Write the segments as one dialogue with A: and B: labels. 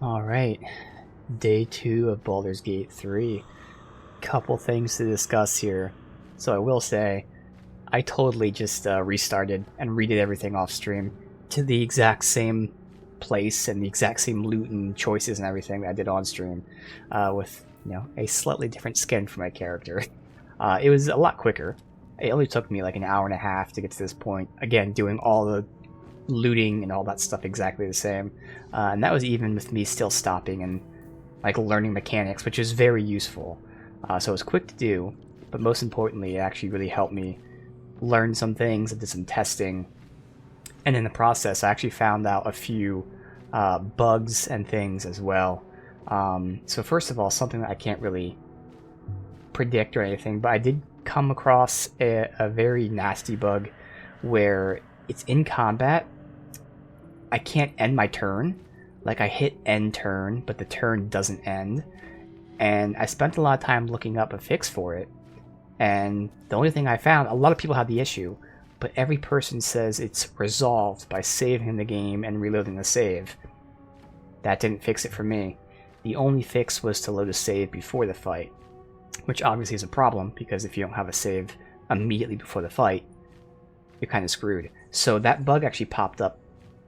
A: Alright, day 2 of Baldur's Gate 3. Couple things to discuss here. So I will say, I totally just restarted and redid everything off stream to the exact same place and the exact same loot and choices and everything that I did on stream, with a slightly different skin for my character. It was a lot quicker. It only took me like an hour and a half to get to this point. Again, doing all the looting and all that stuff exactly the same, and that was even with me still stopping and like learning mechanics, which is very useful. So it was quick to do, but most importantly, it actually really helped me learn some things. I did some testing, and in the process, I actually found out a few bugs and things as well. So first of all, something that I can't really predict or anything, but I did come across a very nasty bug where it's in combat. I can't end my turn. Like, I hit end turn, but the turn doesn't end. And I spent a lot of time looking up a fix for it. And the only thing I found, a lot of people have the issue, but every person says it's resolved by saving the game and reloading the save. That didn't fix it for me. The only fix was to load a save before the fight, which obviously is a problem, because if you don't have a save immediately before the fight, you're kind of screwed. So that bug actually popped up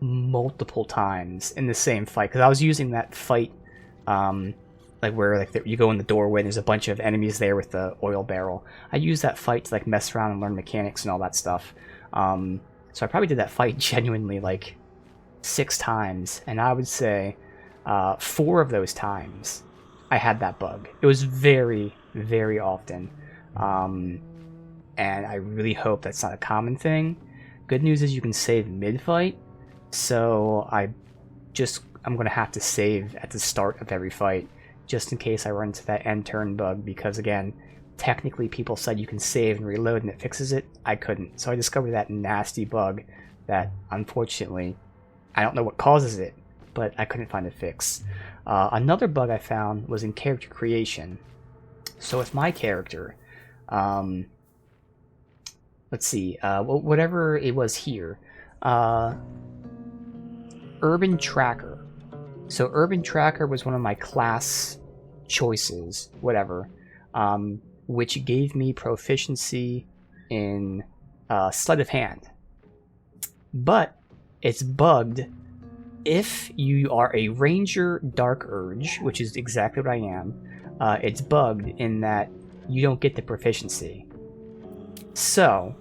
A: multiple times in the same fight, because I was using that fight, like where you go in the doorway and there's a bunch of enemies there with the oil barrel. I used that fight to like mess around and learn mechanics and all that stuff. So I probably did that fight genuinely like 6 times, and I would say 4 of those times I had that bug. It was very, very often. And I really hope that's not a common thing. Good news is you can save mid-fight, so I'm going to have to save at the start of every fight, just in case I run into that end turn bug, because again, technically people said you can save and reload and it fixes it. I couldn't, so I discovered that nasty bug that, unfortunately, I don't know what causes it, but I couldn't find a fix. Another bug I found was in character creation. So with my character, let's see, whatever it was here, Urban Tracker. So Urban Tracker was one of my class choices, whatever, which gave me proficiency in Sleight of Hand. But it's bugged if you are a Ranger Dark Urge, which is exactly what I am. It's bugged in that you don't get the proficiency. So,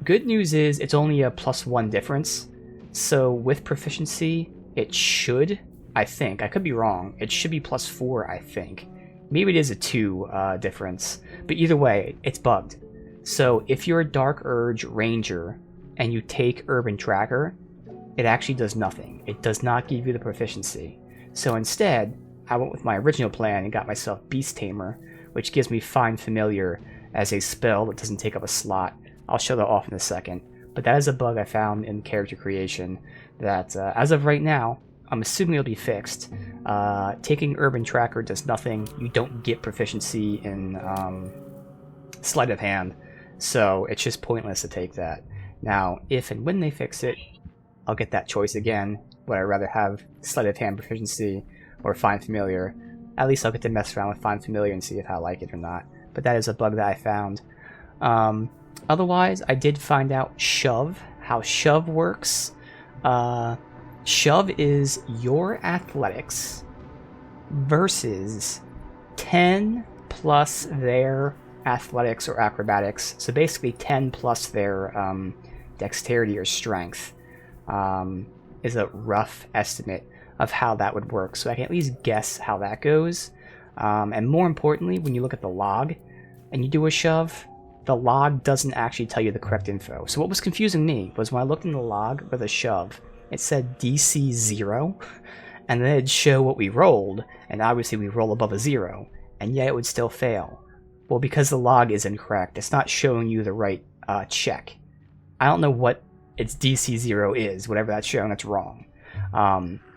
A: good news is it's only a +1 difference. So with proficiency, it should, I think, I could be wrong, it should be +4, I think. Maybe it is a 2 difference, but either way, it's bugged. So if you're a Dark Urge Ranger and you take Urban Tracker, it actually does nothing. It does not give you the proficiency. So instead, I went with my original plan and got myself Beast Tamer, which gives me Find Familiar as a spell that doesn't take up a slot. I'll show that off in a second. But that is a bug I found in character creation that, as of right now, I'm assuming it'll be fixed. Taking Urban Tracker does nothing. You don't get proficiency in Sleight of Hand, so it's just pointless to take that. Now, if and when they fix it, I'll get that choice again. Would I rather have Sleight of Hand proficiency or Find Familiar? At least I'll get to mess around with Find Familiar and see if I like it or not. But that is a bug that I found. Otherwise, I did find out Shove, how Shove works. Shove is your athletics versus 10 plus their athletics or acrobatics. So basically 10 plus their dexterity or strength is a rough estimate of how that would work. So I can at least guess how that goes. And more importantly, when you look at the log and you do a shove, the log doesn't actually tell you the correct info. So what was confusing me was when I looked in the log with a shove, it said DC 0, and then it'd show what we rolled, and obviously we roll above a 0, and yet it would still fail. Well, because the log is incorrect, it's not showing you the right check. I don't know what its DC 0 is, whatever that's showing, that's wrong.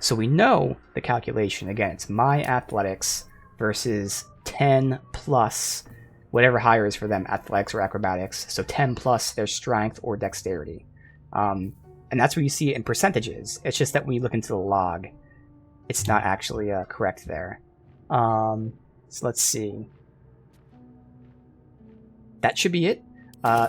A: So we know the calculation. Again, it's my athletics versus 10 plus whatever higher is for them, athletics or acrobatics. So 10 plus their strength or dexterity. And that's where you see it in percentages. It's just that when you look into the log, it's not actually correct there. So let's see. That should be it.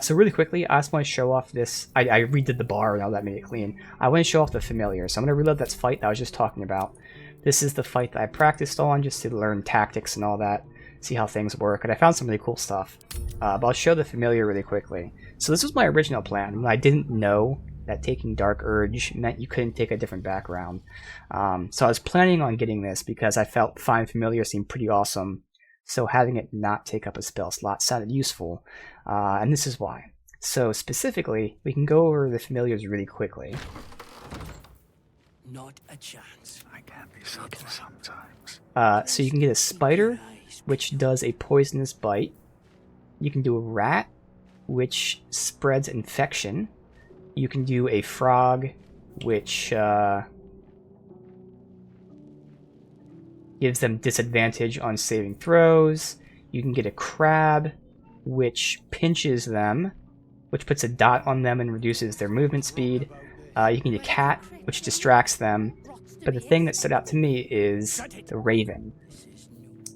A: So really quickly, I just want to show off this. I redid the bar and all that, made it clean. I want to show off the familiar. So I'm going to reload that fight that I was just talking about. This is the fight that I practiced on just to learn tactics and all that, see how things work. And I found some really cool stuff. But I'll show the familiar really quickly. So this was my original plan. When I didn't know that taking Dark Urge meant you couldn't take a different background. So I was planning on getting this because I felt Find Familiar seemed pretty awesome. So having it not take up a spell slot sounded useful, and this is why. So specifically, we can go over the familiars really quickly.
B: Not a chance. I can be subtle sometimes.
A: So you can get a spider, which does a poisonous bite. You can do a rat, which spreads infection. You can do a frog, which gives them disadvantage on saving throws. You can get a crab, which pinches them, which puts a dot on them and reduces their movement speed. You can get a cat, which distracts them. But the thing that stood out to me is the raven.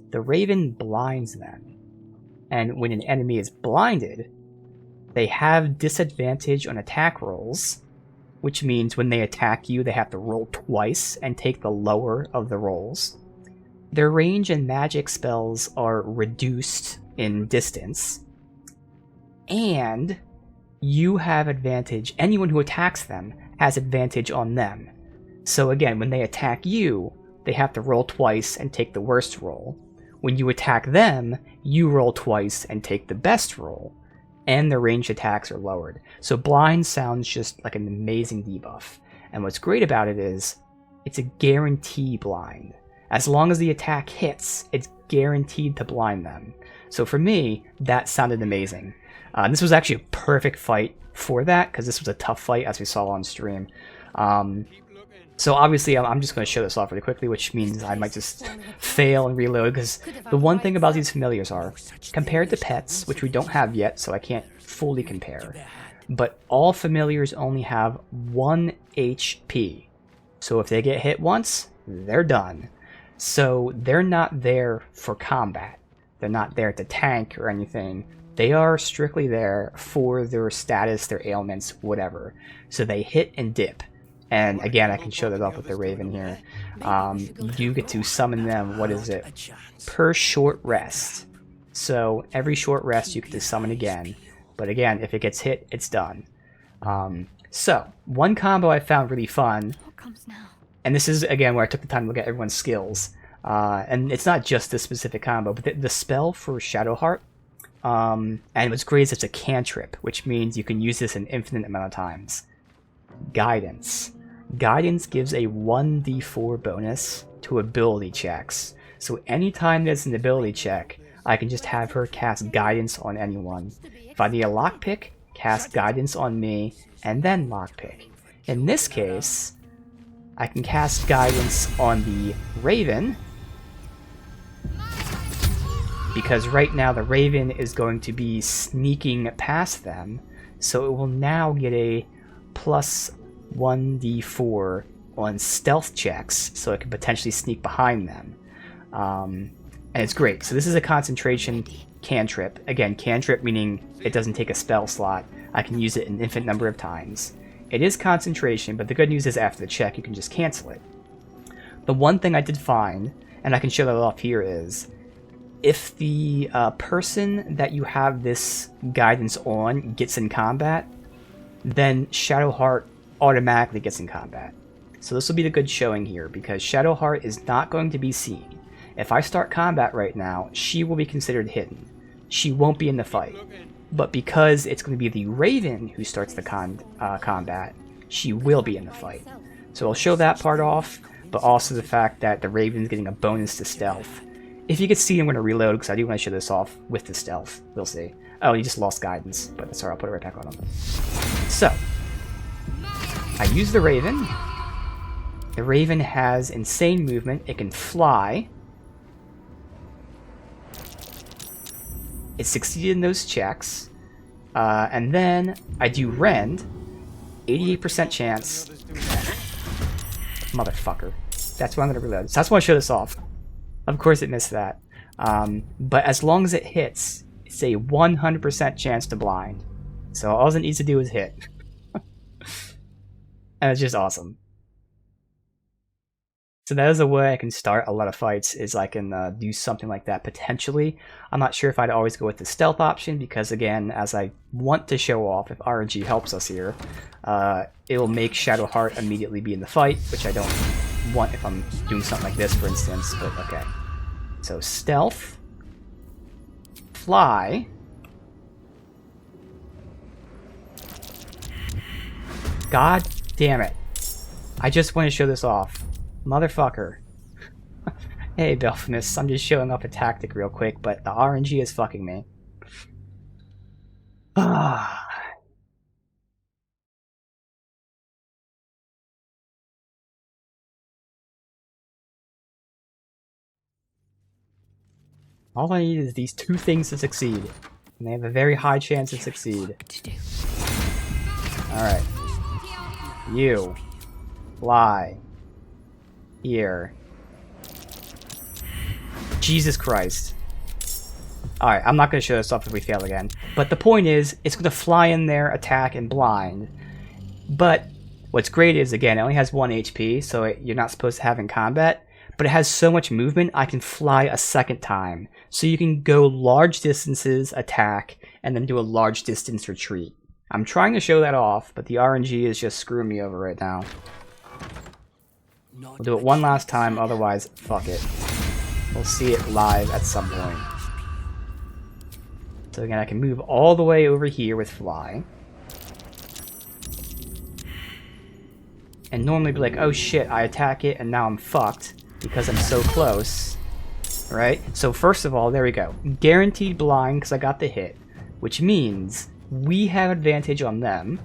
A: The raven blinds them. And when an enemy is blinded, they have disadvantage on attack rolls, which means when they attack you, they have to roll twice and take the lower of the rolls. Their range and magic spells are reduced in distance, and you have advantage. Anyone who attacks them has advantage on them. So again, when they attack you, they have to roll twice and take the worst roll. When you attack them, you roll twice and take the best roll, and their ranged attacks are lowered. So blind sounds just like an amazing debuff. And what's great about it is, it's a guarantee blind. As long as the attack hits, it's guaranteed to blind them. So for me, that sounded amazing. This was actually a perfect fight for that, because this was a tough fight, as we saw on stream. So obviously, I'm just going to show this off really quickly, which means I might just fail and reload, because the one thing about these familiars are, compared to pets, which we don't have yet, so I can't fully compare, but all familiars only have 1 HP. So if they get hit once, they're done. So they're not there for combat. They're not there to tank or anything. They are strictly there for their status, their ailments, whatever. So they hit and dip. And again, I can show that off with the Raven here. You get to summon them, what is it? Per short rest. So every short rest you get to summon again. But again, if it gets hit, it's done. So, one combo I found really fun. And this is, again, where I took the time to look at everyone's skills. And it's not just this specific combo, but the spell for Shadowheart. And what's great is it's a cantrip, which means you can use this an infinite amount of times. Guidance. Guidance gives a 1d4 bonus to ability checks. So anytime there's an ability check, I can just have her cast Guidance on anyone. If I need a lockpick, cast Guidance on me, and then lockpick. In this case, I can cast Guidance on the Raven, because right now the Raven is going to be sneaking past them, so it will now get a plus 1d4 on stealth checks, so it can potentially sneak behind them. And it's great. So this is a concentration cantrip. Again, cantrip meaning it doesn't take a spell slot. I can use it an infinite number of times. It is concentration, but the good news is after the check, you can just cancel it. The one thing I did find, and I can show that off here, is if the person that you have this guidance on gets in combat, then Shadowheart automatically gets in combat. So this will be the good showing here, because Shadowheart is not going to be seen. If I start combat right now, she will be considered hidden. She won't be in the fight. But because it's going to be the Raven who starts the combat, she will be in the fight. So I'll show that part off, but also the fact that the Raven's getting a bonus to stealth. If you can see, I'm going to reload, because I do want to show this off with the stealth. We'll see. Oh, he just lost guidance, but that's alright, I'll put it right back on him. So, I use the Raven. The Raven has insane movement. It can fly. It succeeded in those checks. And then I do Rend. 88% chance. Motherfucker. That's why I'm going to reload. So that's why I show this off. Of course it missed that. But as long as it hits, it's a 100% chance to blind. So all it needs to do is hit. And it's just awesome. So that is a way I can start a lot of fights, is I can do something like that potentially. I'm not sure if I'd always go with the stealth option, because again, as I want to show off, if RNG helps us here, it will make Shadowheart immediately be in the fight, which I don't want if I'm doing something like this, for instance, but okay. So stealth, fly, god damn it. I just want to show this off. Motherfucker. Hey, Belphinus, I'm just showing off a tactic real quick, but the RNG is fucking me. Ah. All I need is these two things to succeed, and they have a very high chance to succeed. Alright. You. Fly. Here. Jesus Christ. Alright, I'm not going to show this off if we fail again. But the point is, it's going to fly in there, attack, and blind. But what's great is, again, it only has 1 HP, so you're not supposed to have in combat. But it has so much movement, I can fly a second time. So you can go large distances, attack, and then do a large distance retreat. I'm trying to show that off, but the RNG is just screwing me over right now. We'll do it one last time, otherwise, fuck it. We'll see it live at some point. So again, I can move all the way over here with fly. And normally be like, oh shit, I attack it and now I'm fucked because I'm so close. Right? So first of all, there we go. Guaranteed blind because I got the hit. Which means we have advantage on them.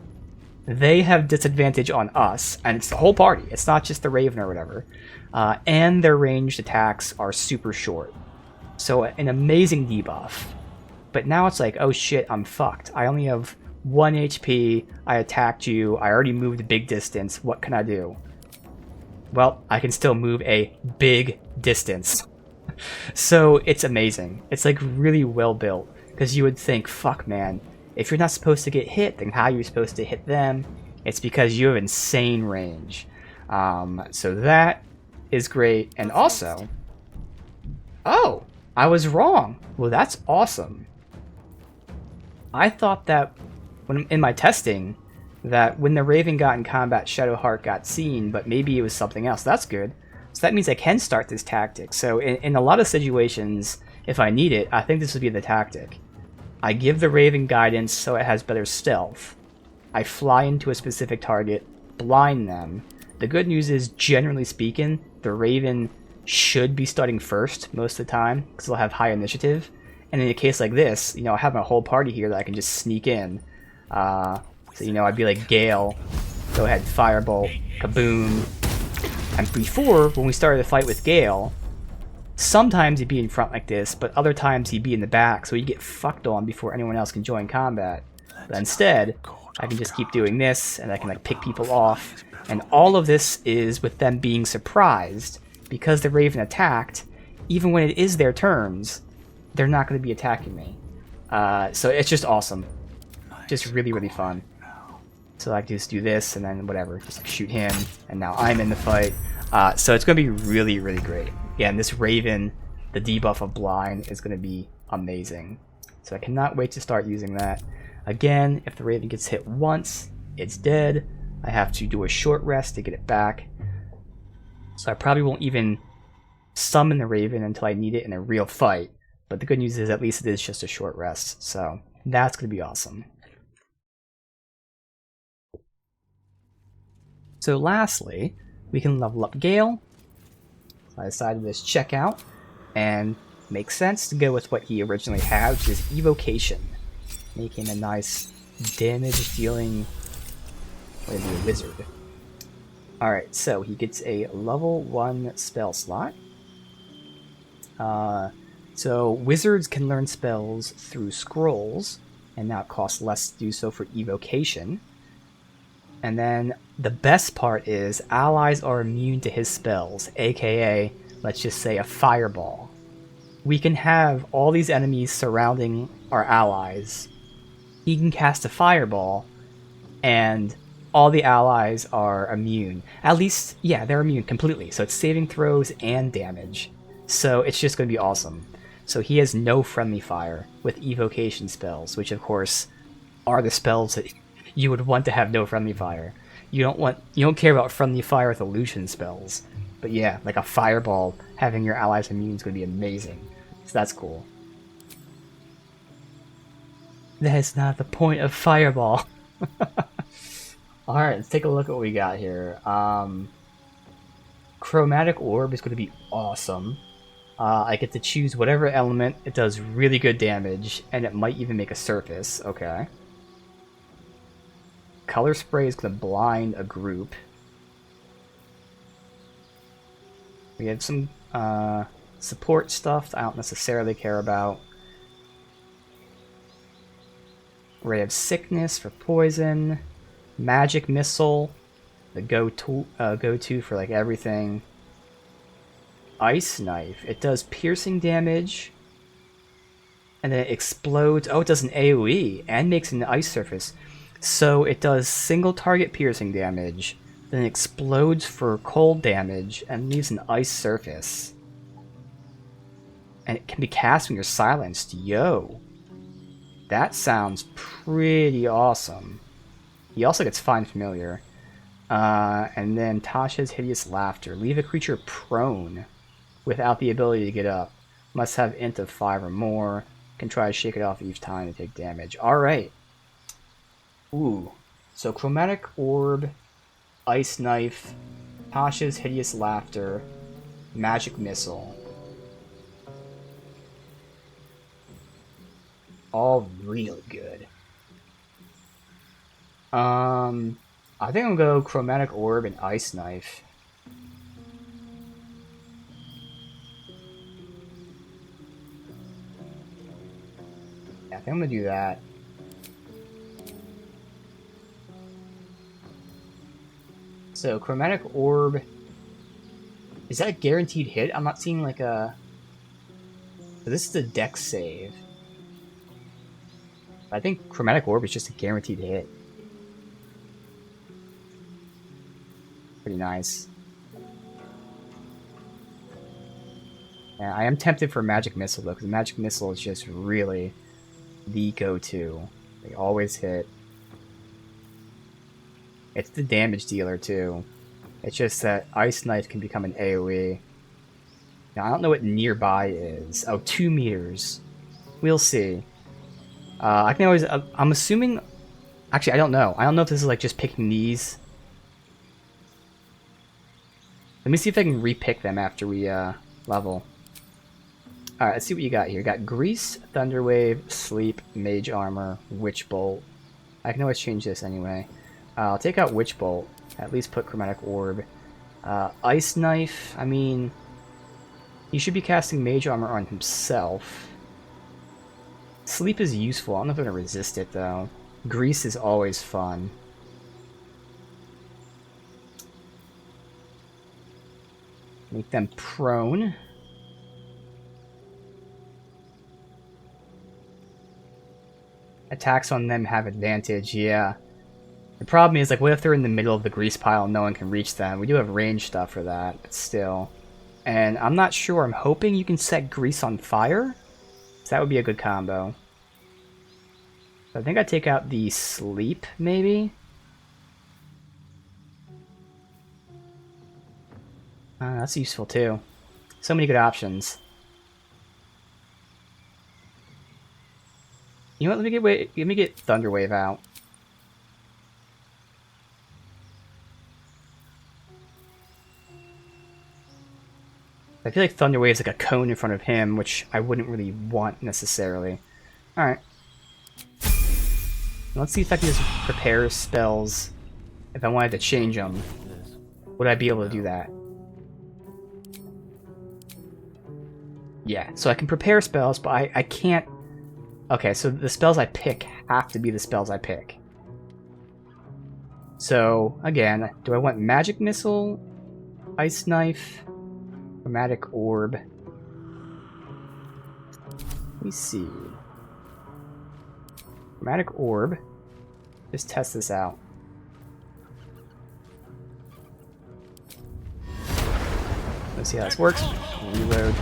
A: They have disadvantage on us, and it's the whole party. It's not just the Raven or whatever. And their ranged attacks are super short. So an amazing debuff. But now it's like, oh shit, I'm fucked. I only have 1 HP, I attacked you, I already moved a big distance, what can I do? Well, I can still move a big distance. So it's amazing. It's like really well built. Because you would think, fuck man, if you're not supposed to get hit, then how are you supposed to hit them? It's because you have insane range. So that is great. And also, oh, I was wrong. Well, that's awesome. I thought that when in my testing, that when the Raven got in combat, Shadowheart got seen, but maybe it was something else. That's good. So that means I can start this tactic. So in a lot of situations, if I need it, I think this would be the tactic. I give the Raven guidance so it has better stealth. I fly into a specific target, blind them. The good news is, generally speaking, the Raven should be starting first most of the time, because they'll have high initiative. And in a case like this, you know, I have my whole party here that I can just sneak in. So, you know, I'd be like, Gale, go ahead, Firebolt, kaboom. And before, when we started the fight with Gale, sometimes he'd be in front like this, but other times he'd be in the back, so he'd get fucked on before anyone else can join combat. But instead, I can just keep doing this, and I can like pick people off. And all of this is with them being surprised, because the Raven attacked, even when it is their turns, they're not going to be attacking me. So it's just awesome. Just really, really fun. So I can just do this, and then whatever, just shoot him, and now I'm in the fight. So it's going to be really, really great. Again, this Raven, the debuff of blind, is going to be amazing. So I cannot wait to start using that. Again, if the Raven gets hit once, it's dead. I have to do a short rest to get it back. So I probably won't even summon the Raven until I need it in a real fight. But the good news is at least it is just a short rest. So that's going to be awesome. So lastly, we can level up Gale. So I decided to just check out, and makes sense to go with what he originally had, which is Evocation. Making a nice damage dealing wizard. Alright, so he gets a level 1 spell slot. So wizards can learn spells through scrolls, and now it costs less to do so for Evocation. And then the best part is allies are immune to his spells, aka, let's just say, a fireball. We can have all these enemies surrounding our allies. He can cast a fireball, and all the allies are immune. At least, yeah, they're immune completely. So it's saving throws and damage. So it's just going to be awesome. So he has no friendly fire with evocation spells, which of course are the spells that you would want to have no friendly fire. You don't care about friendly fire with illusion spells. But yeah, like a fireball having your allies immune is going to be amazing. So that's cool. That is not the point of fireball. Alright, let's take a look at what we got here. Chromatic Orb is going to be awesome. I get to choose whatever element. It does really good damage, and it might even make a surface. Okay. Color Spray is going to blind a group. We have some support stuff I don't necessarily care about. Ray of Sickness for poison. Magic Missile, the go-to for like everything. Ice Knife, it does piercing damage, and then it explodes. Oh, it does an AoE and makes an ice surface. So it does single target piercing damage, then it explodes for cold damage, and leaves an ice surface. And it can be cast when you're silenced. Yo, that sounds pretty awesome. He also gets Find Familiar. And then Tasha's Hideous Laughter. Leave a creature prone without the ability to get up. Must have int of 5 or more. Can try to shake it off each time to take damage. Alright. Ooh. So Chromatic Orb, Ice Knife, Tasha's Hideous Laughter, Magic Missile. All really good. I think I'm gonna go Chromatic Orb and Ice Knife. Yeah, I think I'm gonna do that. So, Chromatic Orb... Is that a guaranteed hit? I'm not seeing like a... So this is a dex save. I think Chromatic Orb is just a guaranteed hit. Pretty nice. Yeah, I am tempted for Magic Missile though, because Magic Missile is just really the go-to. They always hit. It's the damage dealer too. It's just that Ice Knife can become an AoE. Now I don't know what nearby is. Oh, 2 meters. We'll see. I can always... I'm assuming... Actually, I don't know. I don't know if this is like just picking these. Let me see if I can repick them after we level. Alright, let's see what you got here. You got Grease, Thunderwave, Sleep, Mage Armor, Witch Bolt. I can always change this anyway. I'll take out Witch Bolt. At least put Chromatic Orb. Ice Knife, I mean... He should be casting Mage Armor on himself. Sleep is useful. I don't know if I'm going to resist it, though. Grease is always fun. Make them prone. Attacks on them have advantage, yeah. The problem is, like, what if they're in the middle of the grease pile and no one can reach them? We do have range stuff for that, but still. And I'm not sure. I'm hoping you can set grease on fire. So that would be a good combo. So I think I take out the sleep, maybe? That's useful too. So many good options. You know what? Let me get Thunderwave out. I feel like Thunderwave is like a cone in front of him, which I wouldn't really want necessarily. Alright. Let's see if I can just prepare spells. If I wanted to change them, would I be able to do that? Yeah, so I can prepare spells, but I can't... Okay, so the spells I pick have to be the spells I pick. So, again, do I want Magic Missile, Ice Knife, Chromatic Orb? Let me see. Chromatic Orb. Just test this out. Let's see how this works. Reload.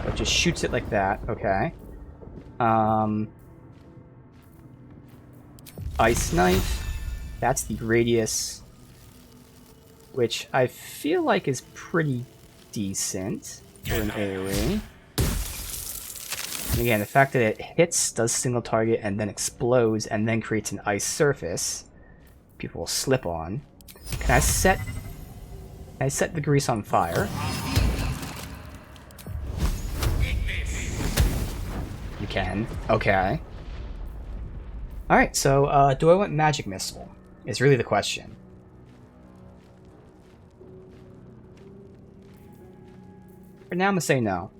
A: It just shoots it like that. Okay. Ice Knife. That's the radius, which I feel like is pretty decent for an AoE. And again, the fact that it hits, does single target, and then explodes, and then creates an ice surface, people will slip on. Can I set the grease on fire? You can. Okay. Alright, so do I want Magic Missile? Is really the question. For now, I'm gonna say no.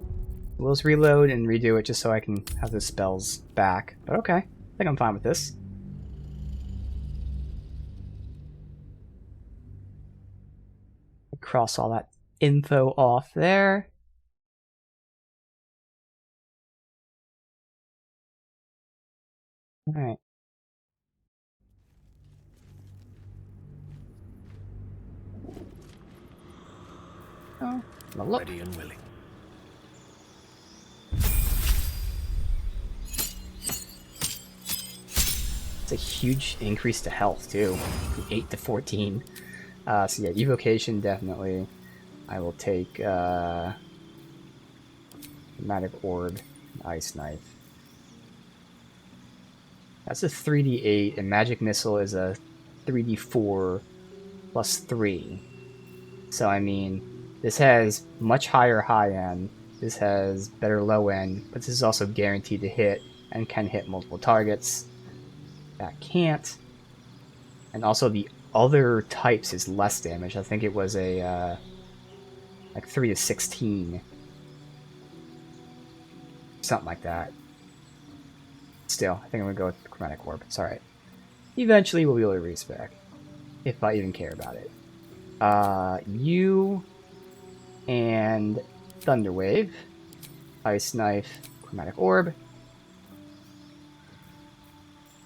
A: We'll just reload and redo it just so I can have those spells back. But okay, I think I'm fine with this. Cross all that info off there. Alright. Oh, look.
B: Ready and willing.
A: It's a huge increase to health too, from 8 to 14. So yeah, evocation definitely. I will take Chromatic Orb, Ice Knife. That's a 3d8, and Magic Missile is a 3d4 plus 3. So I mean, this has much higher high end, this has better low end, but this is also guaranteed to hit and can hit multiple targets. That can't. And also the other types is less damage. I think it was a like 3 to 16. Something like that. Still, I think I'm gonna go with the Chromatic Orb. It's alright. Eventually we'll be able to respec. If I even care about it. You and Thunderwave. Ice Knife, Chromatic Orb.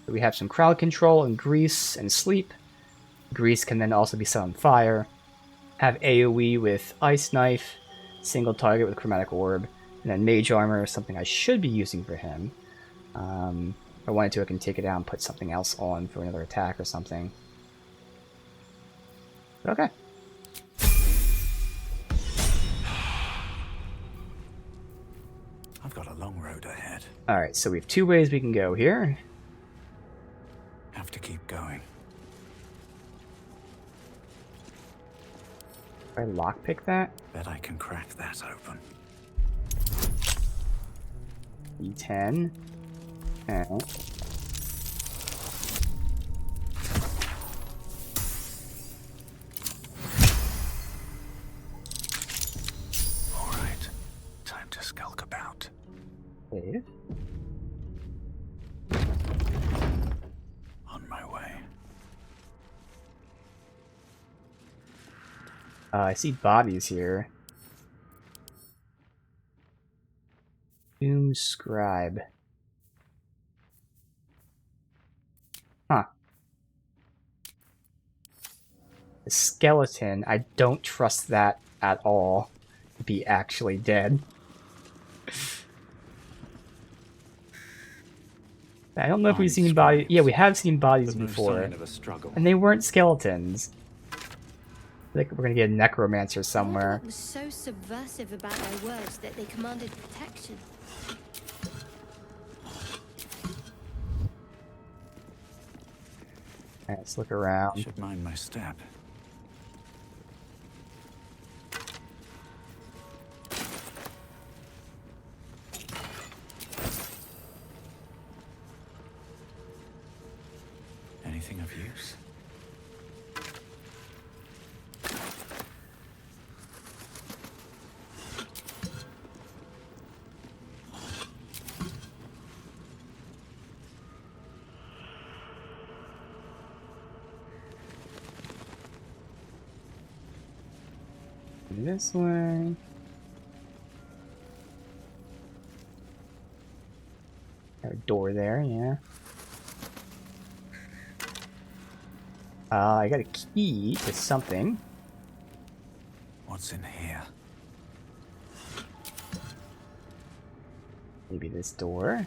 A: We have some crowd control and grease and sleep. Grease can then also be set on fire. Have AoE with Ice Knife, single target with Chromatic Orb, and then Mage Armor is something I should be using for him. If I wanted to, I can take it out and put something else on for another attack or something. But okay.
B: I've got a long road ahead.
A: Alright, so we have two ways we can go here.
B: Have to keep going.
A: If I lockpick that,
B: Bet I can crack that open.
A: E10. And
B: All right, time to skulk about.
A: save.
B: On my way.
A: I see bodies here. Doom Scribe. Huh. The skeleton, I don't trust that at all to be actually dead. I don't know if we've seen bodies. Yeah, we have seen bodies before. And they weren't skeletons. I think we're gonna get a necromancer somewhere.
C: What was so subversive about their words that they commanded protection?
A: Alright, let's look around.
B: Should mind my step. Anything of use?
A: this way. Got a door there, yeah. I got a key to something.
B: What's in here?
A: Maybe this door.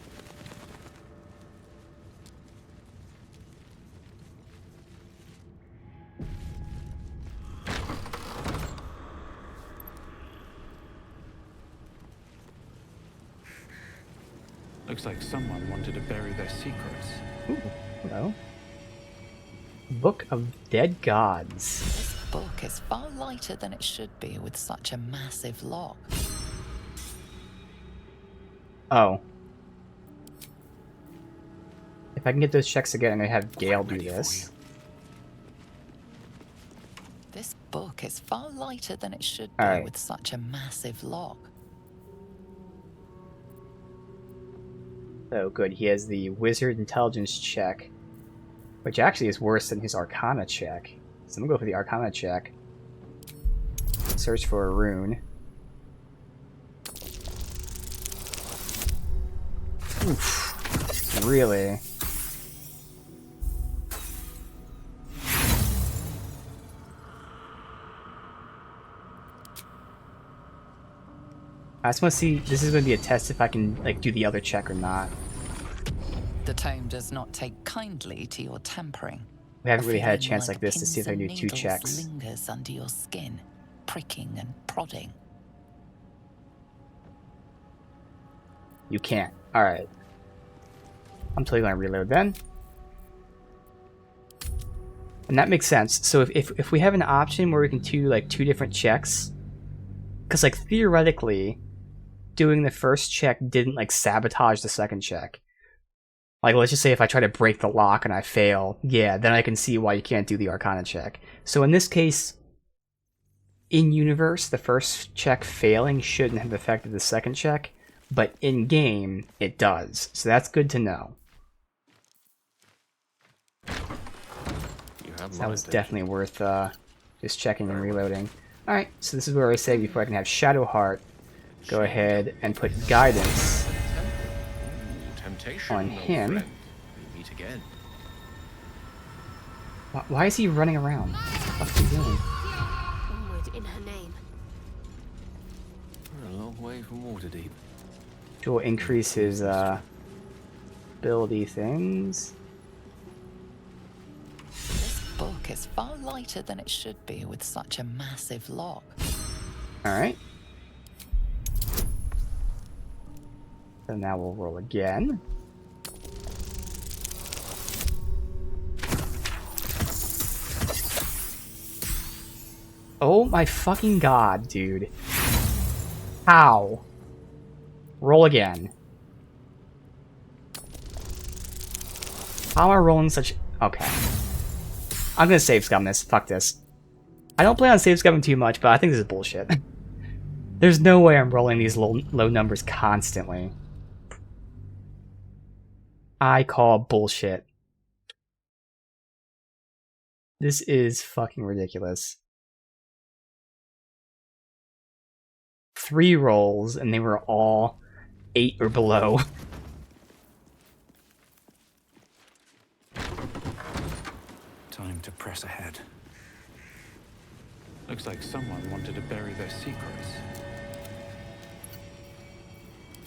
B: Looks like someone wanted to bury their secrets.
A: Ooh, hello. Book of Dead Gods.
D: This book is far lighter than it should be with such a massive lock.
A: Oh. If I can get those checks again, I'm gonna have Gale do this.
D: This book is far lighter than it should be
A: Alright.
D: with such a massive lock.
A: Oh, good. He has the Wizard Intelligence check, which actually is worse than his Arcana check. So I'm gonna go for the Arcana check. Search for a rune. Oof. Really? I just want to see, this is going to be a test if I can like do the other check or not.
D: The tome does not take kindly to your tampering.
A: We haven't really had a
D: feeling
A: chance like this to
D: pins
A: see if I can do
D: and
A: 2
D: needles
A: checks.
D: lingers under your skin, pricking and prodding.
A: You can't. Alright. I'm totally going to reload then. And that makes sense. So if we have an option where we can do like 2 different checks, because like theoretically, doing the first check didn't like sabotage the second check. Like let's just say if I try to break the lock and I fail, yeah, then I can see why you can't do the Arcana check. So in this case, in universe, the first check failing shouldn't have affected the second check, but in game it does. So that's good to know. That was definitely worth just checking and reloading. Alright, so this is where I say before I can have Shadowheart, go ahead and put Guidance on him. Why is he running around? What the fuck is he doing?
C: Onward in her name.
B: We're a long way from Waterdeep.
A: Which will increase his ability things.
D: This book is far lighter than it should be with such a massive lock.
A: Alright. So now we'll roll again. Oh my fucking god, dude. How? Roll again. How am I rolling such... Okay. I'm gonna save scum this. Fuck this. I don't plan on save scumming too much, but I think this is bullshit. There's no way I'm rolling these low numbers constantly. I call bullshit. This is fucking ridiculous. 3 rolls, and they were all 8 or below.
B: Time to press ahead. Looks like someone wanted to bury their secrets.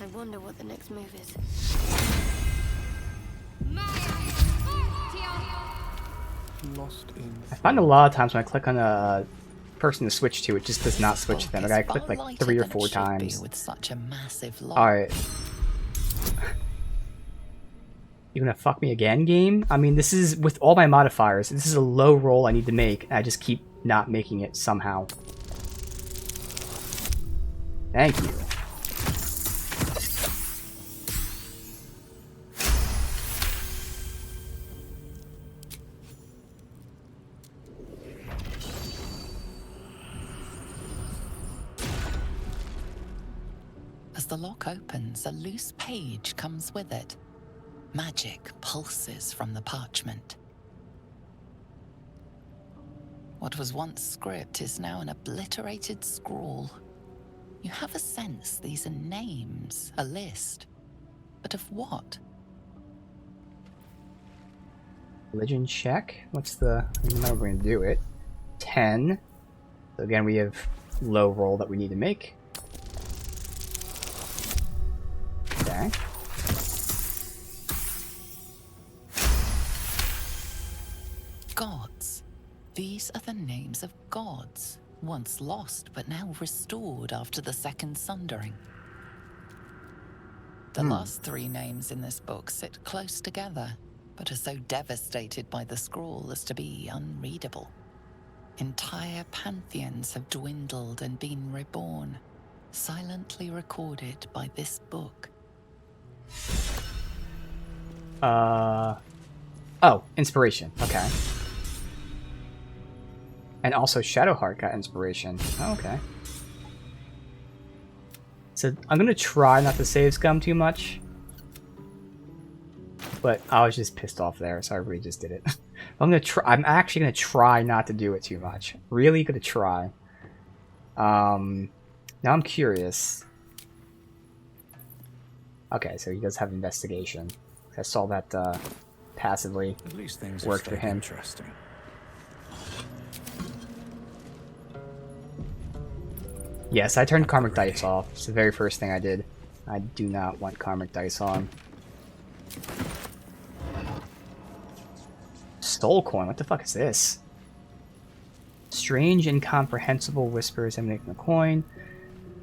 C: I wonder what the next move is.
B: Lost in.
A: I find a lot of times when I click on a person to switch to, it just does not switch to them. I gotta
D: Book is
A: click
D: far
A: like
D: lighter
A: 3 or
D: than it
A: 4
D: should be
A: times.
D: with such a massive lock.
A: Alright. You gonna fuck me again, game? I mean, this is, with all my modifiers, this is a low roll I need to make, and I just keep not making it somehow. Thank you.
D: As the lock opens, a loose page comes with it. Magic pulses from the parchment. What was once script is now an obliterated scrawl. You have a sense these are names, a list. But of what?
A: Religion check. What's the... Now we're going to do it. 10. So again, we have low roll that we need to make. Okay.
D: Gods. These are the names of gods, once lost but now restored after the Second Sundering. The last three names in this book sit close together, but are so devastated by the scroll as to be unreadable. Entire pantheons have dwindled and been reborn, silently recorded by this book.
A: Oh, inspiration. Okay. And also Shadowheart got inspiration. Oh, okay. So I'm gonna try not to save scum too much. But I was just pissed off there, so I really just did it. I'm actually gonna try not to do it too much. Really gonna try. Now I'm curious. Okay, so he does have investigation. I saw that passively
B: At least things
A: worked for him.
B: Interesting.
A: Yes, I turned Karmic Dice off. It's the very first thing I did. I do not want Karmic Dice on. Soul Coin, what the fuck is this? Strange, incomprehensible whispers emanate from the coin.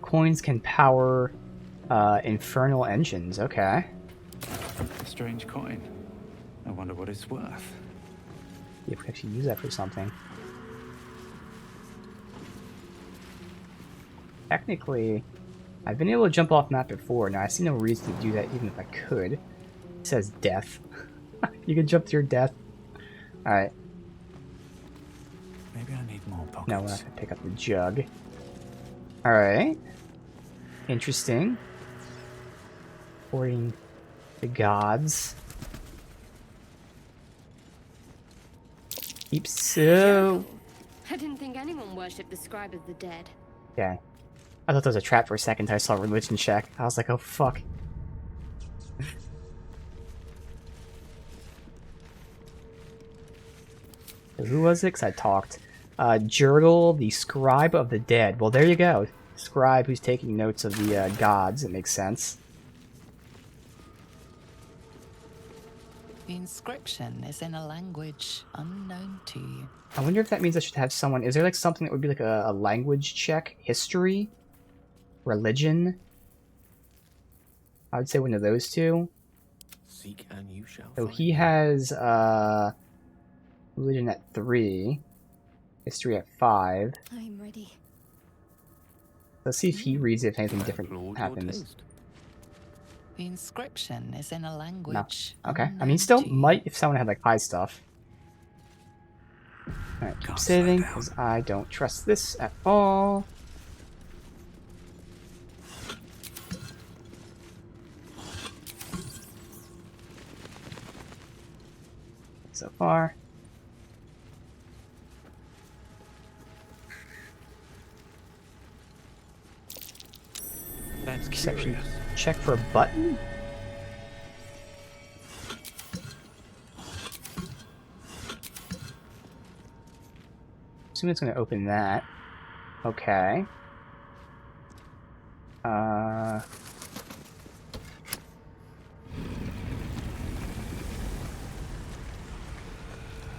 A: Coins can power infernal engines. Okay.
B: A strange coin. I wonder what it's worth.
A: You could actually use that for something. Technically, I've been able to jump off map before. Now, I see no reason to do that even if I could. It says death. You can jump to your death. Alright.
B: Maybe I need more pockets.
A: No, we're not going to pick up the jug. Alright. Interesting. Supporting the gods. Keep so...
C: I didn't think anyone worshipped the scribe of the dead.
A: Okay. I thought that was a trap for a second. I saw religion check. I was like, oh fuck. Who was it? Because I talked. Jurgle, the scribe of the dead. Well, there you go. Scribe who's taking notes of the gods. It makes sense.
D: The inscription is in a language unknown to you.
A: I wonder if that means I should have someone... Is there like something that would be like a language check? History? Religion? I would say one of those two.
E: Seek and you shall
A: So
E: find.
A: he has religion at 3. History at 5.
C: I'm ready.
A: Let's see if he reads it, if anything different
E: Applaud your
A: happens.
E: taste.
D: The inscription is in a
A: No.
D: language
A: Okay. I
D: unknown
A: mean, still
D: to you.
A: might if someone had like high stuff. Alright, keep
B: Can't
A: saving,
B: slow down.
A: because I don't trust this at all. So far.
B: That's
A: Perception
B: curious.
A: check for a button? Assume it's going to open that. Okay.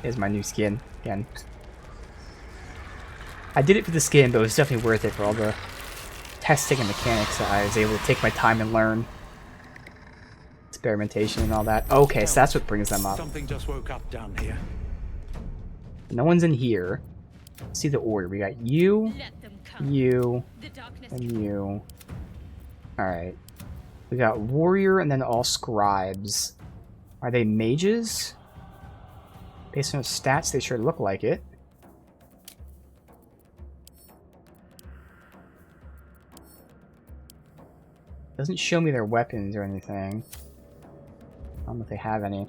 A: Here's my new skin again. I did it for the skin, but it was definitely worth it for all the testing and mechanics that I was able to take my time and learn. Experimentation and all that. Okay, so that's what brings them up.
B: Something just woke up down here.
A: No one's in here. Let's see the order. We got you,
C: Let them come.
A: you,
C: The darkness
A: and you. Alright. We got warrior and then all scribes. Are they mages? Based on the stats, they sure look like it. Doesn't show me their weapons or anything. I don't know if they have any.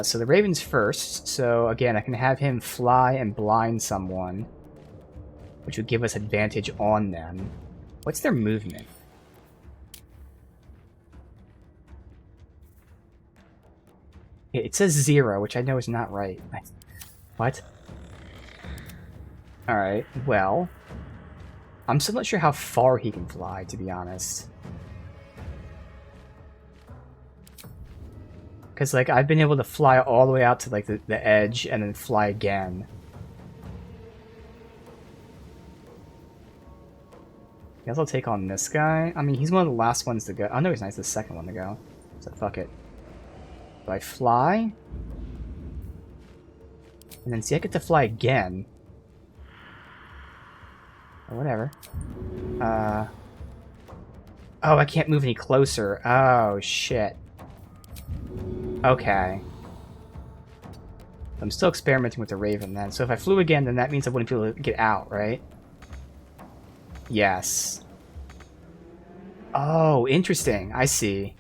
A: So the Raven's first. So again, I can have him fly and blind someone, which would give us advantage on them. What's their movement? It says 0, which I know is not right. What? Alright, well... I'm still not sure how far he can fly, to be honest. Because, like, I've been able to fly all the way out to, like, the edge and then fly again. I guess I'll take on this guy. I mean, he's one of the last ones to go. Oh, no, he's not. He's the second one to go. So, fuck it. Do I fly? And then, see, I get to fly again. Or whatever. Oh, I can't move any closer. Oh, shit. Okay. I'm still experimenting with the Raven then. So if I flew again, then that means I wouldn't be able to get out, right? Yes. Oh, interesting. I see.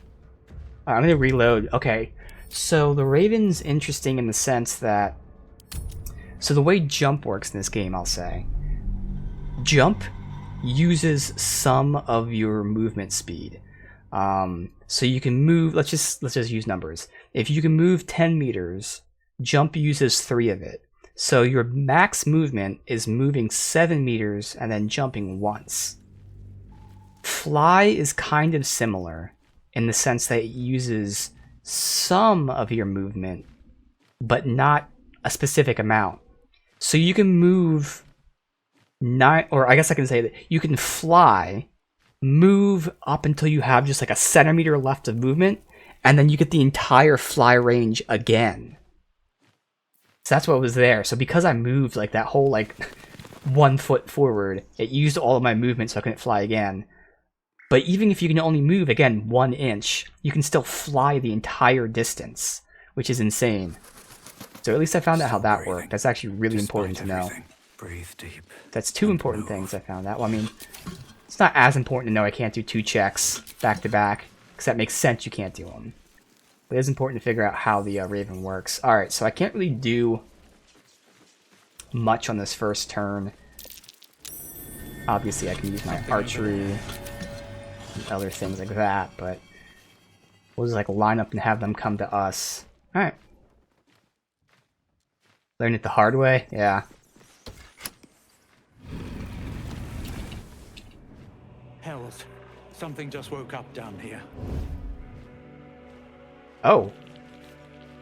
A: I'm going to reload. Okay. So the Raven's interesting in the sense that... So the way jump works in this game, I'll say. Jump uses some of your movement speed. So you can move, let's just use numbers. If you can move 10 meters, jump uses 3 of it. So your max movement is moving 7 meters and then jumping once. Fly is kind of similar in the sense that it uses some of your movement, but not a specific amount. So you can move 9, or I guess I can say that you can fly, move up until you have just like a centimeter left of movement, and then you get the entire fly range again. So that's what was there. So because I moved like that whole like 1 foot forward, it used all of my movement so I couldn't fly again. But even if you can only move, again, 1 inch, you can still fly the entire distance, which is insane. So at least I found out how that worked. That's actually really important to know.
B: Breathe deep.
A: That's 2 important things I found out. Well, I mean, it's not as important to know I can't do 2 checks back to back, because that makes sense you can't do them. But it is important to figure out how the Raven works. Alright, so I can't really do much on this first turn. Obviously, I can use my archery and other things like that, but we'll just like line up and have them come to us. Alright. Learn it the hard way? Yeah.
B: Hells, something just woke up down here.
A: Oh.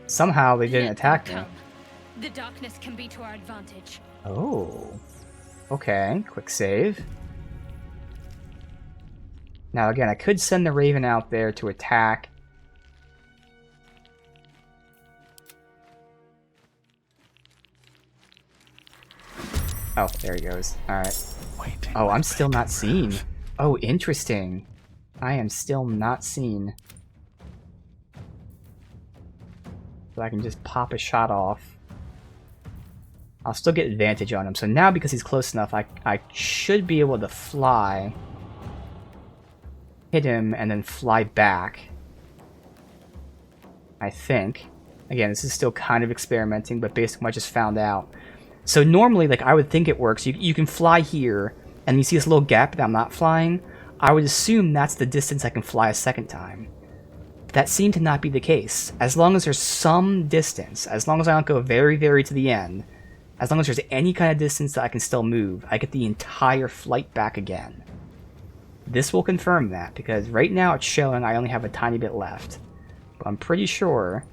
A: Somehow they didn't
C: Let
A: attack
C: them
A: me.
C: come. The darkness can be to our advantage.
A: Oh. Okay, quick save. Now again, I could send the Raven out there to attack. Oh, there he goes. Alright. Oh, I'm still not seen. Oh, interesting. I am still not seen. So I can just pop a shot off. I'll still get advantage on him. So now, because he's close enough, I should be able to fly, hit him, and then fly back. I think. Again, this is still kind of experimenting, but based on what I just found out. So normally, like, I would think it works. You can fly here, and you see this little gap that I'm not flying. I would assume that's the distance I can fly a second time. That seemed to not be the case. As long as there's some distance, as long as I don't go very, very to the end, as long as there's any kind of distance that I can still move, I get the entire flight back again. This will confirm that, because right now it's showing I only have a tiny bit left. But I'm pretty sure,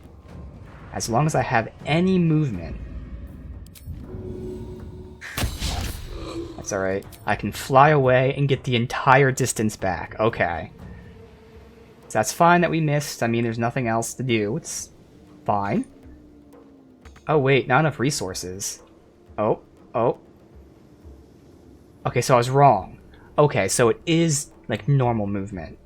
A: as long as I have any movement, that's alright. I can fly away and get the entire distance back. Okay. So that's fine that we missed. I mean, there's nothing else to do. It's fine. Oh, wait. Not enough resources. Oh. Okay, so I was wrong. Okay, so it is, like, normal movement.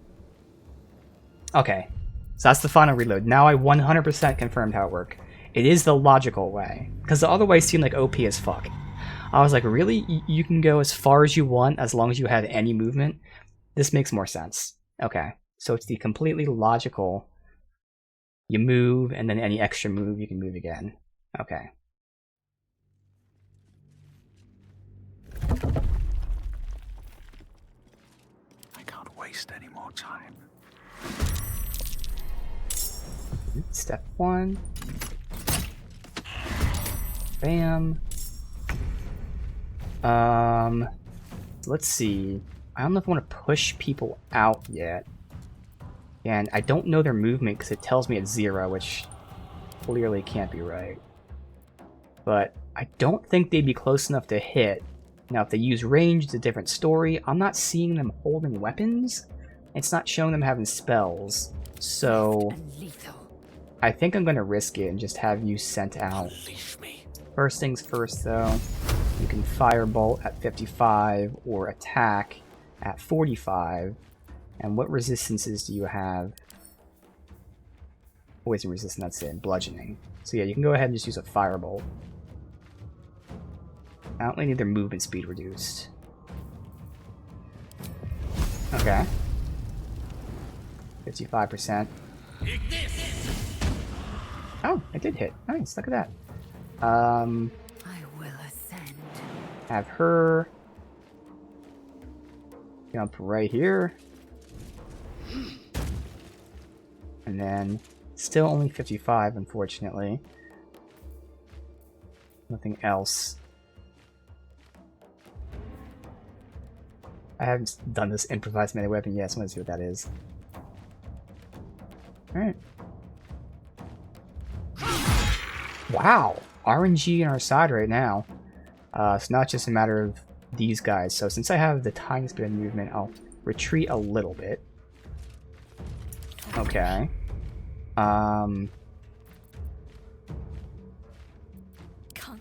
A: Okay. So that's the final reload. Now I 100% confirmed how it worked. It is the logical way. Because the other way seemed like OP as fuck. I was like, really? You can go as far as you want as long as you have any movement? This makes more sense. Okay. So it's the completely logical You move, and then any extra move, you can move again. Okay.
B: I can't waste any more time.
A: Step 1. Bam. Let's see. I don't know if I want to push people out yet. And I don't know their movement because it tells me it's 0, which clearly can't be right. But I don't think they'd be close enough to hit. Now, if they use range, it's a different story. I'm not seeing them holding weapons. It's not showing them having spells. So I think I'm going to risk it and just have you sent out.
E: Unleash me.
A: First things first, though. You can firebolt at 55 or attack at 45. And what resistances do you have? Poison resistance, that's it. Bludgeoning. So yeah, you can go ahead and just use a firebolt. I only need their movement speed reduced. Okay. 55%. Oh, I did hit. Nice, look at that.
C: I will ascend.
A: Have her jump right here. And then still only 55, unfortunately. Nothing else. I haven't done this improvised melee weapon yet, so let's see what that is. Alright. Wow! RNG on our side right now. It's not just a matter of these guys. So since I have the tiniest bit of movement, I'll retreat a little bit. Okay.
C: Can't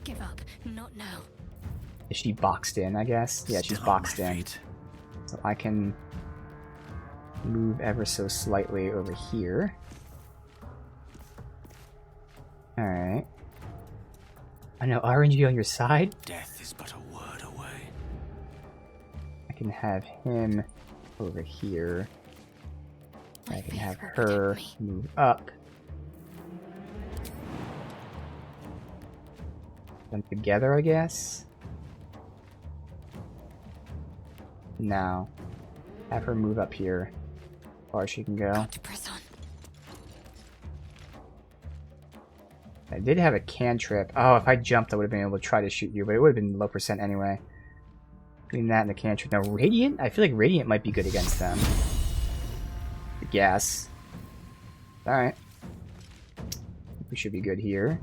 C: give up. Not now.
A: Is she boxed in, I guess? Yeah, she's boxed in. So I can move ever so slightly over here. Alright. I know, RNG on your side?
E: Death is but a word away.
A: I can have him over here.
C: My
A: I can
C: faith
A: have
C: will
A: her
C: protect me.
A: move up. Them together, I guess? Now, have her move up here. As far as she can go.
C: Got to press on.
A: I did have a cantrip. Oh, if I jumped, I would have been able to try to shoot you, but it would have been low percent anyway. Between that and the cantrip. Now, Radiant? I feel like Radiant might be good against them. I guess. Alright. We should be good here.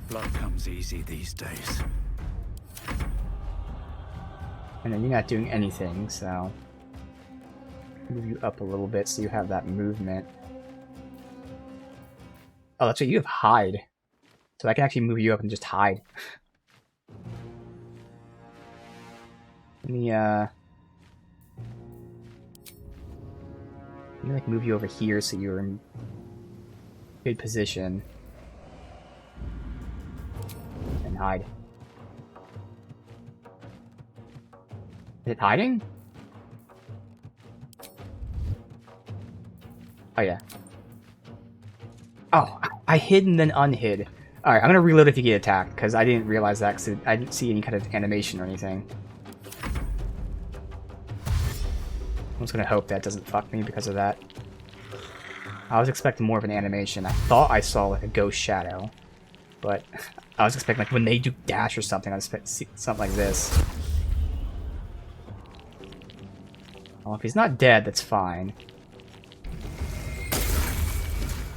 B: Blood comes easy these days.
A: And then you're not doing anything, so... move you up a little bit so you have that movement. Oh, that's right, you have hide. So I can actually move you up and just hide. Let me, like, move you over here so you're in good position. And hide. Is it hiding? Oh, yeah. Oh, I hid and then unhid. Alright, I'm gonna reload if you get attacked, because I didn't realize that, because I didn't see any kind of animation or anything. I'm just gonna hope that doesn't fuck me because of that. I was expecting more of an animation. I thought I saw, like, a ghost shadow. But I was expecting, like, when they do dash or something, I was expecting to see something like this. Well, if he's not dead, that's fine.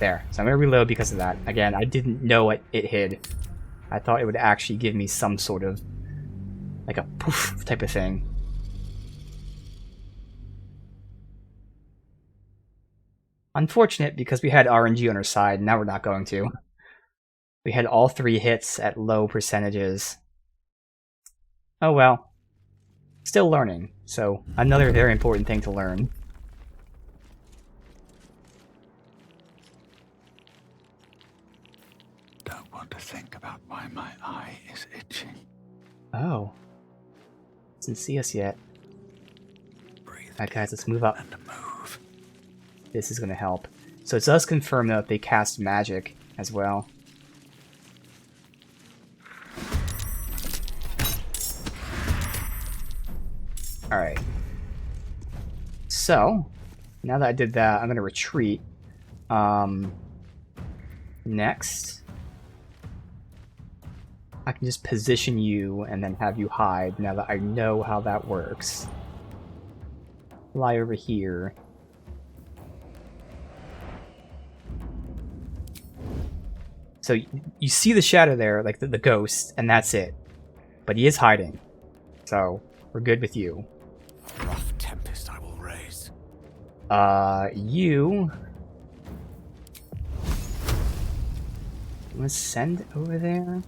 A: There. So I'm going to reload because of that. Again, I didn't know it hid. I thought it would actually give me some sort of, like a poof type of thing. Unfortunate, because we had RNG on our side, now we're not going to. We had all 3 hits at low percentages. Oh well. Still learning, so another very important thing to learn.
B: Don't want to think about why my eye is itching.
A: Oh. Doesn't see us yet. Alright guys, let's move up.
B: And a move.
A: This is gonna help. So it does confirm that they cast magic as well. Alright. So, now that I did that, I'm gonna retreat. Next, I can just position you and then have you hide now that I know how that works. Fly over here. So you see the shadow there, like the ghost, and that's it. But he is hiding. So we're good with you.
E: Rough tempest I will raise.
A: You wanna send over there?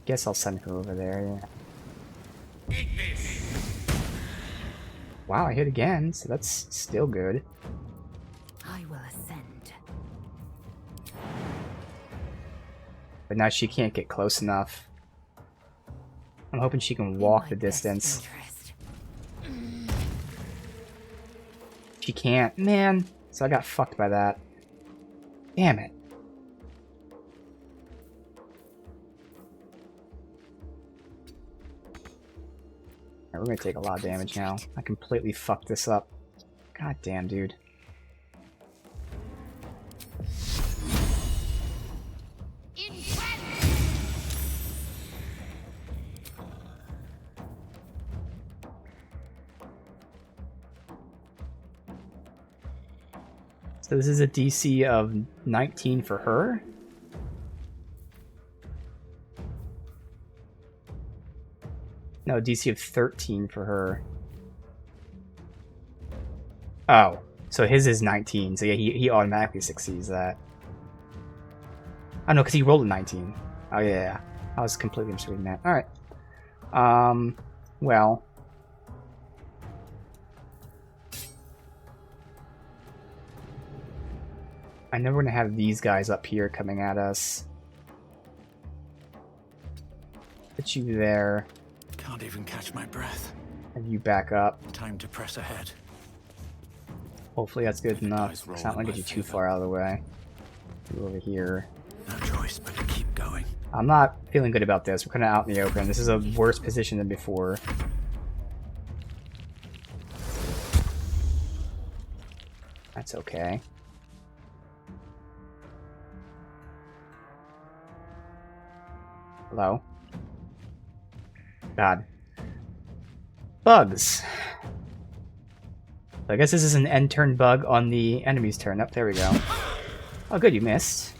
A: Guess I'll send her over there, yeah. Wow, I hit again, so that's still good.
C: I will ascend.
A: But now she can't get close enough. I'm hoping she can walk the distance. She can't. Man, so I got fucked by that. Damn it. Alright, we're gonna take a lot of damage now. I completely fucked this up. God damn, dude. So this is a DC of 19 for her? No, DC of 13 for her. Oh, so his is 19. So yeah, he automatically succeeds that. Oh no, because he rolled a 19. Oh yeah, I was completely misreading that. Alright. Well. I know we're gonna have these guys up here coming at us. Put you there.
B: Can't even catch my breath.
A: Have you back up.
B: Time to press ahead.
A: Hopefully that's good enough.
B: dice roll
A: It's not gonna
B: in
A: get
B: my
A: you too
B: favor.
A: far out of the way. You over here.
B: No choice but to keep going.
A: I'm not feeling good about this. We're kind of out in the open. This is a worse position than before. That's okay. Hello? God. Bugs. So I guess this is an end turn bug on the enemy's turn. Oh, there we go. Oh, good, you missed.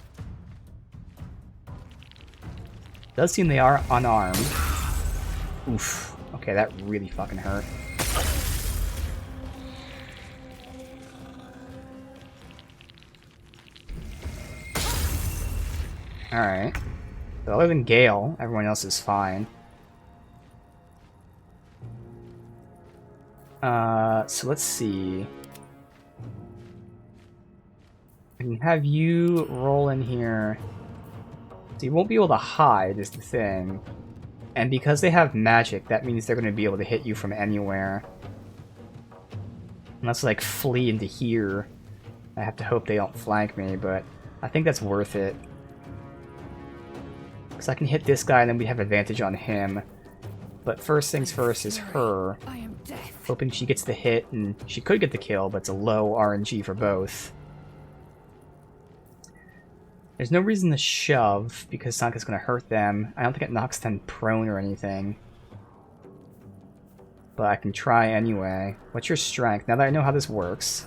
A: Does seem they are unarmed. Oof. Okay, that really fucking hurt. Alright. So other than Gale, everyone else is fine. So let's see. I can have you roll in here. So you won't be able to hide is the thing. And because they have magic, that means they're going to be able to hit you from anywhere. Unless like flee into here. I have to hope they don't flank me, but I think that's worth it. Because I can hit this guy and then we have advantage on him. But first things first is her.
C: I am death.
A: Hoping she gets the hit, and she could get the kill, but it's a low RNG for both. There's no reason to shove, because Sanka's going to hurt them. I don't think it knocks them prone or anything. But I can try anyway. What's your strength? Now that I know how this works.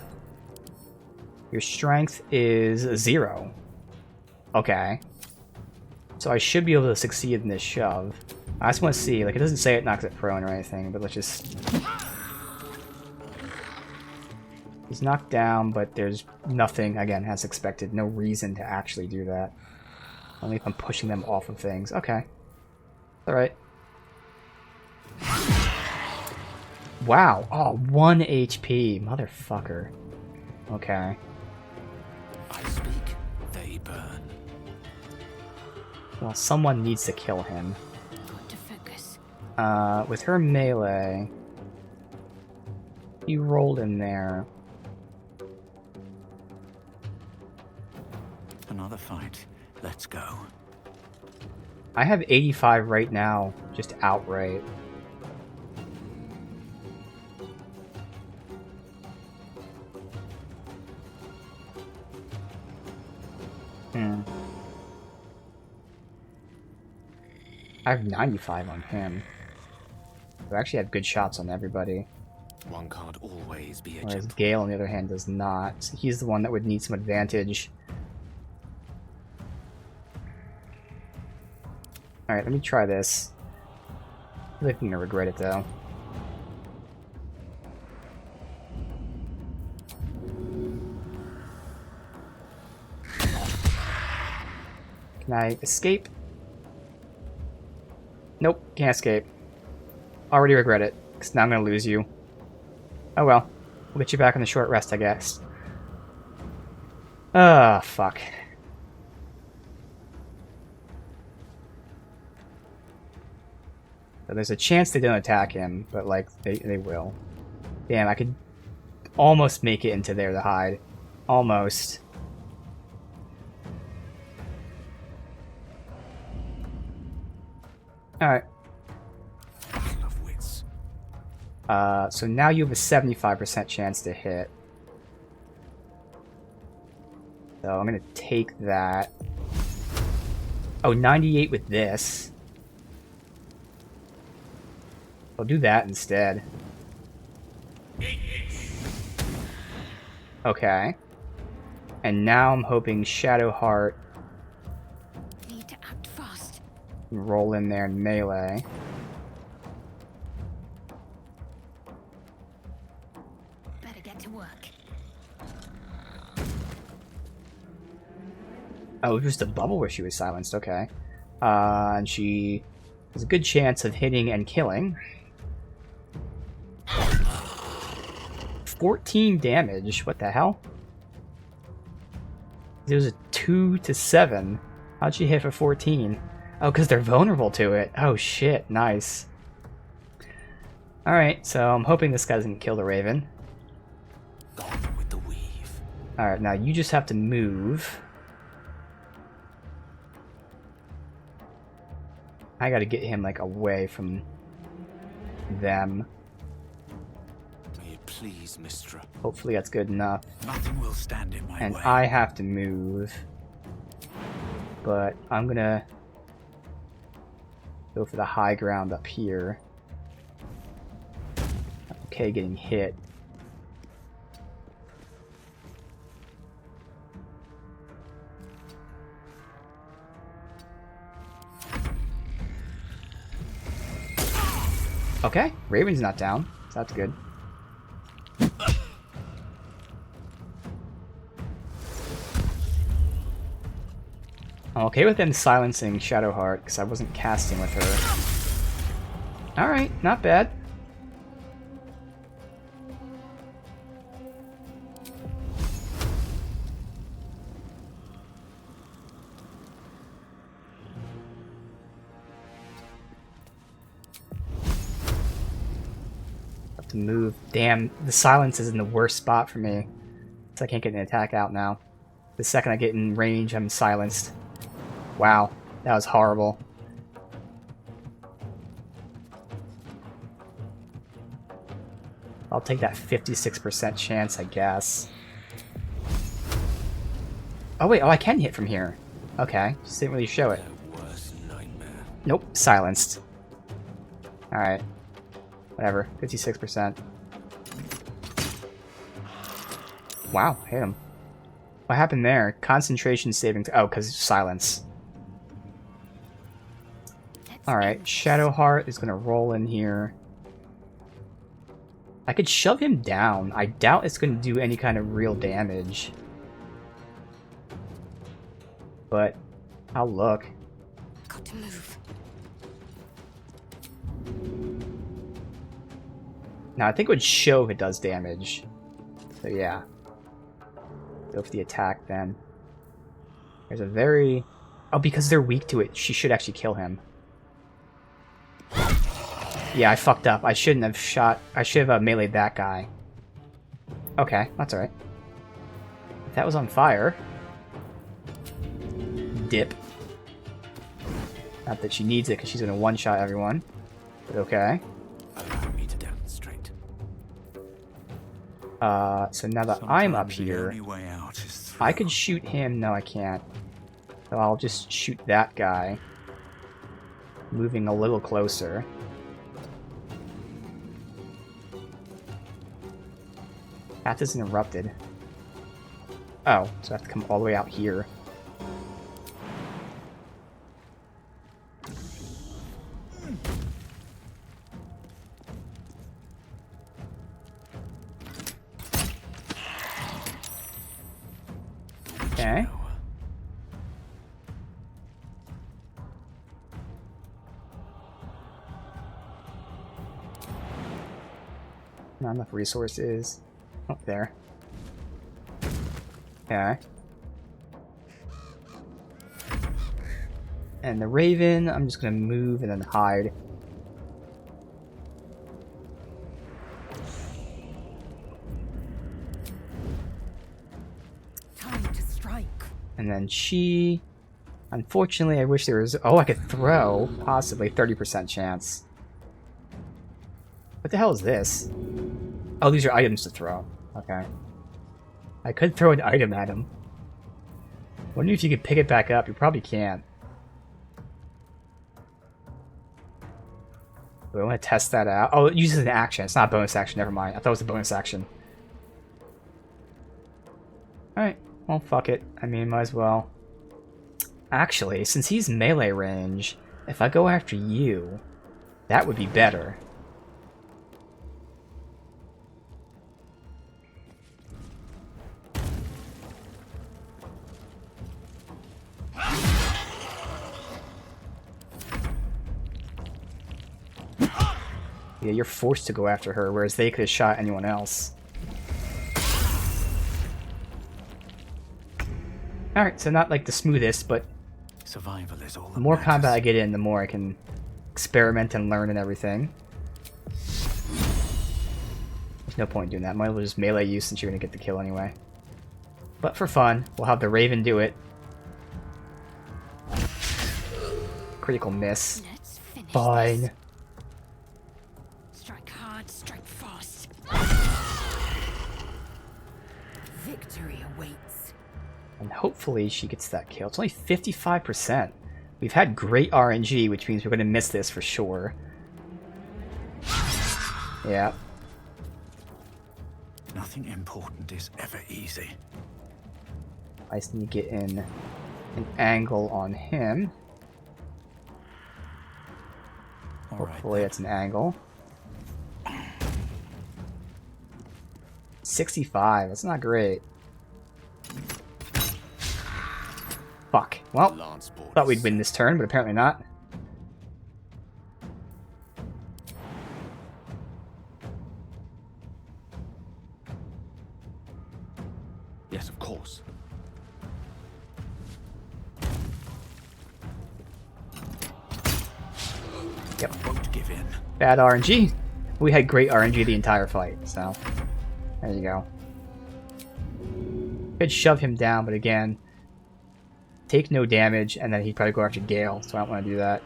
A: Your strength is 0. Okay. So I should be able to succeed in this shove. I just want to see, like, it doesn't say it knocks it prone or anything, but let's just... He's knocked down, but there's nothing, again, as expected, no reason to actually do that. Only if I'm pushing them off of things. Okay. Alright. Wow. Oh, 1 HP. Motherfucker. Okay.
E: I speak, they burn.
A: Well, someone needs to kill him.
C: Got to focus.
A: With her melee... You rolled in there.
B: Another fight. Let's go.
A: I have 85 right now, just outright. I have 95 on him. I actually have good shots on everybody.
E: One can't always be a
A: Whereas
E: gentleman.
A: Gale, on the other hand, does not. So he's the one that would need some advantage. Alright, let me try this. I feel like I'm gonna regret it, though. Can I escape? Nope, can't escape. Already regret it, because now I'm gonna lose you. Oh well. We'll get you back on the short rest, I guess. Ah, fuck. So there's a chance they don't attack him, but, like, they will. Damn, I could almost make it into there to hide. Almost. Alright.
E: Battle of wits.
A: So now you have a 75% chance to hit. So I'm gonna take that. Oh, 98 with this. I'll do that instead. Okay. And now I'm hoping Shadowheart
C: Need to act fast.
A: can roll in there and melee.
C: Better get to work.
A: Oh, it was the bubble where she was silenced, okay. And she has a good chance of hitting and killing. 14 damage, what the hell? It was a 2 to 7. How'd she hit for 14? Oh, because they're vulnerable to it. Oh shit, nice. Alright, so I'm hoping this guy doesn't kill the Raven.
E: Gone with the weave.
A: Alright, now you just have to move. I gotta get him, like, away from them.
E: May it please, Mistra.
A: Hopefully that's good enough.
B: Nothing will stand in my
A: And
B: way.
A: I have to move. But I'm gonna go for the high ground up here. Okay, getting hit. Okay, Raven's not down, so that's good. I'm okay with them silencing Shadowheart, because I wasn't casting with her. Alright, not bad. Have to move. Damn, the silence is in the worst spot for me. So I can't get an attack out now. The second I get in range, I'm silenced. Wow, that was horrible. I'll take that 56% chance, I guess. Oh wait, oh I can hit from here. Okay, just didn't really show it.
E: Their worst nightmare.
A: Nope, silenced. Alright. Whatever, 56%. Wow, hit him. What happened there? Concentration saving... Oh, because silence. Alright, Shadowheart is going to roll in here. I could shove him down. I doubt it's going to do any kind of real damage. But I'll look.
C: Got to move.
A: Now, I think it would show if it does damage. So, yeah. Go for the attack, then. There's a very... Oh, because they're weak to it, she should actually kill him. Yeah, I fucked up. I shouldn't have shot... I should have meleeed that guy. Okay, that's alright. If that was on fire... Dip. Not that she needs it, because she's going to one-shot everyone. But okay.
E: Allow me to demonstrate.
A: So now that I'm up
B: Sometimes the
A: here,
B: only way out is through.
A: I could shoot him. No, I can't. So I'll just shoot that guy. Moving a little closer. Path is interrupted. Oh, so I have to come all the way out here. Okay. Not enough resources. Up there. Okay. And the Raven, I'm just gonna move and then hide.
C: Time to strike.
A: And then she... Unfortunately, I wish there was... Oh, I could throw. Possibly 30% chance. What the hell is this? Oh, these are items to throw. Okay. I could throw an item at him. Wonder if you could pick it back up. You probably can't. Do I want to test that out? Oh, it uses an action. It's not a bonus action. Never mind. I thought it was a bonus action. Alright. Well, fuck it. I mean, might as well. Actually, since he's melee range, if I go after you, that would be better. Yeah, you're forced to go after her, whereas they could have shot anyone else. Alright, so not like the smoothest, but
B: Survival is all
A: the
B: that
A: more
B: matters.
A: combat I get in, the more I can experiment and learn and everything. There's no point in doing that. Might as well just melee you since you're going to get the kill anyway. But for fun, we'll have the Raven do it. Critical miss.
C: Let's finish
A: Fine.
C: this. Strike hard, strike fast. Victory awaits.
A: And hopefully she gets that kill. It's only 55%. We've had great RNG, which means we're going to miss this for sure. Yeah.
B: Nothing important is ever easy.
A: I just need to get in an angle on him.
B: All right.
A: Hopefully it's an angle. 65. That's not great. Fuck. Well,
E: Lance board
A: thought
E: is
A: we'd win this turn, but apparently not.
E: Yes, of course.
A: Yep.
B: I won't give in.
A: Bad RNG. We had great RNG the entire fight, so there you go. Could shove him down, but again, take no damage, and then he'd probably go after Gale, so I don't want to do that.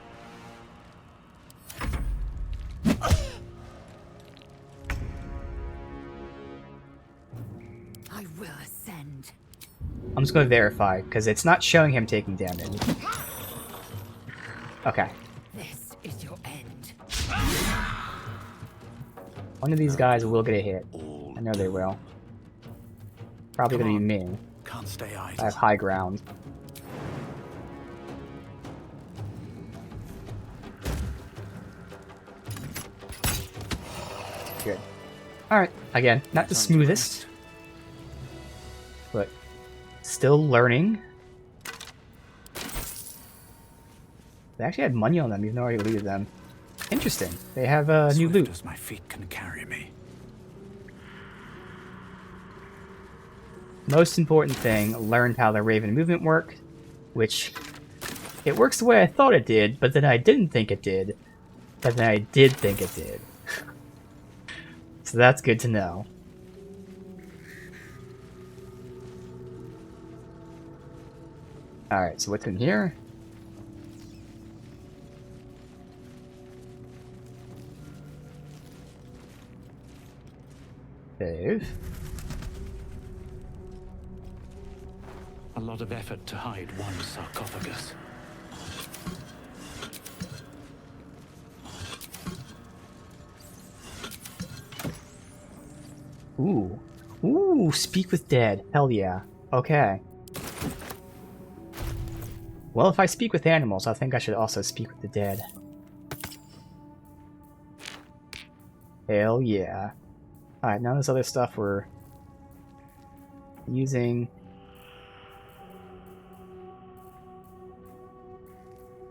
C: I will ascend.
A: I'm just going to verify, because it's not showing him taking damage. Okay.
C: This is your end.
A: One of these guys will get a hit.
E: All
A: I know they will. Probably going to be me.
B: Can't stay
A: I
B: idle.
A: have high ground. Good. Alright, again, not the
B: Time to
A: smoothest,
B: rest.
A: but still learning. They actually had money on them, even though I already looted them. Interesting. They have new
B: Swift
A: loot.
B: as my feet can carry me.
A: Most important thing, learned how the Raven movement worked, which it works the way I thought it did, but then I didn't think it did, but then I did think it did. So that's good to know. Alright, so what's in here? Save.
E: A lot of effort to hide one sarcophagus.
A: Ooh. Ooh, speak with dead. Hell yeah. Okay. Well, if I speak with animals, I think I should also speak with the dead. Hell yeah. Alright, none of this other stuff we're using.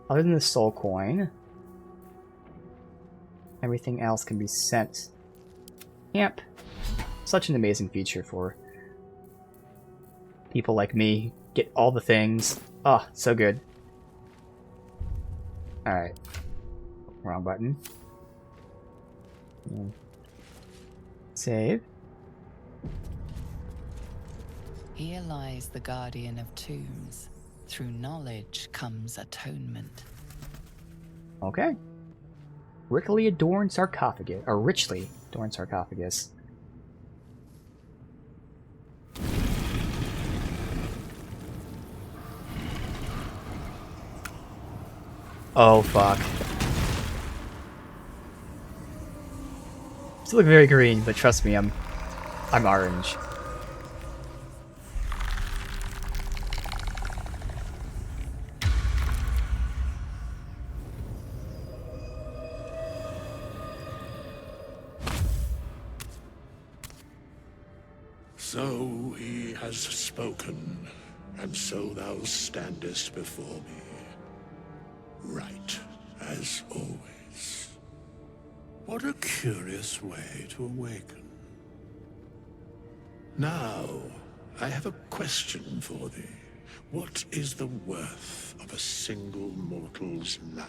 A: Other than the soul coin, everything else can be sent. Yep. Such an amazing feature for people like me. Get all the things. Oh, so good. Alright. Wrong button. Save.
D: Here lies the guardian of tombs. Through knowledge comes atonement.
A: Okay. Richly adorned sarcophagus. Or richly adorned sarcophagus. Oh, fuck. Still look very green, but trust me, I'm orange.
B: So he has spoken, and so thou standest before me. Right, as always. What a curious way to awaken. Now, I have a question for thee. What is the worth of a single mortal's life?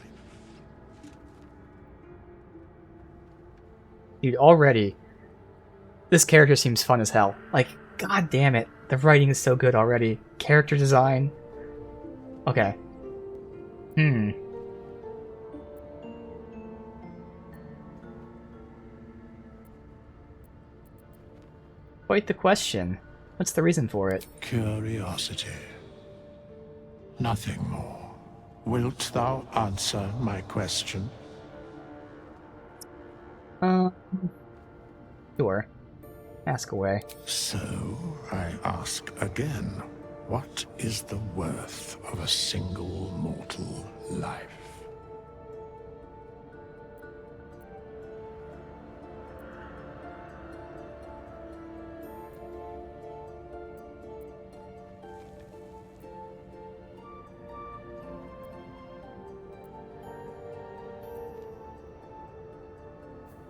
A: Dude, already, this character seems fun as hell. Like, god damn it, the writing is so good already. Character design. Okay. Quite the question. What's the reason for it?
B: Curiosity. Nothing more. Wilt thou answer my question?
A: Sure. Ask away.
B: So, I ask again, what is the worth of a single mortal life?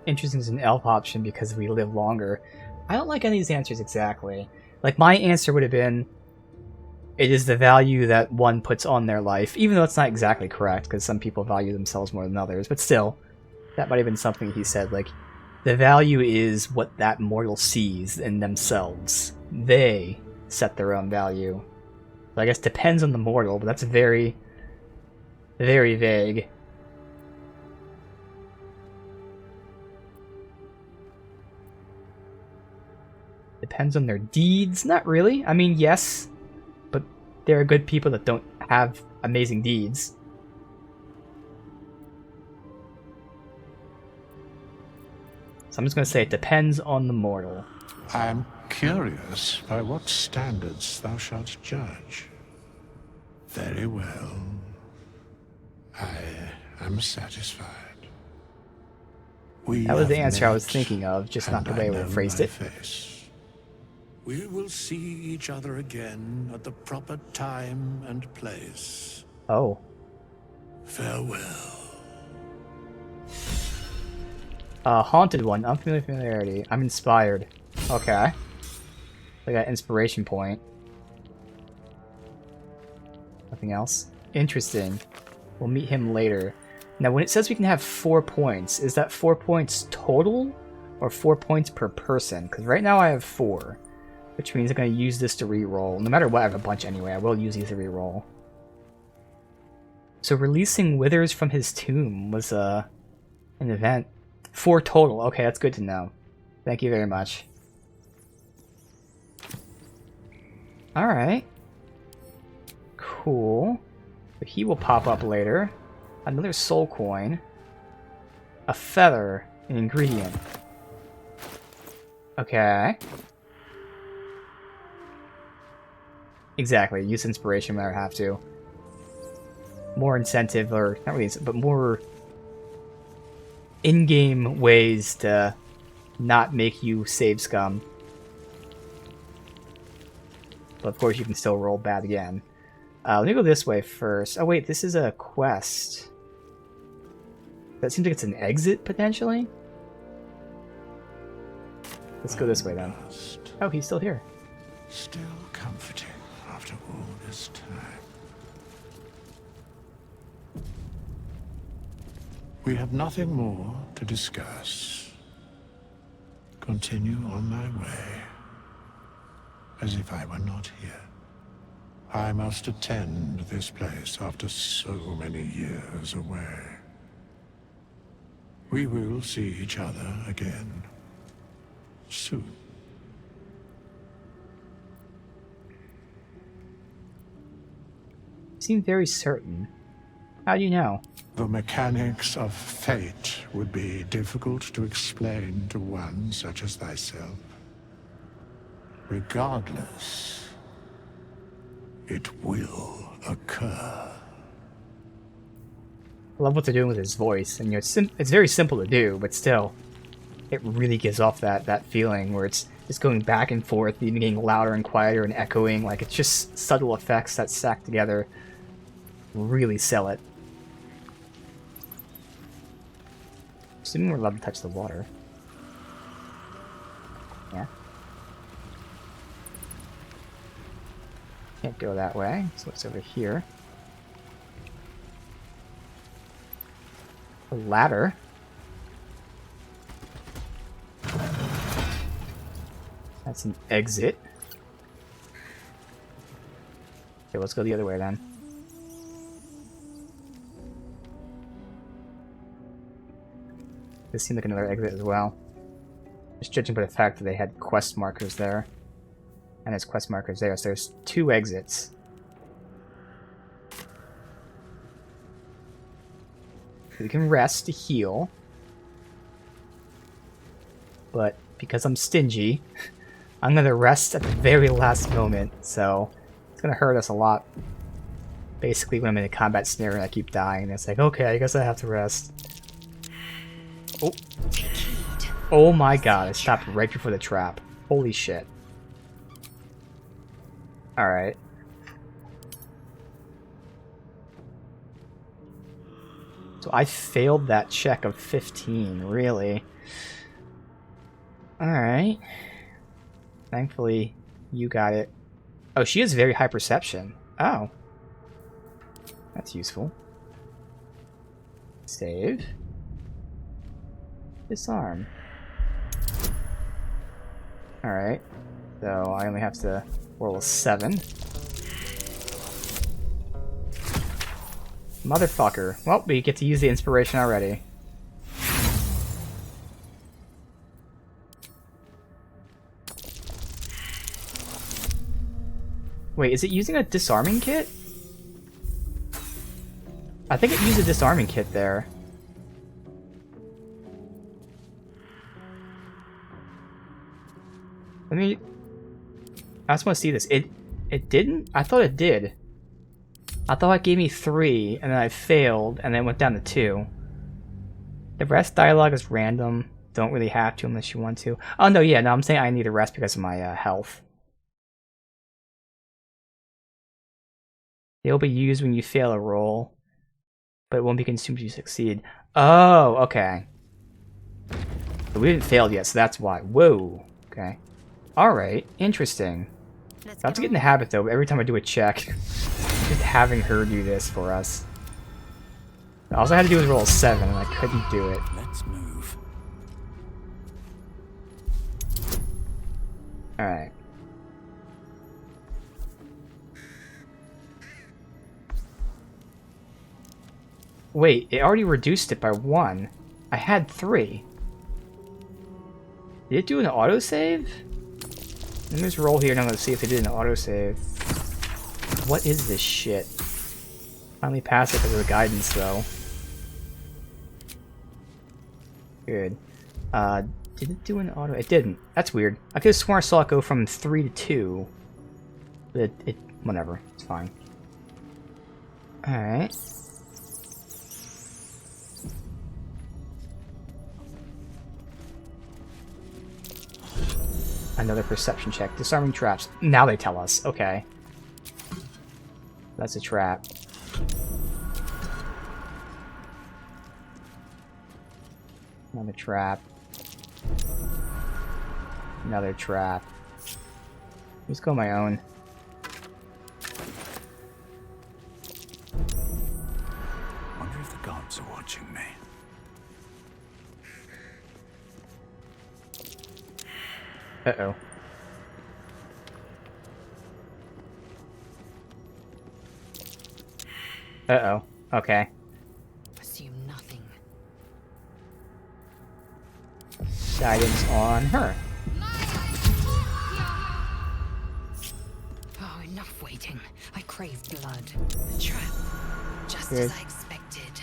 A: Interesting is an elf option because we live longer. I don't like any of these answers exactly. Like, my answer would have been, it is the value that one puts on their life, even though it's not exactly correct, because some people value themselves more than others, but still, that might have been something he said, like, the value is what that mortal sees in themselves. They set their own value. So I guess depends on the mortal, but that's very, very vague. Depends on their deeds? Not really. I mean, yes, but there are good people that don't have amazing deeds. So I'm just going to say it depends on the mortal.
B: I am curious by what standards thou shalt judge. Very well. I am satisfied.
A: That was the answer I was thinking of, just not the way we phrased it.
B: We will see each other again at the proper time and place.
A: Oh.
B: Farewell.
A: Haunted one, unfamiliar familiarity. I'm inspired. Okay. I got inspiration point. Nothing else? Interesting. We'll meet him later. Now, when it says we can have 4 points, is that 4 points total or 4 points per person? Because right now I have 4, which means I'm going to use this to reroll. No matter what, I have a bunch anyway. I will use these to reroll. So releasing withers from his tomb was an event. 4 total. Okay, that's good to know. Thank you very much. Alright. Cool. But he will pop up later. Another soul coin. A feather. An ingredient. Okay. Exactly. Use inspiration when I have to. More incentive, or not really, but more in-game ways to not make you save scum. But of course you can still roll bad again. Let me go this way first. Oh wait, this is a quest. That seems like it's an exit, potentially? Let's go this way then. Oh, he's still here.
B: Still comforting after all this time. We have nothing more to discuss. Continue on my way, as if I were not here. I must attend this place after so many years away. We will see each other again soon.
A: You seem very certain. How do you know?
B: The mechanics of fate would be difficult to explain to one such as thyself. Regardless, it will occur.
A: I love what they're doing with his voice, and it's very simple to do, but still, it really gives off that feeling where it's just going back and forth, even getting louder and quieter and echoing. Like, it's just subtle effects that stack together really sell it. Assuming we're allowed to touch the water. Yeah. Can't go that way, so what's over here? A ladder. That's an exit. Okay, let's go the other way then. This seemed like another exit as well. Just judging by the fact that they had quest markers there. And there's quest markers there, so there's 2 exits. We can rest to heal. But because I'm stingy, I'm gonna rest at the very last moment, so it's gonna hurt us a lot. Basically, when I'm in a combat scenario and I keep dying, it's like, okay, I guess I have to rest. Oh. Oh my god, I stopped right before the trap. Holy shit. Alright. So I failed that check of 15, really. Alright. Thankfully, you got it. Oh, she has very high perception. Oh. That's useful. Save. Disarm. Alright. So I only have to roll a 7. Motherfucker. Well, we get to use the inspiration already. Wait, is it using a disarming kit? I think it used a disarming kit there. Let me... I just want to see this. It didn't? I thought it did. I thought it gave me 3, and then I failed, and then went down to 2. The rest dialogue is random. Don't really have to unless you want to. Oh, no, yeah, no, I'm saying I need a rest because of my health. They will be used when you fail a roll, but it won't be consumed if you succeed. Oh, okay. But we haven't failed yet, so that's why. Whoa. Okay. Alright, interesting. I have to get in the habit, though, every time I do a check, just having her do this for us. All I had to do was roll a 7, and I couldn't do it.
E: Let's move.
A: Alright. Wait, it already reduced it by 1. I had 3. Did it do an autosave? Let me just roll here and I'm gonna see if it did an autosave. What is this shit? Finally passed it because of the guidance though. Good. Did it do an auto? It didn't. That's weird. I could have sworn I saw it go from 3 to 2. But whatever. It's fine. Alright. Another perception check. Disarming traps. Now they tell us. Okay. That's a trap. Another trap. Another trap. Let's go my own.
E: Wonder if the gods are watching me.
A: Uh-oh. Uh-oh. Okay.
D: Assume nothing.
A: Guidance on her.
D: Oh, enough waiting. I crave blood. The trap. Just
A: Good.
D: as I expected.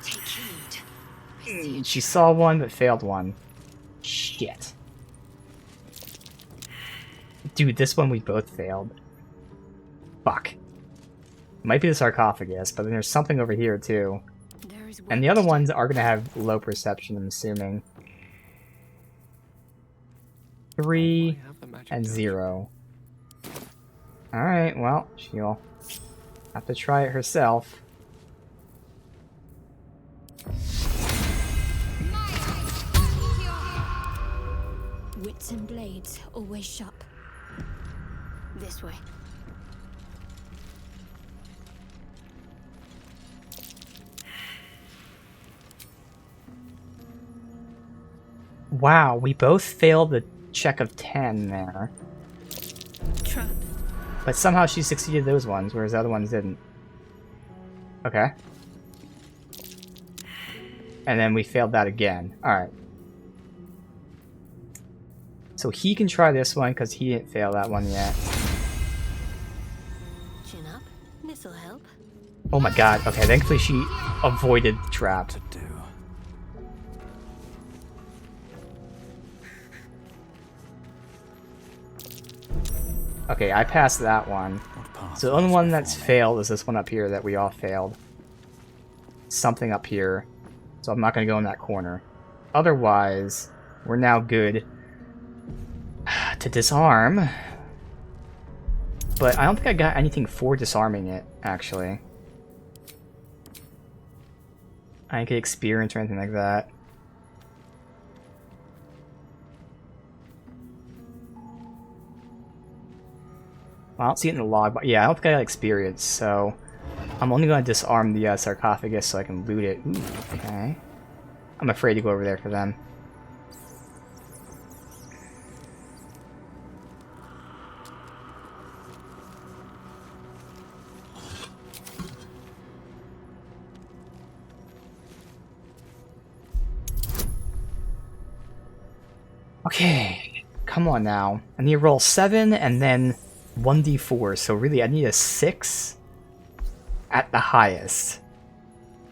D: Take heed. I see a
A: She saw one but failed one. Shit. Dude, this one we both failed. Fuck. Might be the sarcophagus, but then there's something over here too.
C: There is
A: And the other ones are gonna have low perception, I'm assuming. 3 and 0. Alright, well, she'll have to try it herself.
C: wits and blades always sharp. This way.
A: Wow, we both failed the check of 10 there.
C: Trap.
A: But somehow she succeeded those ones, whereas the other ones didn't. Okay. And then we failed that again. Alright. So he can try this one, because he didn't fail that one yet.
C: Chin up. This'll help.
A: Oh my god. Okay, thankfully she avoided the trap.
E: To do.
A: Okay, I passed that one.
E: What path
A: So the only
E: lies
A: one that's
E: before me?
A: failed is this one up here that we all failed. Something up here. So I'm not going to go in that corner. Otherwise, we're now good to disarm. But I don't think I got anything for disarming it, actually. I didn't get experience or anything like that. Well, I don't see it in the log, but yeah, I don't think I got experience, so I'm only going to disarm the sarcophagus so I can loot it. Ooh, okay. I'm afraid to go over there for them. Okay, come on now. I need to roll 7 and then 1d4, so really I need a 6 at the highest.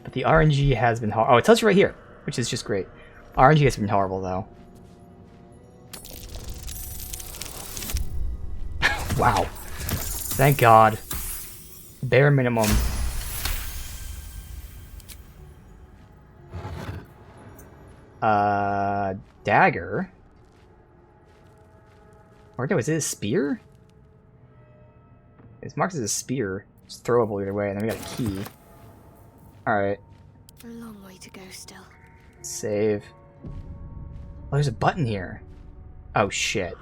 A: But the RNG has been hard. Oh, it tells you right here, which is just great. RNG has been horrible, though. Wow. Thank God. Bare minimum. Dagger? Or no, is it a spear? It's marked as a spear. It's throwable either way, and then we got a key. Alright.
C: A long way to go still.
A: Save. Oh, there's a button here. Oh, shit.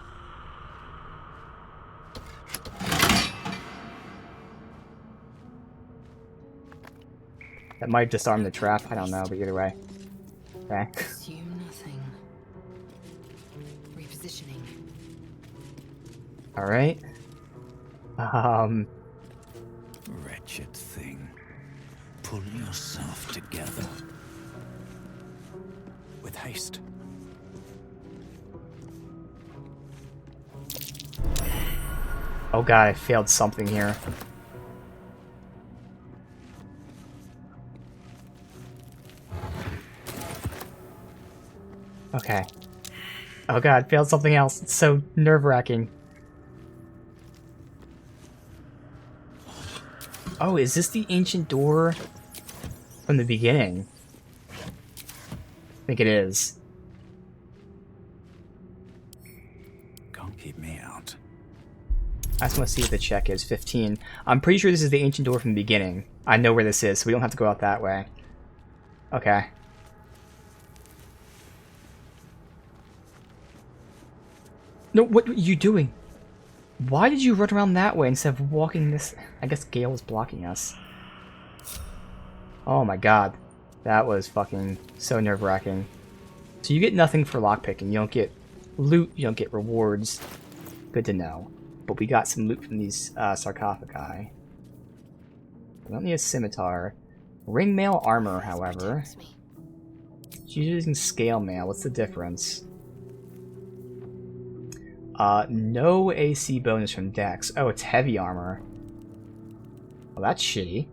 A: That might disarm the trap. I don't know, but either way. Okay.
D: Assume nothing. Repositioning.
A: Alright.
E: Wretched thing. Pull yourself together. With haste.
A: Oh god, I failed something here. Okay. Oh god, failed something else. It's so nerve-wracking. Oh, is this the ancient door from the beginning? I think it is.
E: Can't keep me out.
A: I just want to see what the check is. 15. I'm pretty sure this is the ancient door from the beginning. I know where this is, so we don't have to go out that way. Okay. No, what are you doing? Why did you run around that way instead of walking this? I guess Gale is blocking us. Oh my god. That was fucking so nerve-wracking. So you get nothing for lockpicking. You don't get loot, you don't get rewards. Good to know. But we got some loot from these sarcophagi. We don't need a scimitar. Ringmail armor, however. She's using scale mail. What's the difference? No AC bonus from Dex. Oh, it's heavy armor. Well, that's shitty.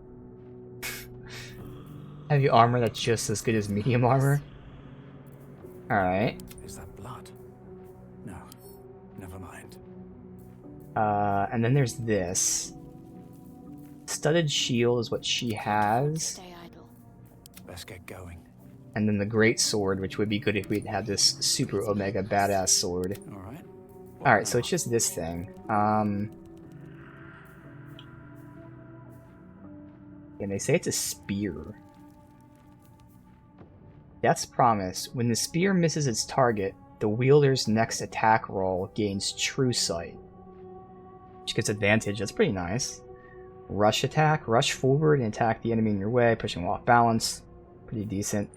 A: Heavy armor that's just as good as medium armor. Alright.
E: Is that blood? No. Never mind.
A: And then there's this. Studded shield is what she has.
C: Stay idle.
E: Let's get going.
A: And then the great sword, which would be good if we'd had this super omega badass sword.
E: Alright.
A: Alright, so it's just this thing. And they say it's a spear. Death's Promise. When the spear misses its target, the wielder's next attack roll gains true sight, which gets advantage. That's pretty nice. Rush attack. Rush forward and attack the enemy in your way, pushing them off balance. Pretty decent.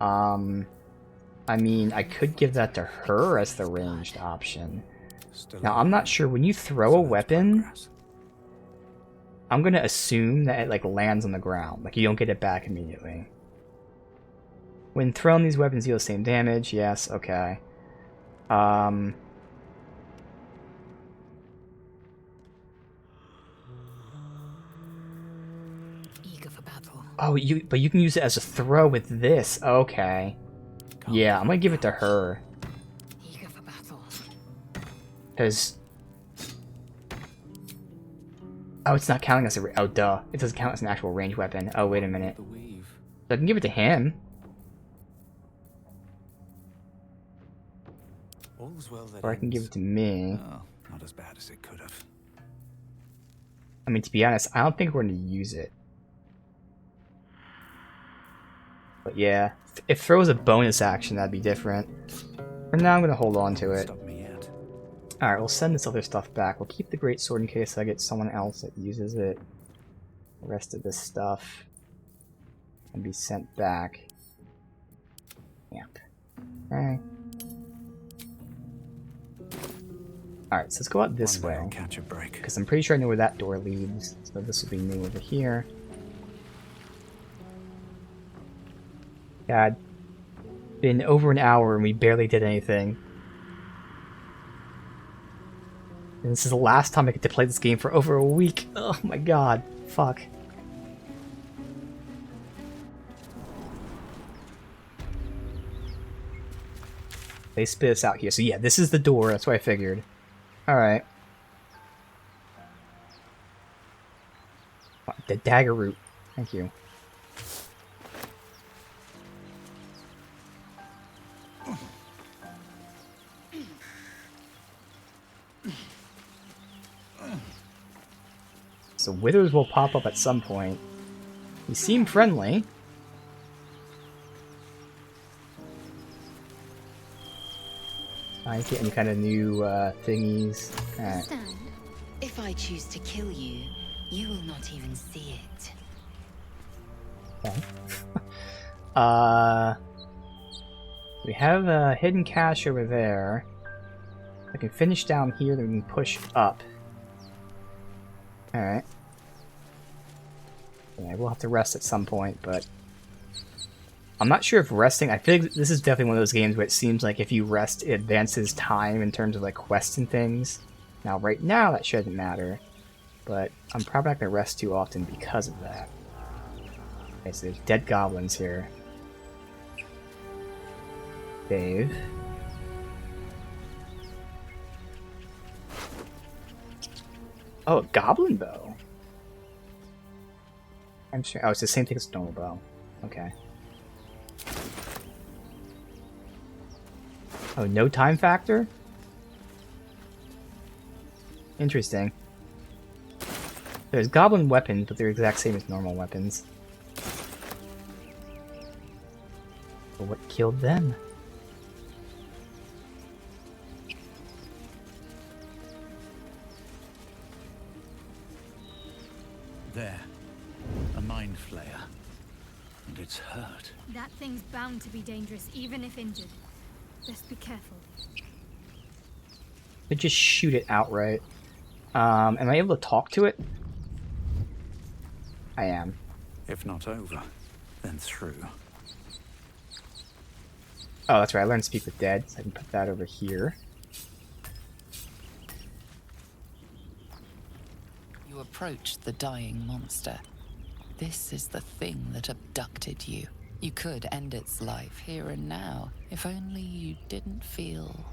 A: I mean, I could give that to her as the ranged option. Now, I'm not sure. When you throw a weapon, I'm going to assume that it, like, lands on the ground. Like, you don't get it back immediately. When thrown, these weapons deal the same damage. Yes, okay.
C: Eager for battle.
A: Oh, but you can use it as a throw with this. Okay. Yeah, I'm going to give it to her.
C: Eager for battle.
A: Because... Oh, it's not counting as a... Oh, duh. It doesn't count as an actual ranged weapon. Oh, wait a minute. So I can give it to him. Or I can give it to me.
E: Oh, not as bad as it could have.
A: I mean, to be honest, I don't think we're going to use it. But yeah, if throw was a bonus action, that'd be different. For now, I'm going to hold on to it.
E: Stop me yet.
A: Alright, we'll send this other stuff back. We'll keep the great sword in case I get someone else that uses it. The rest of this stuff can be sent back. Yep. Okay. Alright, so let's go out this way.
E: Catch a break.
A: Because I'm pretty sure I know where that door leads. So this will be new over here. God. Been over an hour and we barely did anything. And this is the last time I get to play this game for over a week. Oh my god. Fuck. They spit us out here. So yeah, this is the door. That's what I figured. Alright. The dagger root. Thank you. So withers will pop up at some point. You seem friendly. I get any kind of new thingies. Alright.
C: Stand.
F: If I choose to kill you, you will not even see it.
A: Okay. We have a hidden cache over there. I can finish down here, then we can push up. Alright. Yeah, we'll have to rest at some point, but I'm not sure if resting... I feel like this is definitely one of those games where it seems like if you rest, it advances time in terms of like quests and things. Now, right now, that shouldn't matter, but I'm probably not going to rest too often because of that. Okay, so there's dead goblins here. Dave. Oh, a goblin bow. I'm sure. Oh, it's the same thing as a normal bow. Okay. Oh, no time factor? Interesting. There's goblin weapons, but they're the exact same as normal weapons. But what killed them?
E: There. A mind flayer. And it's hurt.
C: That thing's bound to be dangerous, even if injured. Just be careful.
A: They just shoot it outright. Am I able to talk to it? I am.
E: If not over, then through.
A: Oh, that's right. I learned Speak with Dead, so I can put that over here.
D: You approach the dying monster. This is the thing that abducted you. You could end its life here and now, if only you didn't feel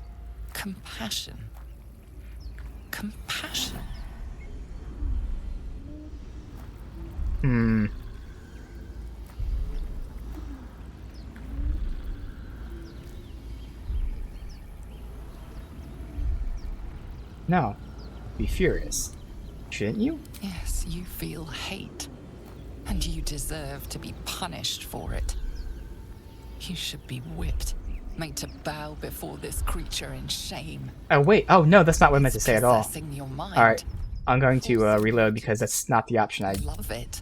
D: compassion. Compassion.
A: No. Be furious. Shouldn't you?
D: Yes, you feel hate. And you deserve to be punished for it. You should be whipped, made to bow before this creature in shame.
A: Oh, wait. Oh, no, that's not what I meant to say at all.
D: Possessing your mind.
A: Alright. I'm going to reload because that's not the option I...
D: Love it.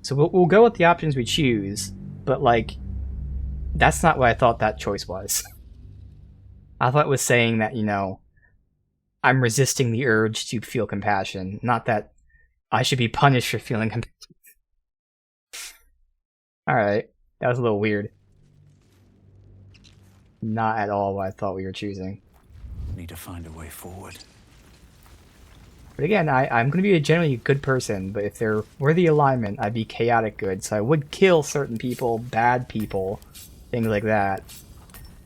A: So we'll go with the options we choose, but, like, that's not what I thought that choice was. I thought it was saying that, you know, I'm resisting the urge to feel compassion, not that I should be punished for feeling compassion. Alright, that was a little weird. Not at all what I thought we were choosing.
E: Need to find a way forward.
A: But again, I'm going to be a generally good person, but if there were the alignment, I'd be chaotic good, so I would kill certain people, bad people, things like that.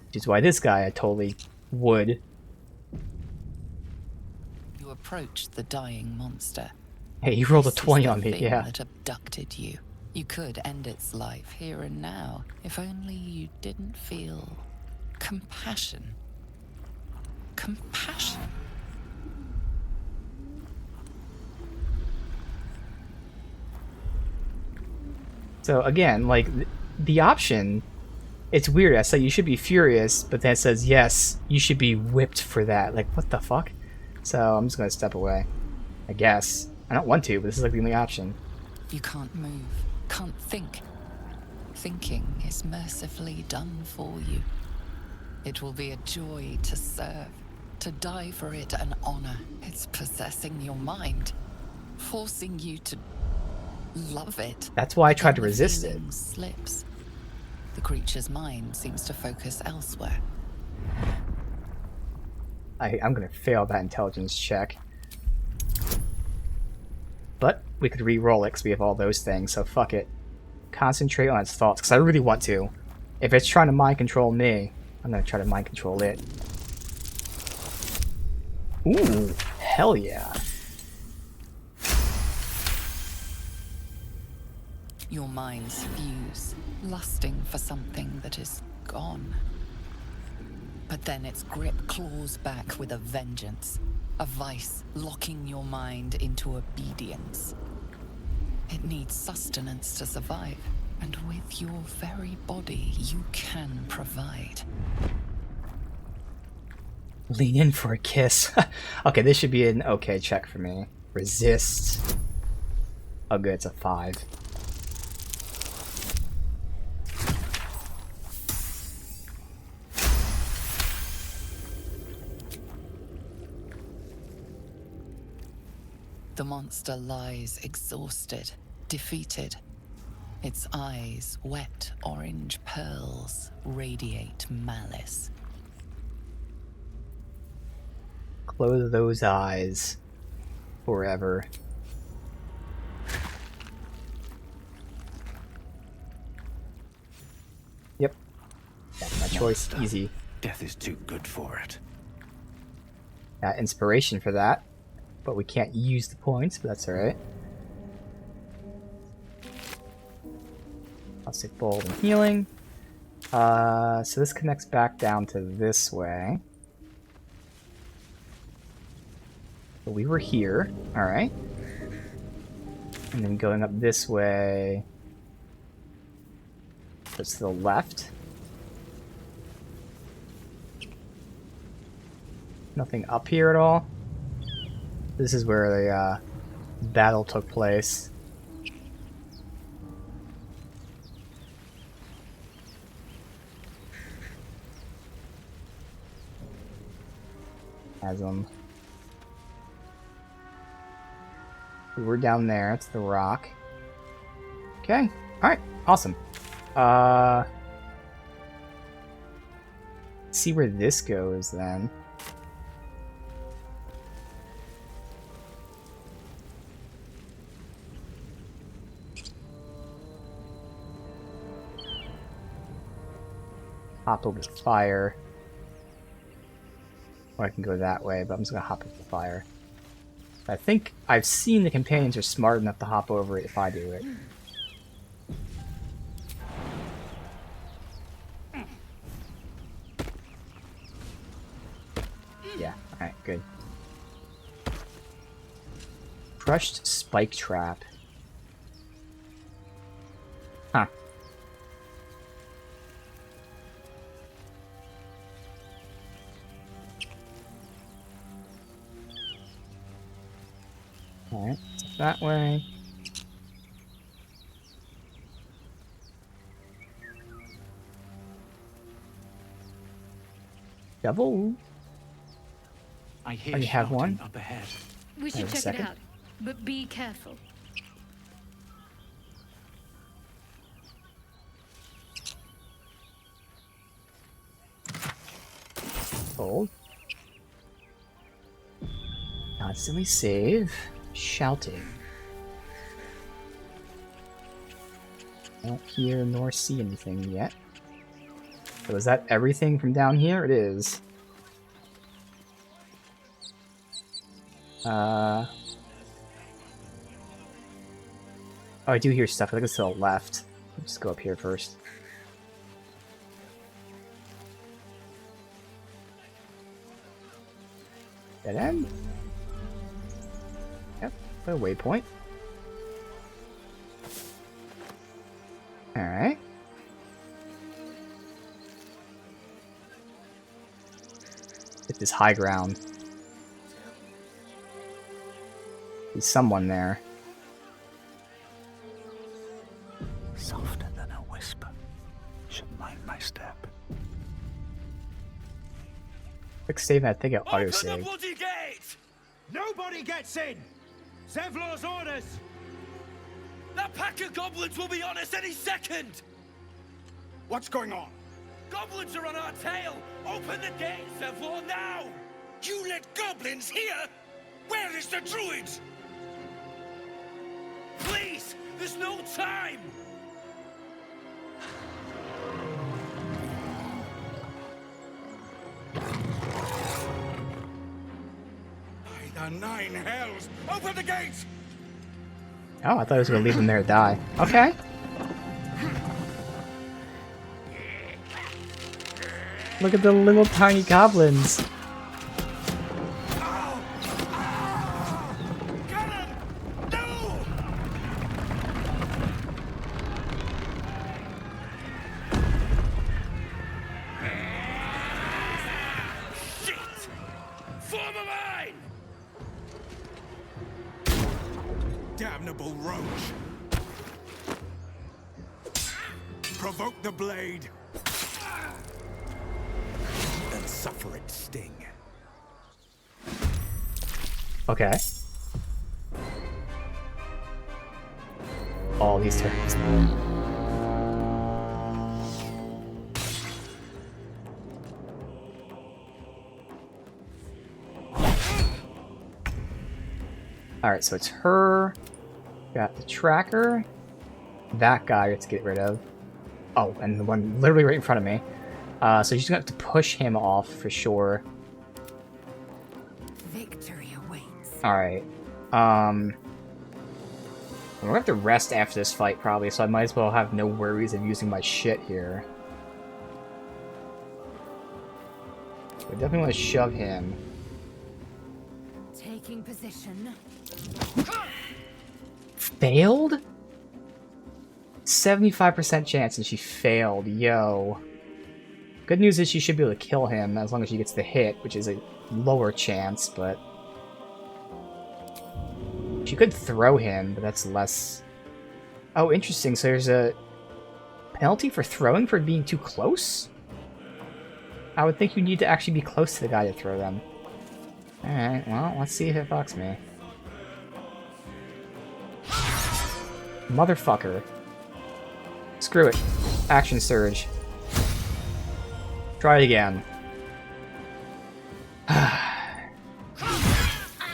A: Which is why this guy I totally would.
D: You approach the dying monster.
A: Hey, you rolled a
D: This is
A: 20
D: the
A: on me,
D: thing
A: yeah.
D: that abducted you. You could end its life here and now, if only you didn't feel compassion. Compassion.
A: So again, like, the option, it's weird. I say you should be furious, but then it says, yes, you should be whipped for that. Like, what the fuck? So I'm just going to step away, I guess. I don't want to, but this is like the only option.
D: You can't move, can't think. Thinking is mercifully done for you. It will be a joy to serve, to die for it an honor. It's possessing your mind, forcing you to love it.
A: That's why I tried to
D: Then the
A: resist it.
D: feeling slips. The creature's mind seems to focus elsewhere.
A: I'm going to fail that intelligence check. But we could re-roll it because we have all those things, so fuck it. Concentrate on its thoughts, because I really want to. If it's trying to mind control me, I'm going to try to mind control it. Ooh, hell yeah.
D: Your minds fuse, lusting for something that is gone. But then its grip claws back with a vengeance, a vice locking your mind into obedience. It needs sustenance to survive, and with your very body, you can provide.
A: Lean in for a kiss. Okay, this should be an okay check for me. Resist. Oh good, it's a 5.
D: The monster lies exhausted, defeated. Its eyes, wet orange pearls, radiate malice.
A: Close those eyes forever. Yep. That's my choice. Easy.
E: Death is too good for it.
A: Got inspiration for that, but we can't use the points, but that's alright. Plastic bowl and healing. So this connects back down to this way. So we were here, alright. And then going up this way, that's to the left. Nothing up here at all. This is where the battle took place. Chasm. We were down there. It's the rock. Okay. Alright. Awesome. See where this goes then. Hop over the fire. Or I can go that way, but I'm just gonna hop over the fire. I think I've seen the companions are smart enough to hop over it if I do it. Yeah, alright, good. Crushed spike trap. Huh. Alright, that way. Devil?
E: I hear
A: you have
E: shouting
A: one?
E: up ahead.
C: We should
A: Wait a
C: check it
A: second.
C: out, but be careful.
A: Hold. Constantly save. Shouting. Don't hear nor see anything yet. So is that everything from down here? It is. Oh, I do hear stuff. I think it's to the left. Let's go up here first. Dead end? Yep, a waypoint. Alright. Hit this high ground. There's someone there.
E: Softer than a whisper. Should mind my step.
A: Quick save, I think it auto
G: Open the
A: save.
G: bloody gate! Nobody gets in! Zevlor's orders! That pack of goblins will be on us any second! What's going on? Goblins are on our tail! Open the gate, Zevlor, now! You let goblins here? Where is the druid? Please! There's no time! By the nine hells! Open the gates!
A: Oh, I thought I was gonna leave him there to die. Okay. Look at the little tiny goblins.
G: Cannon! No! Shit! Form a mine! Damnable roach! Provoke the blade! And suffer its sting.
A: Okay. all these turns. Alright, so it's her. Got the tracker. That guy we have to get rid of. Oh, and the one literally right in front of me. So she's gonna have to push him off for sure.
C: Victory awaits.
A: Alright. We're gonna have to rest after this fight probably, so I might as well have no worries of using my shit here. I definitely want to shove him.
C: Taking position.
A: Failed? 75% chance and she failed. Yo. Good news is she should be able to kill him as long as she gets the hit, which is a lower chance, but... She could throw him, but that's less... Oh, interesting. So there's a penalty for throwing for being too close? I would think you need to actually be close to the guy to throw them. Alright, well, let's see if it fucks me. Motherfucker. Screw it. Action surge. Try it again.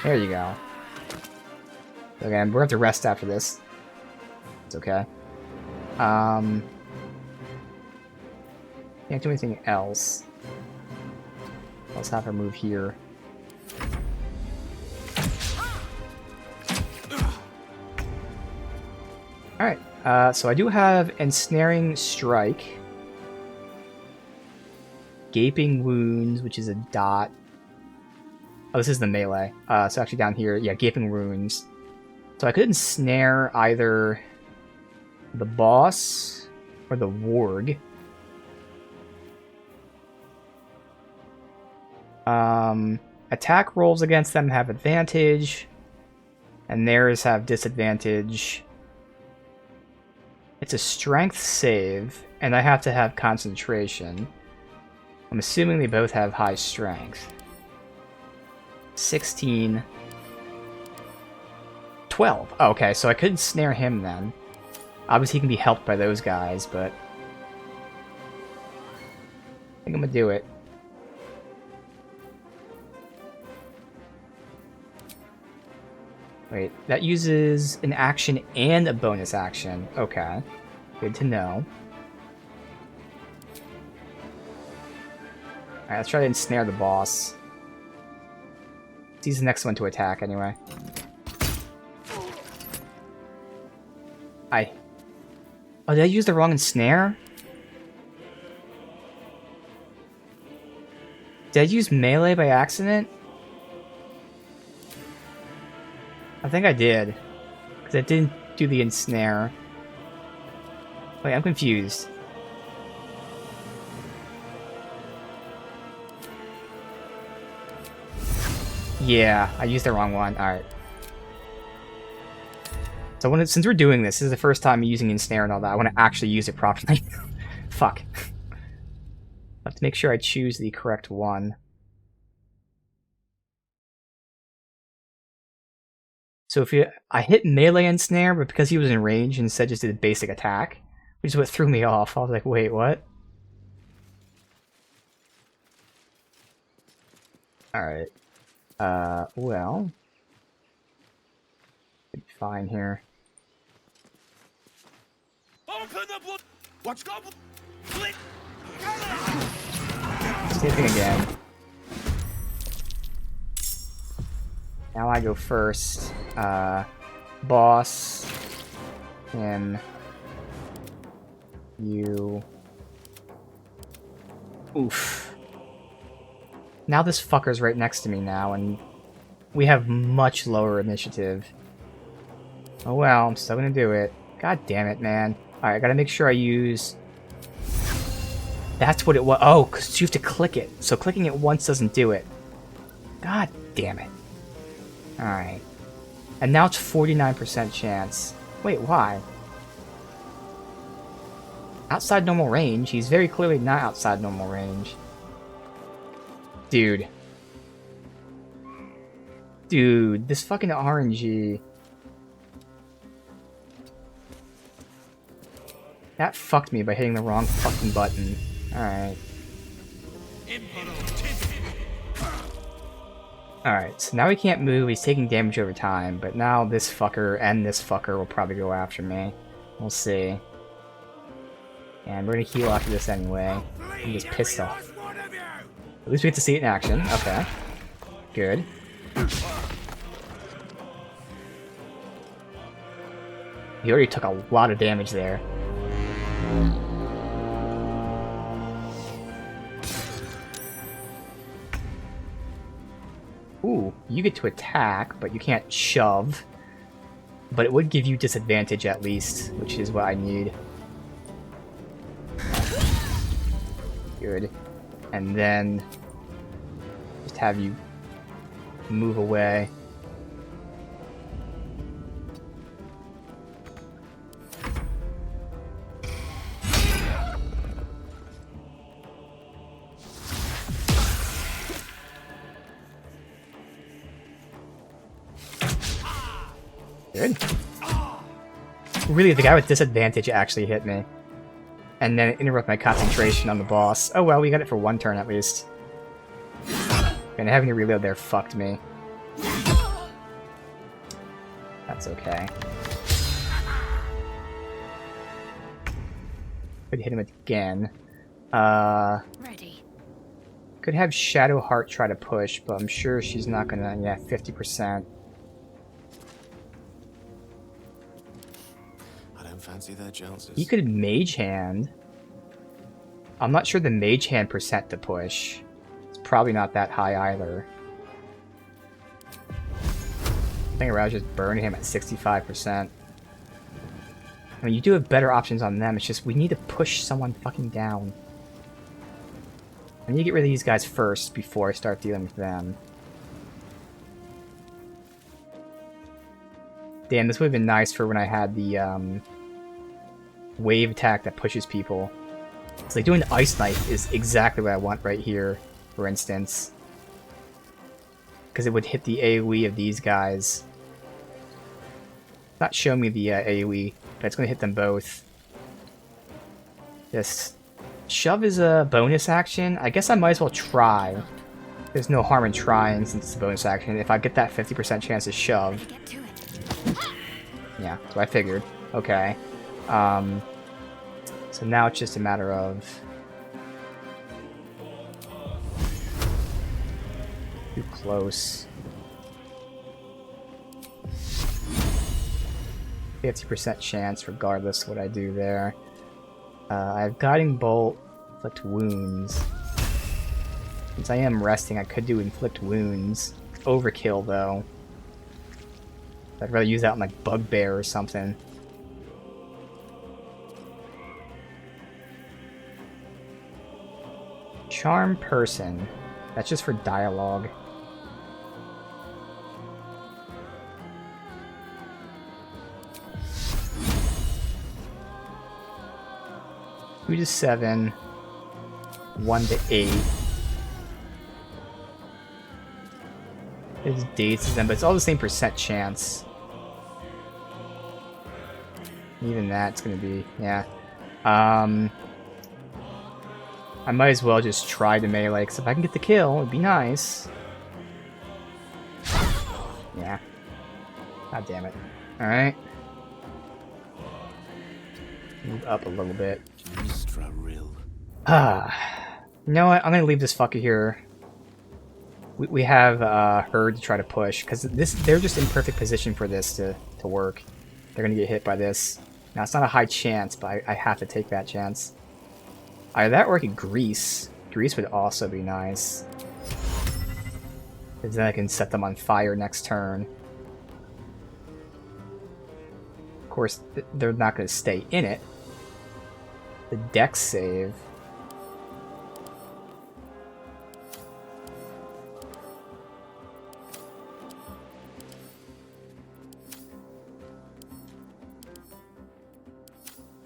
A: There you go. Okay, we're gonna have to rest after this. It's okay. Can't do anything else. Let's have her move here. Alright, so I do have Ensnaring Strike. Gaping Wounds, which is a dot. Oh, this is the melee. So actually down here, yeah, Gaping Wounds. So I could ensnare either the boss or the warg. Attack rolls against them have advantage, and theirs have disadvantage. It's a strength save, and I have to have concentration. I'm assuming they both have high strength. 16. 12. Oh, okay, so I could snare him then. Obviously he can be helped by those guys, but... I think I'm gonna do it. Wait, that uses an action and a bonus action. Okay. Good to know. Alright, let's try to ensnare the boss. He's the next one to attack anyway. Oh, did I use the wrong ensnare? Did I use melee by accident? I think I did. Because I didn't do the ensnare. Wait, I'm confused. Yeah, I used the wrong one. Alright. So since we're doing this is the first time using ensnare and all that, I want to actually use it properly. Fuck. I have to make sure I choose the correct one. So if I hit melee ensnare, but because he was in range, instead just did a basic attack, which is what threw me off. I was like, wait, what? Alright. Well... fine here.
G: Open the blood. What's goblin?
A: Same thing again. Now I go first. Boss. Him. You. Oof. Now this fucker's right next to me now, and we have much lower initiative. Oh well, I'm still gonna do it. God damn it, man. Alright, I gotta make sure I use... That's what it was. Oh, because you have to click it. So clicking it once doesn't do it. God damn it. Alright. And now it's 49% chance. Wait, why? Outside normal range? He's very clearly not outside normal range. Dude. Dude, this fucking RNG... That fucked me by hitting the wrong fucking button. Alright. Alright, so now he can't move, he's taking damage over time, but now this fucker and this fucker will probably go after me. We'll see. And we're gonna heal after this anyway. I'm just pissed off. At least we get to see it in action. Okay. Good. He already took a lot of damage there. Ooh, you get to attack, but you can't shove. But it would give you disadvantage at least, which is what I need. Good. And then just have you move away. Good. Really, the guy with disadvantage actually hit me. And then it interrupted my concentration on the boss. Oh well, we got it for one turn at least. And having to reload there fucked me. That's okay. Could hit him again.
C: Ready.
A: Could have Shadowheart try to push, but I'm sure she's not gonna. Yeah, 50%.
H: Fancy their chances.
A: You could Mage Hand. I'm not sure the Mage Hand percent to push. It's probably not that high either. I think around just burning him at 65%. I mean, you do have better options on them. It's just we need to push someone fucking down. I need to get rid of these guys first before I start dealing with them. Damn, this would have been nice for when I had the wave attack that pushes people. It's like doing the Ice Knife is exactly what I want right here, for instance. Because it would hit the AoE of these guys. Not show me the AoE, but it's going to hit them both. Just shove is a bonus action. I guess I might as well try. There's no harm in trying since it's a bonus action. If I get that 50% chance to shove. Yeah, so I figured. Okay. So now it's just a matter of too close. 50% chance regardless what I do there. I have Guiding Bolt, Inflict Wounds. Since I am resting, I could do Inflict Wounds. Overkill though. I'd rather use that on like Bugbear or something. Charm Person. That's just for dialogue. Two to 7. 1 to 8. It's dates them, but it's all the same percent chance. Even that's gonna be, yeah. I might as well just try to melee, because if I can get the kill, it'd be nice. Yeah. God damn it. Alright. Move up a little bit. You know what? I'm gonna leave this fucker here. We have her to try to push, because they're just in perfect position for this to work. They're gonna get hit by this. Now, it's not a high chance, but I have to take that chance. Either that or I could Grease. Grease would also be nice. Because then I can set them on fire next turn. Of course, they're not going to stay in it. The Dex save.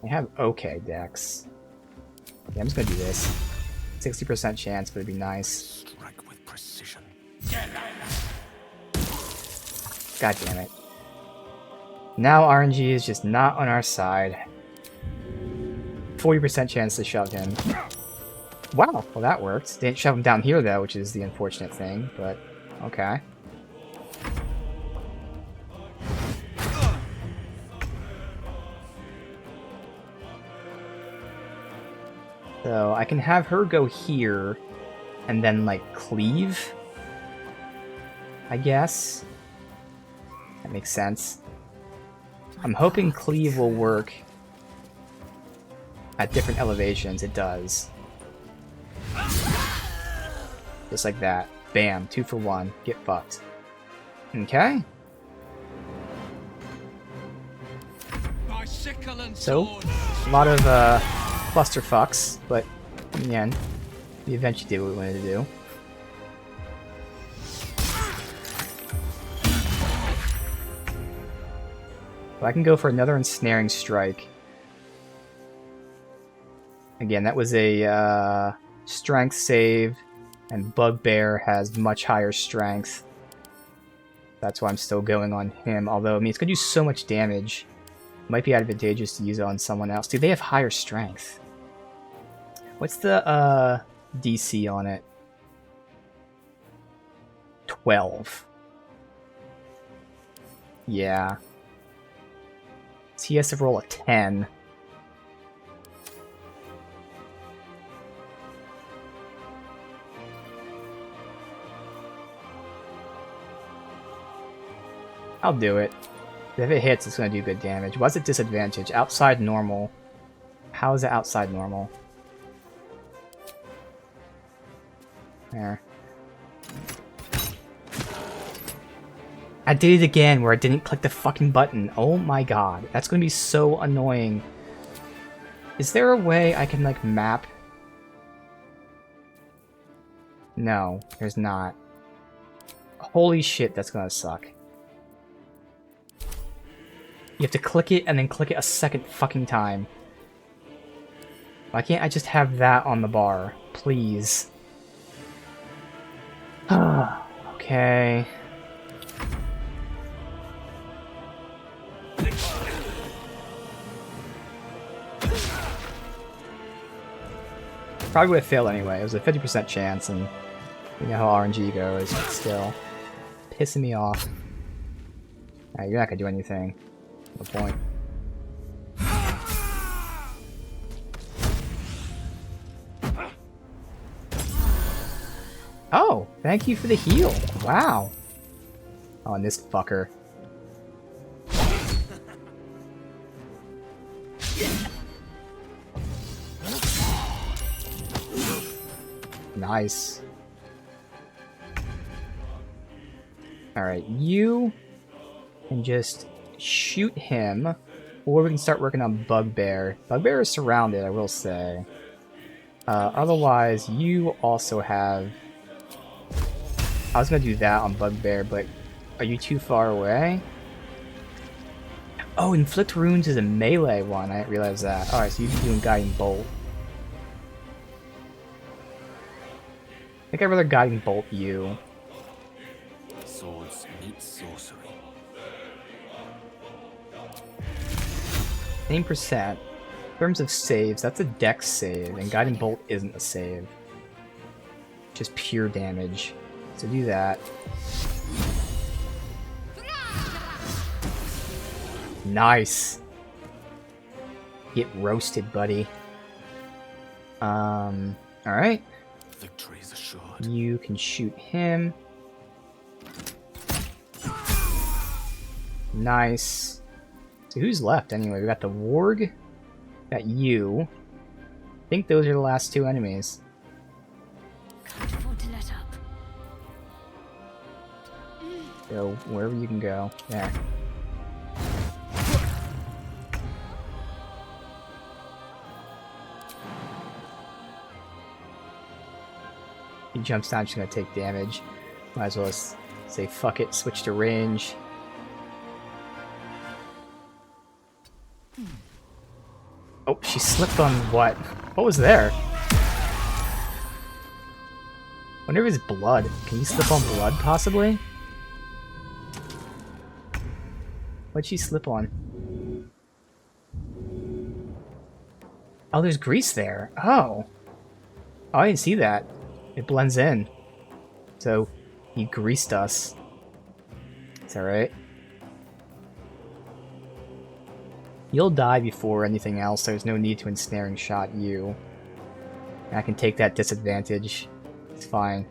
A: I have okay Dex. Yeah, I'm just gonna do this. 60% chance, but it'd be nice.
H: Strike with precision.
A: God damn it. Now RNG is just not on our side. 40% chance to shove him. Wow, well that worked. Didn't shove him down here though, which is the unfortunate thing, but okay. So I can have her go here and then like cleave, I guess. That makes sense. I'm hoping cleave will work at different elevations. It does. Just like that. Bam. 2 for 1. Get fucked. Okay. So, a lot of clusterfucks, but in the end, we eventually did what we wanted to do. So I can go for another ensnaring strike. Again, that was a strength save, and Bugbear has much higher strength. That's why I'm still going on him, although, I mean, it's going to do so much damage. It might be advantageous to use it on someone else. Dude, they have higher strength. What's the DC on it? 12. Yeah. So he has to roll a 10. I'll do it. If it hits, it's going to do good damage. What's the disadvantage? Outside normal. How is it outside normal? There. I did it again where I didn't click the fucking button. Oh my god. That's going to be so annoying. Is there a way I can, like, map? No, there's not. Holy shit, that's going to suck. You have to click it and then click it a second fucking time. Why can't I just have that on the bar? Please. Okay. Probably would have failed anyway. It was a 50% chance, and you know how RNG goes, but still. Pissing me off. Alright, you're not gonna do anything. No point. Oh, thank you for the heal. Wow. Oh, and this fucker. Nice. Alright, you can just shoot him, or we can start working on Bugbear. Bugbear is surrounded, I will say. Otherwise, you also have... I was gonna do that on Bugbear, but are you too far away? Oh, Inflict Wounds is a melee one. I didn't realize that. Alright, so you'd be doing Guiding Bolt. I think I'd rather Guiding Bolt you.
H: Swords meet sorcery.
A: 10%. In terms of saves, that's a dex save, and Guiding Bolt isn't a save. Just pure damage. So do that. Nice. Get roasted, buddy. Alright.
H: Victory is assured.
A: You can shoot him. Nice. So who's left anyway? We got the Warg. Got you. I think those are the last two enemies.
C: Can't afford to let up.
A: So wherever you can go. There. He jumps down, she's gonna take damage. Might as well say fuck it, switch to range. Oh, she slipped on what? What was there? Wonder if it's blood. Can you slip on blood, possibly? What'd she slip on? Oh, there's grease there. Oh. Oh, I didn't see that. It blends in. So, he greased us. Is that right? You'll die before anything else. There's no need to ensnaring shot you. I can take that disadvantage. It's fine.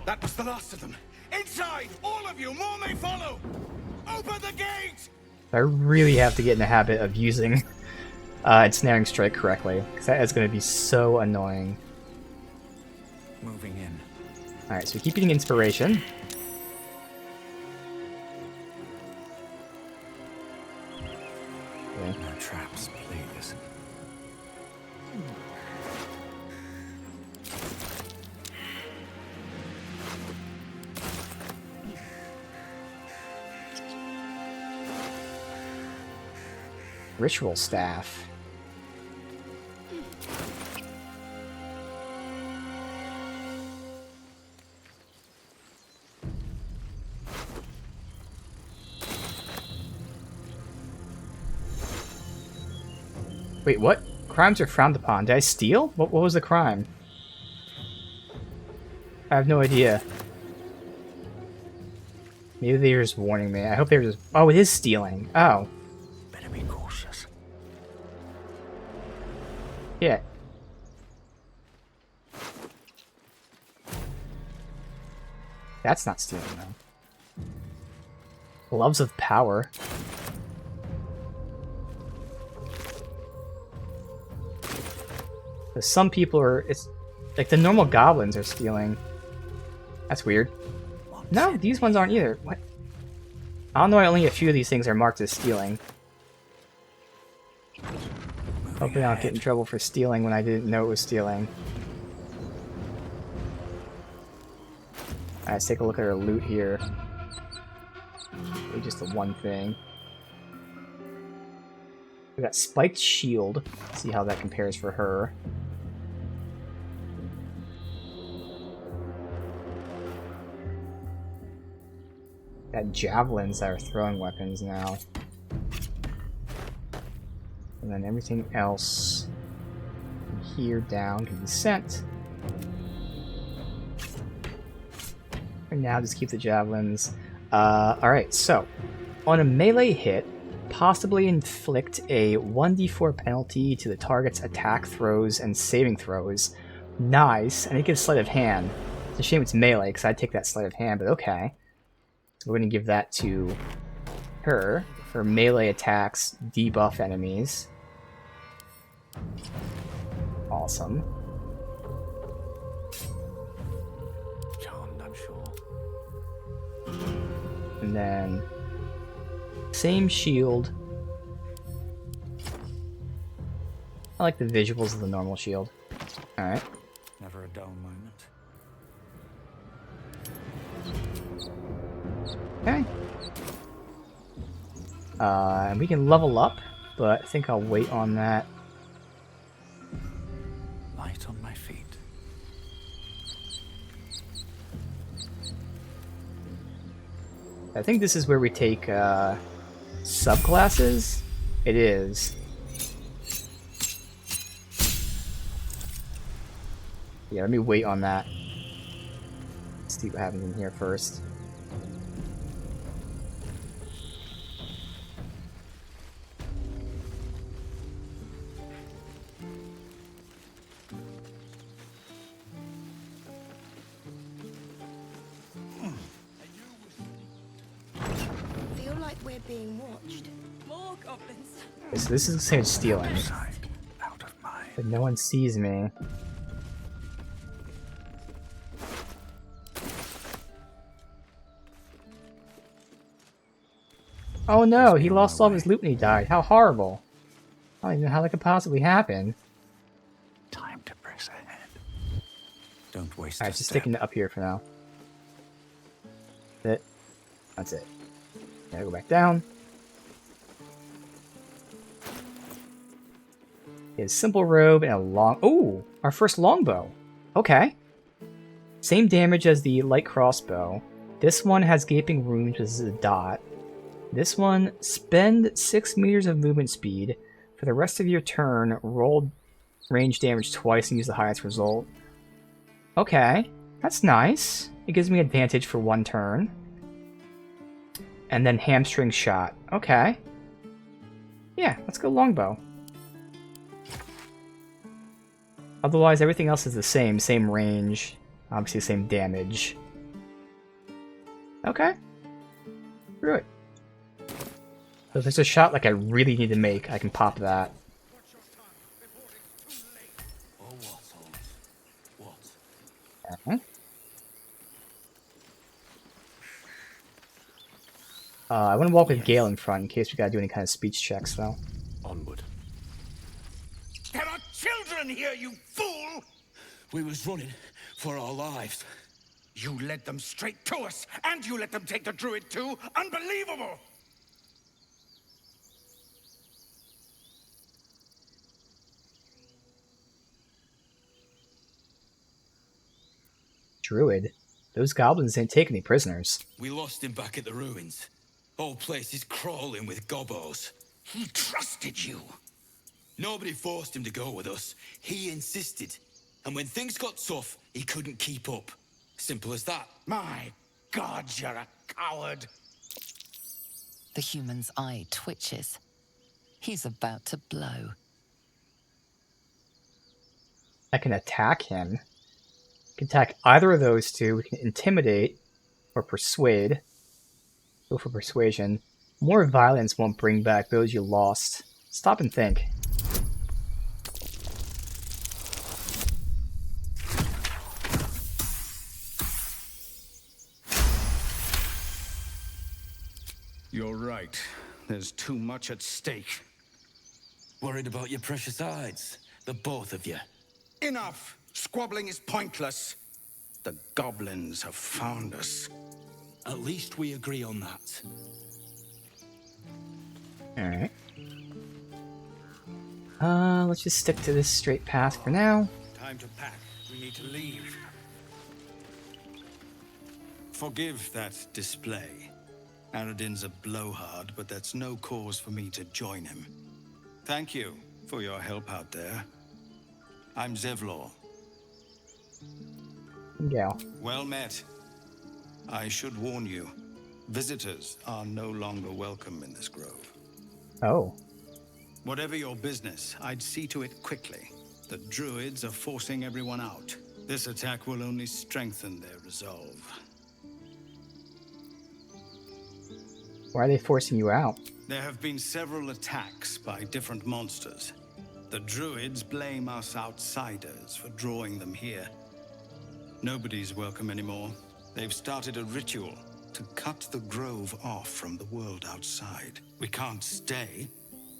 G: That was the last of them. Inside! All of you! More may follow! Open the gate!
A: I really have to get in the habit of using ensnaring strike correctly, because that is going to be so annoying.
E: Moving in.
A: Alright, so we keep getting inspiration. Okay.
E: No traps, please.
A: Ritual staff. Wait, what? Crimes are frowned upon. Did I steal? What was the crime? I have no idea. Maybe they're just warning me. I hope they're just... Oh, it is stealing. Oh.
E: Better be cautious.
A: Yeah. That's not stealing, though. Gloves of power. Some people are... It's like the normal goblins are stealing. That's weird. No, these ones aren't either. What? I don't know why only a few of these things are marked as stealing. Hopefully I don't get in trouble for stealing when I didn't know it was stealing. Alright, let's take a look at our loot here. Maybe just the one thing. We got Spiked Shield. Let's see how that compares for her. Got javelins that are throwing weapons now. And then everything else from here down can be sent. And now just keep the javelins. Alright, so on a melee hit, possibly inflict a 1d4 penalty to the target's attack throws and saving throws. Nice, and it gives sleight of hand. It's a shame it's melee, because I'd take that sleight of hand, but okay. So we're going to give that to her. For melee attacks, debuff enemies. Awesome.
E: Charmed, I'm sure.
A: And then same shield. I like the visuals of the normal shield. Alright.
E: Never a dull moment.
A: Okay. And we can level up, but I think I'll wait on that.
E: Light on my feet.
A: I think this is where we take subclasses. It is. Yeah, let me wait on that. Let's see what happens in here first.
I: Feel like we're being watched.
C: More goblins.
A: So this is the same as stealing,
E: Sight, out of mind.
A: but no one sees me. Oh no, he lost all of his loot when he died. How horrible. I don't even know how that could possibly happen.
E: Time to press ahead. Don't waste
A: Alright,
E: a
A: just
E: step.
A: sticking it up here for now. That's it. That's it. Gotta go back down. His simple robe and a long... Ooh! Our first longbow. Okay. Same damage as the light crossbow. This one has gaping wounds, which is a dot. This one, spend 6 meters of movement speed. For the rest of your turn, roll range damage twice and use the highest result. Okay, that's nice. It gives me advantage for 1 turn. And then hamstring shot. Okay. Yeah, let's go longbow. Otherwise, everything else is the same. Same range. Obviously, same damage. Okay. Screw it. So if there's a shot like I really need to make, I can pop that. Okay. I want to walk with Gale in front in case we gotta do any kind of speech checks, though.
H: Onward.
G: There are children here, you fool!
H: We was running for our lives.
G: You led them straight to us, and you let them take the druid too? Unbelievable!
A: Druid? Those goblins didn't take any prisoners.
H: We lost him back at the ruins. Whole place is crawling with gobos.
G: He trusted you.
H: Nobody forced him to go with us. He insisted. And when things got tough, he couldn't keep up. Simple as that.
G: My God, you're a coward.
D: The human's eye twitches. He's about to blow.
A: I can attack him. I can attack either of those two. We can intimidate or persuade. Go for persuasion. More violence won't bring back those you lost. Stop and think.
G: You're right. There's too much at stake.
H: Worried about your precious hides. The both of you.
G: Enough! Squabbling is pointless. The goblins have found us.
H: At least we agree on that.
A: Alright. Let's just stick to this straight path for now.
G: Time to pack. We need to leave. Forgive that display. Aradin's a blowhard, but that's no cause for me to join him. Thank you for your help out there. I'm Zevlor.
A: Gale.
G: Well met. I should warn you, visitors are no longer welcome in this grove.
A: Oh.
G: Whatever your business, I'd see to it quickly. The druids are forcing everyone out. This attack will only strengthen their resolve.
A: Why are they forcing you out?
G: There have been several attacks by different monsters. The druids blame us outsiders for drawing them here. Nobody's welcome anymore. They've started a ritual to cut the grove off from the world outside. We can't stay,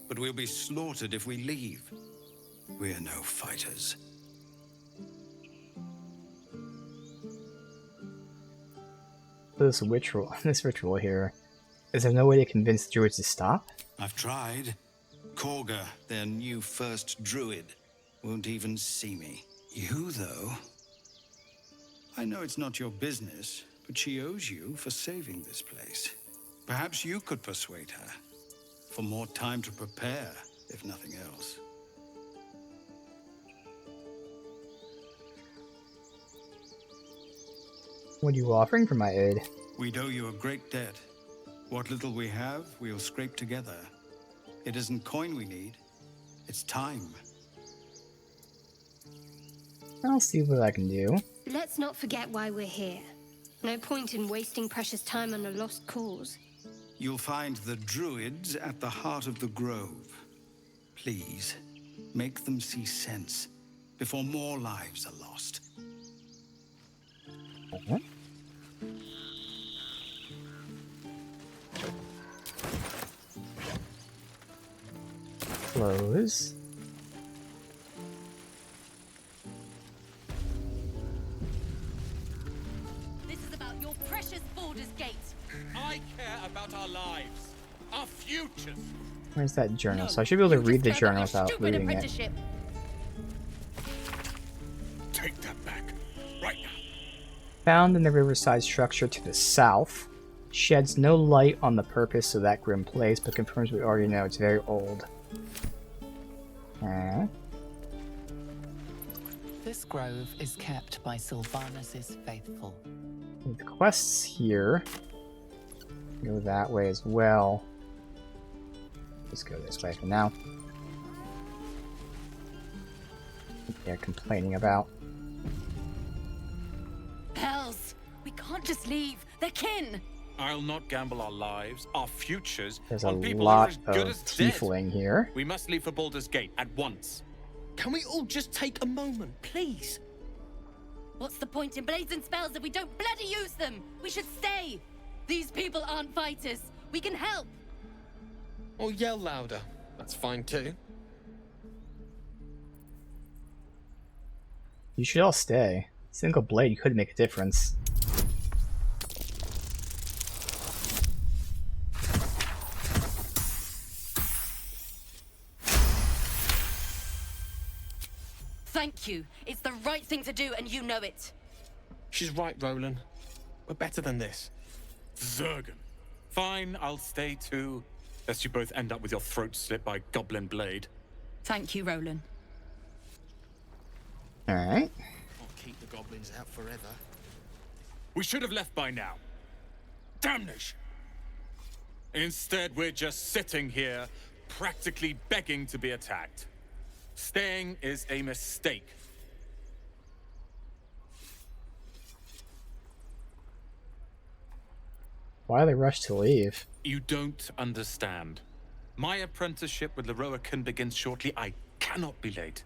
G: but we'll be slaughtered if we leave. We're no fighters.
A: This ritual here. Is there no way to convince the druids to stop?
G: I've tried. Korga, their new first druid, won't even see me. You, though? I know it's not your business, but she owes you for saving this place. Perhaps you could persuade her. For more time to prepare, if nothing else.
A: What are you offering for my aid?
G: We'd owe you a great debt. What little we have, we'll scrape together. It isn't coin we need, it's time.
A: I'll see what I can do.
J: Let's not forget why we're here. No point in wasting precious time on a lost cause.
G: You'll find the druids at the heart of the grove. Please, make them see sense before more lives are lost.
A: Okay. Close.
K: This is about your precious Baldur's Gate.
L: I care about our lives, our futures.
A: Where's that journal? So I should be able to read the journal without reading it.
L: Take that back, right now.
A: Found in the riverside structure to the south. Sheds no light on the purpose of that grim place, but confirms we already know it's very old.
D: This grove is kept by Sylvanus' faithful.
A: The quests here go that way as well. Let's go this way for now. They're complaining about.
K: Hells! We can't just leave. They're kin!
L: I'll not gamble our lives, our futures,
A: There's a
L: on people
A: lot
L: who are as good
A: of
L: as dead.
A: tiefling here.
L: We must leave for Baldur's Gate at once.
G: Can we all just take a moment, please?
K: What's the point in blazing spells if we don't bloody use them? We should stay! These people aren't fighters. We can help!
G: Or yell louder. That's fine too.
A: You should all stay. Single blade could make a difference.
K: Thank you. It's the right thing to do, and you know it.
G: She's right, Roland. We're better than this.
L: Zergan. Fine, I'll stay too. Lest you both end up with your throat slit by Goblin Blade.
K: Thank you, Roland.
A: Alright.
G: Can't keep the goblins out forever.
L: We should have left by now. Damnation! Instead, we're just sitting here, practically begging to be attacked. Staying is a mistake.
A: Why they rush to leave?
L: You don't understand. My apprenticeship with Leroican begins shortly. I cannot be late.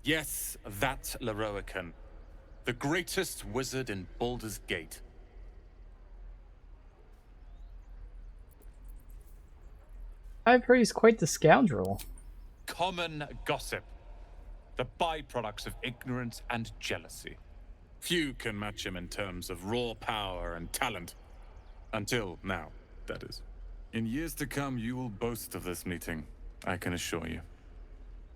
L: Yes, that Leroican. The greatest wizard in Baldur's Gate.
A: I've heard he's quite the scoundrel.
L: Common gossip. The byproducts of ignorance and jealousy. Few can match him in terms of raw power and talent. Until now, that is. In years to come, you will boast of this meeting, I can assure you.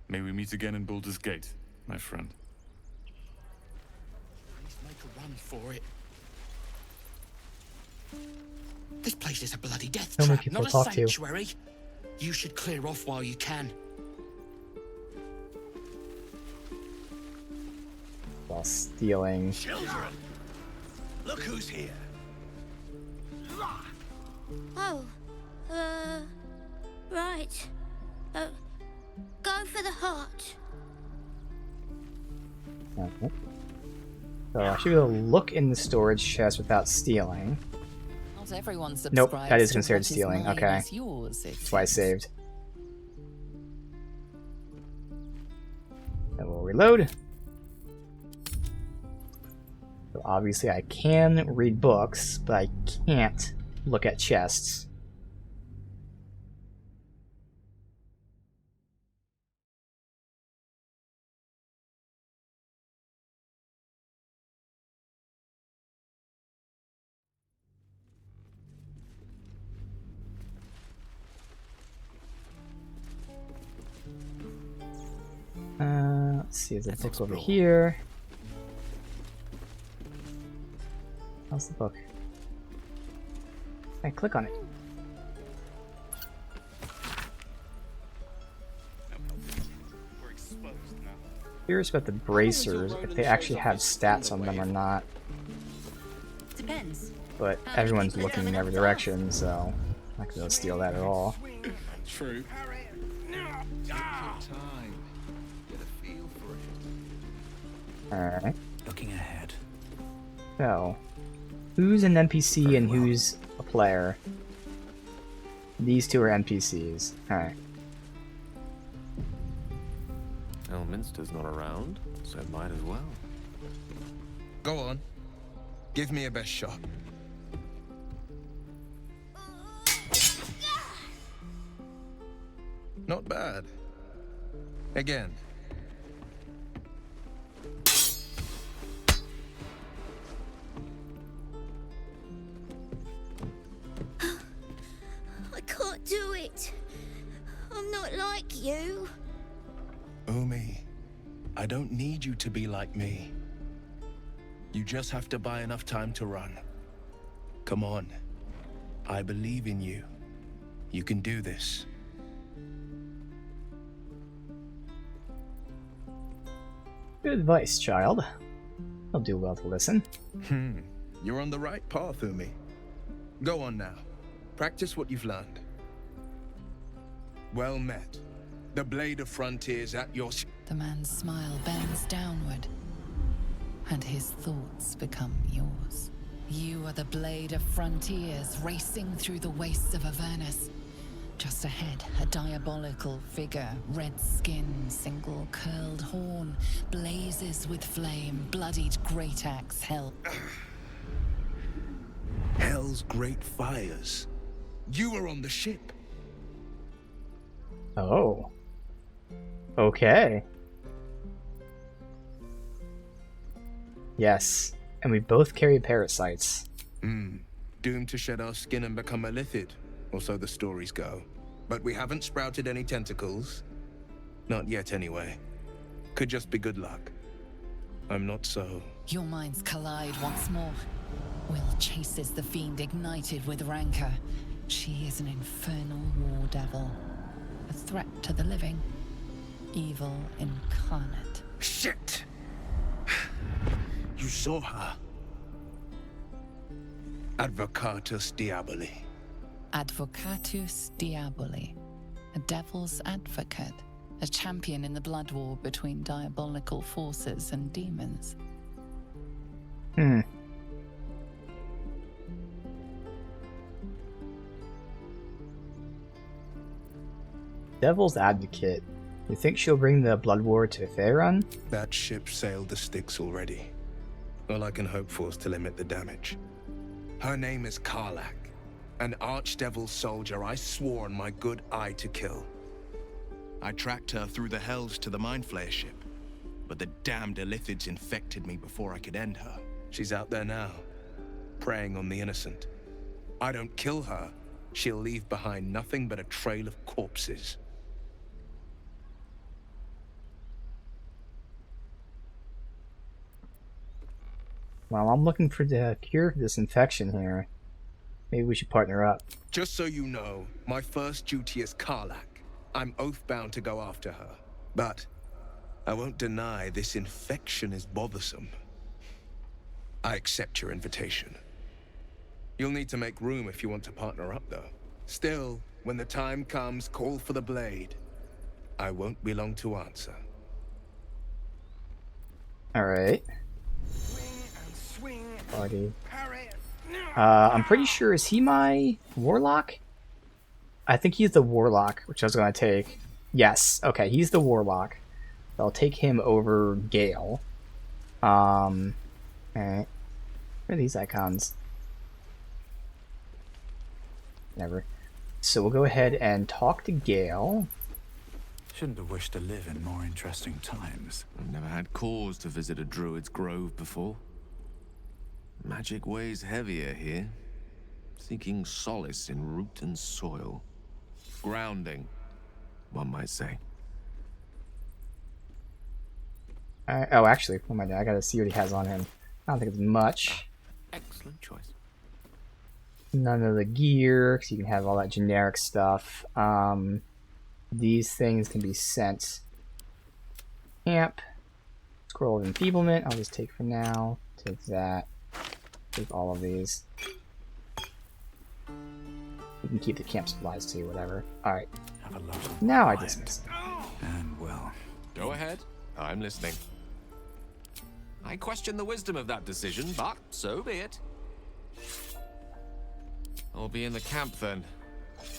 L: May we meet again in Baldur's Gate, my friend.
G: Please make a run for it. This place is a bloody death
A: So many
G: trap,
A: people
G: not a
A: talk to.
G: sanctuary. You should clear off while you can.
A: While stealing.
G: Children, look who's here.
I: Oh, right. Go for the heart.
A: Okay. So I should be able to look in the storage chest without stealing.
D: Not everyone subscribes.
A: Nope, that is
D: to
A: considered
D: what is
A: stealing.
D: mine
A: Okay.
D: is yours, it
A: That's why I
D: seems.
A: saved. And we'll reload. So obviously I can read books, but I can't look at chests. Let's see, there's a book over here. How's the book? I click on it.
L: We're exposed now.
A: Curious about the bracers, if they actually have stats on them or not.
K: Depends.
A: But everyone's looking in every direction, so I'm not gonna steal that at all.
L: True.
A: Alright.
E: Looking ahead.
A: So, who's an NPC and who's a player? These two are NPCs. Alright.
M: Elminster's not around, so might as well.
N: Go on. Give me a best shot. Not bad. Again.
I: I can't do it. I'm not like you.
N: Umi, I don't need you to be like me. You just have to buy enough time to run. Come on. I believe in you. You can do this.
A: Good advice, child. I'll do well to listen.
N: You're on the right path, Umi. Go on now. Practice what you've learned. Well met. The blade of frontiers at your...
D: The man's smile bends downward, and his thoughts become yours. You are the blade of frontiers racing through the wastes of Avernus. Just ahead, a diabolical figure, red skin, single curled horn, blazes with flame, bloodied great axe held.
N: Hell's great fires. You were on the ship.
A: Oh. Okay. Yes, and we both carry parasites.
N: Doomed to shed our skin and become a lithid, or so the stories go. But we haven't sprouted any tentacles. Not yet, anyway. Could just be good luck. I'm not so...
D: Your minds collide once more. Will chases the fiend ignited with rancor. She is an infernal war devil. A threat to the living. Evil incarnate.
N: Shit! You saw her. Advocatus Diaboli.
D: Advocatus Diaboli. A devil's advocate. A champion in the blood war between diabolical forces and demons.
A: Devil's advocate. You think she'll bring the blood war to Faerun?
N: That ship sailed the Styx already. All I can hope for is to limit the damage. Her name is Karlach, an archdevil soldier I swore on my good eye to kill. I tracked her through the hells to the Mind Flayer ship, but the damned Illithids infected me before I could end her. She's out there now, preying on the innocent. I don't kill her, she'll leave behind nothing but a trail of corpses.
A: Well, I'm looking for the cure for this infection here. Maybe we should partner up.
N: Just so you know, my first duty is Karlach. I'm oath-bound to go after her. But I won't deny this infection is bothersome. I accept your invitation. You'll need to make room if you want to partner up, though. Still, when the time comes, call for the blade. I won't be long to answer.
A: Alright. Party. I'm pretty sure, is he my warlock? I think he's the warlock, which I was going to take. Yes, okay, he's the warlock. I'll take him over Gale. Alright. Where are these icons? Never. So we'll go ahead and talk to Gale.
E: Shouldn't have wished to live in more interesting times.
M: I've never had cause to visit a druid's grove before. Magic weighs heavier here, seeking solace in root and soil. Grounding, one might say.
A: Oh, actually, what am I doing? I gotta see what he has on him. I don't think it's much.
M: Excellent choice.
A: None of the gear, because you can have all that generic stuff. These things can be sent. Camp. Scroll of Enfeeblement, I'll just take for now. Take that. Take all of these. You can keep the camp supplies too, whatever. Alright. Now I dismiss it.
E: And well.
M: Go ahead. I'm listening. I question the wisdom of that decision, but so be it. I'll be in the camp then,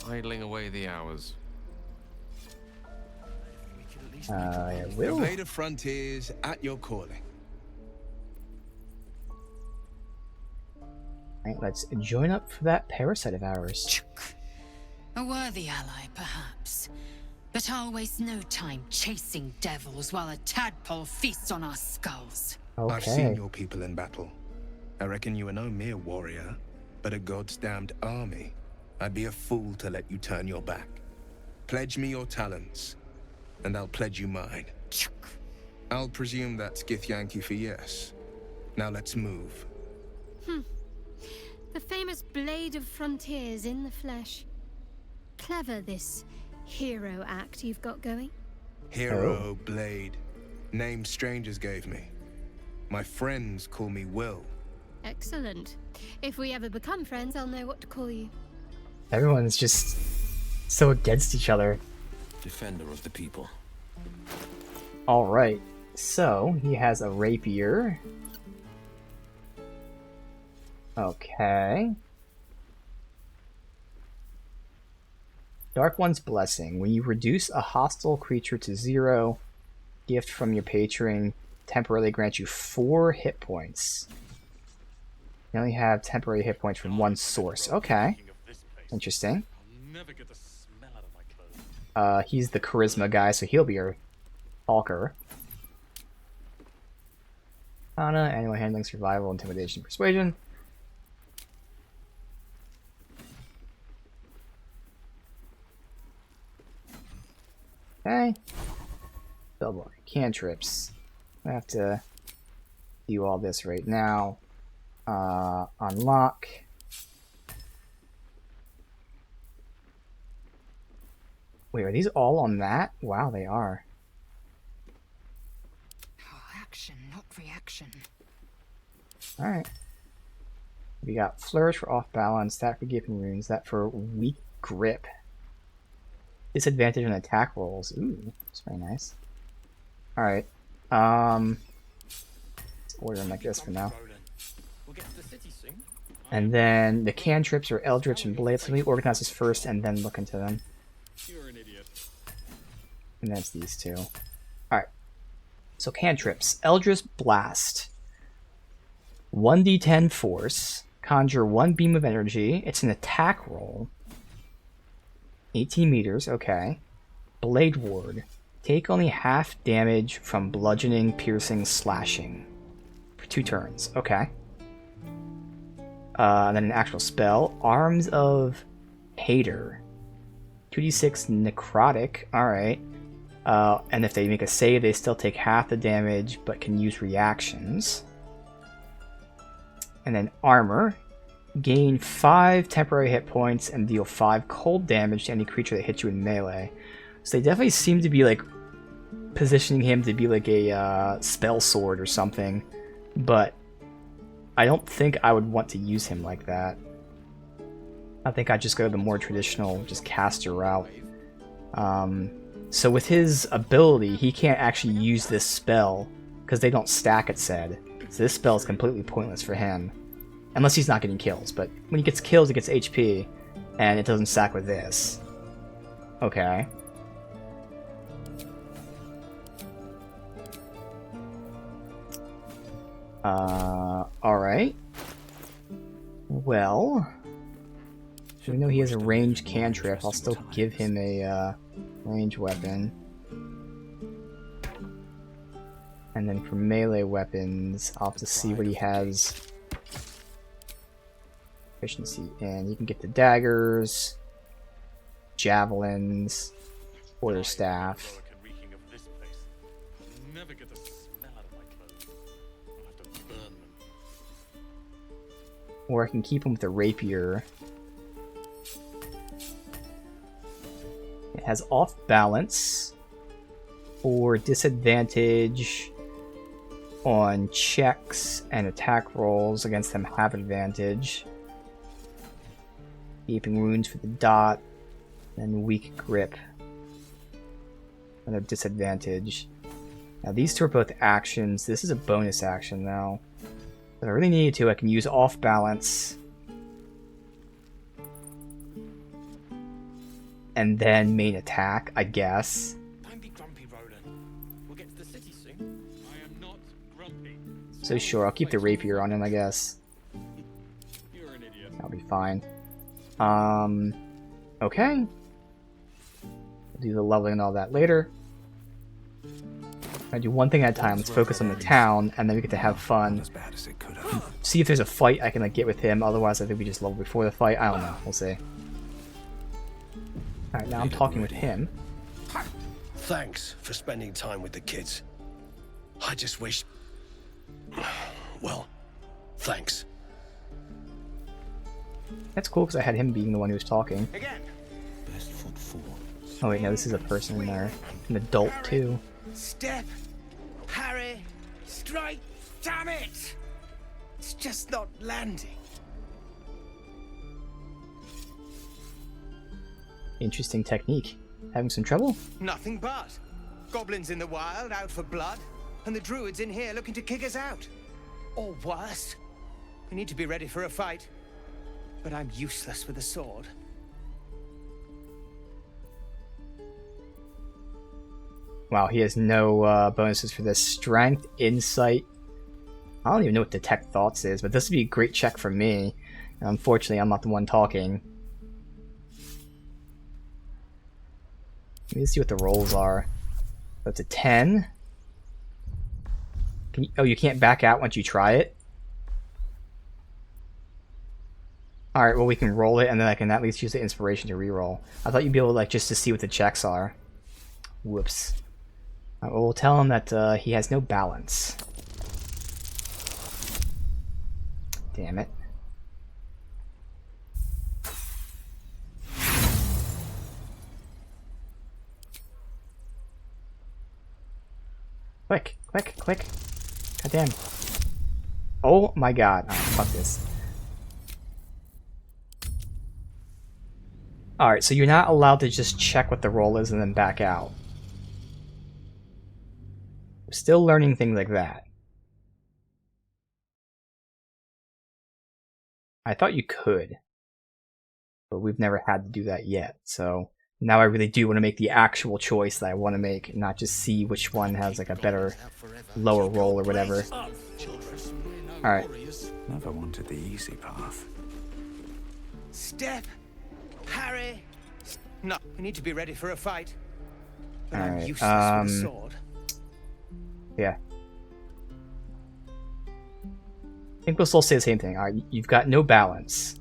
M: idling away the hours.
A: I will.
N: Invade of frontiers at your calling.
A: Alright, let's join up for that parasite of ours.
F: A worthy ally, perhaps. But I'll waste no time chasing devils while a tadpole feasts on our skulls.
A: Okay.
N: I've seen your people in battle. I reckon you are no mere warrior, but a god's damned army. I'd be a fool to let you turn your back. Pledge me your talents, and I'll pledge you mine. I'll presume that's Githyanki for yes. Now let's move.
J: The famous Blade of Frontiers in the flesh. Clever, this hero act you've got going.
N: Hero Blade. Name strangers gave me. My friends call me Will.
J: Excellent. If we ever become friends, I'll know what to call you.
A: Everyone's just so against each other.
M: Defender of the people.
A: Alright, so he has a rapier. Okay. Dark One's Blessing. When you reduce a hostile creature to 0, gift from your patron temporarily grants you 4 hit points. You only have temporary hit points from one source. Okay. Interesting. He's the charisma guy, so he'll be your Talker. Ana, annual handling, survival, intimidation, persuasion. Okay. Double cantrips. I have to do all this right now. Unlock. Wait, are these all on that? Wow, they are.
F: Action, not reaction.
A: Alright. We got Flourish for off balance, that for giving runes, that for weak grip. Disadvantage on attack rolls. Ooh, that's very nice. Alright. Let's order them like this for now. And then the cantrips are Eldritch and Blades. Let me organize this first and then look into them. And that's these two. Alright. So cantrips. Eldritch Blast. 1d10 force. Conjure 1 beam of energy. It's an attack roll. 18 meters, okay. Blade Ward. Take only half damage from bludgeoning, piercing, slashing. For 2 turns, okay. And then an actual spell. Arms of Hater. 2d6 necrotic, alright. And if they make a save, they still take half the damage, but can use reactions. And then armor. Gain 5 temporary hit points and deal 5 cold damage to any creature that hits you in melee. So they definitely seem to be like positioning him to be like a spell sword or something. But I don't think I would want to use him like that. I think I'd just go the more traditional, just caster route. So with his ability, he can't actually use this spell because they don't stack, it said. So this spell is completely pointless for him. Unless he's not getting kills, but when he gets kills, he gets HP, and it doesn't stack with this. Okay. Alright. Well, we know he has a ranged cantrip. I'll still give him a ranged weapon. And then for melee weapons, I'll have to see what he has efficiency in. You can get the daggers, javelins, quarterstaff. Or I can keep him with a rapier. It has off balance or disadvantage on checks and attack rolls. Against them have advantage. Keeping runes for the dot, and weak grip. Another disadvantage. Now these two are both actions. This is a bonus action now. If I really needed to, I can use off balance. And then main attack, I guess.
G: Don't be grumpy, Roland. We'll get to the city soon. I am not grumpy.
A: So sure, I'll keep the rapier on him, I guess.
G: You're an idiot.
A: That'll be fine. Okay. We'll do the leveling and all that later. I do one thing at a time. Let's focus on the town, and then we get to have fun. See if there's a fight I can like get with him. Otherwise, I think we just level before the fight. I don't know. We'll see. All right, now I'm talking with him.
O: Thanks for spending time with the kids. I just wish... Well, thanks.
A: That's cool because I had him being the one who was talking.
G: Again.
O: Best foot forward.
A: Oh wait, no, this is a person in there. An adult too.
G: Step. Harry. Strike. Damn it! It's just not landing.
A: Interesting technique. Having some trouble?
G: Nothing but. Goblins in the wild, out for blood, and the druids in here looking to kick us out. Or worse. We need to be ready for a fight. But I'm useless with a sword.
A: Wow, he has no bonuses for this. Strength, insight. I don't even know what detect thoughts is, but this would be a great check for me. Unfortunately, I'm not the one talking. Let me see what the rolls are. That's a 10. Can you, oh, you can't back out once you try it? Alright, well we can roll it and then I can at least use the inspiration to reroll. I thought you'd be able to, like, just to see what the checks are. Whoops. Well, we'll tell him that he has no balance. Damn it. Quick, quick, quick. Goddamn. Oh my god. Oh, fuck this. Alright, so you're not allowed to just check what the roll is and then back out. I'm still learning things like that. I thought you could. But we've never had to do that yet, so now I really do want to make the actual choice that I want to make, not just see which one has like a better lower roll or whatever. Alright.
E: Never wanted the easy path.
G: Step. Harry. No, we need to be ready for a fight. But I'm
A: Alright,
G: useless with a sword.
A: Yeah. I think we'll still say the same thing. Alright, you've got no balance.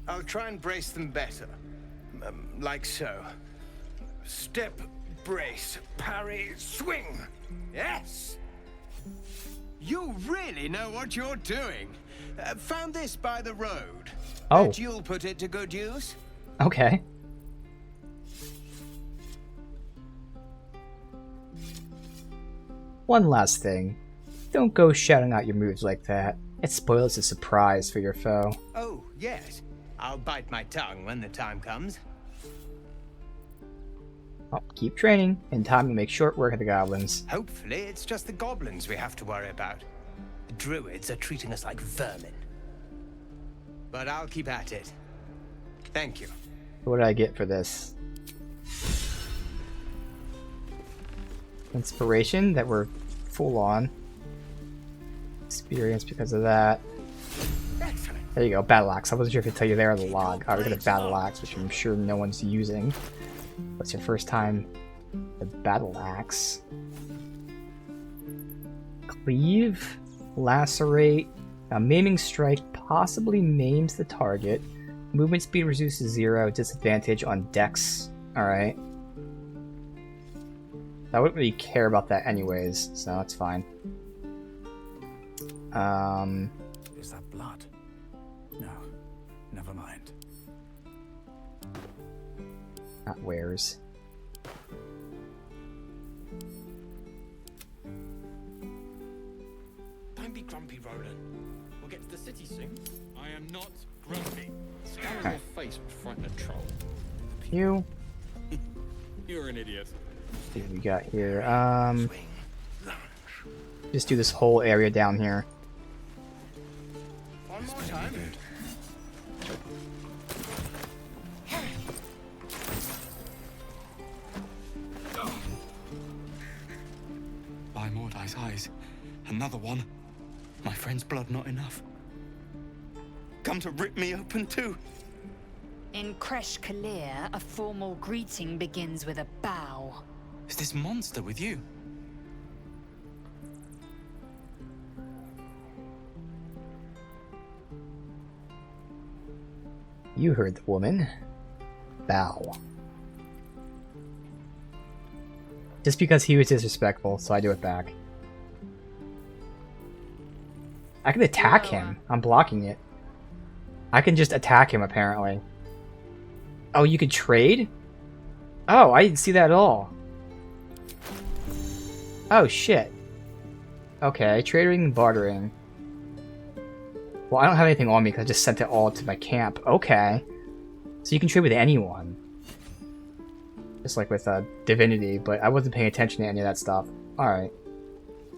G: I'll try and brace them better. Like so. Step, brace, parry, swing. Yes! You really know what you're doing. Found this by the road.
A: Oh.
G: Bet you'll put it to good use.
A: Okay. One last thing. Don't go shouting out your moves like that. It spoils the surprise for your foe.
G: Oh, yes. I'll bite my tongue when the time comes.
A: Oh, keep training. In time, you make short work of the goblins.
G: Hopefully, it's just the goblins we have to worry about. The druids are treating us like vermin. But I'll keep at it. Thank you.
A: What did I get for this? Inspiration that we're full on. Experience because of that. There you go, battle axe. I wasn't sure if it'd tell you there on the log. Alright, we're gonna battle axe, which I'm sure no one's using. What's your first time? The battle axe. Cleave, lacerate, a maiming strike possibly maims the target. Movement speed reduced to 0, disadvantage on dex. Alright. I wouldn't really care about that anyways, so that's fine.
E: Is that blood? No, never mind.
A: Not wares.
G: Don't be grumpy, Roland. We'll get to the city soon.
L: I am not grumpy. Scar on your face would frighten a troll.
A: You.
L: You're an idiot.
A: Let's see what we got here. Just do this whole area down here.
G: One more time.
E: By Mordai's eyes, another one. My friend's blood not enough. Come to rip me open too.
F: In Kresh Kalir, a formal greeting begins with a bow.
E: Is this monster with you?
A: You heard the woman. Bow. Just because he was disrespectful, so I do it back. I can attack him. I'm blocking it. I can just attack him, apparently. Oh, you could trade? Oh, I didn't see that at all. Oh, shit. Okay, trading and bartering. Well, I don't have anything on me because I just sent it all to my camp. Okay. So you can trade with anyone. Just like with Divinity, but I wasn't paying attention to any of that stuff. Alright.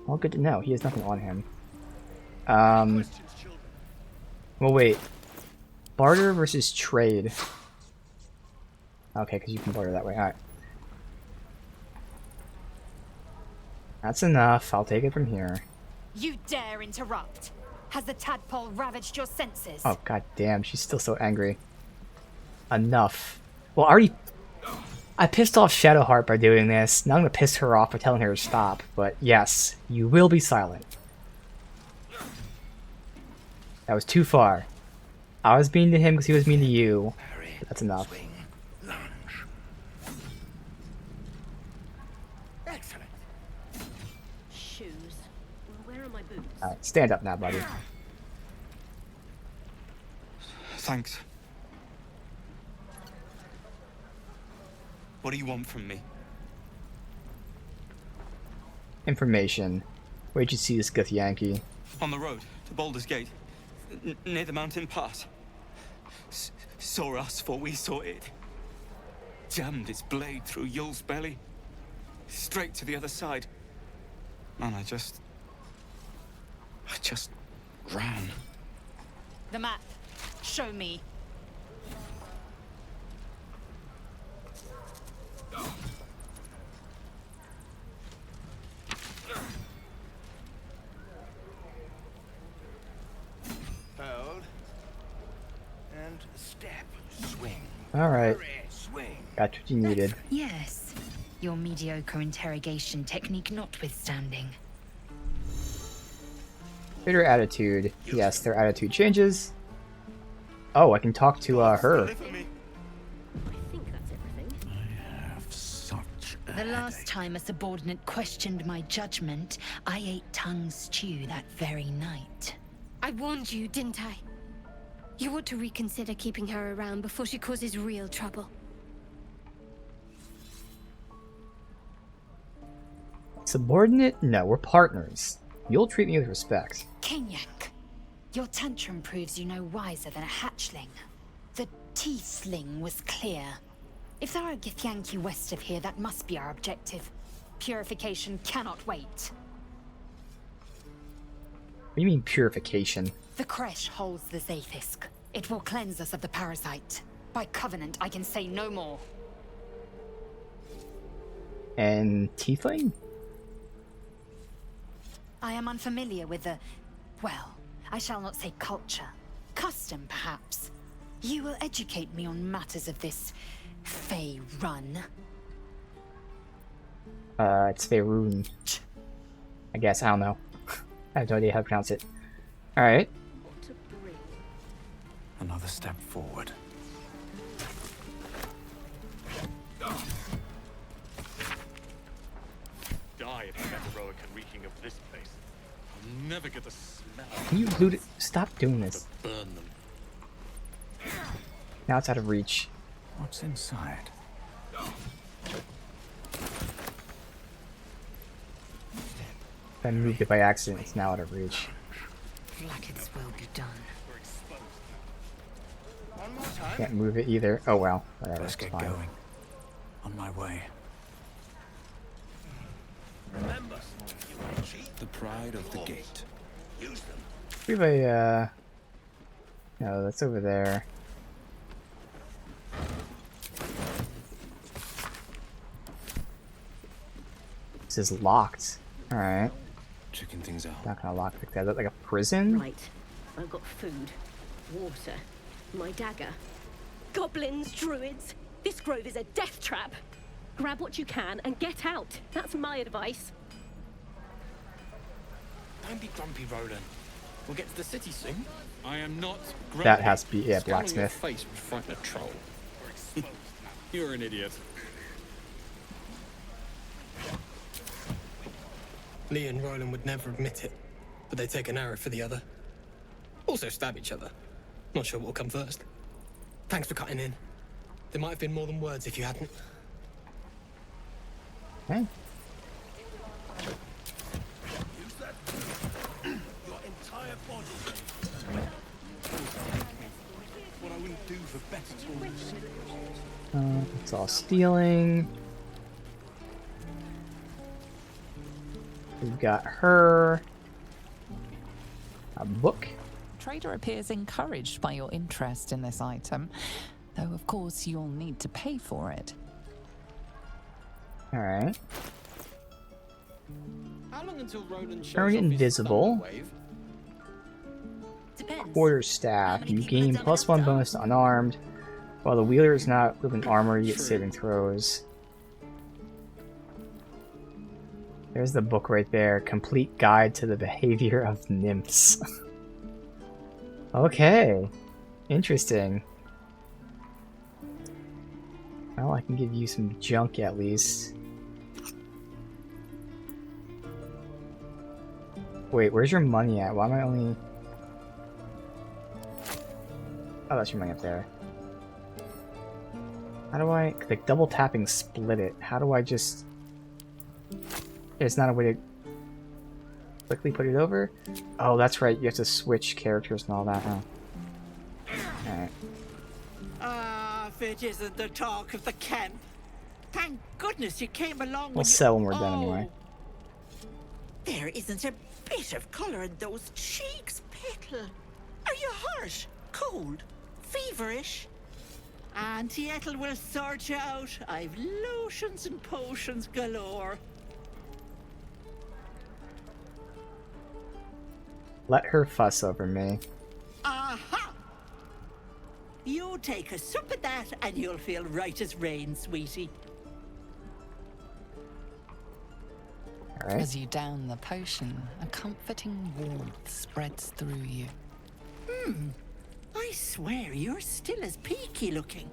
A: Well, good to know. He has nothing on him. Well, wait. Barter versus trade. Okay, because you can barter that way. Alright. That's enough. I'll take it from here.
P: You dare interrupt? Has the tadpole ravaged your senses?
A: Oh, god damn. She's still so angry. Enough. Well, I pissed off Shadowheart by doing this. Now I'm gonna piss her off by telling her to stop. But yes, you will be silent. That was too far. I was mean to him because he was mean to you. That's enough.
K: Excellent. Shoes. Where are my boots?
A: Alright, stand up now, buddy.
E: Thanks. What do you want from me?
A: Information. Where'd you see this Githyanki?
E: On the road to Baldur's Gate, near the mountain pass. Saw us, for we saw it. Jammed its blade through Yul's belly, straight to the other side. Man, I just ran.
P: The map. Show me.
O: Hold. And step. Swing.
A: Alright.
O: Swing.
A: Got what you needed.
F: Yes. Your mediocre interrogation technique notwithstanding.
A: Bitter attitude. Yes, their attitude changes. Oh, I can talk to her.
K: I think that's everything.
O: I have such a
F: The last time a subordinate questioned my judgment, I ate tongue stew that very night.
J: I warned you, didn't I? You ought to reconsider keeping her around before she causes real trouble.
A: Subordinate? No, we're partners. You'll treat me with respect.
F: Kenyak, your tantrum proves you no wiser than a hatchling. The tiefling was clear. If there are Githyanki west of here, that must be our objective. Purification cannot wait.
A: What do you mean purification?
F: The Kresh holds the Zaithisk. It will cleanse us of the parasite. By covenant, I can say no more.
A: And tiefling?
F: I am unfamiliar with the... well, I shall not say culture. Custom, perhaps. You will educate me on matters of this... Fey run.
A: It's Faerun. I guess, I don't know. I have no idea how to pronounce it. Alright.
O: Another step forward.
L: Die if I get heroic and reeking of this place. I'll never get the smell.
A: Can you loot it? Stop doing this.
L: Burn them.
A: Now it's out of reach.
O: What's inside?
A: If I moved it by accident, it's now out of reach.
F: Like its will be done.
O: One more time.
A: Can't move it either. Oh well. Whatever,
O: Let's
A: it's
O: get
A: fine.
O: going. On my way.
H: Remember,
O: The pride of the gate.
H: use them.
A: We have a, no, that's over there. This is locked. Alright.
O: Checking things out.
A: Not gonna lockpick that. Is that like a prison?
K: Right. I've got food, water, my dagger. Goblins, druids. This grove is a death trap. Grab what you can and get out. That's my advice.
H: Don't be grumpy, Roland.
E: We'll get to the city soon.
L: I am not grumpy.
A: That has to be, yeah,
E: Scowl on your
A: blacksmith.
E: face would frighten a troll.
L: You're an idiot.
Q: Lee and Roland would never admit it, but they take an arrow for the other. Also stab each other. Not sure what will come first. Thanks for cutting in. There might have been more than words if you hadn't.
A: Okay.
G: Your entire body. What I wouldn't do for better tools.
A: It's all stealing. We've got her. A book.
D: Trader appears encouraged by your interest in this item, though of course you'll need to pay for it.
A: Alright.
E: How long until Roland shows
A: Turn
E: off his
A: invisible.
E: thunder wave?
A: Quarterstaff. You gain +1 bonus to unarmed. While the wielder is not wielding armor, you get saving throws. There's the book right there. Complete Guide to the Behavior of Nymphs. Okay. Interesting. Well, I can give you some junk at least. Wait, where's your money at? Why am I only... Oh, that's your money up there. How do I... Like, double tapping split it. How do I just... There's not a way to quickly put it over? Oh, that's right. You have to switch characters and all that, huh? Alright.
R: Ah, if it isn't the talk of the camp. Thank goodness you came along.
A: We'll sell when we're done anyway.
R: There isn't a bit of colour in those cheeks, Petal. Are you hurt? Cold? Feverish? Auntie Ethel will sort you out. I've lotions and potions galore.
A: Let her fuss over me.
R: Aha! You take a sup of that and you'll feel right as rain, sweetie.
A: Alright.
D: As you down the potion, a comforting warmth spreads through you.
R: I swear you're still as peaky looking.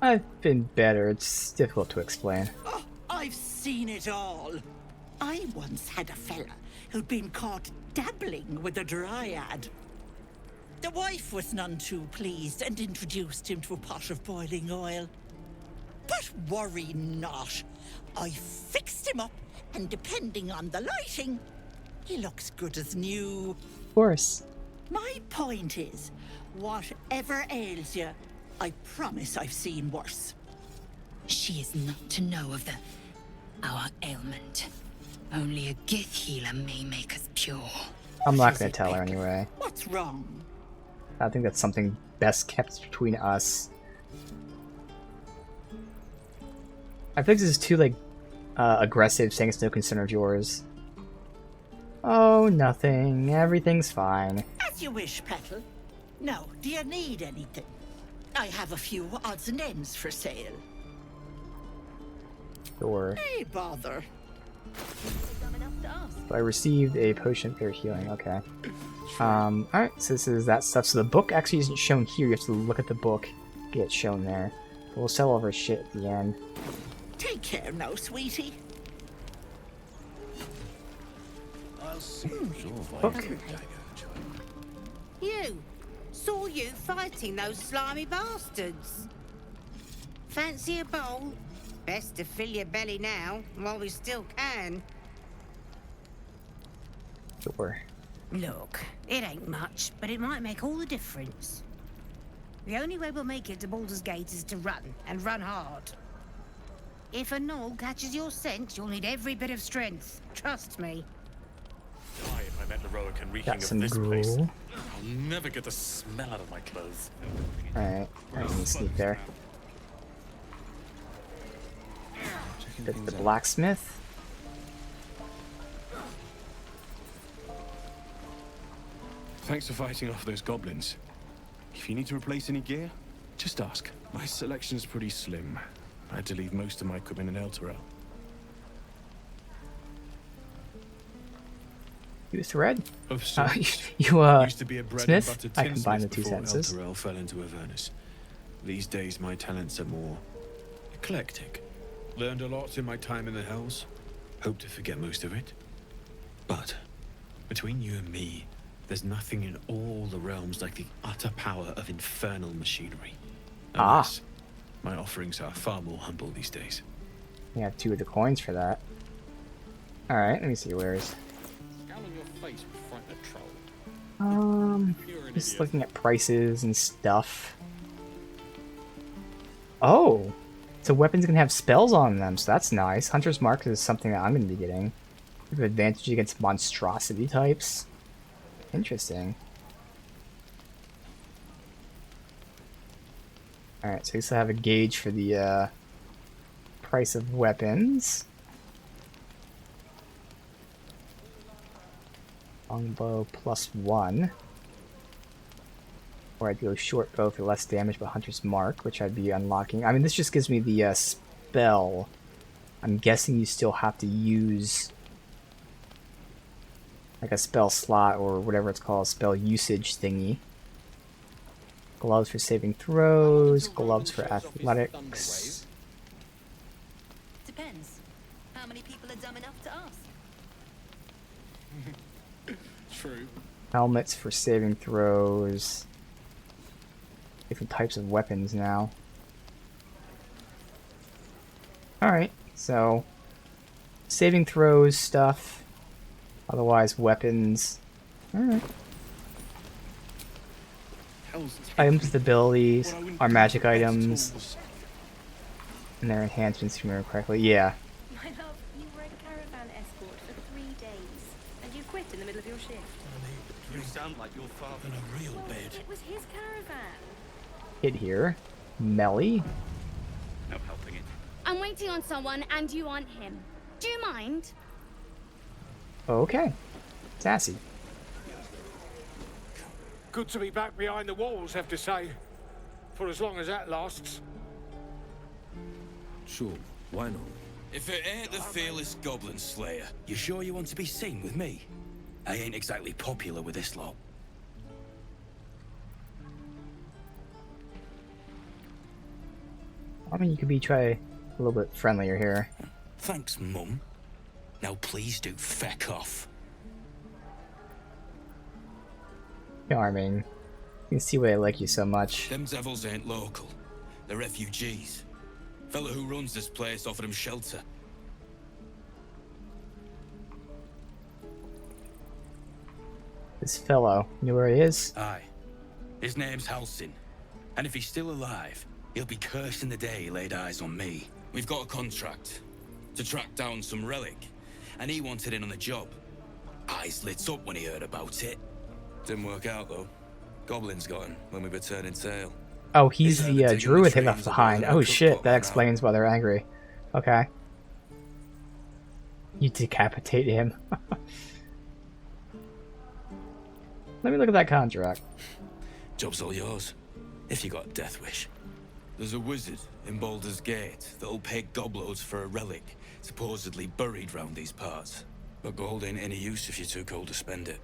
A: I've been better. It's difficult to explain.
R: Oh, I've seen it all. I once had a fella who'd been caught dabbling with a dryad. The wife was none too pleased and introduced him to a pot of boiling oil. But worry not. I fixed him up, and depending on the lighting, he looks good as new.
A: Of course.
R: My point is, whatever ails you, I promise I've seen worse.
F: She is not to know of our ailment. Only a Gith healer may make us pure.
A: I'm not going to tell her anyway.
R: What's wrong?
A: I think that's something best kept between us. I think this is too, like, aggressive, saying it's no concern of yours. Oh, nothing. Everything's fine.
R: As you wish, Petal. Now, do you need anything? I have a few odds and ends for sale.
A: Sure.
R: Hey, bother.
A: So I received a potion for healing. Okay. Alright, so this is that stuff. So the book actually isn't shown here. You have to look at the book, get it shown there. But we'll sell all of our shit at the end.
R: Take care now, sweetie.
G: I'll see.
A: Book.
S: You! Saw you fighting those slimy bastards. Fancy a bowl? Best to fill your belly now, while we still can.
A: Sure.
S: Look, it ain't much, but it might make all the difference. The only way we'll make it to Baldur's Gate is to run, and run hard. If a gnoll catches your scent, you'll need every bit of strength. Trust me.
L: Why, if I met heroic and reeking
A: Got
L: of
A: some
L: this place,
A: gruel.
L: I'll never get the smell out of my clothes.
A: Alright, I can sneak there. Get the blacksmith.
O: Thanks for fighting off those goblins. If you need to replace any gear, just ask. My selection's pretty slim. I had to leave most of my equipment in Elturel.
A: You thread?
O: Of sorts.
A: You
O: Used to be a bread
A: Smith?
O: and butter
A: I combined the
O: tinsmith
A: two
O: before
A: sentences.
O: El Terrell fell into Avernus. These days, my talents are more eclectic. Learned a lot in my time in the Hells. Hope to forget most of it. But between you and me, there's nothing in all the realms like the utter power of infernal machinery. Alas, my offerings are far more humble these days.
A: You have 2 of the coins for that. Alright, let me see where's. Just looking at prices and stuff. Oh! So weapons can have spells on them, so that's nice. Hunter's Mark is something that I'm going to be getting. You have advantage against monstrosity types. Interesting. Alright, so we still have a gauge for the price of weapons. Longbow +1. Or I'd go short bow for less damage, but Hunter's Mark, which I'd be unlocking. I mean, this just gives me the spell. I'm guessing you still have to use like a spell slot or whatever it's called, spell usage thingy. Gloves for saving throws, gloves for athletics.
T: Depends. How many people are dumb enough to ask?
O: True.
A: Helmets for saving throws. Different types of weapons now. Alright, so saving throws stuff. Otherwise weapons. Alright. Items with abilities are magic items. And their enhancements, if you remember correctly. Yeah.
K: My love, you were a caravan escort for 3 days, and you quit in the middle of your shift.
E: You sound like your father.
G: In a real bed.
K: It was his caravan.
A: Hit here. Melly.
E: No helping it.
C: I'm waiting on someone and you aren't him. Do you mind?
A: Okay. Sassy.
G: Good to be back behind the walls, have to say. For as long as that lasts.
O: Sure, why not?
H: If it ain't the fearless goblin slayer, you sure you want to be seen with me? I ain't exactly popular with this lot.
A: I mean, you could try a little bit friendlier here.
H: Thanks, Mum. Now please do feck off.
A: Charming. You can see why I like you so much.
H: Them devils ain't local. They're refugees. Fella who runs this place offered them shelter.
A: This fellow, you know where he is?
H: Aye. His name's Halsin. And if he's still alive, he'll be cursing the day he laid eyes on me. We've got a contract to track down some relic, and he wanted in on the job. Eyes lit up when he heard about it. Didn't work out, though. Goblins got him when we were turning tail.
A: Oh, he's the druid they left behind. Oh shit, that explains why they're angry. Okay. You decapitate him. Let me look at that contract.
H: Job's all yours, if you got a death wish. There's a wizard in Baldur's Gate that'll pay gobloads for a relic supposedly buried round these parts. But gold ain't any use if you're too cold to spend it.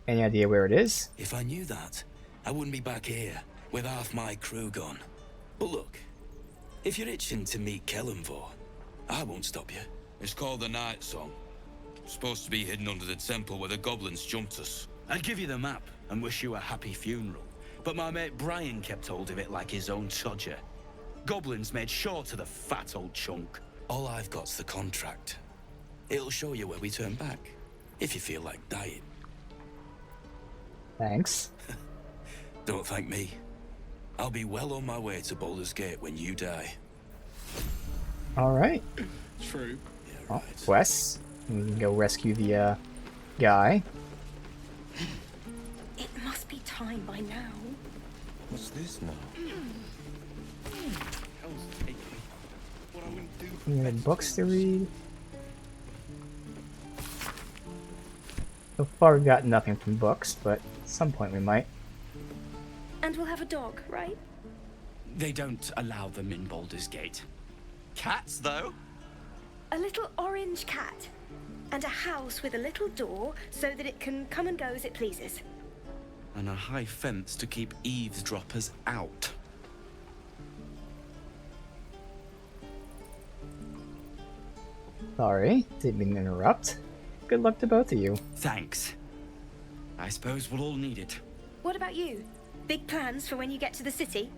A: Any idea where it is?
H: If I knew that, I wouldn't be back here with half my crew gone. But look, if you're itching to meet Kellenvor, I won't stop you. It's called the Night Song. Supposed to be hidden under the temple where the goblins jumped us. I'd give you the map and wish you a happy funeral, but my mate Brian kept hold of it like his own Todger. Goblins made sure to the fat old chunk. All I've got's the contract. It'll show you where we turn back, if you feel like dying.
A: Thanks.
H: Don't thank me. I'll be well on my way to Baldur's Gate when you die.
A: Alright.
O: True.
H: Yeah, right.
A: Quests. We can go rescue the guy.
K: It must be time by now.
M: What's this now?
A: We have books to read. So far we've got nothing from books, but at some point we might.
K: And we'll have a dog, right?
E: They don't allow them in Baldur's Gate. Cats, though?
K: A little orange cat.
I: And a house with a little door so that it can come and go as it pleases.
E: And a high fence to keep eavesdroppers out.
A: Sorry, didn't mean to interrupt. Good luck to both of you.
E: Thanks. I suppose we'll all need it.
I: What about you? Big plans for when you get to the city?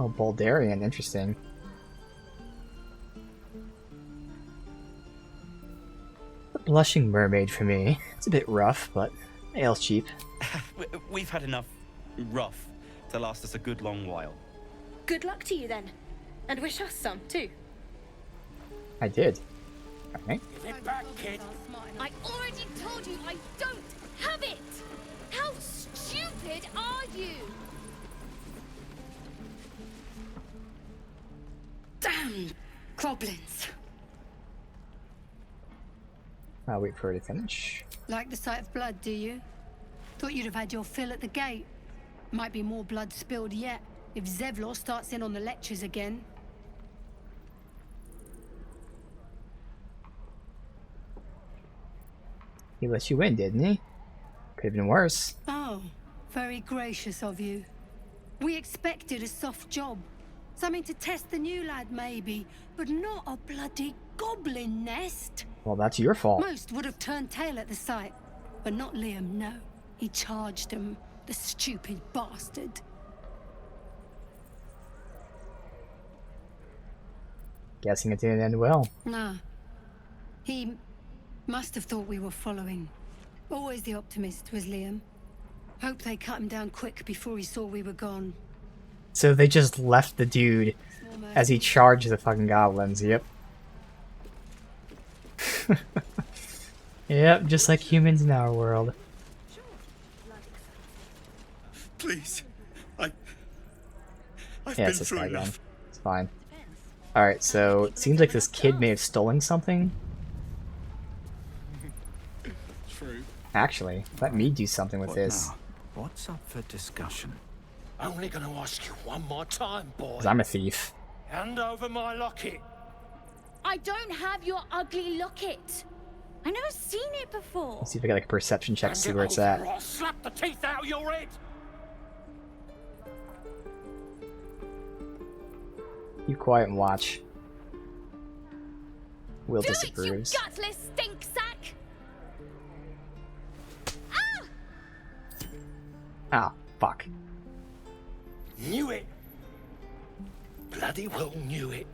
A: Oh, Baldurian, interesting. The Blushing Mermaid for me. It's a bit rough, but ale's cheap.
E: We've had enough rough to last us a good long while.
I: Good luck to you then. And wish us some too.
A: I did. Alright.
G: Give it back, kid.
C: I already told you I don't have it! How stupid are you?
F: Damn goblins.
A: I'll wait for her to finish.
J: Like the sight of blood, do you? Thought you'd have had your fill at the gate. Might be more blood spilled yet, if Zevlor starts in on the lectures again.
A: He let you in, didn't he? Could have been worse.
J: Oh, very gracious of you. We expected a soft job. Something to test the new lad, maybe, but not a bloody goblin nest.
A: Well, that's your fault.
J: Most would have turned tail at the sight, but not Liam, no. He charged him, the stupid bastard.
A: Guessing it didn't end well.
J: Nah. He must have thought we were following. Always the optimist was Liam. Hope they cut him down quick before he saw we were gone.
A: So they just left the dude as he charged the fucking goblins, yep. Yep, just like humans in our world.
G: Please. I've
A: Yeah, it's this guy again. It's fine. Alright, so it seems like this kid may have stolen something.
G: True.
A: Actually, let me do something with this.
U: What's up for discussion?
G: Only gonna ask you one more time, boy.
A: Because I'm a thief.
G: Hand over my locket.
C: I don't have your ugly locket. I've never seen it before.
A: Let's see if I get like a perception check to see where it's
G: Or
A: at.
G: I'll slap the teeth out of your head.
A: Keep quiet and watch. Will
C: Do
A: disapproves.
C: it, you gutless stink sack!
A: Ah, fuck.
G: Knew it. Bloody well knew it.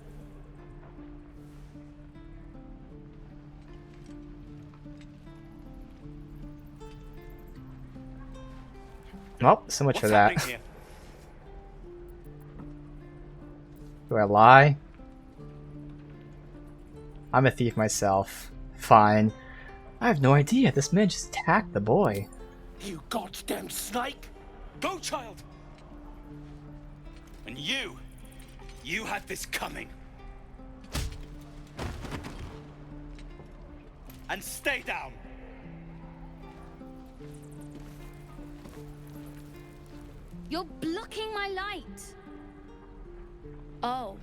A: Well, so much for that.
E: happening here?
A: Do I lie? I'm a thief myself. Fine. I have no idea. This man just attacked the boy.
G: You goddamn snake!
E: Go, child! And you had this coming. And stay down.
C: You're blocking my light. Oh,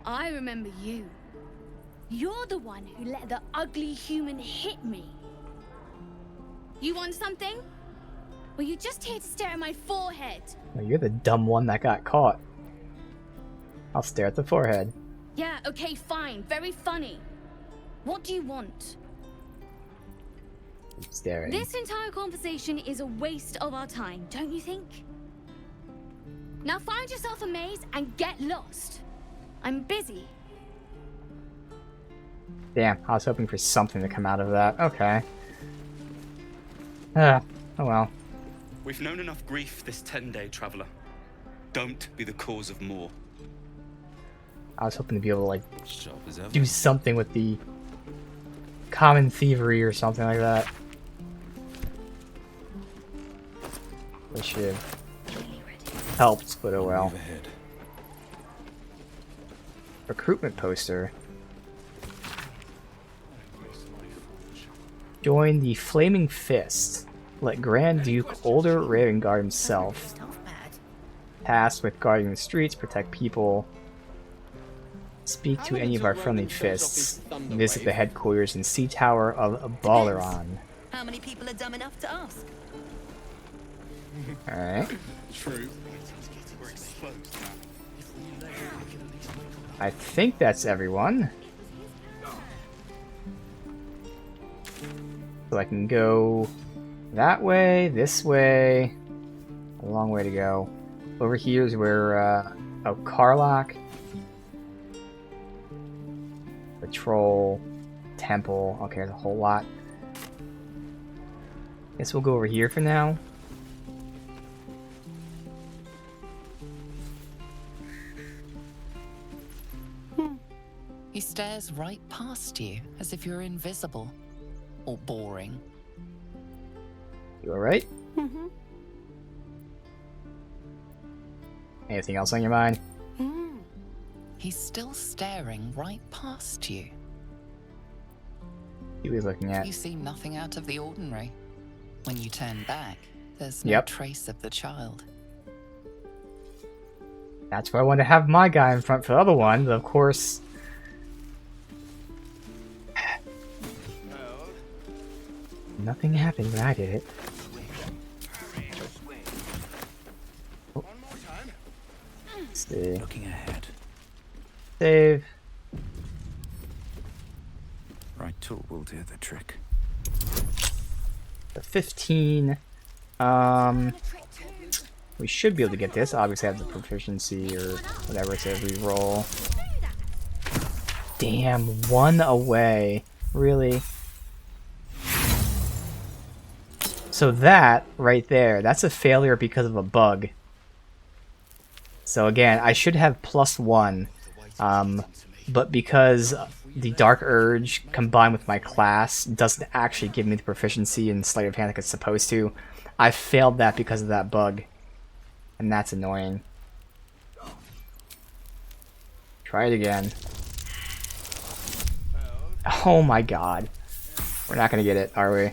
C: I remember you. You're the one who let the ugly human hit me. You want something? Well, you're just here to stare at my forehead.
A: Well, you're the dumb one that got caught. I'll stare at the forehead.
C: Yeah, okay, fine. Very funny. What do you want?
A: Keep staring.
C: This entire conversation is a waste of our time, don't you think? Now find yourself a maze and get lost. I'm busy.
A: Damn, I was hoping for something to come out of that. Okay. Oh well.
E: We've known enough grief this 10-day traveler. Don't be the cause of more.
A: I was hoping to be able to, like,
M: Sharp as ever.
A: do something with the common thievery or something like that. Which should have helped, but oh well. Recruitment poster. Join the Flaming Fist. Let Grand Duke Older Ravengard himself Tasked with guarding the streets, protect people. Speak to any of our friendly fists. Visit the headquarters and sea tower of Baldur.
T: How many people are dumb enough to ask?
A: Alright.
L: True.
A: I think that's everyone. So I can go that way, this way. A long way to go. Over here is where, oh, Karlach. Patrol. Temple. Okay, there's a whole lot. Guess we'll go over here for now.
D: He stares right past you, as if you're invisible. Or boring.
A: You alright?
J: Mm-hmm.
A: Anything else on your mind?
D: He's still staring right past you.
A: He was looking at.
D: You see nothing out of the ordinary. When you turn back, there's no
A: Yep.
D: trace of the child.
A: That's why I wanted to have my guy in front for the other one, but of course. Nothing happened when I did it. Oh. Let's see.
O: Looking ahead.
A: Save.
O: Right tool will do the trick.
A: The 15. We should be able to get this. Obviously, I have the proficiency or whatever it says we roll. Damn, one away. Really? So that right there, that's a failure because of a bug. So again, I should have +1, but because the Dark Urge combined with my class doesn't actually give me the proficiency in Sleight of Hand like it's supposed to, I failed that because of that bug. And that's annoying. Try it again. Oh my god. We're not gonna get it, are we?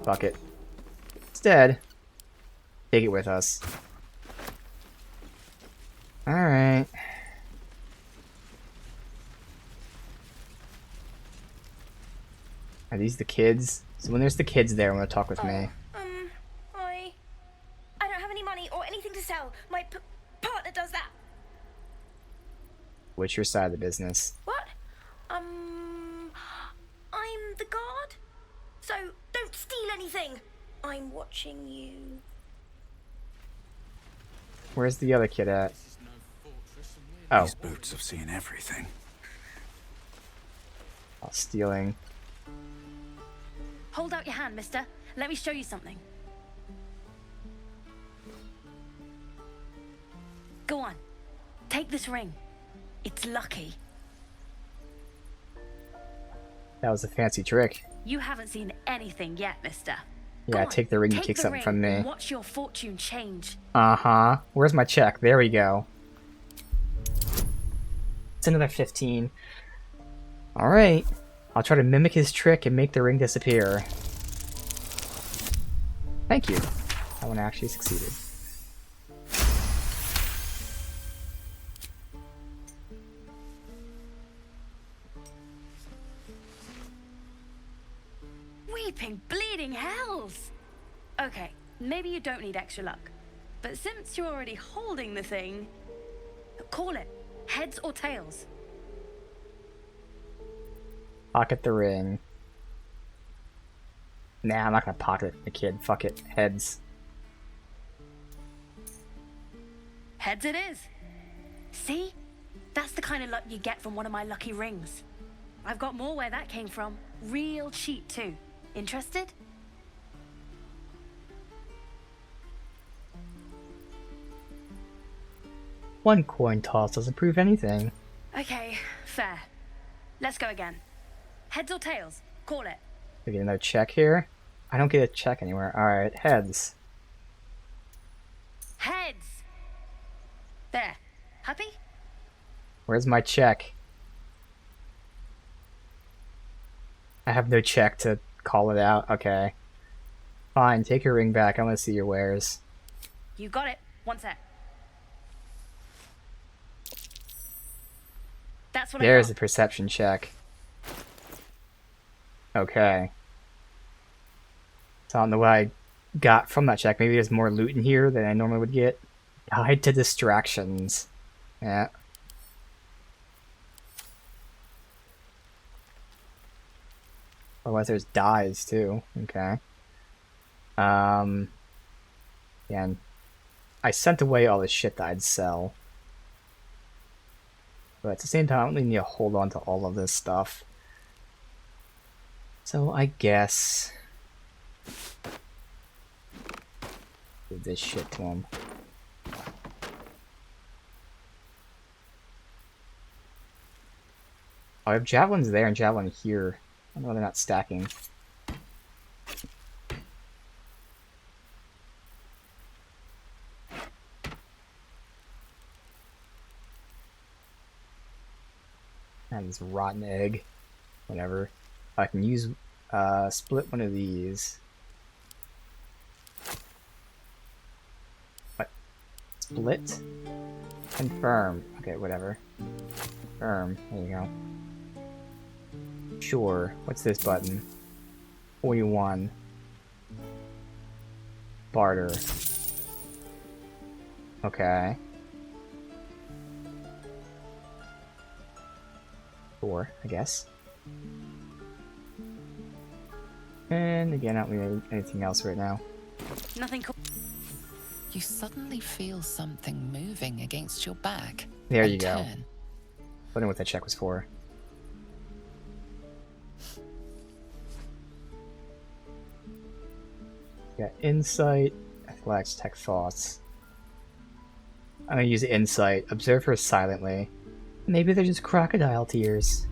A: Fuck it. Instead, take it with us. Alright. Are these the kids? So when there's the kids there, I'm gonna talk with me.
I: I don't have any money or anything to sell. My partner does that.
A: What's your side of the business?
I: What? I'm the guard. So don't steal anything. I'm watching you.
A: Where's the other kid at? Oh.
O: These boots have seen everything.
A: Oh, stealing.
C: Hold out your hand, mister. Let me show you something. Go on. Take this ring. It's lucky.
A: That was a fancy trick.
C: You haven't seen anything yet, mister.
A: Yeah, take the ring and kick something from me.
C: Watch your fortune change.
A: Uh-huh. Where's my check? There we go. It's another 15. Alright. I'll try to mimic his trick and make the ring disappear. Thank you. That one actually succeeded.
C: Weeping, bleeding hells! Okay, maybe you don't need extra luck. But since you're already holding the thing, call it. Heads or tails?
A: Pocket the ring. Nah, I'm not gonna pocket the kid. Fuck it. Heads.
C: Heads it is. See? That's the kind of luck you get from one of my lucky rings. I've got more where that came from. Real cheap too. Interested?
A: One coin toss doesn't prove anything.
C: Okay, fair. Let's go again. Heads or tails? Call it.
A: We get another check here? I don't get a check anywhere. Alright, heads.
C: Heads! There. Happy?
A: Where's my check? I have no check to call it out. Okay. Fine, take your ring back. I want to see your wares.
B: You got it. One sec. That's what
A: There's
B: I
A: a
B: got.
A: perception check. Okay. So I don't know what I got from that check. Maybe there's more loot in here than I normally would get. Guide to distractions. Yeah. Otherwise there's dyes too. Okay. Yeah, and I sent away all the shit that I'd sell. But at the same time, I don't really need to hold on to all of this stuff. So I guess... give this shit to him. Oh, I have javelins there and javelin here. I don't know they're not stacking. And this rotten egg. Whatever. I can use split one of these. What? Split? Confirm. Okay, whatever. Confirm. There you go. Sure. What's this button? 41. Barter. Okay. Sure, I guess. And again, I don't need anything else right now.
B: Nothing cool.
D: You suddenly feel something moving against your back.
A: There
D: and
A: you go.
D: turn.
A: Wondering what that check was for. Got insight, athletics, tech thoughts. I'm gonna use insight. Observe her silently. Maybe they're just crocodile tears.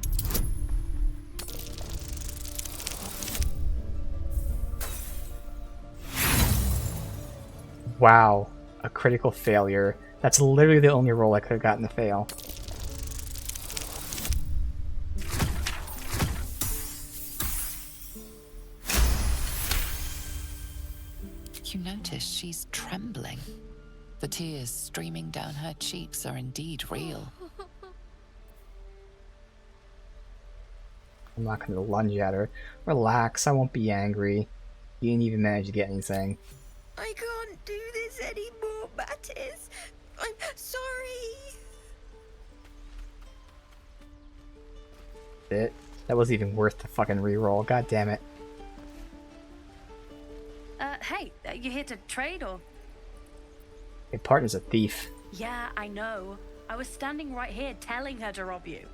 A: Wow, a critical failure. That's literally the only roll I could have gotten to fail.
D: You notice she's trembling. The tears streaming down her cheeks are indeed real.
A: I'm not gonna lunge at her. Relax, I won't be angry. You didn't even manage to get anything.
I: I can't do this anymore, Mattis. I'm sorry.
A: It. That wasn't even worth the fucking reroll. God damn it.
B: Hey, you here to trade or?
A: My partner's a thief.
B: Yeah, I know. I was standing right here telling her to rob you.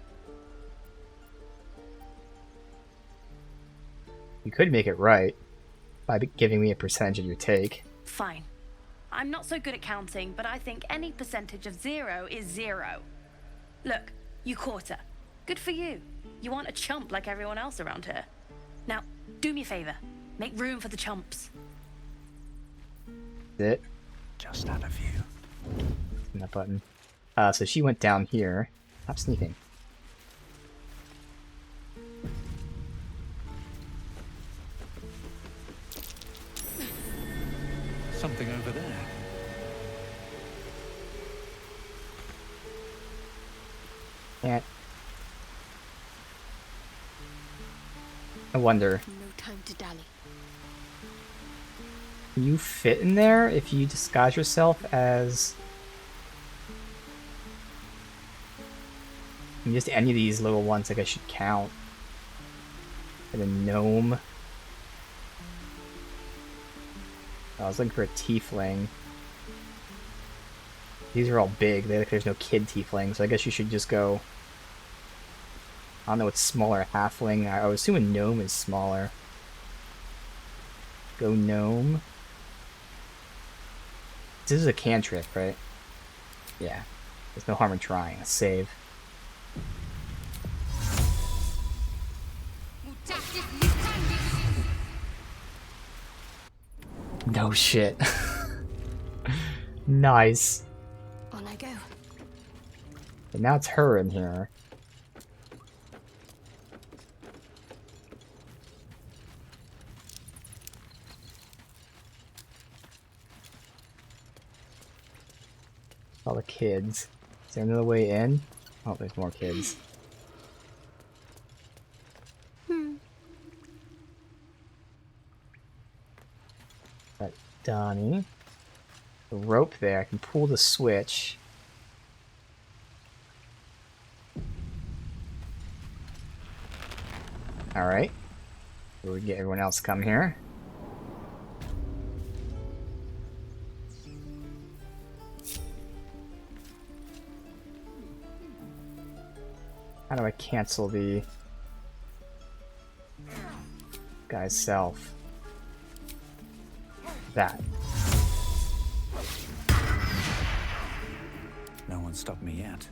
A: You could make it right by giving me a percentage of your take.
B: Fine. I'm not so good at counting, but I think any percentage of 0 is 0. Look, you caught her. Good for you. You aren't a chump like everyone else around here. Now, do me a favor. Make room for the chumps.
A: It.
N: Just out of view.
A: And that button. So she went down here. Stop sneaking.
O: Something over there.
A: Can't. I wonder.
I: No time to dally.
A: Can you fit in there if you disguise yourself as just any of these little ones? Like I should count. And a gnome. I was looking for a tiefling. These are all big. There's no kid tiefling, so I guess you should just go. I don't know what's smaller. Halfling. I would assume a gnome is smaller. Go gnome. This is a cantrip, right? Yeah. There's no harm in trying. Let's save. No shit. Nice.
I: On I go.
A: And now it's her in here. All the kids. Is there another way in? Oh, there's more kids. Got Donnie. The rope there. I can pull the switch. Alright. We get everyone else to come here. How do I cancel the guy's self? That.
U: No one stopped me yet.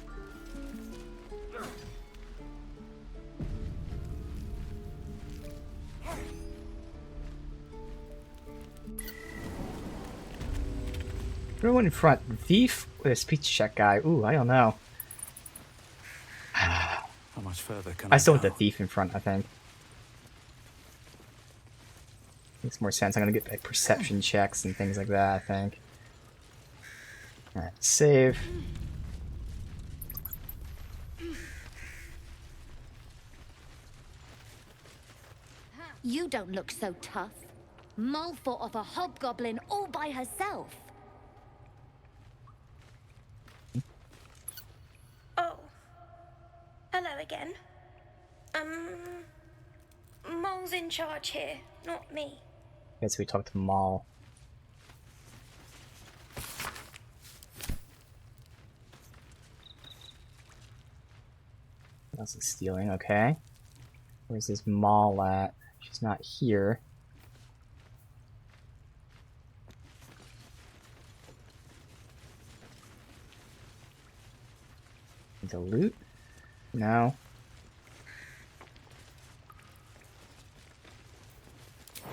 A: Everyone in front. Thief with a speech check guy. Ooh, I don't know.
U: How much further can
A: I still want the thief in front, I think. Makes more sense. I'm gonna get like perception checks and things like that, I think. Alright, save.
C: You don't look so tough. Mull fought off a hobgoblin all by herself.
B: Oh. Hello again. Mole's in charge here, not me.
A: Guess we talked to Maul. That's stealing, okay. Where's this Maul at? She's not here. The loot? No.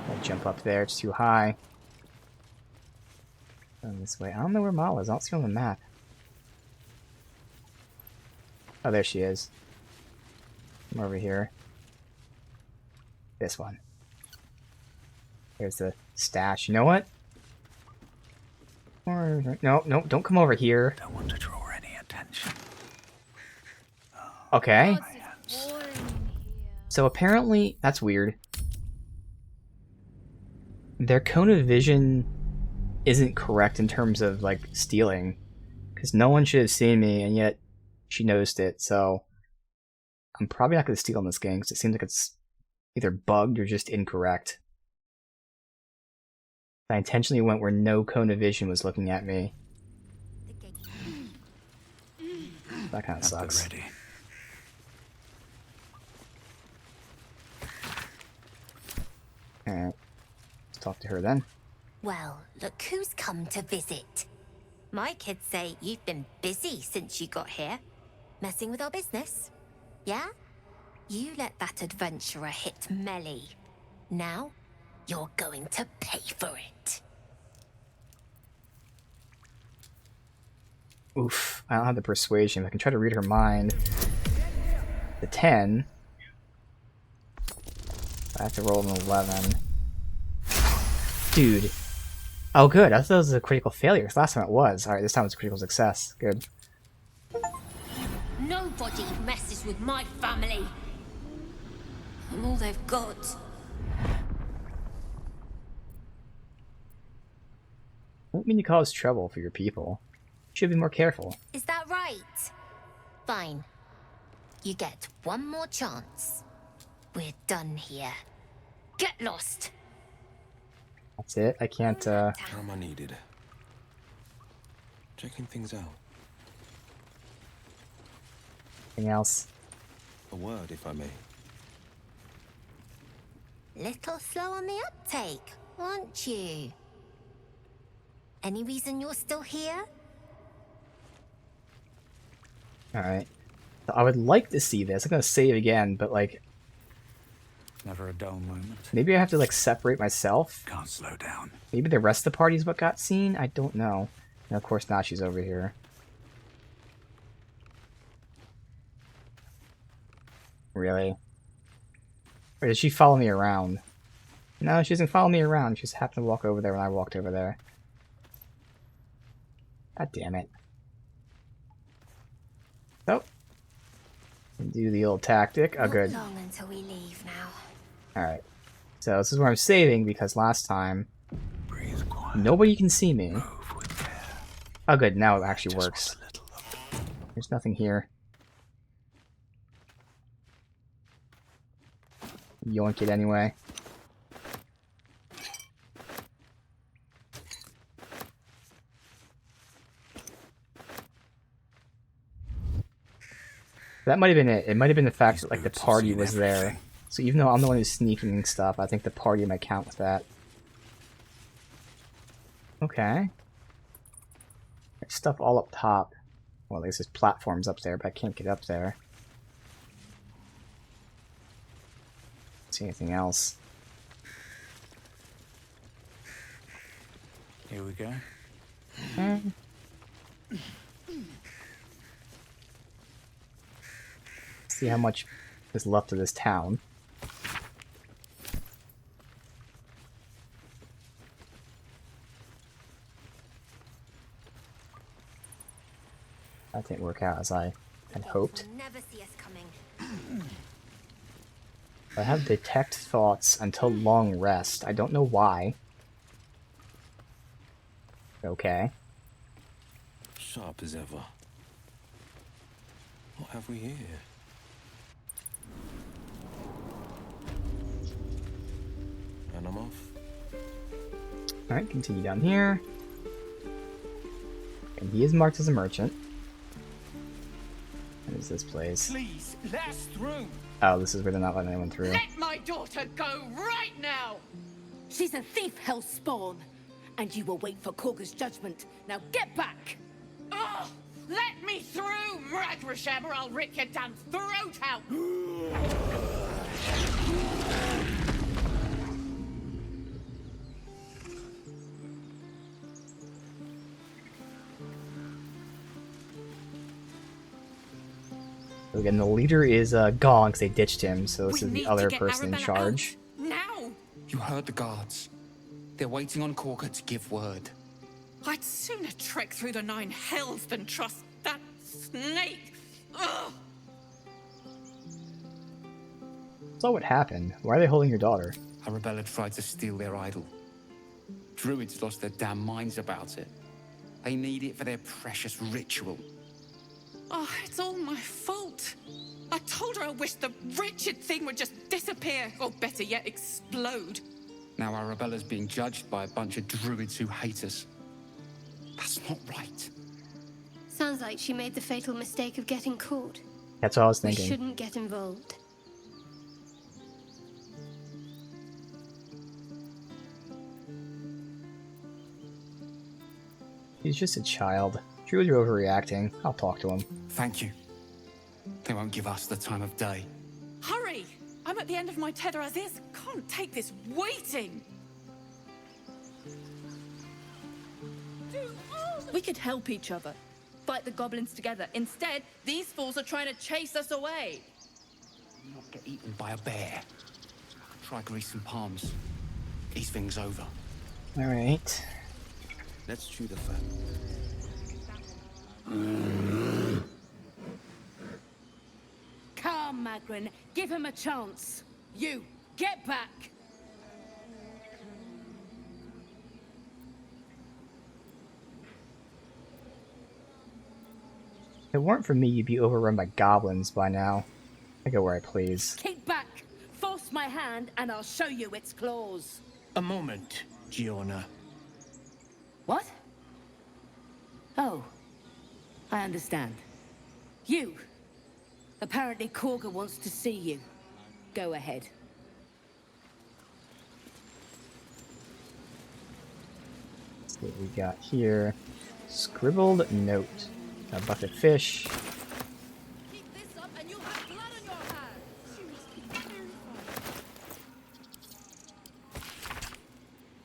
A: I'll jump up there, it's too high. Going this way. I don't know where Maul is. I don't see her on the map. Oh, there she is. I'm over here. This one. There's the stash. You know what? No, no, don't come over here.
U: Don't want to draw any attention.
A: Okay. So apparently, that's weird. Their cone of vision isn't correct in terms of, like, stealing. Because no one should have seen me, and yet she noticed it, so I'm probably not going to steal in this game, because it seems like it's either bugged or just incorrect. I intentionally went where no cone of vision was looking at me. That kind of sucks.
U: Ready.
A: Alright. Let's talk to her then.
P: Well, look who's come to visit. My kids say you've been busy since you got here. Messing with our business. Yeah? You let that adventurer hit Melly. Now, you're going to pay for it.
A: Oof. I don't have the persuasion. I can try to read her mind. The 10. I have to roll an 11. Dude. Oh, good. I thought it was a critical failure. Last time it was. Alright, this time it's a critical success. Good.
P: Nobody messes with my family. I'm all they've got.
A: I don't mean to cause trouble for your people. You should be more careful.
P: Is that right? Fine. You get one more chance. We're done here. Get lost.
A: That's it? I can't,
M: How am I needed? Checking things out.
A: Anything else?
M: A word, if I may.
P: Little slow on the uptake, aren't you? Any reason you're still here?
A: Alright. So I would like to see this. I'm gonna save again, but like...
U: Never a dull moment.
A: Maybe I have to like separate myself?
U: Can't slow down.
A: Maybe the rest of the party is what got seen? I don't know. And of course not, she's over here. Really? Or did she follow me around? No, she doesn't follow me around. She just happened to walk over there when I walked over there. God damn it. Oh. Do the old tactic. Oh, good.
P: Not long until we leave now.
A: Alright. So this is where I'm saving because last time nobody can see me. Oh good, now it actually works. There's nothing here. Yoink it anyway. That might have been it. It might have been the fact that like the party was there. So even though I'm the one who's sneaking and stuff, I think the party might count with that. Okay. There's stuff all up top. Well, at least there's platforms up there, but I can't get up there. See anything else?
L: Here we go.
A: Okay. See how much is left of this town. That didn't work out as I had hoped.
P: Never see us coming.
A: I have detect thoughts until long rest. I don't know why. Okay.
H: Sharp as ever. What have we here? And I'm off.
A: Alright, continue down here. And he is marked as a merchant. What is this place?
G: Please, let us through.
A: Oh, this is where they're not letting anyone through.
Q: Let my daughter go right now! She's a thief, hellspawn. And you will wait for Korga's judgment. Now get back! Ugh! Let me through, Mragrasham, or I'll rip your damn throat out!
A: So again, the leader is gone because they ditched him, so this
Q: We
A: is
Q: need
A: the
Q: to
A: other
Q: get
A: person in
Q: Arabella
A: charge.
Q: Now!
V: You heard the guards. They're waiting on Korga to give word.
Q: I'd sooner trek through the 9 hells than trust that snake! Ugh!
A: So what happened? Why are they holding your daughter?
V: Arabella tried to steal their idol. Druids lost their damn minds about it. They need it for their precious ritual.
Q: Oh, it's all my fault. I told her I wished the wretched thing would just disappear, or better yet, explode.
V: Now Arabella's being judged by a bunch of druids who hate us. That's not right.
C: Sounds like she made the fatal mistake of getting caught.
A: That's what I was
C: We
A: thinking.
C: shouldn't get involved.
A: He's just a child. Druids are overreacting. I'll talk to him.
V: Thank you. They won't give us the time of day.
Q: Hurry! I'm at the end of my tether as is. Can't take this waiting.
W: We could help each other. Fight the goblins together. Instead, these fools are trying to chase us away.
V: Not get eaten by a bear. Try greasing palms. These things over.
A: Alright.
H: Let's chew the fat.
Q: Come, Magrin. Give him a chance. You, get back.
A: If it weren't for me, you'd be overrun by goblins by now. I go where I please.
Q: Keep back. Force my hand and I'll show you its claws.
G: A moment, Giona.
Q: What? Oh, I understand. You. Apparently Korga wants to see you. Go ahead.
A: Let's see what we got here. Scribbled note. A bucket of fish.
Q: Keep this up and you'll have blood on your hands.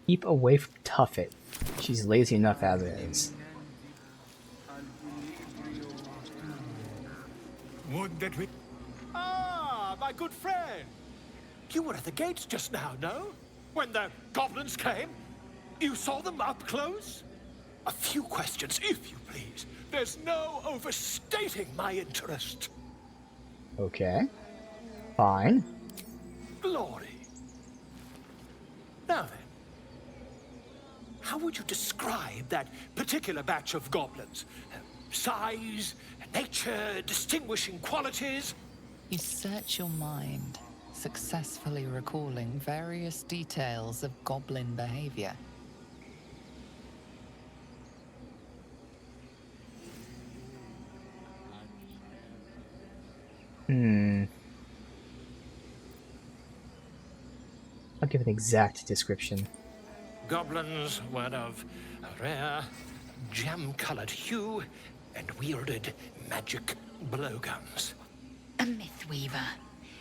A: Keep away from Tuffet. She's lazy enough as it is.
G: Would that we... Ah, my good friend. You were at the gates just now, no? When the goblins came? You saw them up close? A few questions, if you please. There's no overstating my interest.
A: Okay. Fine.
G: Glory. Now then, how would you describe that particular batch of goblins? Size, nature, distinguishing qualities?
D: You search your mind, successfully recalling various details of goblin behavior.
A: I'll give an exact description.
G: Goblins were of a rare, jam-colored hue and wielded magic blowguns.
F: A mythweaver.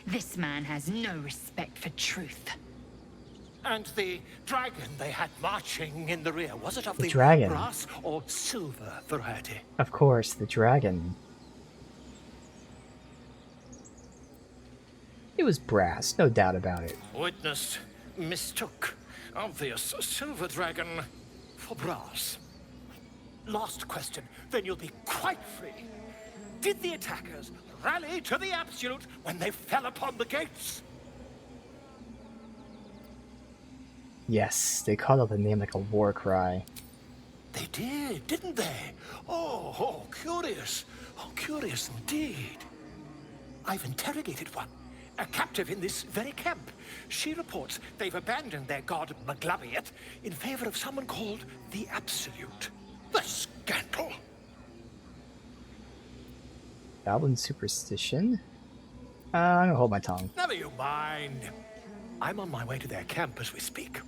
F: This man has no respect for truth.
G: And the dragon they had marching in the rear, was it of the
A: dragon.
G: brass or silver variety?
A: Of course, the dragon. It was brass, no doubt about it.
G: Witness mistook obvious silver dragon for brass. Last question, then you'll be quite free. Did the attackers rally to the absolute when they fell upon the gates?
A: Yes, they called out the name like a war cry.
G: They did, didn't they? Oh, curious. Oh, curious indeed. I've interrogated one. A captive in this very camp. She reports they've abandoned their god Maglabiet in favor of someone called the Absolute. The scandal!
A: Goblin superstition? I'm gonna hold my tongue.
G: Never you mind. I'm on my way to their camp as we speak.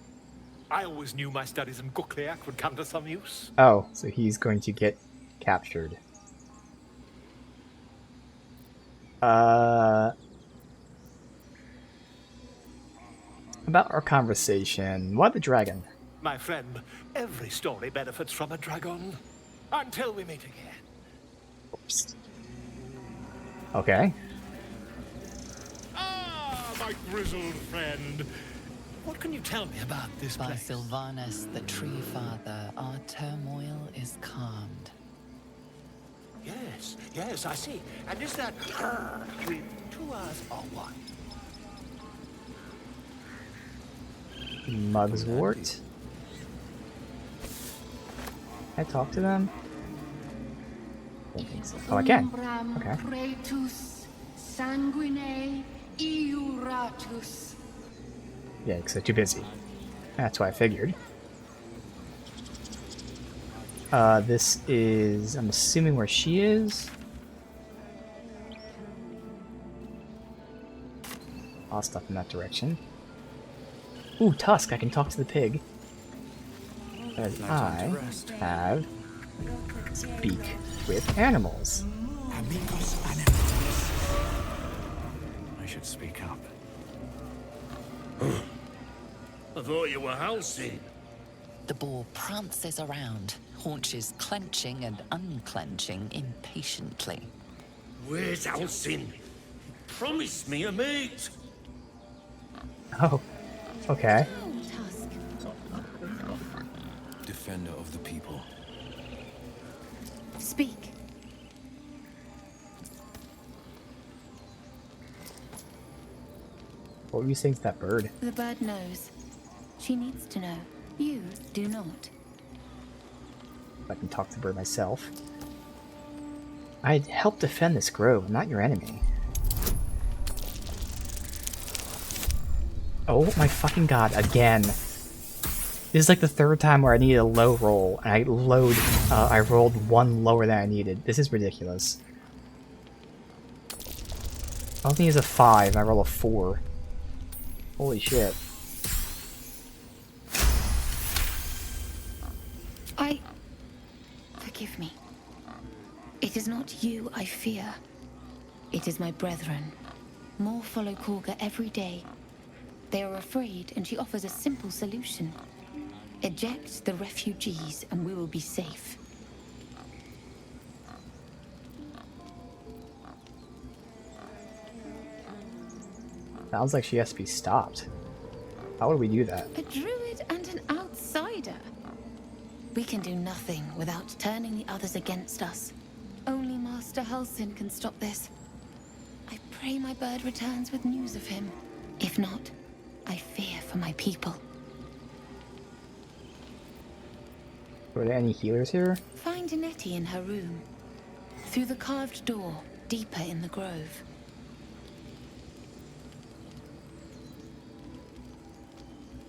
G: I always knew my studies in Gukliak would come to some use.
A: Oh, so he's going to get captured. About our conversation, why the dragon?
G: My friend, every story benefits from a dragon. Until we meet again.
A: Oops. Okay.
G: Ah, my grizzled friend. What can you tell me about this
D: By
G: place?
D: Sylvanus, the Tree Father, our turmoil is calmed.
G: Yes, I see. And is that with 2 R's or 1?
A: Mugswort. Can I talk to them? I don't think so. Oh, I can. Okay.
J: Praetus sanguine iuratus.
A: Yeah, because they're too busy. That's what I figured. This is, I'm assuming, where she is. I'll stuff in that direction. Ooh, Tusk, I can talk to the pig. As I have speak with animals.
O: I should speak up.
H: I thought you were Halcyon.
D: The boar prances around, haunches clenching and unclenching impatiently.
H: Where's Halcyon? Promise me a mate.
A: Oh, okay.
M: Defender of the people.
F: Speak.
A: What were you saying to that bird?
F: The bird knows. She needs to know. You do not.
A: I can talk to the bird myself. I'd help defend this grove. I'm not your enemy. Oh my fucking god, again. This is like the 3rd time where I needed a low roll, and I rolled 1 lower than I needed. This is ridiculous. I don't think it's a 5, and I roll a 4. Holy shit.
F: Forgive me. It is not you I fear. It is my brethren. More follow Korga every day. They are afraid, and she offers a simple solution. Eject the refugees, and we will be safe.
A: Sounds like she has to be stopped. How would we do that?
F: A druid and an outsider.
D: We can do nothing without turning the others against us. Only Master Halsin can stop this. I pray my bird returns with news of him. If not, I fear for my people.
A: Were there any healers here?
D: Find Nettie in her room. Through the carved door, deeper in the grove.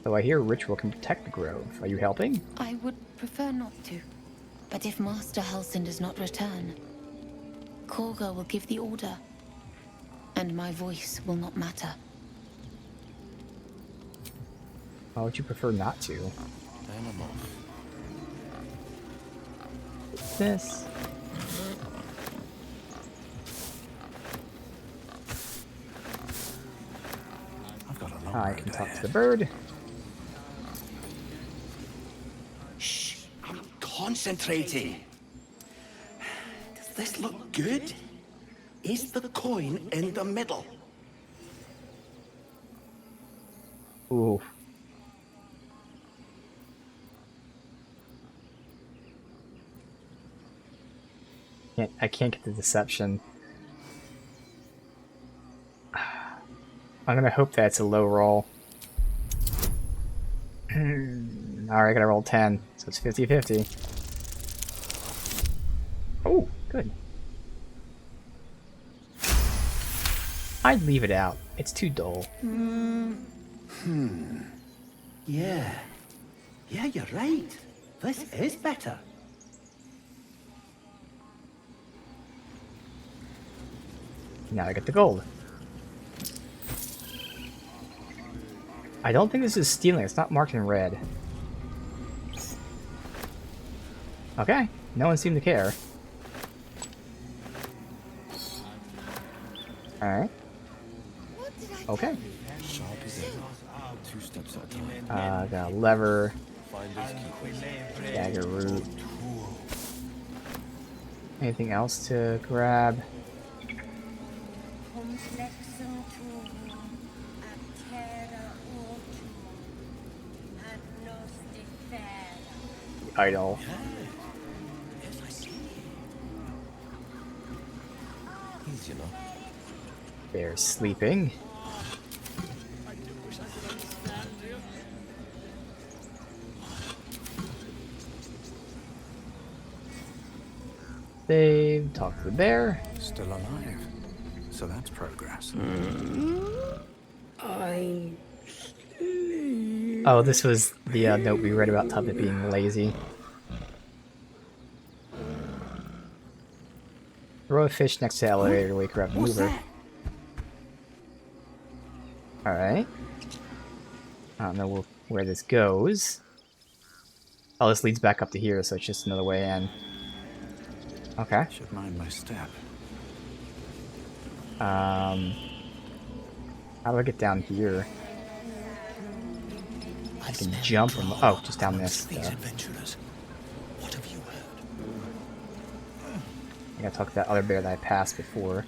A: Though I hear ritual can protect the grove. Are you helping?
D: I would prefer not to. But if Master Halsin does not return, Korga will give the order. And my voice will not matter.
A: Why would you prefer not to? What's this? I can talk to the bird.
G: Shh, I'm concentrating. Does this look good? Is the coin in the middle?
A: Ooh. I can't get the deception. I'm gonna hope that's a low roll. Alright, I gotta roll 10, so it's 50-50. Oh, good. I'd leave it out. It's too dull.
G: Yeah. Yeah, you're right. This is better.
A: Now I get the gold. I don't think this is stealing. It's not marked in red. Okay. No one seemed to care. Alright. Okay. Got a lever. Dagger root. Anything else to grab? Idol. They're sleeping. They've talked to the bear.
K: Still alive. So that's progress.
A: Oh, this was the note we read about Tubbet being lazy. Throw a fish next to the elevator to wake her up and move her. Alright. I don't know where this goes. Oh, this leads back up to here, so it's just another way in. Okay.
K: Should mind my step.
A: How do I get down here? I can jump from... Oh, just down this.
K: Adventurers. What have you heard?
A: I gotta talk to that other bear that I passed before.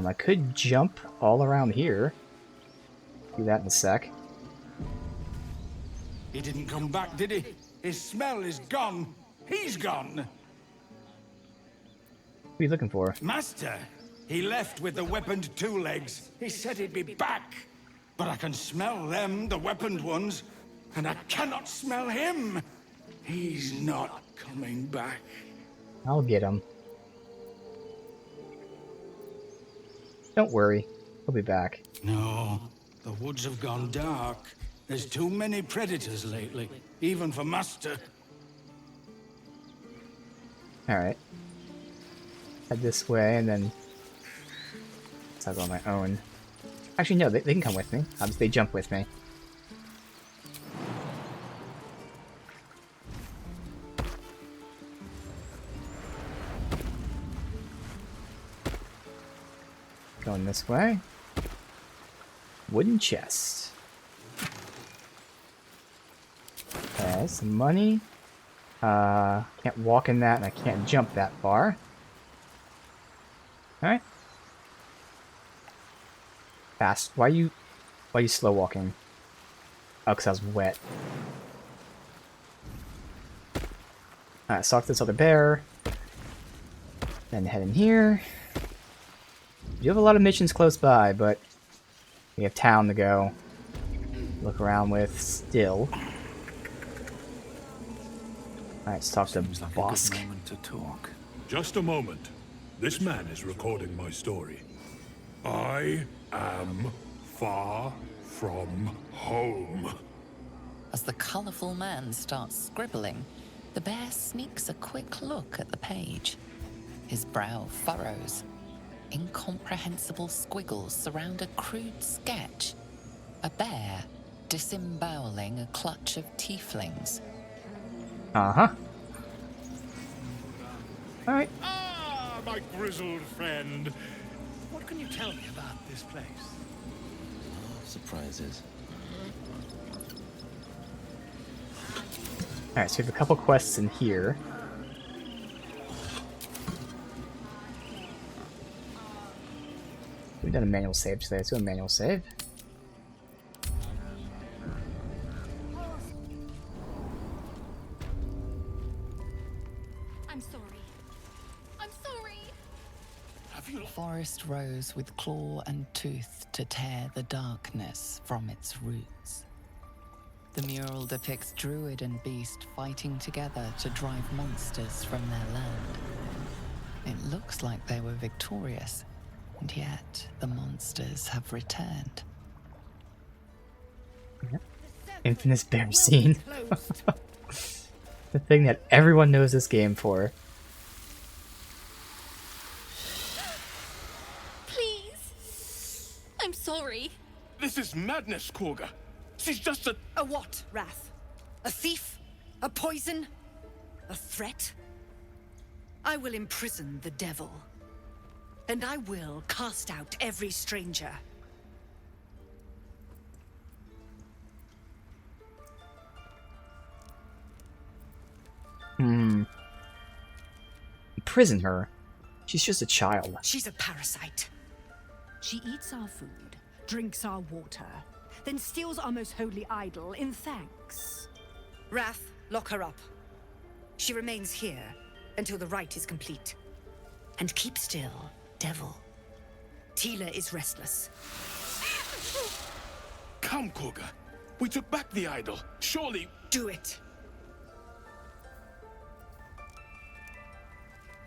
A: I could jump all around here. Do that in a sec.
G: He didn't come back, did he? His smell is gone. He's gone.
A: What are you looking for?
G: Master, he left with the weaponed two legs. He said he'd be back. But I can smell them, the weaponed ones, and I cannot smell him. He's not coming back.
A: I'll get him. Don't worry. He'll be back.
G: No, the woods have gone dark. There's too many predators lately, even for Master.
A: Alright. Head this way, and then... I'll go on my own. Actually, no, they can come with me. They jump with me. Going this way. Wooden chest. Okay, some money. Can't walk in that, and I can't jump that far. Alright. Fast. Why are you slow walking? Oh, because I was wet. Alright, stalk this other bear. Then head in here. You have a lot of missions close by, but we have town to go. Look around with still. Alright, let's talk to Bosk.
K: To talk.
E: Just a moment. This man is recording my story. I am far from home.
D: As the colourful man starts scribbling, the bear sneaks a quick look at the page. His brow furrows. Incomprehensible squiggles surround a crude sketch. A bear disemboweling a clutch of tieflings.
A: Uh-huh. Alright.
E: Ah, my grizzled friend. What can you tell me about this place?
H: Surprises.
A: Alright, so we have a couple quests in here. We've done a manual save today. Let's do a manual save.
C: I'm sorry. I'm sorry.
D: The forest rose with claw and tooth to tear the darkness from its roots. The mural depicts druid and beast fighting together to drive monsters from their land. It looks like they were victorious, and yet the monsters have returned.
A: Infamous bear scene. The thing that everyone knows this game for.
C: Please. I'm sorry.
G: This is madness, Korga. She's just a...
R: A what, Wrath? A thief? A poison? A threat? I will imprison the devil. And I will cast out every stranger.
A: Imprison her? She's just a child.
R: She's a parasite.
S: She eats our food, drinks our water, then steals our most holy idol in thanks.
R: Wrath, lock her up. She remains here until the rite is complete. And keep still, devil. Tila is restless.
G: Come, Korga. We took back the idol. Surely...
R: Do it.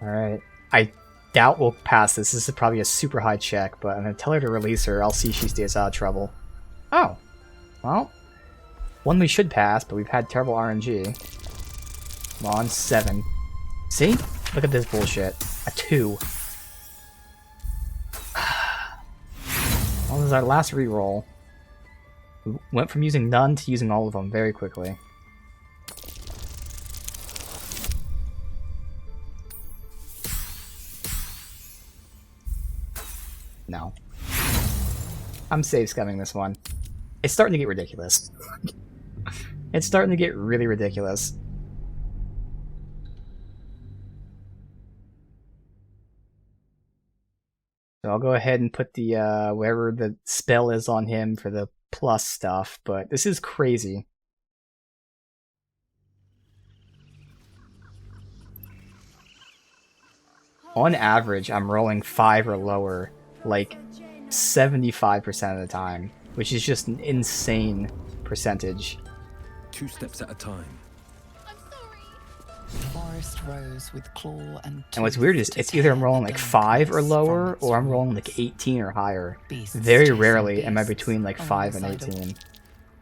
A: Alright. I doubt we'll pass this. This is probably a super high check, but I'm gonna tell her to release her. I'll see if she stays out of trouble. Oh. Well. One we should pass, but we've had terrible RNG. Come on, 7. See? Look at this bullshit. A 2. Well, this is our last reroll. We went from using none to using all of them very quickly. No. I'm save scumming this one. It's starting to get ridiculous. It's starting to get really ridiculous. So I'll go ahead and put the wherever the spell is on him for the plus stuff, but this is crazy. On average, I'm rolling 5 or lower, like 75% of the time, which is just an insane percentage.
K: 2 steps at a time.
D: Forest rose with claw and
A: what's weird is it's either I'm rolling like 5 or lower, or I'm rolling like 18 or higher. Very rarely am I between like 5 and 18.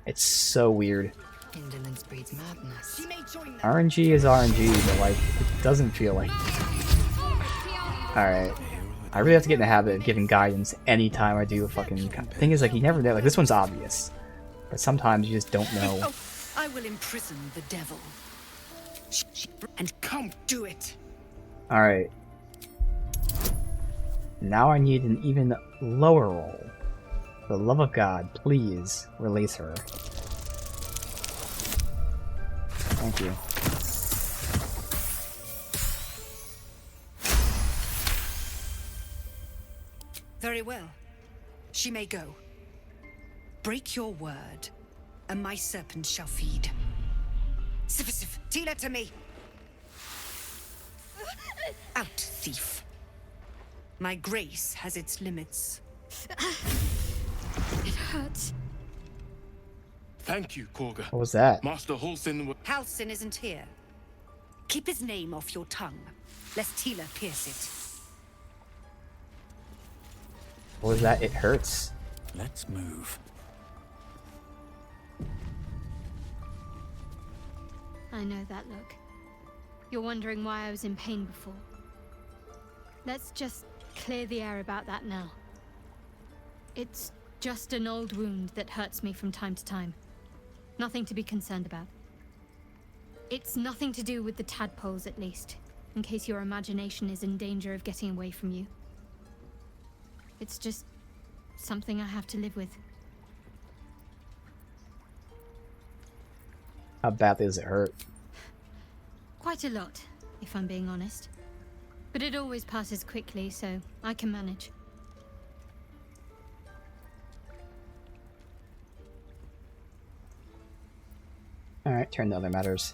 A: It's so weird.
F: Indolence breeds madness.
A: RNG is RNG, but like, it doesn't feel like... Alright. I really have to get in the habit of giving guidance anytime I do a fucking... Thing is, like, you never know. Like, this one's obvious. But sometimes you just don't know.
R: I will imprison the devil. And come do it.
A: Alright. Now I need an even lower roll. For the love of God, please release her. Thank you.
R: Very well. She may go. Break your word, and my serpent shall feed. Sif, Tila to me! Out, thief. My grace has its limits.
C: It hurts.
M: Thank you, Korga.
A: What was that?
M: Master Halsin.
R: Halsin isn't here. Keep his name off your tongue, lest Tila pierce it.
A: What was that? It hurts.
U: Let's move.
C: I know that look. You're wondering why I was in pain before. Let's just clear the air about that now. It's just an old wound that hurts me from time to time. Nothing to be concerned about. It's nothing to do with the tadpoles, at least, in case your imagination is in danger of getting away from you. It's just something I have to live with.
A: How badly does it hurt?
C: Quite a lot, if I'm being honest. But it always passes quickly, so I can manage.
A: Alright, turn to other matters.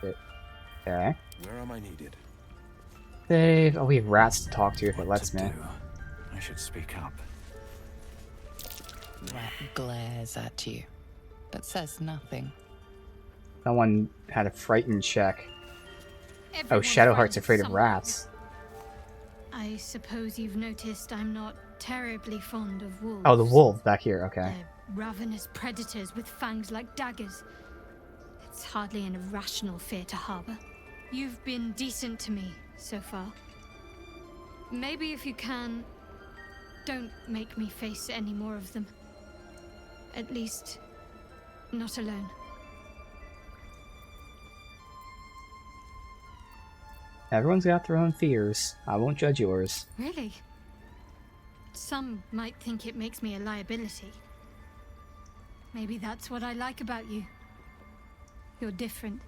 A: Okay.
M: Where am I needed?
A: Save. Oh, we have rats to talk to if it lets me.
U: I should speak up.
D: Rat glares at you, but says nothing.
A: Someone had a frightened check. Oh,
C: Everyone's
A: Shadowheart's
C: frightened
A: afraid of
C: something.
A: rats.
C: I suppose you've noticed I'm not terribly fond of wolves.
A: Oh, the wolf back here. Okay.
C: They're ravenous predators with fangs like daggers. It's hardly an irrational fear to harbor. You've been decent to me so far. Maybe if you can, don't make me face any more of them. At least, not alone.
A: Everyone's got their own fears. I won't judge yours.
C: Really? Some might think it makes me a liability. Maybe that's what I like about you. You're different.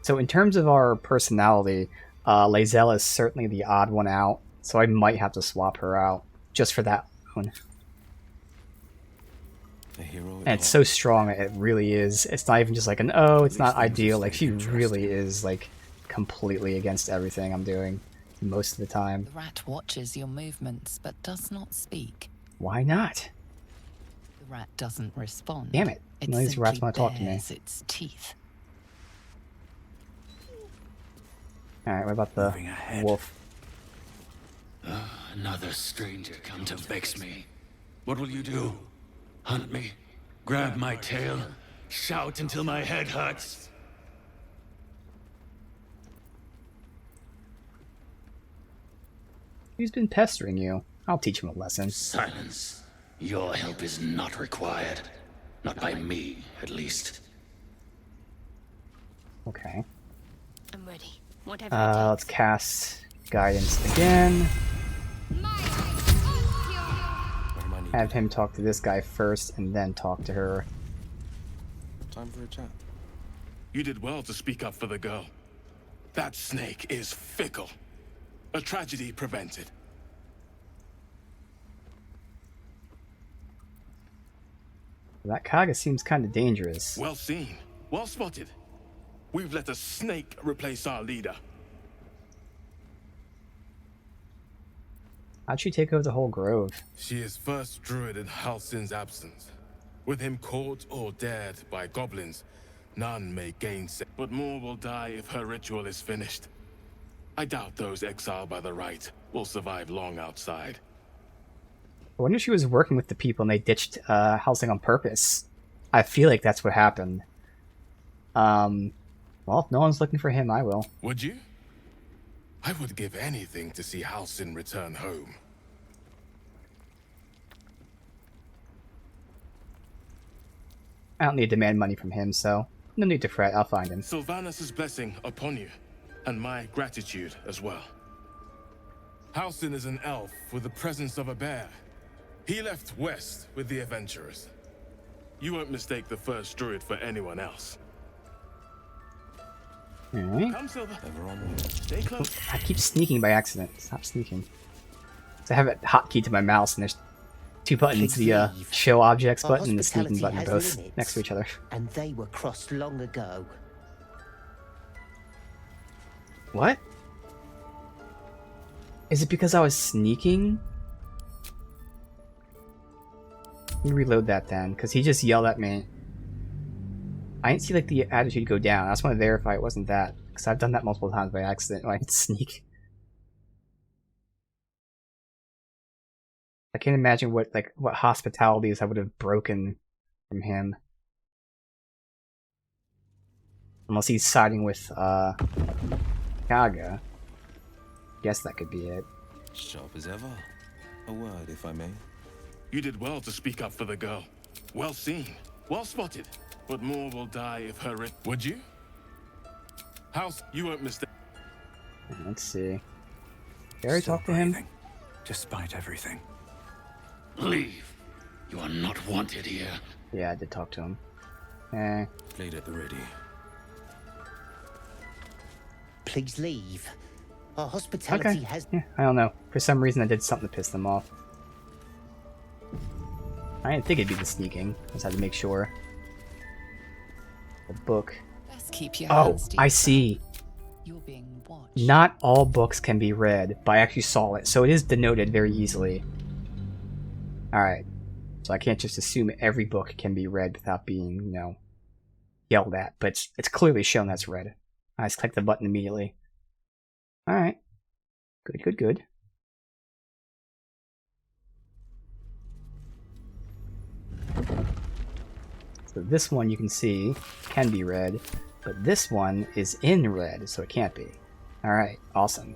A: So in terms of our personality, Lazelle is certainly the odd one out. So I might have to swap her out just for that one. And it's so strong, it really is. It's not even just like an, oh, it's not ideal. Like, she really is, like, completely against everything I'm doing most of the time.
D: The rat watches your movements, but does not speak.
A: Why not?
D: The rat doesn't respond.
A: Damn it.
D: It
A: None of these rats
D: simply
A: want to talk to me.
D: bares its teeth.
A: Alright, what about the wolf?
I: Another stranger come to vex me. What will you do? Hunt me? Grab my tail? Shout until my head hurts?
A: Who's been pestering you? I'll teach him a lesson.
I: Silence. Your help is not required. Not by me, at least.
A: Okay.
C: I'm ready. Whatever.
A: Let's cast guidance again. Have him talk to this guy first and then talk to her.
M: Time for a chat.
N: You did well to speak up for the girl. That snake is fickle. A tragedy prevented.
A: That Kaga seems kind of dangerous.
N: Well seen. Well spotted. We've let a snake replace our leader.
A: How'd she take over the whole grove?
N: She is first druid in Halsin's absence. With him caught or dared by goblins, none may gainsay. But more will die if her ritual is finished. I doubt those exiled by the right will survive long outside.
A: I wonder if she was working with the people and they ditched Halsing on purpose. I feel like that's what happened. Well, if no one's looking for him, I will.
N: Would you? I would give anything to see Halsin return home.
A: I don't need to demand money from him, so no need to fret. I'll find him.
N: Sylvanus' blessing upon you, and my gratitude as well. Halsin is an elf with the presence of a bear. He left west with the adventurers. You won't mistake the first druid for anyone else.
A: Alright.
N: Come, Silver. Stay close.
A: I keep sneaking by accident. Stop sneaking. So I have a hotkey to my mouse and there's Two buttons,
B: Please
A: the
B: leave.
A: show objects
B: Our
A: button and the sneaking
B: hospitality
A: button are
B: has
A: both
B: limits,
A: next to each other.
B: and they were crossed long ago.
A: What? Is it because I was sneaking? Let me reload that then, because he just yelled at me. I didn't see like the attitude go down. I just want to verify it wasn't that, because I've done that multiple times by accident when I sneak. I can't imagine what hospitalities I would have broken from him. Unless he's siding with Kaga. Guess that could be it.
M: Sharp as ever. A word, if I may.
N: You did well to speak up for the girl. Well seen. Well spotted. But more will die if her Would you? House, you won't mistake.
A: Let's see. Did I talk to him?
U: Despite everything.
I: Leave. You are not wanted here.
A: Yeah, I did talk to him.
M: Played at the ready.
B: Please leave. Our hospitality has...
A: Yeah, I don't know. For some reason I did something to piss them off. I didn't think it'd be the sneaking. I just had to make sure. The book.
D: Best keep your
A: Oh,
D: hands to
A: I
D: yourself.
A: see.
D: You're being watched.
A: Not all books can be read, but I actually saw it, so it is denoted very easily. Alright. So I can't just assume every book can be read without being, you know, yelled at, but it's clearly shown that's read. I just click the button immediately. Alright. Good, good, good. So this one you can see can be read, but this one is in red, so it can't be. Alright, awesome.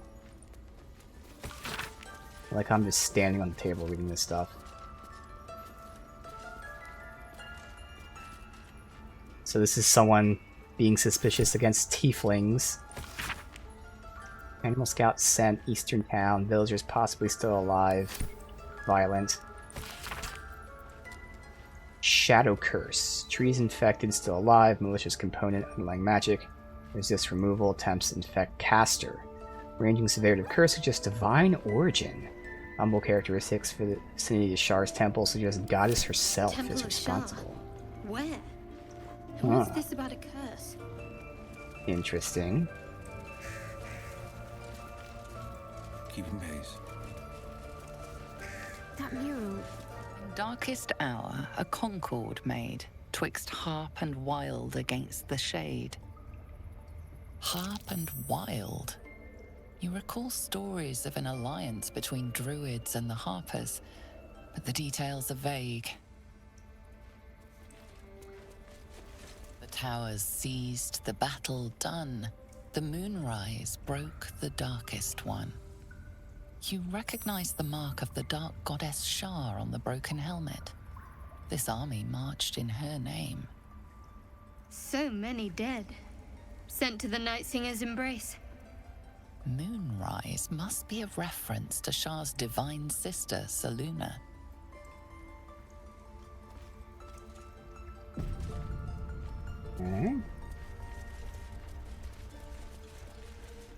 A: I like how I'm just standing on the table reading this stuff. So this is someone being suspicious against tieflings. Animal Scout sent Eastern Town. Villagers possibly still alive. Violent. Shadow Curse. Trees infected, still alive. Malicious component, underlying magic. Resist removal. Attempts to infect caster. Ranging severity of curse suggests divine origin. Humble characteristics for the vicinity of Shar's temple suggests goddess herself
C: Temple
A: is
C: of Shar.
A: responsible.
C: Where? And what's
A: Huh.
C: this about a curse?
A: Interesting.
M: Keeping pace.
C: That mural.
D: Darkest hour, a concord made, twixt harp and wild against the shade. Harp and wild. You recall stories of an alliance between druids and the harpers, but the details are vague. The towers seized, the battle done. The moonrise broke the darkest one. You recognize the mark of the dark goddess Shar on the broken helmet. This army marched in her name.
C: So many dead. Sent to the Night Singer's embrace.
D: Moonrise must be a reference to Shar's divine sister, Selûne.
A: Okay.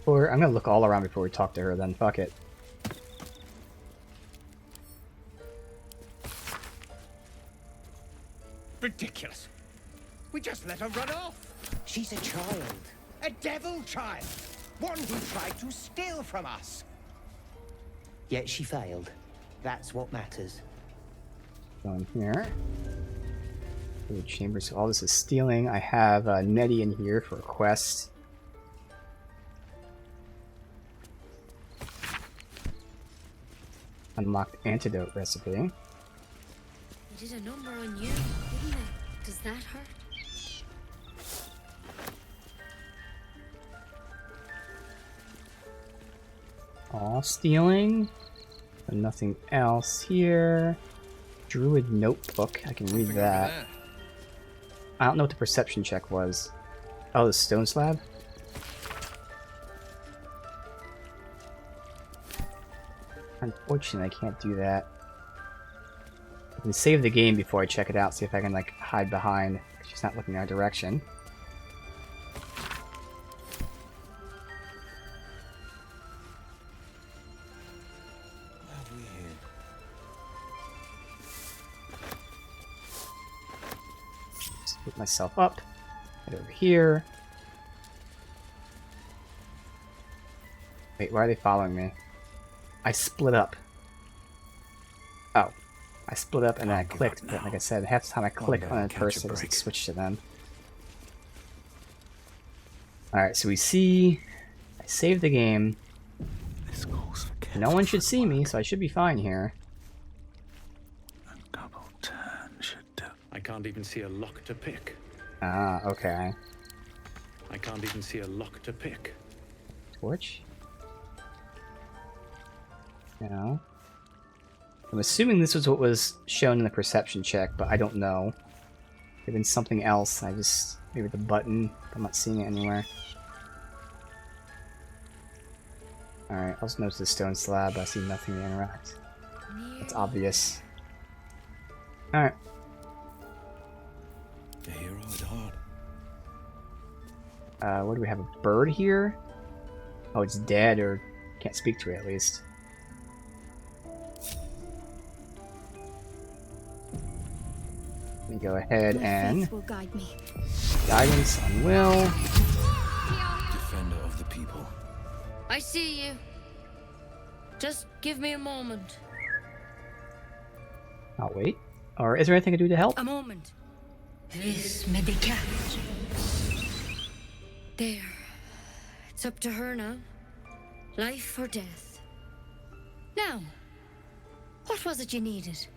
A: Or I'm gonna look all around before we talk to her then. Fuck it.
G: Ridiculous. We just let her run off.
B: She's a child.
G: A devil child. One who tried to steal from us.
B: Yet she failed. That's what matters.
A: Go in here. The chambers. All this is stealing. I have Nettie in here for a quest. Unlocked antidote recipe.
C: They did a number on you, didn't they? Does that hurt?
A: All stealing. And nothing else here. Druid notebook. I can read that. I don't know what the perception check was. Oh, the stone slab? Unfortunately, I can't do that. I can save the game before I check it out, see if I can, like, hide behind. She's not looking our direction. Pick myself up. Head over here. Wait, why are they following me? I split up. Oh. I split up and then I clicked, but like I said, half the time I click on a person, it doesn't switch to them. Alright, so we see... I saved the game. No one should see me, so I should be fine here.
O: I can't even see a lock to pick.
A: Ah, okay.
O: I can't even see a lock to pick.
A: Torch? No. I'm assuming this was what was shown in the perception check, but I don't know. Could have been something else. I just... maybe the button. I'm not seeing it anywhere. Alright, also notice the stone slab. I see nothing to interact. That's obvious. Alright.
H: The hero at heart.
A: What do we have? A bird here? Oh, it's dead, or can't speak to it at least. Let me go ahead and
J: will guide me.
A: guidance on Will.
H: Defender of the people.
L: I see you. Just give me a moment.
A: I'll wait. Or is there anything I can do to help?
L: A moment.
F: Vis medicat.
L: There. It's up to her now. Life or death. Now, what was it you needed?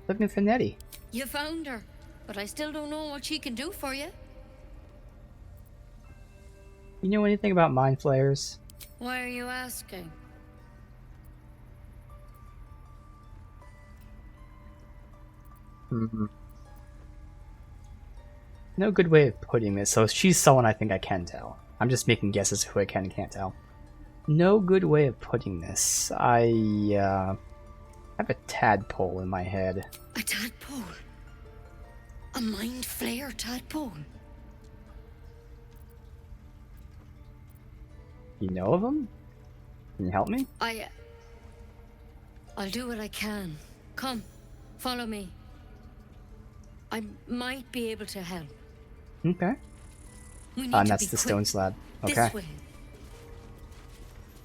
A: Looking for Nettie.
L: You found her, but I still don't know what she can do for you.
A: You know anything about mind flayers?
L: Why are you asking?
A: No good way of putting this. So she's someone I think I can tell. I'm just making guesses who I can and can't tell. No good way of putting this. I have a tadpole in my head.
L: A tadpole? A mind flayer tadpole?
A: You know of them? Can you help me?
L: I'll do what I can. Come, follow me. I might be able to help.
A: Okay.
L: We need
A: And
L: to
A: that's
L: be
A: the
L: quick.
A: stone slab. Okay.
L: This way.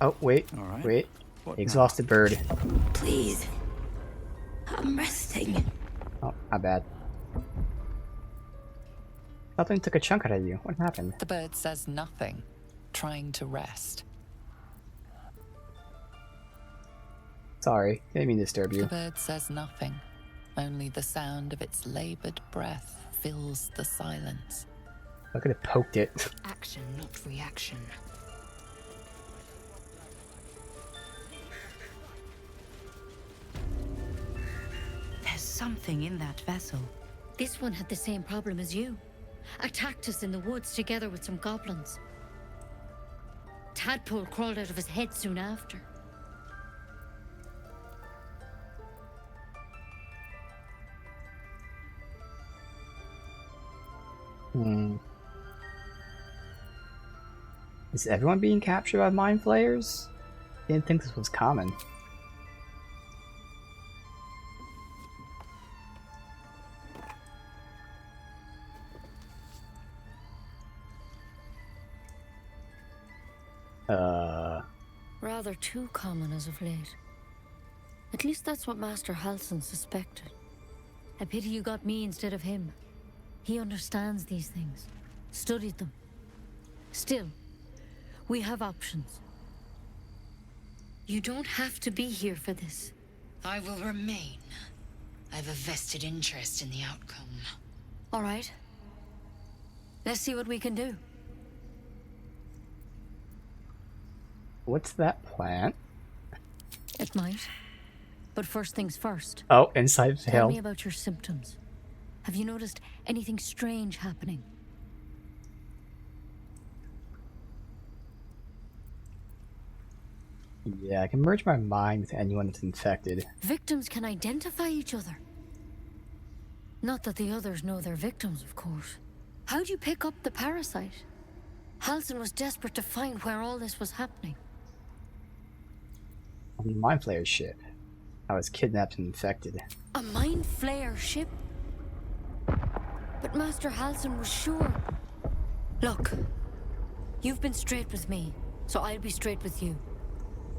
A: Oh, wait.
U: Alright.
A: Wait.
U: What
A: Exhausted bird.
L: Please. I'm resting.
A: Oh, not bad. Something took a chunk out of you. What happened?
D: The bird says nothing, trying to rest.
A: Sorry, didn't mean to disturb you.
D: The bird says nothing. Only the sound of its labored breath fills the silence.
A: I could have poked it.
F: Action, not reaction.
Q: There's something in that vessel.
L: This one had the same problem as you. Attacked us in the woods together with some goblins. Tadpole crawled out of his head soon after.
A: Is everyone being captured by mind flayers? Didn't think this was common.
L: Rather too common as of late. At least that's what Master Halsin suspected. A pity you got me instead of him. He understands these things. Studied them. Still, we have options. You don't have to be here for this.
F: I will remain. I have a vested interest in the outcome.
L: All right. Let's see what we can do.
A: What's that plant?
L: It might. But first things first.
A: Oh, inside
L: Tell
A: hell.
L: me about your symptoms. Have you noticed anything strange happening?
A: Yeah, I can merge my mind with anyone that's infected.
L: Victims can identify each other. Not that the others know they're victims, of course. How'd you pick up the parasite? Halsin was desperate to find where all this was happening.
A: On the mind flayer ship. I was kidnapped and infected.
L: A mind flayer ship? But Master Halsin was sure. Look, you've been straight with me, so I'll be straight with you.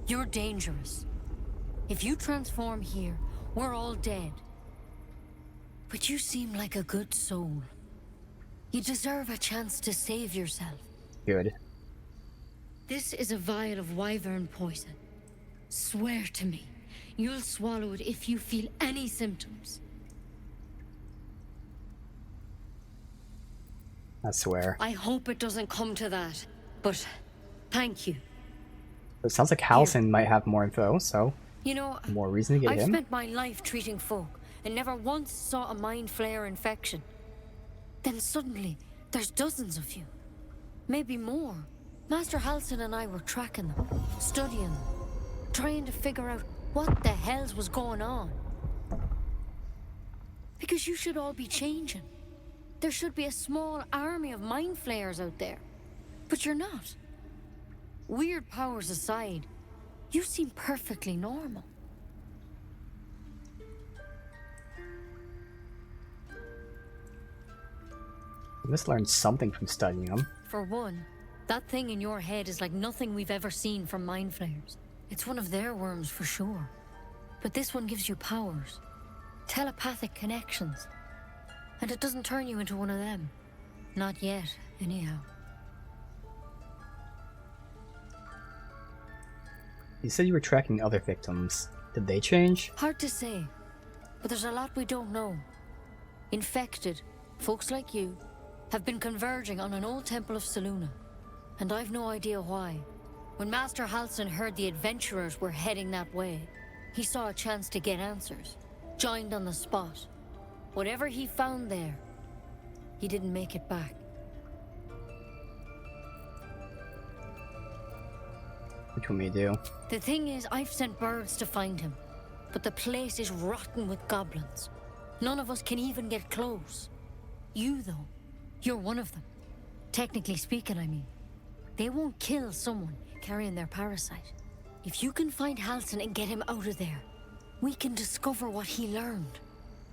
L: You're dangerous. If you transform here, we're all dead. But you seem like a good soul. You deserve a chance to save yourself.
A: Good.
L: This is a vial of wyvern poison. Swear to me, you'll swallow it if you feel any symptoms.
A: I swear.
L: I hope it doesn't come to that, but thank you.
A: It sounds like Halsin might have more info, so
L: You know,
A: more reason to get
L: I've
A: him.
L: spent my life treating folk and never once saw a mind flayer infection. Then suddenly, there's dozens of you. Maybe more. Master Halsin and I were tracking them, studying them, trying to figure out what the hells was going on. Because you should all be changing. There should be a small army of mind flayers out there. But you're not. Weird powers aside, you seem perfectly normal.
A: I must learn something from studying them.
L: For one, that thing in your head is like nothing we've ever seen from mind flayers. It's one of their worms for sure. But this one gives you powers. Telepathic connections. And it doesn't turn you into one of them. Not yet, anyhow.
A: You said you were tracking other victims. Did they change?
L: Hard to say. But there's a lot we don't know. Infected, folks like you, have been converging on an old temple of Selûne. And I've no idea why. When Master Halsin heard the adventurers were heading that way, he saw a chance to get answers. Joined on the spot. Whatever he found there, he didn't make it back.
A: What do you want me to do?
L: The thing is, I've sent birds to find him. But the place is rotten with goblins. None of us can even get close. You, though, you're one of them. Technically speaking, I mean. They won't kill someone carrying their parasite. If you can find Halsin and get him out of there, we can discover what he learned.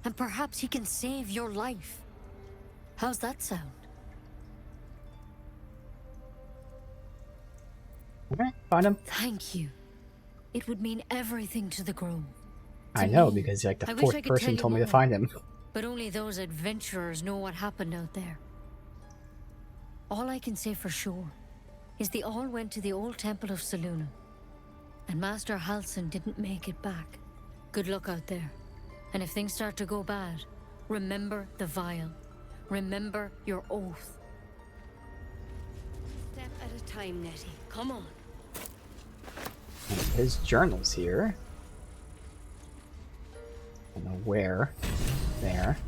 L: And perhaps he can save your life. How's that sound?
A: Okay, find him.
L: Thank you. It would mean everything to the Grove.
A: I know, because you're like the
L: I wish
A: fourth
L: I could
A: person
L: tell you
A: told me to
L: more.
A: find him.
L: But only those adventurers know what happened out there. All I can say for sure is they all went to the old temple of Selûne. And Master Halsin didn't make it back. Good luck out there. And if things start to go bad, remember the vial. Remember your oath. Step at a time, Nettie. Come on.
A: And his journal's here. I don't know where. There.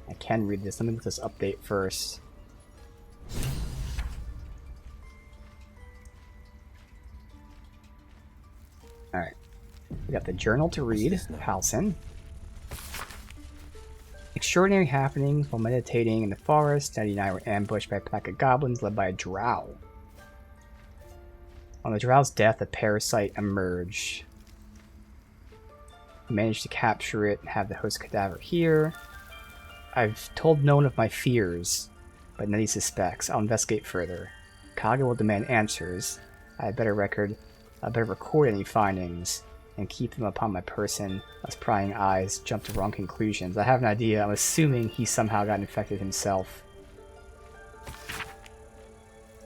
A: I can read this. Let me look at this update first. Alright. We got the journal to read. Halsin. Extraordinary happenings while meditating in the forest. Nettie and I were ambushed by a pack of goblins led by a drow. On the drow's death, a parasite emerged. We managed to capture it and have the host cadaver here. I've told no one of my fears, but Nettie suspects. I'll investigate further. Kaga will demand answers. I had better record any findings and keep them upon my person, lest prying eyes jump to wrong conclusions. I have an idea. I'm assuming he somehow got infected himself.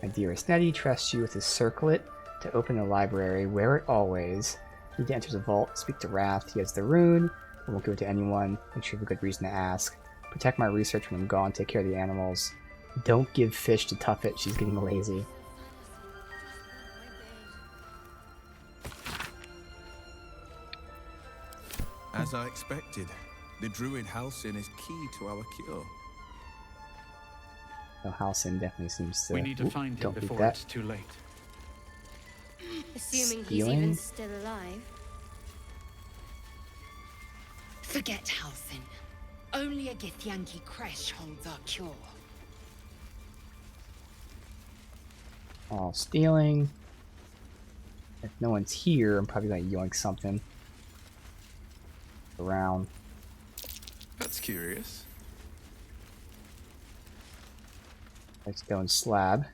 A: My dearest Nettie, trusts you with his circlet to open the library. Wear it always. Need to enter the vault. Speak to Wrath. He has the rune. I won't give it to anyone. Make sure you have a good reason to ask. Protect my research when I'm gone. Take care of the animals. Don't give fish to Tuffet. She's getting lazy.
M: As I expected, the druid Halsin is key to our cure.
A: So Halsin definitely seems to...
I: We need to find him
A: don't read
I: before
A: that.
I: it's too late.
C: Assuming
A: Stealing?
C: he's even still alive.
F: Forget Halsin. Only a Githyanki Kresh holds our cure.
A: All stealing. If no one's here, I'm probably gonna yoink something around.
M: That's curious.
A: Nice stone slab.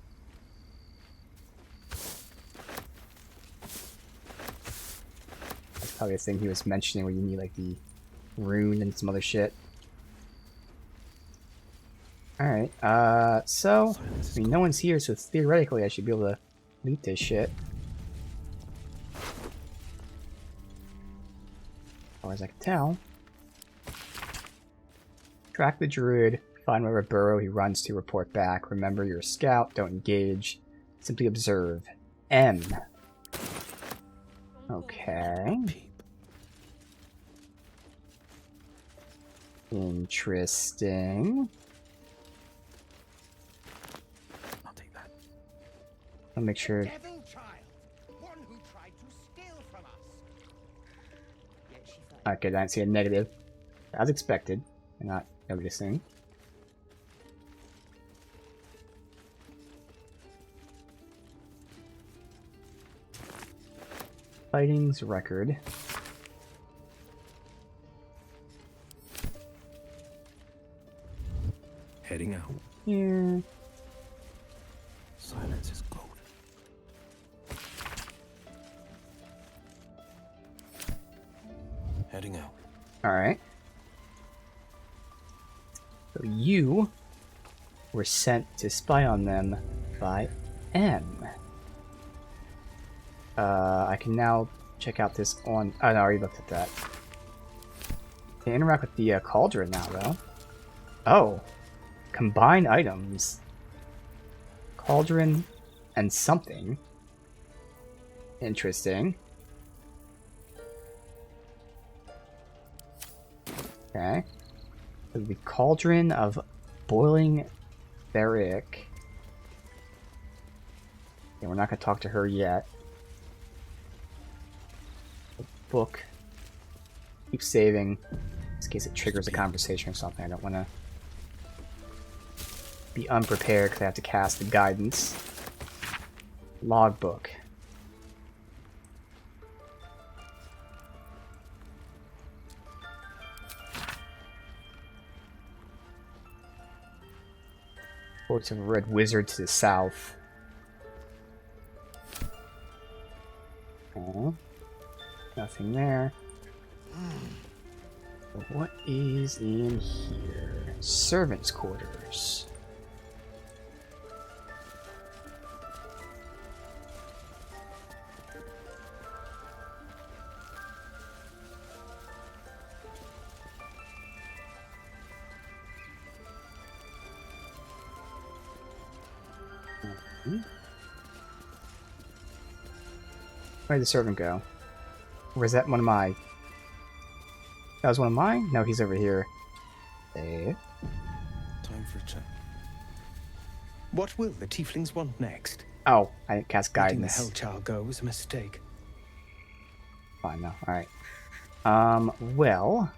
A: That's probably the thing he was mentioning where you need like the rune and some other shit. Alright, so, I mean, no one's here, so theoretically I should be able to loot this shit. As far as I can tell. Track the druid, find whatever burrow he runs to, report back. Remember, you're a scout, don't engage. Simply observe. M. Okay. Interesting.
V: I'll take that.
A: I'll make sure.
B: Devil child, one who tried to steal from us. Yet she failed.
A: Okay, I didn't see a negative. As expected. I'm not noticing. Fighting's record.
K: Heading out.
A: Here.
K: Silence is gold. Heading out.
A: Alright. So you were sent to spy on them by M. I can now check out this on... Oh, no, I already looked at that. Can interact with the cauldron now, though. Oh. Combine items. Cauldron and something. Interesting. Okay. So the cauldron of boiling Theric. Yeah, we're not going to talk to her yet. The book. Keep saving. In case it triggers a conversation or something. I don't want to be unprepared because I have to cast the guidance. Logbook. Reports of a red wizard to the south. Oh, nothing there. But what is in here? Servants' quarters. Where'd the servant go? Or is that one of my... That was one of mine? No, he's over here. There.
P: Time for a chat. What will the tieflings want next?
A: Oh, I didn't cast
P: Letting the
A: guidance.
P: Hellchild go was a mistake.
A: Fine, no. Alright. Well...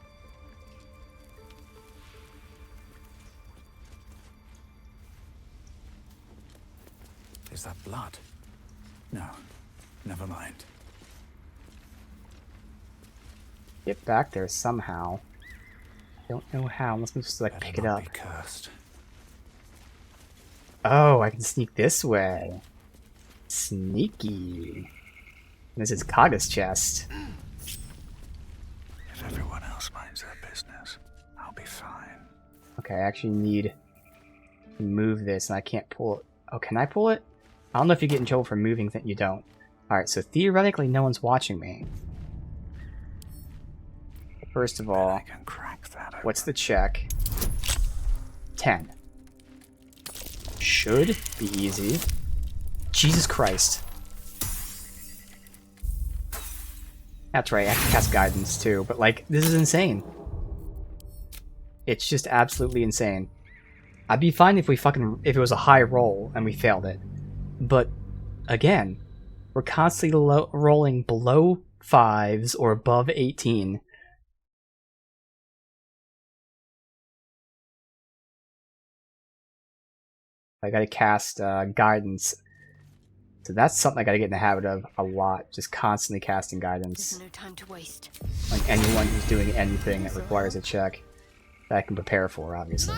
U: Is that blood? No. Never mind.
A: Get back there somehow. I don't know how, unless I'm just like pick it up.
U: Cursed.
A: Oh, I can sneak this way. Sneaky. This is Kaga's chest.
U: If everyone else minds their business, I'll be fine.
A: Okay, I actually need to move this, and I can't pull it. Oh, can I pull it? I don't know if you get in trouble for moving things. You don't. Alright, so theoretically no one's watching me. First of all, what's the check? 10. Should be easy. Jesus Christ. That's right, I have to cast guidance too, but like, this is insane. It's just absolutely insane. I'd be fine if if it was a high roll and we failed it. But, again, we're constantly rolling below 5s or above 18. I gotta cast guidance. So that's something I gotta get in the habit of a lot. Just constantly casting guidance.
L: There's no time to waste.
A: Like anyone who's doing anything that requires a check that I can prepare for, obviously.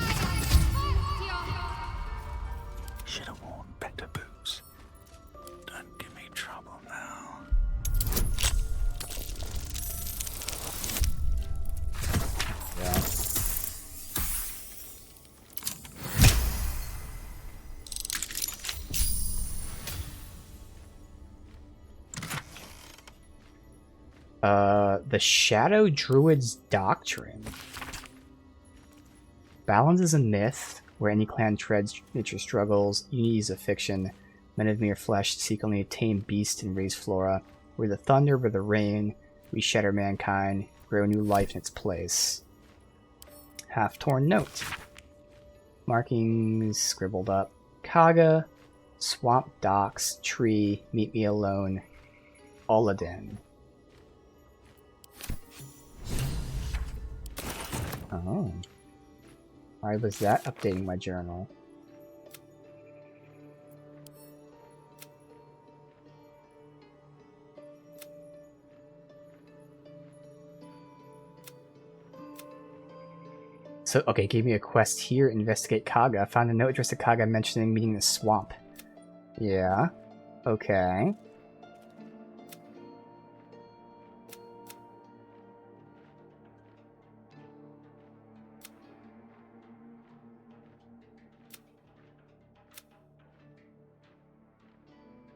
A: The Shadow Druid's Doctrine. Balance is a myth, where any clan treads nature struggles. Unity is a fiction. Men of mere flesh seek only to tame beasts and raise flora. We're the thunder, we're the rain. We shatter mankind, grow new life in its place. Half-torn note. Markings scribbled up. Kaga, Swamp Docks, Tree, Meet Me Alone, Uladin. Oh. Why was that updating my journal? So, okay, gave me a quest here, investigate Kaga. Found a note addressed to Kaga mentioning meeting the swamp. Yeah. Okay.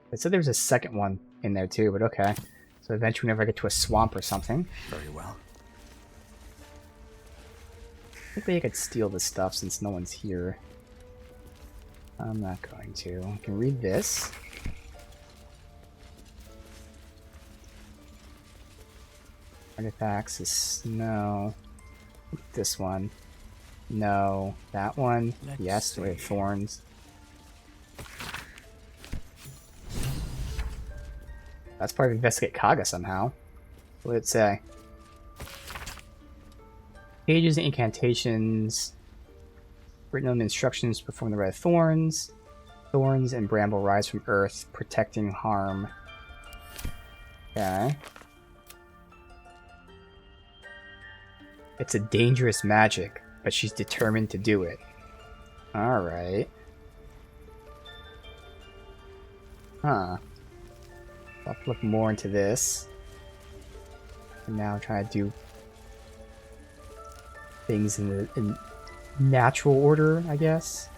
A: It said there was a second one in there too, but okay. So eventually whenever I get to a swamp or something.
U: Very well.
A: I think I could steal this stuff since no one's here. I'm not going to. I can read this. Artifacts is no. This one. No. That one. Yes, we have thorns. That's part of Investigate Kaga somehow. What did it say? Pages and incantations. Written on instructions to perform the red thorns. Thorns and bramble rise from earth, protecting harm. Okay. It's a dangerous magic, but she's determined to do it. Alright. Huh. I'll look more into this. And now I'm trying to do things in natural order, I guess.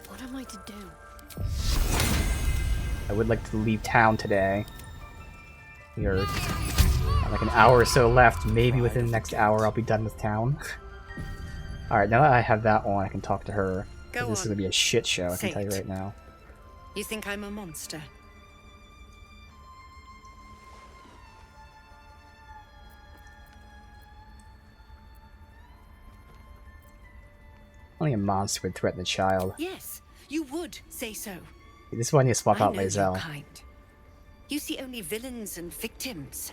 L: What am I to do?
A: I would like to leave town today. We are like an hour or so left. Maybe within the next hour I'll be done with town. Alright, now that I have that on, I can talk to her.
R: Go
A: this is
R: on.
A: going to be a shit show, I
R: Say
A: can tell you
R: it.
A: right now.
R: You think I'm a monster?
A: Only a monster would threaten a child.
R: Yes, you would say so.
A: This is why I need to swap
R: I
A: out
R: know your
A: Lae'zel.
R: kind. You see only villains and victims.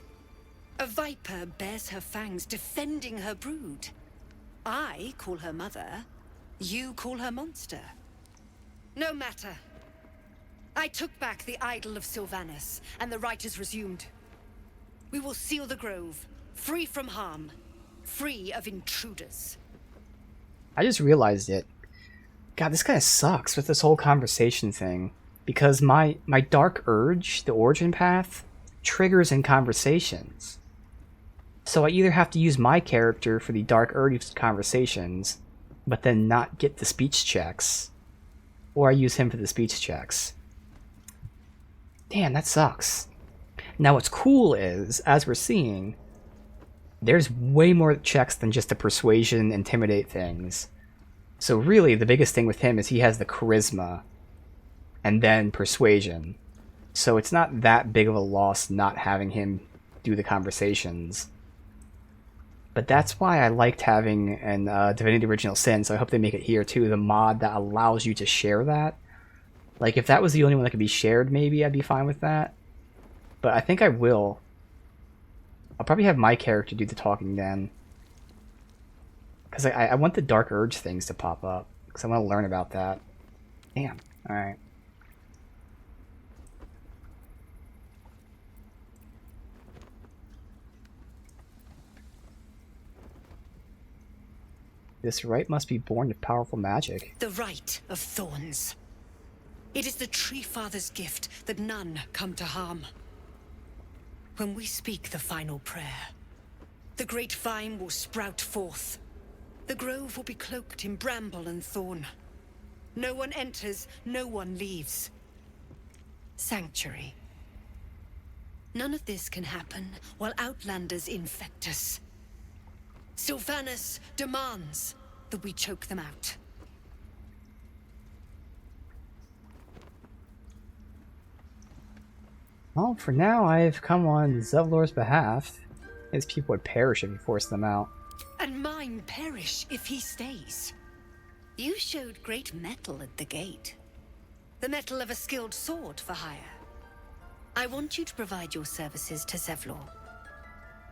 R: A viper bears her fangs defending her brood. I call her mother. You call her monster. No matter. I took back the idol of Sylvanas, and the rite is resumed. We will seal the grove, free from harm, free of intruders.
A: I just realized it. God, this kind of sucks with this whole conversation thing. Because my dark urge, the origin path, triggers in conversations. So I either have to use my character for the dark urge conversations, but then not get the speech checks, or I use him for the speech checks. Damn, that sucks. Now what's cool is, as we're seeing, there's way more checks than just the persuasion, intimidate things. So really, the biggest thing with him is he has the charisma, and then persuasion. So it's not that big of a loss not having him do the conversations. But that's why I liked having an Divinity Original Sin, so I hope they make it here too, the mod that allows you to share that. Like, if that was the only one that could be shared, maybe I'd be fine with that. But I think I will. I'll probably have my character do the talking then. Because I want the Dark Urge things to pop up. Because I want to learn about that. Damn. Alright. This rite must be born of powerful magic.
R: The rite of thorns. It is the Tree Father's gift that none come to harm. When we speak the final prayer, the great vine will sprout forth. The grove will be cloaked in bramble and thorn. No one enters, no one leaves. Sanctuary. None of this can happen while Outlanders infect us. Sylvanus demands that we choke them out.
A: Well, for now, I've come on Zevlor's behalf. His people would perish if you forced them out.
R: And mine perish if he stays. You showed great mettle at the gate. The mettle of a skilled sword for hire. I want you to provide your services to Zevlor.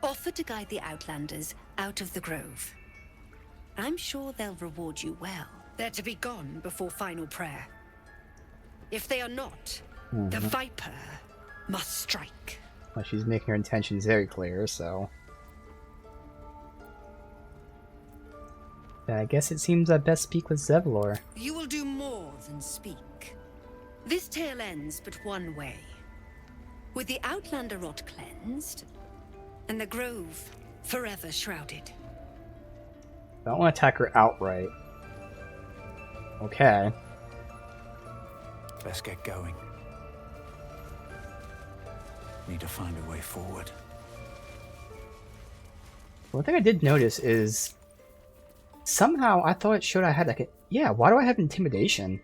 R: Offer to guide the Outlanders out of the Grove. I'm sure they'll reward you well. They're to be gone before final prayer. If they are not, the Viper must strike.
A: Well, she's making her intentions very clear, so... I guess it seems I best speak with Zevlor.
R: You will do more than speak. This tale ends but one way. With the Outlander rot cleansed, and the Grove forever shrouded.
A: I don't want to attack her outright. Okay.
U: Let's get going. Need to find a way forward.
A: One thing I did notice is somehow I thought it showed I had like a... Yeah, why do I have intimidation?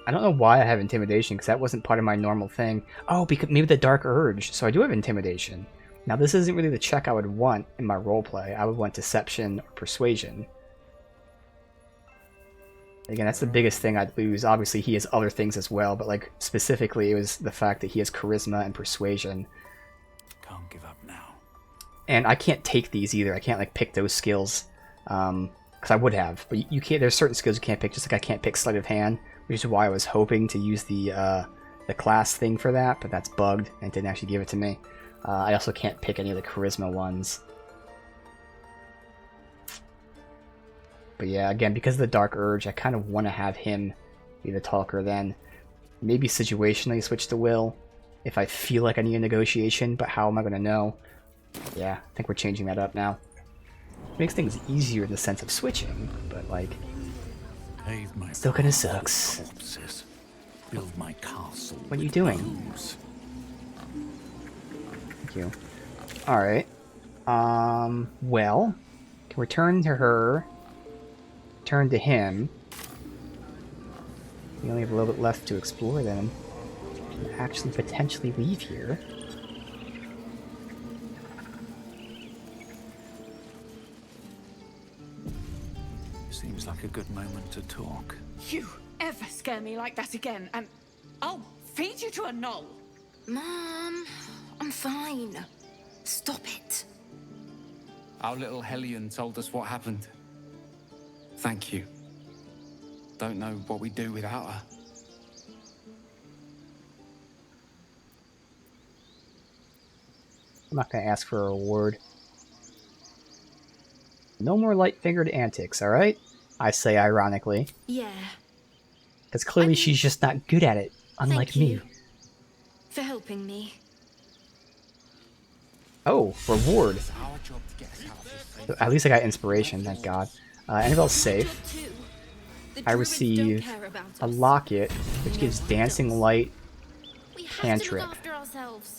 A: I don't know why I have intimidation, because that wasn't part of my normal thing. Oh, because maybe the Dark Urge, so I do have intimidation. Now this isn't really the check I would want in my roleplay. I would want Deception or Persuasion. Again, that's the biggest thing I'd lose. Obviously he has other things as well, but like specifically it was the fact that he has Charisma and Persuasion.
U: Can't give up now.
A: And I can't take these either. I can't like pick those skills. Because I would have. But you can't, there's certain skills you can't pick, just like I can't pick Sleight of Hand, which is why I was hoping to use the class thing for that, but that's bugged and it didn't actually give it to me. I also can't pick any of the Charisma ones. But yeah, again, because of the Dark Urge, I kind of want to have him be the talker then. Maybe situationally switch to Will if I feel like I need a negotiation, but how am I going to know? Yeah, I think we're changing that up now. Makes things easier in the sense of switching, but like, still kind of sucks.
U: Corpses. Build my castle.
A: What are you doing? Thank you. Alright. Well, can return to her. Turn to him. We only have a little bit left to explore then. Can actually potentially leave here.
U: Seems like a good moment to talk.
Q: You ever scare me like that again, and I'll feed you to a knoll.
E: Mom, I'm fine. Stop it.
V: Our little Hellion told us what happened. Thank you. Don't know what we'd do without her.
A: I'm not going to ask for a reward. No more light-fingered antics, alright? I say ironically.
E: Yeah.
A: Because clearly she's just not good at it, unlike me.
E: Thank you for helping me.
A: Oh, reward. So at least I got inspiration, thank God. Annabelle's safe. I receive a locket, which gives dancing light cantrip.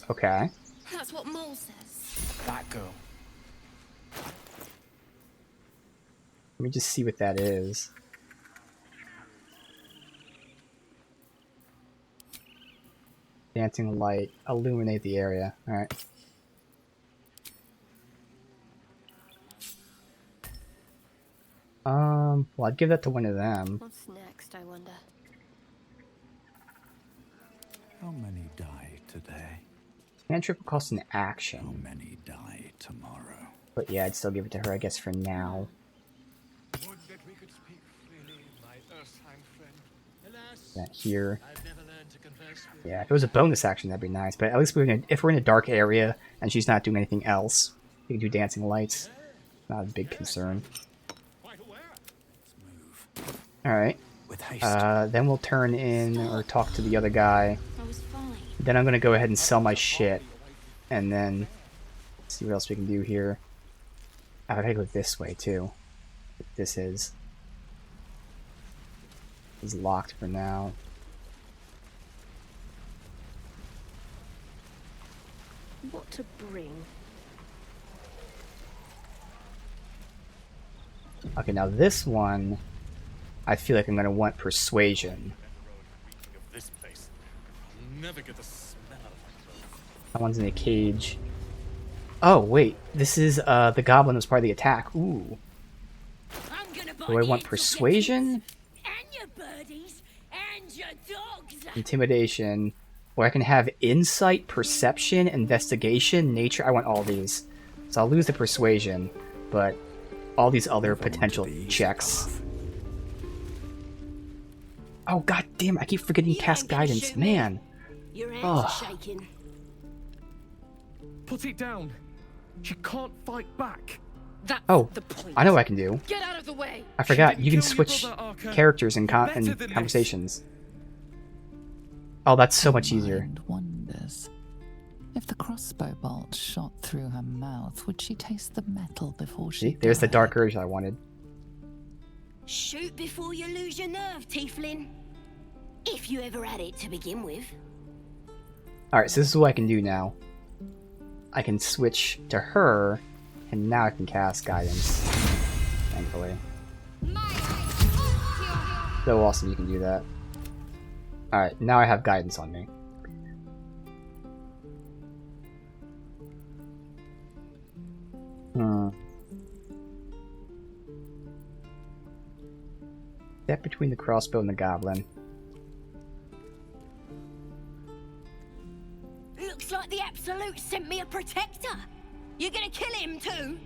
A: Okay.
E: That's what Mole says.
V: That girl.
A: Let me just see what that is. Dancing light, illuminate the area. Alright. Well, I'd give that to one of them.
E: What's next, I wonder?
U: How many die today?
A: Cantrip will cost an action.
U: How many die tomorrow?
A: But yeah, I'd still give it to her, I guess, for now.
G: Would that we could speak freely, my Earthsheim friend. Alas,
A: That here.
G: I've never learned to converse with
A: Yeah, if it was a bonus action, that'd be nice. But at least if we're in a dark area and she's not doing anything else, we can do dancing lights. Not a big concern. Alright. Then we'll turn in or talk to the other guy. Then I'm going to go ahead and sell my shit. And then see what else we can do here. I gotta go this way too. This is locked for now.
E: what to bring.
A: Okay, now this one, I feel like I'm gonna want persuasion.
N: This place. I'll never get the smell of it.
A: That one's in a cage. Oh wait, this is the goblin that was part of the attack. Ooh. Do I want persuasion?
C: And your birdies and your dogs.
A: Intimidation. Or I can have insight, perception, investigation, nature. I want all these. So I'll lose the persuasion, but all these other potential checks. Oh god damn, I keep forgetting cast guidance, man.
E: Your hands
A: Ugh.
E: are shaking.
G: Put it down. She can't fight back.
Q: That's
A: Oh,
Q: the point.
A: I know what I can do.
Q: Get out of the way.
A: I forgot, you can
G: kill your
A: switch
G: brother, Arca.
A: characters in,
G: Better
A: in
G: than this.
A: conversations. Oh, that's so much easier.
D: Wonders. If the crossbow bolt shot through her mouth, would she taste the metal before she
A: See, there's the dark urge I wanted.
E: Shoot before you lose your nerve, Tiefling. If you ever had it to begin with.
A: Alright, so this is what I can do now. I can switch to her, and now I can cast guidance. Thankfully. So awesome you can do that. Alright, now I have guidance on me. Step between the crossbow and the goblin.
E: Looks like the Absolute sent me a protector. You're gonna kill him too?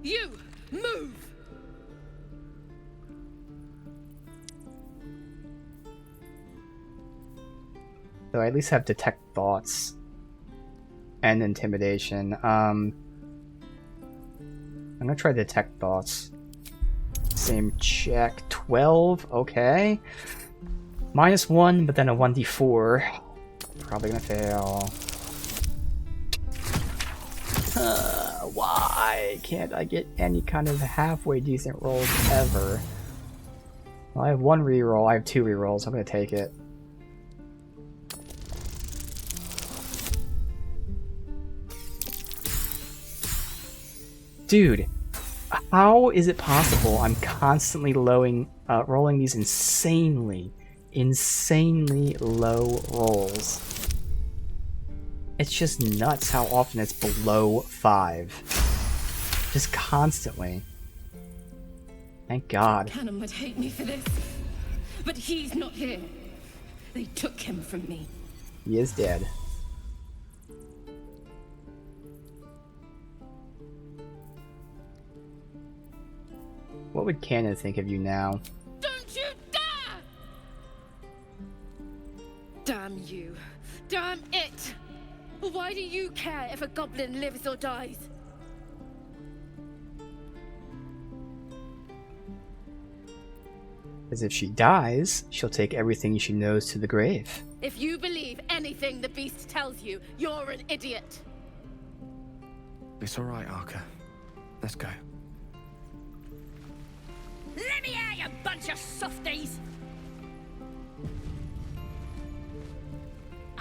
Q: You move.
A: So I at least have detect thoughts and intimidation. I'm gonna try detect thoughts. Same check. 12, okay. -1, but then a 1d4. Probably gonna fail. Why can't I get any kind of halfway decent rolls ever? Well, I have 1 reroll, I have 2 rerolls, I'm gonna take it. Dude, how is it possible I'm constantly rolling these insanely low rolls? It's just nuts how often it's below 5. Just constantly. Thank God.
Q: Cannon would hate me for this, but he's not here. They took him from me.
A: He is dead. What would Cannon think of you now?
Q: Don't you dare! Damn you. Damn it! Why do you care if a goblin lives or dies?
A: As if she dies, she'll take everything she knows to the grave.
Q: If you believe anything the beast tells you, you're an idiot.
K: It's all right, Arca. Let's go.
E: Let me out, you bunch of softies!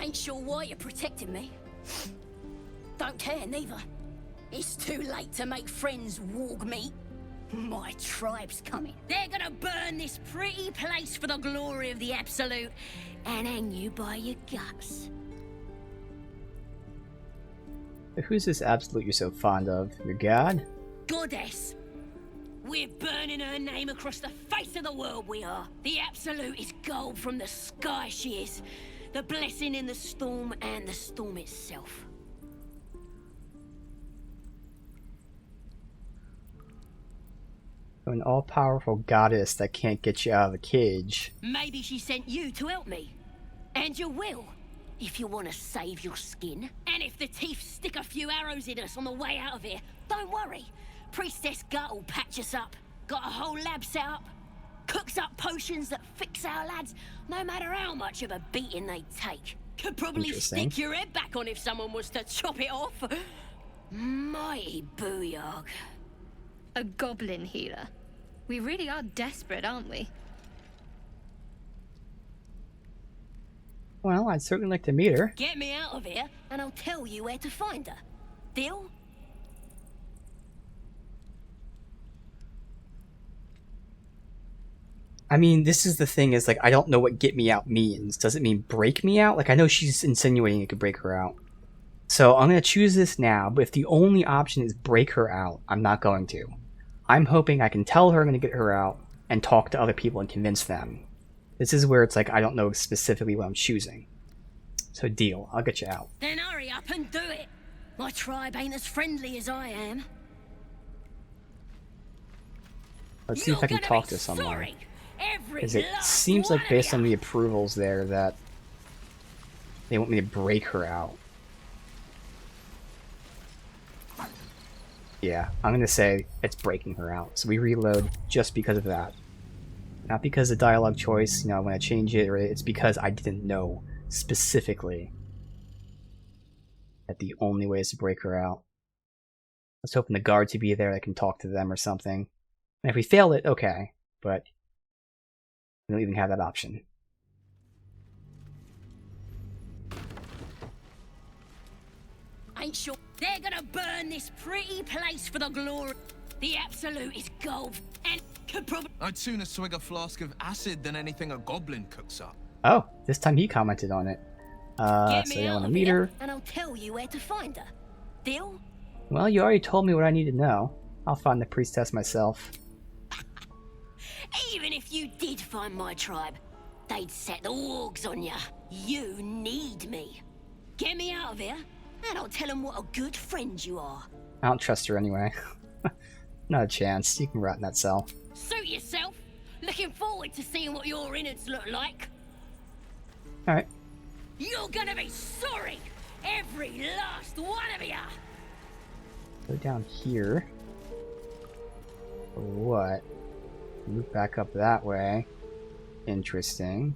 E: Ain't sure why you're protecting me. Don't care, neither. It's too late to make friends, warg meat. My tribe's coming. They're gonna burn this pretty place for the glory of the Absolute and hang you by your guts.
A: Who's this Absolute you're so fond of? Your god?
E: Goddess. We're burning her name across the face of the world, we are. The Absolute is gold from the sky, she is. The blessing in the storm and the storm itself.
A: An all-powerful goddess that can't get you out of the cage.
E: Maybe she sent you to help me. And you will, if you want to save your skin. And if the teeth stick a few arrows in us on the way out of here, don't worry. Priestess Gut will patch us up. Got a whole lab set up. Cooks up potions that fix our lads, no matter how much of a beating they take. Could probably stick your head back on if someone was to chop it off. Mighty booyog.
C: A goblin healer. We really are desperate, aren't we?
A: Well, I'd certainly like to meet her.
E: Get me out of here, and I'll tell you where to find her. Deal?
A: I mean, this is the thing, is like, I don't know what get me out means. Does it mean break me out? Like, I know she's insinuating it could break her out. So I'm going to choose this now, but if the only option is break her out, I'm not going to. I'm hoping I can tell her I'm going to get her out and talk to other people and convince them. This is where it's like, I don't know specifically what I'm choosing. So deal, I'll get you out.
E: Then hurry up and do it. My tribe ain't as friendly as I am.
A: Let's see if I can talk to someone. Because it seems like based on the approvals there that they want me to break her out. Yeah, I'm going to say it's breaking her out. So we reload just because of that. Not because of dialogue choice, you know, when I change it, or it's because I didn't know specifically that the only way is to break her out. Let's hoping the guards would be there, I can talk to them or something. And if we fail it, okay, but we don't even have that option.
E: Ain't sure they're gonna burn this pretty place for the glory. The absolute is gold, and could probably.
M: I'd sooner swig a flask of acid than anything a goblin cooks up.
A: Oh, this time he commented on it.
E: Get
A: So
E: me
A: you
E: out
A: want to
E: of
A: meet
E: here,
A: her?
E: and I'll tell you where to find her. Deal?
A: Well, you already told me what I need to know. I'll find the priestess myself.
E: Even if you did find my tribe, they'd set the wargs on ya. You need me. Get me out of here, and I'll tell them what a good friend you are.
A: I don't trust her anyway. Not a chance. You can rot in that cell.
E: Suit yourself. Looking forward to seeing what your innards look like.
A: Alright.
E: You're gonna be sorry, every last one of ya.
A: Go down here. For what? Move back up that way. Interesting.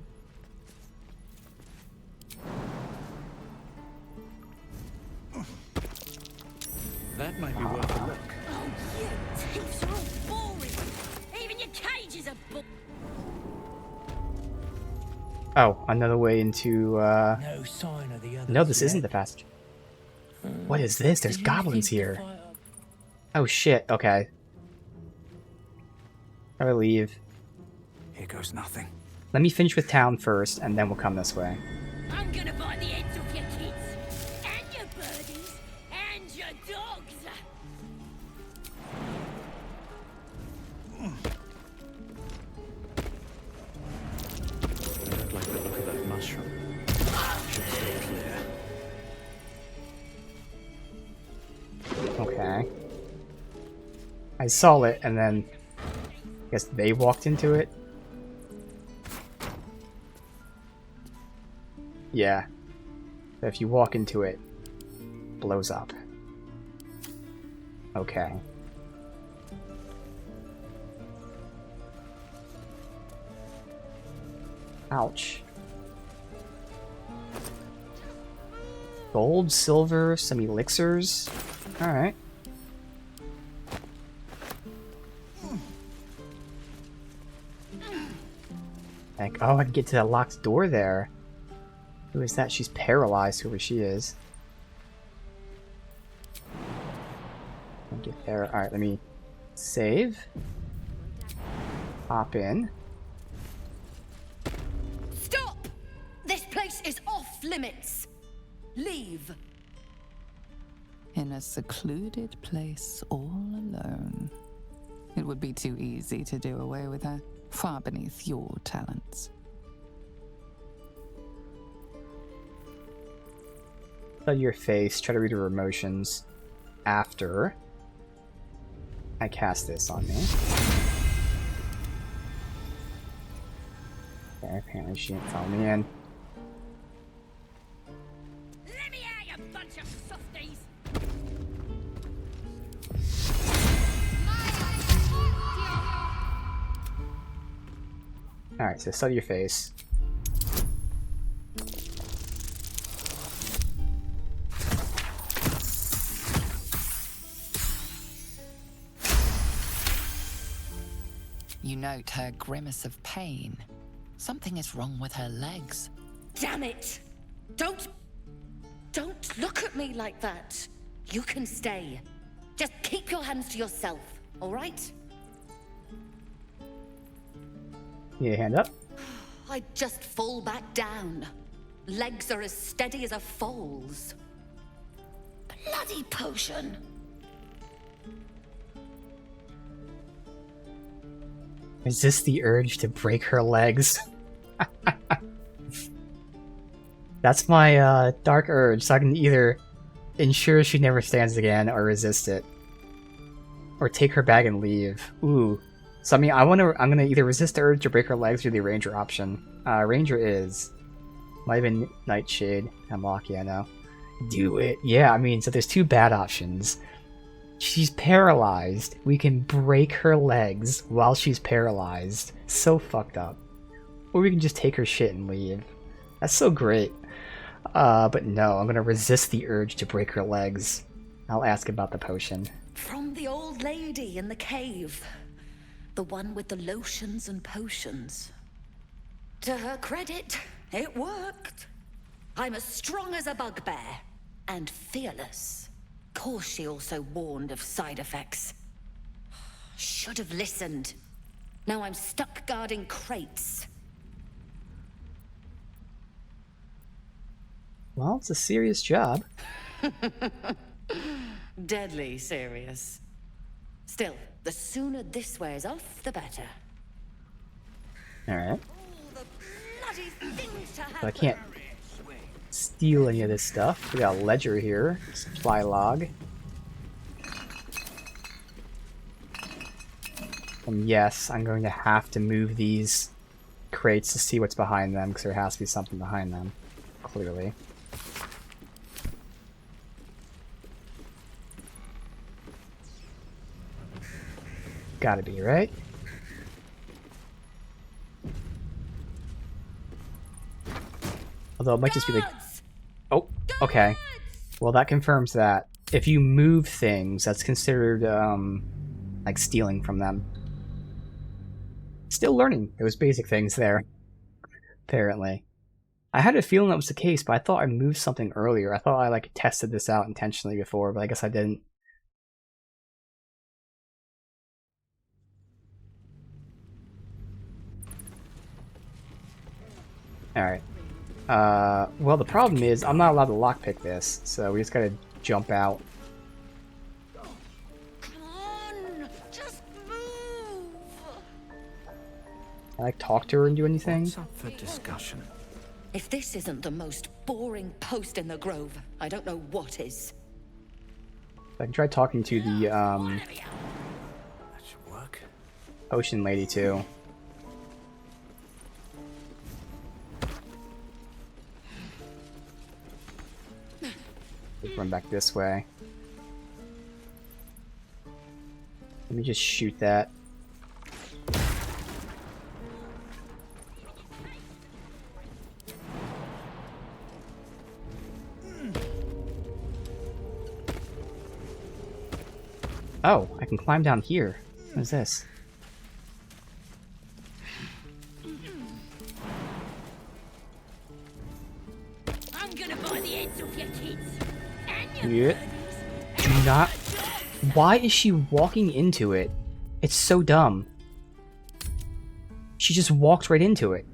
I: That might be worth a look.
E: Oh, you teeth are all boring. Even your cages are boring.
A: Oh, another way into,
B: No sign of the others.
A: No, this
B: yet.
A: isn't the passage. What is this? There's goblins here. Oh shit, okay. I will leave.
U: Here goes nothing.
A: Let me finish with town first, and then we'll come this way.
E: I'm gonna bite the heads off your kids, and your birdies, and your dogs.
I: I don't like the look of that mushroom. Should stay clear.
A: Okay. I saw it, and then I guess they walked into it. Yeah. So if you walk into it, it blows up. Okay. Ouch. Gold, silver, some elixirs. Alright. Like, oh, I can get to that locked door there. Who is that? She's paralyzed, whoever she is. I'll get there. Alright, let me save. Hop in.
R: Stop! This place is off limits. Leave.
D: In a secluded place all alone. It would be too easy to do away with her, far beneath your talents.
A: Study your face, try to read her emotions after I cast this on me. Okay, apparently she didn't follow me in.
E: Let me out, you bunch of softies.
A: Alright, so study your face.
D: You note her grimace of pain. Something is wrong with her legs.
E: damn it! Don't look at me like that. You can stay. Just keep your hands to yourself, all right?
A: Yeah, hand up.
E: I just fall back down. Legs are as steady as a foal's. Bloody potion.
A: Resist the urge to break her legs. That's my dark urge, so I can either ensure she never stands again or resist it. Or take her bag and leave. Ooh. So I mean, I'm gonna either resist the urge to break her legs or the Ranger option. Ranger is... Might have been Nightshade. Hemlock, yeah, no. Do it. Yeah, I mean, so there's two bad options. She's paralyzed. We can break her legs while she's paralyzed. So fucked up. Or we can just take her shit and leave. That's so great. But no, I'm gonna resist the urge to break her legs. I'll ask about the potion.
E: From the old lady in the cave. The one with the lotions and potions. To her credit, it worked. I'm as strong as a bugbear. And fearless. Course she also warned of side effects. Should have listened. Now I'm stuck guarding crates.
A: Well, it's a serious job.
E: Deadly serious. Still, the sooner this wears off, the better.
A: Alright. So I can't steal any of this stuff. We got a ledger here. Supply log. And yes, I'm going to have to move these crates to see what's behind them, because there has to be something behind them. Clearly. Gotta be, right? Although it might just be like... Oh, okay. Well, that confirms that. If you move things, that's considered, like stealing from them. Still learning those basic things there. Apparently. I had a feeling that was the case, but I thought I moved something earlier. I thought I, like, tested this out intentionally before, but I guess I didn't. Alright. Well, the problem is I'm not allowed to lockpick this, so we just gotta jump out.
E: Come on, just move.
A: Can I talk to her and do anything?
U: What's up for discussion?
E: If this isn't the most boring post in the Grove, I don't know what is.
A: I can try talking to the
U: That should work.
A: potion lady too. Let's run back this way. Let me just shoot that. Oh, I can climb down here. What is this?
E: I'm gonna buy the heads off your kids.
A: Yeah. Do not. Why is she walking into it? It's so dumb. She just walked right into it.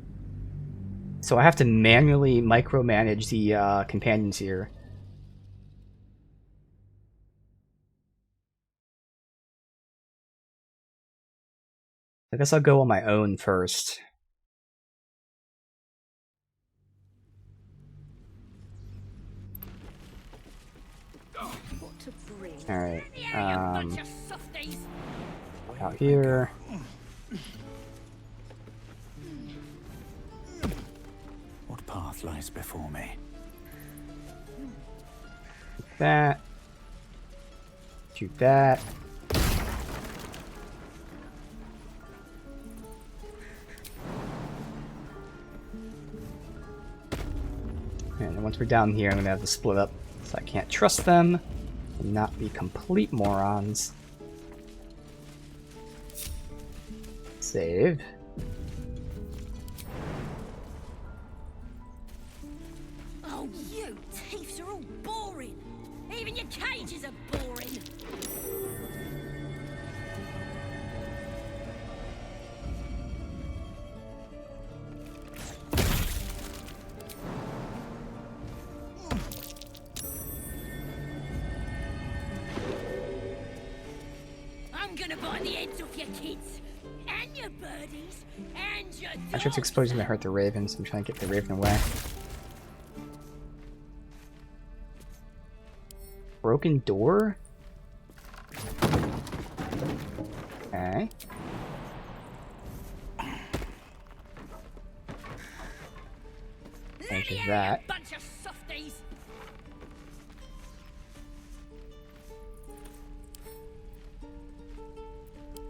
A: So I have to manually micromanage the companions here. I guess I'll go on my own first. Alright, out here.
U: What path lies before me?
A: Shoot that. Shoot that. And then once we're down here, I'm gonna have to split up, so I can't trust them and not be complete morons. Save.
E: you thieves are all boring. Even your cages are boring. I'm gonna bite the heads off your kids, and your birdies, and your
A: I'm sure it's exposing to hurt the raven, so I'm trying to get the raven away. Broken door? Okay. Thank you for that.
E: bunch of softies.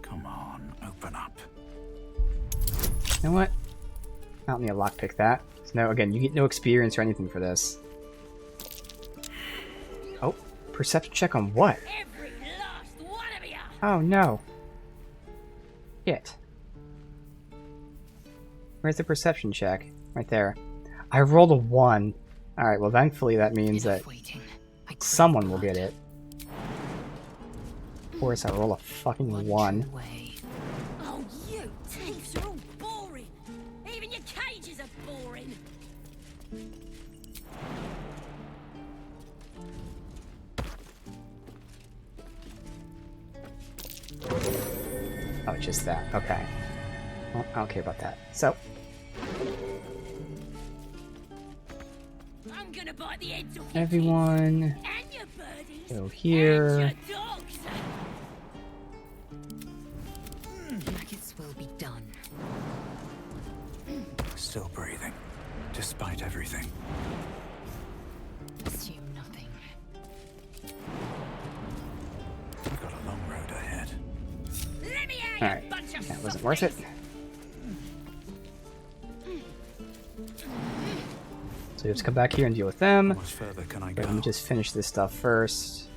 U: Come on, open up.
A: You know what? I don't need a lockpick that. So no, again, you get no experience or anything for this. Oh, perception check on what?
E: Every last one of you.
A: Oh no. Shit. Where's the perception check? Right there. I rolled a 1. Alright, well thankfully that means that someone will get it. Of course, I roll a fucking 1.
E: Oh, you thieves are all boring. Even your cages are boring.
A: Oh, just that. Okay. Well, I don't care about that. So,
E: I'm gonna bite the heads off
A: everyone
E: and your birdies,
A: go here.
E: your dogs.
R: Nuggets will be done.
U: Still breathing, despite everything.
R: Assume nothing.
U: We've got a long road ahead.
E: Let me out,
A: Alright,
E: you bunch of
A: that wasn't worth it. So you have to come back here and deal with them.
U: How much further can I go?
A: Let me just finish this stuff first.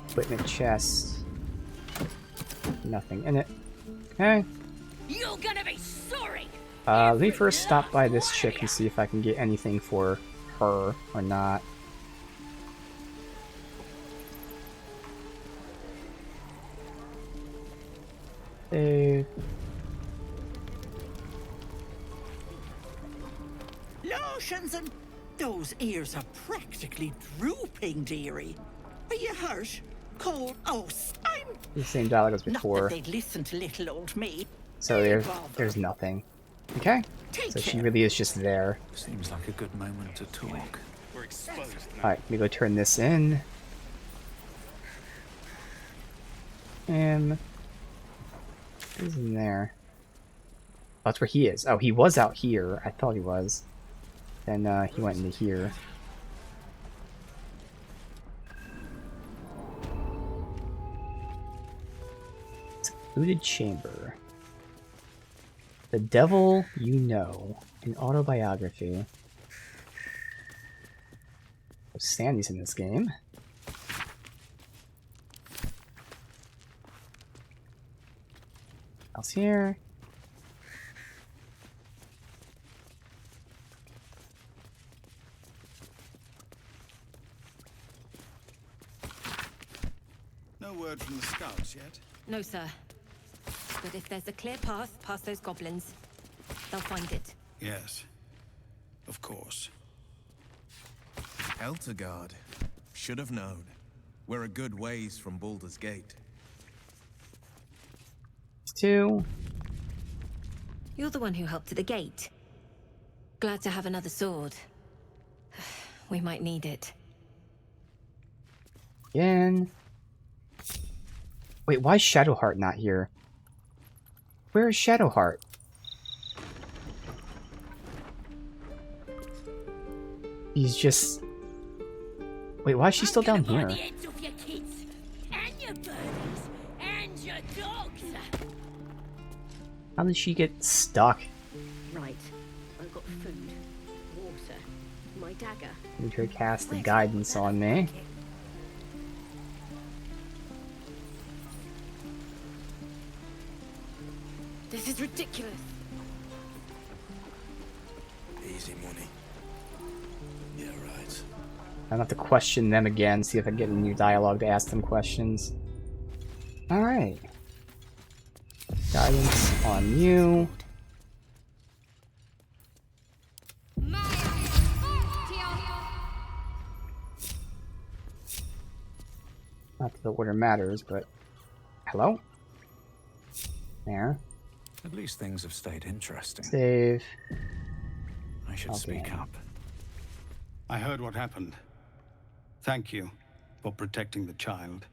A: Equipment chest. Nothing in it. Okay.
E: You're gonna be sorry.
A: Let me first stop by this chick and see if I can get anything for her or not. Save.
S: Lotions and those ears are practically drooping, dearie. Are you hurt? Cold? Oh, I'm
A: The same dialogue as
S: not
A: before.
S: that they'd listen to little old me.
A: So there's nothing. Okay. So she really is just there.
U: Seems like a good moment to talk.
N: We're exposed now.
A: Alright, let me go turn this in. Who's in there? Oh, that's where he is. Oh, he was out here. I thought he was. Then he went into here. Secluded chamber. The Devil You Know. An autobiography. Oh, Sandy's in this game. Else here?
T: No word from the scouts yet?
W: No, sir. But if there's a clear path past those goblins, they'll find it.
T: Yes. Of course. Eltergard. Should have known. We're a good ways from Baldur's Gate.
A: 2.
W: You're the one who helped at the gate. Glad to have another sword. We might need it.
A: Again. Wait, why is Shadowheart not here? Where is Shadowheart? He's just... Wait, why is she still down here?
E: The heads off your kids, and your birdies, and your dogs.
A: How did she get stuck?
E: Right. I've got food, water, my dagger.
A: Need her cast the guidance on me.
W: This is ridiculous.
H: Easy money.
U: nights.
A: I'll have to question them again, see if I can get a new dialogue to ask them questions. Alright. Guidance on you. Not that the order matters, but... Hello? There.
U: At least things have stayed interesting.
A: Save.
U: I should speak up.
F: I heard what happened. Thank you for protecting the child.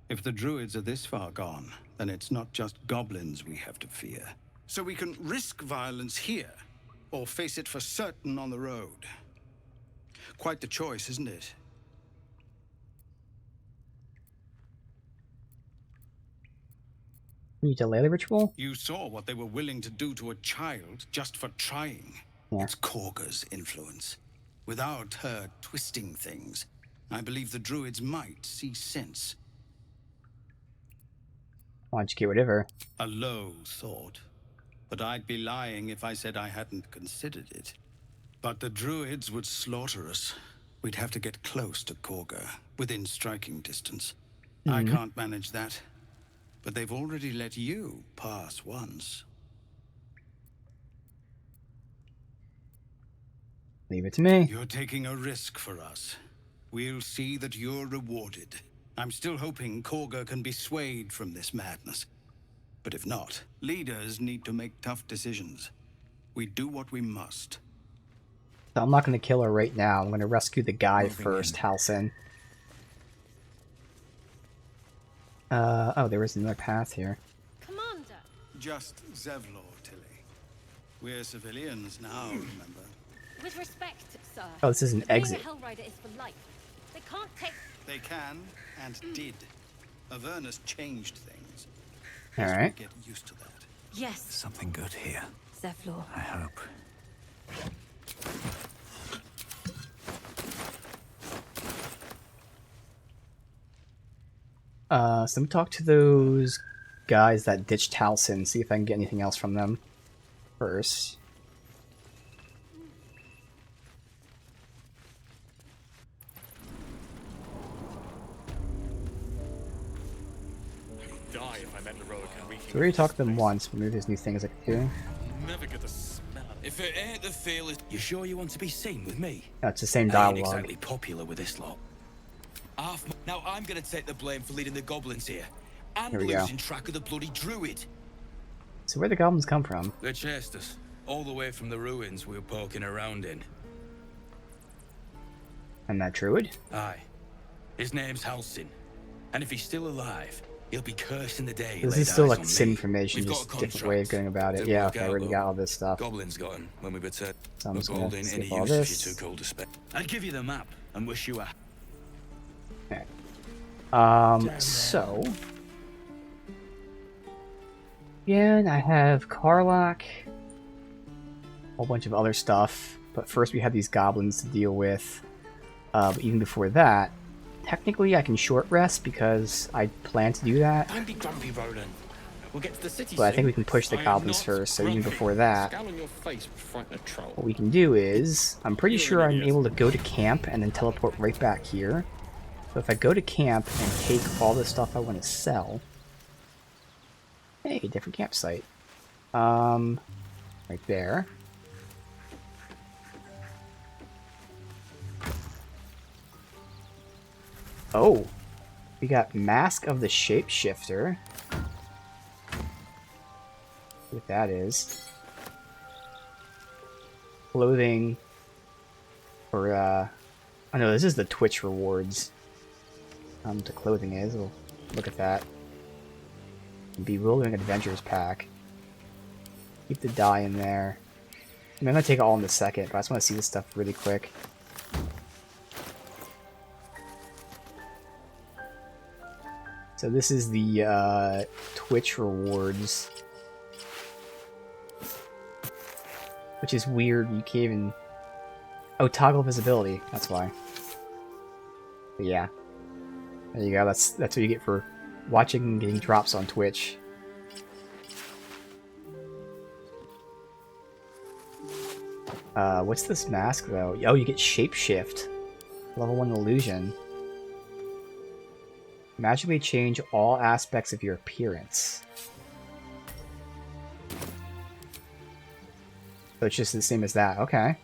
F: If the druids are this far gone, then it's not just goblins we have to fear. So we can risk violence here, or face it for certain on the road. Quite the choice, isn't it?
A: Can you delay the ritual?
F: You saw what they were willing to do to a child just for trying.
A: Yeah.
F: It's Korga's influence. Without her twisting things, I believe the druids might see sense.
A: Why don't you get rid of her?
F: A low thought. But I'd be lying if I said I hadn't considered it. But the druids would slaughter us. We'd have to get close to Korga, within striking distance. I can't manage that. But they've already let you pass once.
A: Leave it to me.
F: You're taking a risk for us. We'll see that you're rewarded. I'm still hoping Korga can be swayed from this madness. But if not, leaders need to make tough decisions. We do what we must.
A: So I'm not going to kill her right now. I'm going to rescue the guy first, Halsin. Oh, there is another path here.
C: Commander!
F: Just Zevlor, Tilly. We're civilians now, remember?
C: With respect, sir.
A: Oh, this is an exit.
C: Being a Hellrider is for life. They can't take...
F: They can, and did. Avernus changed things.
A: Alright.
F: Get used to that.
W: Yes.
U: Something good here.
W: Zevlor.
U: I hope.
A: So let me talk to those guys that ditched Halsin, see if I can get anything else from them first.
J: Die if I met the road can reach.
A: So we already talked to them once, but maybe there's new things I could do.
J: Never get the smell.
H: If it ain't the feeling, you sure you want to be seen with me?
A: No, it's the same
H: I ain't
A: dialogue.
H: exactly popular with this lot. Now I'm gonna take the blame for leading the goblins here, and
A: Here we go.
H: losing track of the bloody druid.
A: So where'd the goblins come from?
H: They chased us all the way from the ruins we were poking around in.
A: And that druid?
H: Aye, his name's Halsin, and if he's still alive, he'll be cursing the day.
A: This
H: he
A: is still
H: laid
A: like
H: eyes on
A: SIM
H: me.
A: information,
H: We've
A: just
H: got
A: a different way of going about it.
H: Didn't
A: Yeah,
H: work
A: okay, I
H: out,
A: already
H: though.
A: got all this stuff.
H: Goblins got him when we returned.
A: So I'm just
H: Gold
A: gonna
H: ain't
A: skip
H: any
A: all
H: use if
A: this.
H: you're too cold to spend. I'd give you the map and wish you a...
A: So... Again, I have Karlach, a whole bunch of other stuff, but first we have these goblins to deal with. But even before that, technically I can short rest because I plan to do that.
J: Don't be grumpy, Roland. We'll get to the city
A: But I think
J: soon.
A: we can push the
J: I am
A: goblins
J: not
A: first, so even
J: grumpy.
A: before that,
J: Scowl on your face would frighten a troll.
A: what we can do is, I'm pretty
J: You're
A: sure
J: an
A: I'm
J: idiot.
A: able to go to camp and then teleport right back here. So if I go to camp and take all the stuff I want to sell... Hey, different campsite. Right there. Oh, we got Mask of the Shapeshifter. What that is. Clothing for, oh no, this is the Twitch rewards. The clothing is. We'll look at that. Bewildering Adventures pack. Keep the dye in there. I mean, I'm gonna take it all in a second, but I just want to see this stuff really quick. So this is the Twitch rewards, which is weird. You can't even... Oh, toggle visibility. That's why. But yeah, there you go. That's what you get for watching and getting drops on Twitch. What's this mask though? Oh, you get shapeshift. Level 1 illusion. Magically change all aspects of your appearance. So it's just the same as that. Okay.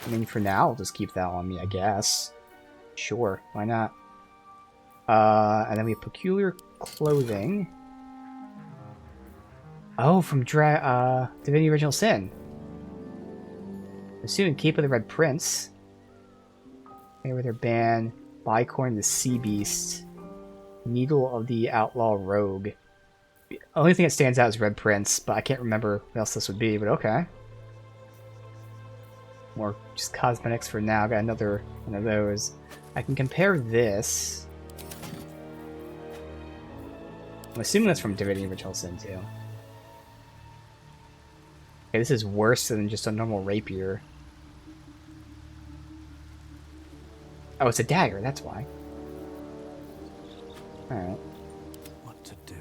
A: I mean, for now, I'll just keep that on me, I guess. Sure, why not? And then we have peculiar clothing. Oh, from Divinity Original Sin. Assuming Cape of the Red Prince. With band, Bicorn the Sea Beast, Needle of the Outlaw Rogue. The only thing that stands out is Red Prince, but I can't remember what else this would be, but okay. More just cosmetics for now. Got another one of those. I can compare this. I'm assuming that's from Divinity Original Sin too. Okay, this is worse than just a normal rapier. Oh, it's a dagger, that's why. Alright.
U: What to do?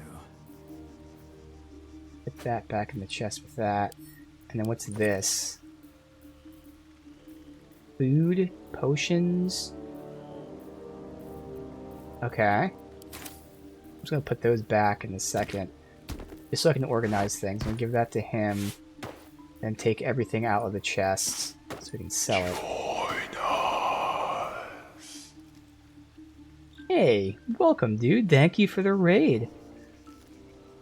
A: Put that back in the chest with that. And then what's this? Food? Potions? Okay. I'm just gonna put those back in a second. Just so I can organize things. I'm gonna give that to him. Then take everything out of the chest so we can sell it. Hey, welcome, dude. Thank you for the raid.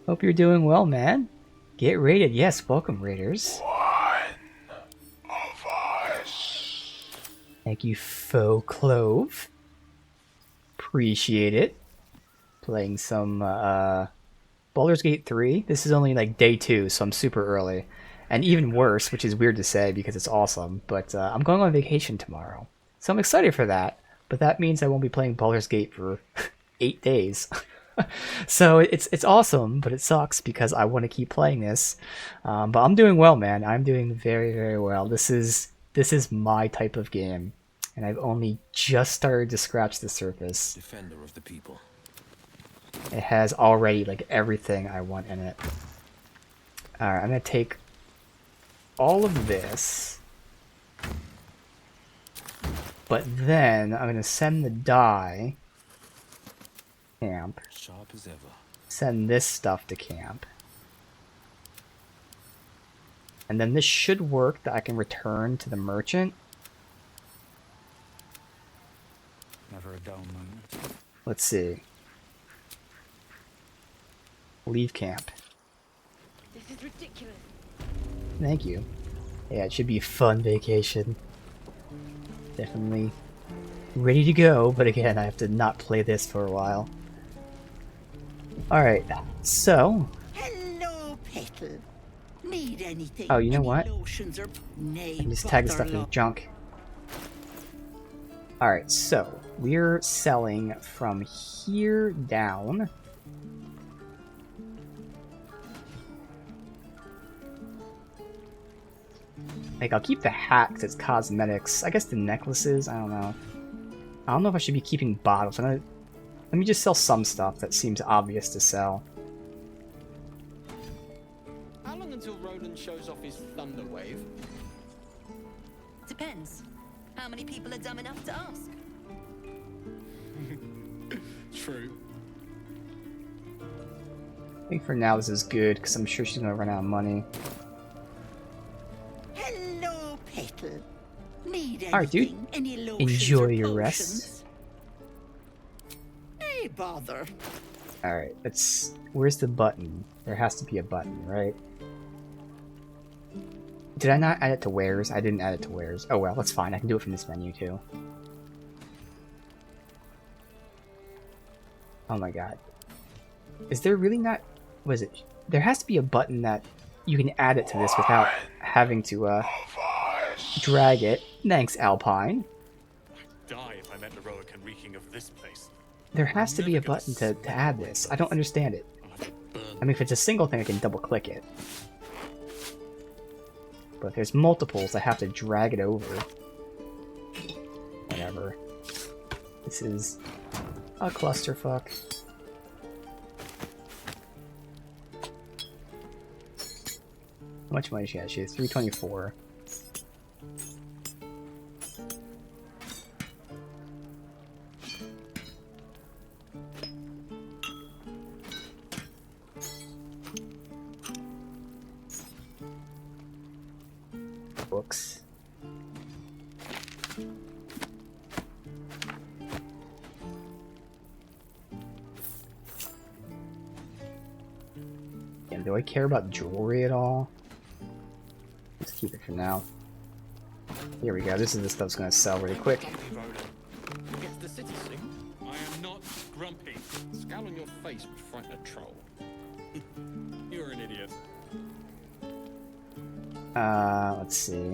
A: Hope you're doing well, man. Get raided. Yes, welcome, raiders.
U: Of us.
A: Thank you, Faux Clove. Appreciate it. Playing some Baldur's Gate 3. This is only like day 2, so I'm super early. And even worse, which is weird to say because it's awesome, but I'm going on vacation tomorrow. So I'm excited for that. But that means I won't be playing Baldur's Gate for 8 days. So it's awesome, but it sucks because I want to keep playing this. But I'm doing well, man. I'm doing very, very well. This is my type of game. And I've only just started to scratch the surface.
H: Defender of the people.
A: It has already like everything I want in it. Alright, I'm going to take all of this. But then I'm going to send the die camp.
H: Sharp as ever.
A: Send this stuff to camp. And then this should work that I can return to the merchant.
U: Never a dull moment.
A: Let's see. Leave camp.
Q: This is ridiculous.
A: Thank you. Yeah, it should be a fun vacation. Definitely ready to go, but again, I have to not play this for a while. Alright, so...
S: Hello, Petal. Need anything?
A: Oh, you know what?
S: Lotions or...
A: I can just tag the stuff in junk. Alright, so we're selling from here down. Like, I'll keep the hat because it's cosmetics. I guess the necklaces, I don't know. I don't know if I should be keeping bottles. Let me just sell some stuff that seems obvious to sell.
J: How long until Roland shows off his thunder wave?
L: Depends. How many people are dumb enough to ask?
J: True.
A: I think for now this is good because I'm sure she's going to run out of money.
S: Hello, Petal. Need anything?
A: Alright, dude.
S: Any lotions
A: Enjoy
S: or
A: your
S: potions?
A: rest.
S: Hey, bother.
A: Alright, let's... Where's the button? There has to be a button, right? Did I not add it to wares? I didn't add it to wares. Oh well, that's fine. I can do it from this menu too. Oh my god. Is there really not... What is it? There has to be a button that you can add it to this without having to drag it. Thanks, Alpine.
J: Die if I met the Roic and reeking of this place.
A: There has to be a button to add this. I don't understand it. I mean, if it's a single thing, I can double click it. But if there's multiples, I have to drag it over. Whatever. This is a clusterfuck. How much money she has? She has 324. do I care about jewelry at all? Let's keep it for now. Here we go. This is the stuff's gonna sell really quick.
G: Gets the city soon. I am not grumpy. Scowl on your face would frighten a troll. You're an idiot.
A: Let's see.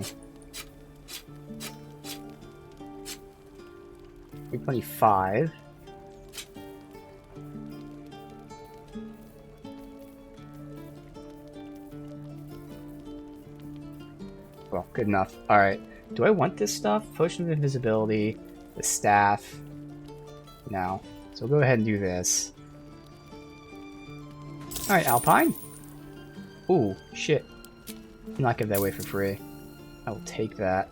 A: 325. Well, good enough. Alright. Do I want this stuff? Potion of invisibility, the staff. No. So we'll go ahead and do this. Alright, Alpine. Ooh, shit. I'll not give that away for free. I will take that.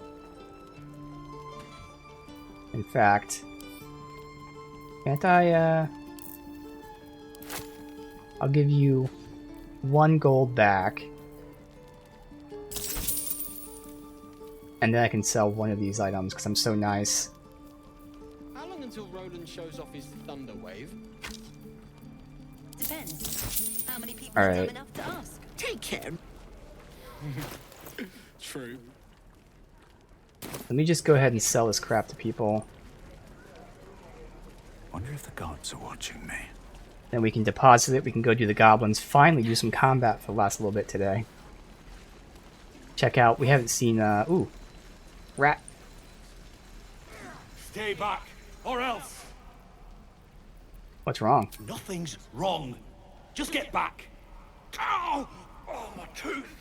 A: In fact, can't I, I'll give you 1 gold back. And then I can sell one of these items because I'm so nice.
G: How long until Roland shows off his thunder wave?
L: Depends. How many people
A: All
L: are
A: right.
L: dumb enough to ask?
S: Take care.
G: True.
A: Let me just go ahead and sell this crap to people.
U: Wonder if the gods are watching me.
A: Then we can deposit it. We can go do the goblins. Finally do some combat for the last little bit today. Check out. We haven't seen, ooh. Rat.
I: Stay back, or else.
A: What's wrong?
I: Nothing's wrong. Just get back. Ow! Oh, my tooth.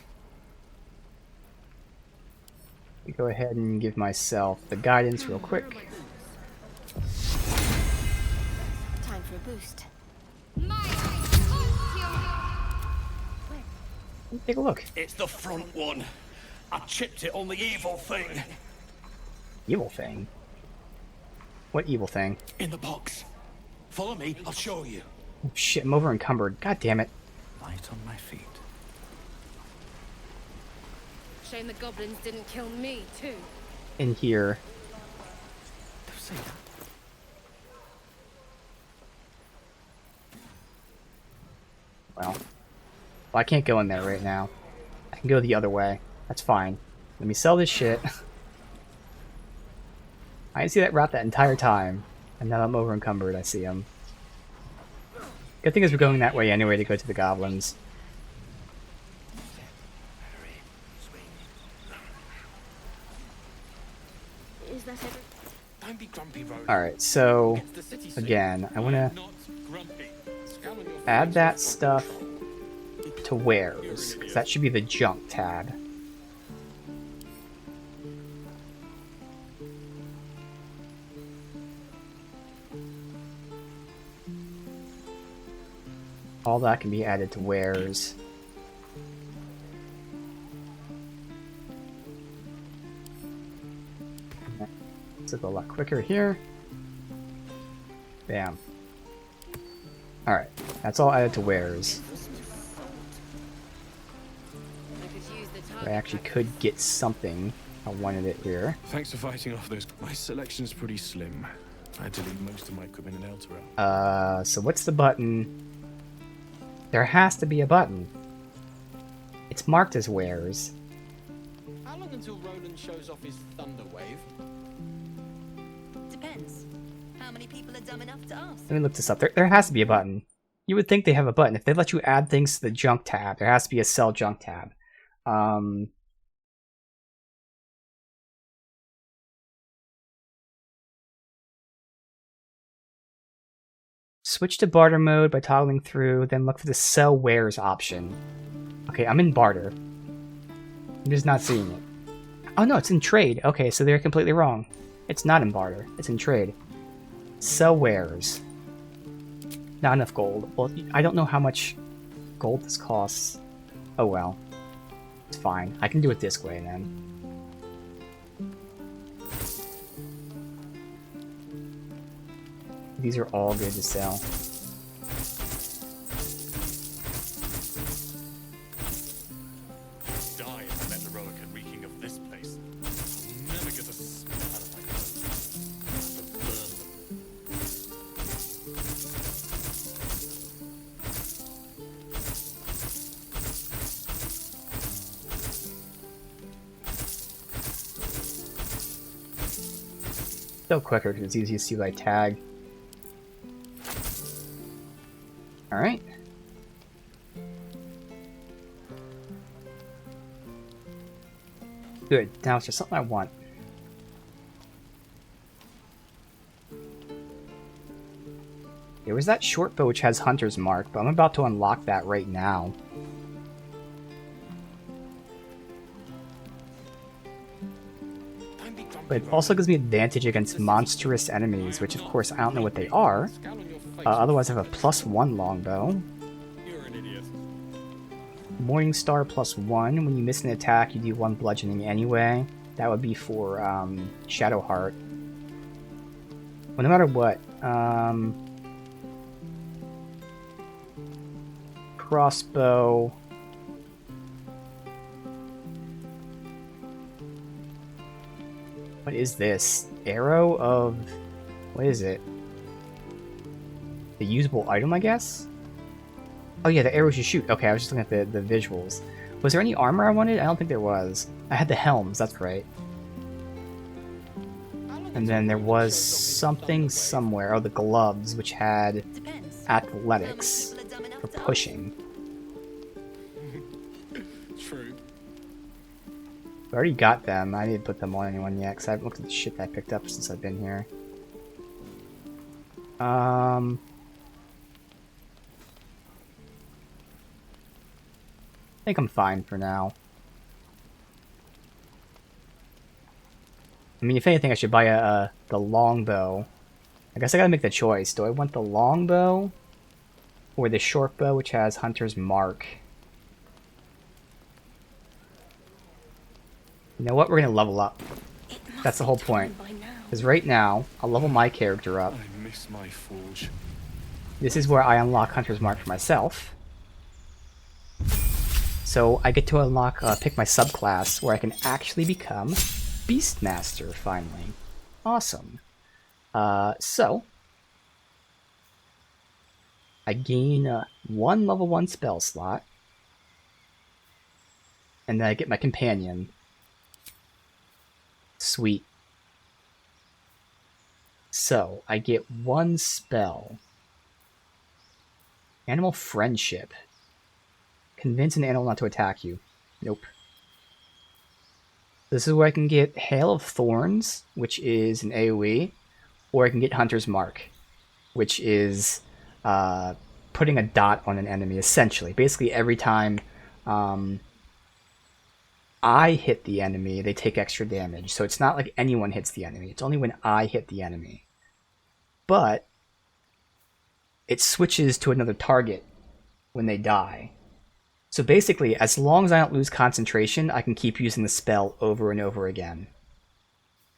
A: We go ahead and give myself the guidance real quick.
W: Time for a boost.
A: Take a look.
I: It's the front one. I chipped it on the evil thing.
A: Evil thing? What evil thing?
I: In the box. Follow me, I'll show you.
A: Oh, shit, I'm over encumbered. God damn it.
U: Light on my feet.
C: Shame the goblins didn't kill me, too.
A: In here.
U: Don't say that.
A: Well, I can't go in there right now. I can go the other way. That's fine. Let me sell this shit. I didn't see that rat that entire time. And now I'm over encumbered, I see him. Good thing is we're going that way anyway to go to the goblins.
L: Is that everything?
G: Don't be grumpy, Roland.
A: Alright, so
G: Gets the city soon.
A: again, I want to
G: Not grumpy. Scowl on your
A: add
G: face
A: that
G: would frighten a
A: stuff
G: troll.
A: to wares, 'cause that should be the junk tab. All that can be added to wares. Let's go a lot quicker here. Bam. Alright, that's all added to wares. I actually could get something. I wanted it here.
K: Thanks for fighting off those. My selection's pretty slim. I had to leave most of my equipment in Elturel.
A: So what's the button? There has to be a button. It's marked as wares.
G: How long until Roland shows off his thunder wave?
L: Depends. How many people are dumb enough to ask?
A: Let me look this up. There has to be a button. You would think they have a button. If they let you add things to the junk tab, there has to be a sell junk tab. Switch to barter mode by toggling through, then look for the sell wares option. Okay, I'm in barter. I'm just not seeing it. Oh no, it's in trade. Okay, so they're completely wrong. It's not in barter. It's in trade. Sell wares. Not enough gold. Well, I don't know how much gold this costs. Oh well. It's fine. I can do it this way then. These are all good to sell.
J: Die if I met the Roican reeking of this place. I'll never get a smell out of my clothes. I have to burn them.
A: Still quicker because it's easy to see what I tag. Alright. Good. Now it's just something I want. There was that short bow which has Hunter's Mark, but I'm about to unlock that right now. But it also gives me advantage against monstrous enemies, which of course I don't know what they are. Otherwise I have a +1 longbow. Morningstar +1. When you miss an attack, you do 1 bludgeoning anyway. That would be for Shadowheart. Well, no matter what. Crossbow. What is this? Arrow of... What is it? The usable item, I guess? Oh yeah, the arrows you shoot. Okay, I was just looking at the visuals. Was there any armor I wanted? I don't think there was. I had the helms, that's right. And then there was something somewhere. Oh, the gloves, which had athletics for pushing.
K: True.
A: I already got them. I didn't put them on anyone yet, because I haven't looked at the shit that I picked up since I've been here. I think I'm fine for now. I mean, if anything, I should buy the longbow. I guess I gotta make the choice. Do I want the longbow or the short bow, which has Hunter's Mark? You know what? We're gonna level up. That's the whole point. Because right now, I'll level my character up.
K: I miss my forge.
A: This is where I unlock Hunter's Mark for myself. So I get to unlock, pick my subclass where I can actually become Beastmaster finally. Awesome. So I gain 1 level 1 spell slot, and then I get my companion. Sweet. So I get 1 spell. Animal Friendship. Convince an animal not to attack you. Nope. This is where I can get Hail of Thorns, which is an AoE, or I can get Hunter's Mark, which is putting a dot on an enemy, essentially. Basically, every time I hit the enemy, they take extra damage. So it's not like anyone hits the enemy. It's only when I hit the enemy. But it switches to another target when they die. So basically, as long as I don't lose concentration, I can keep using the spell over and over again.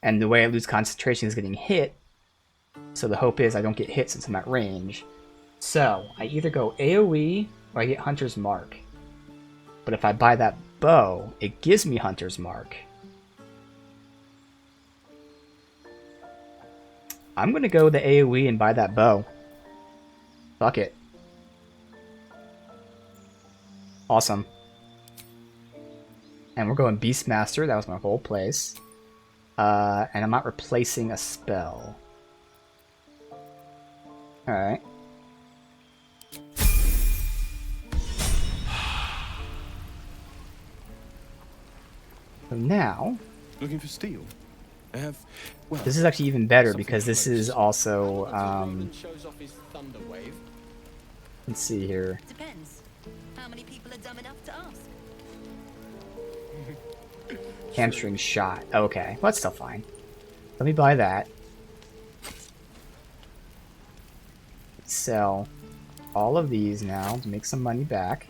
A: And the way I lose concentration is getting hit, so the hope is I don't get hit since I'm at range. So, I either go AoE, or I get Hunter's Mark. But if I buy that bow, it gives me Hunter's Mark. I'm gonna go the AoE and buy that bow. Fuck it. Awesome. And we're going Beastmaster, that was my whole place. And I'm not replacing a spell. Alright. So now...
K: Looking for steel? I have... Well,
A: this is actually even better because this is also... let's see here.
L: Depends. How many people are dumb enough to ask?
A: Hamstring shot. Okay, well, that's still fine. Let me buy that. Sell all of these now to make some money back.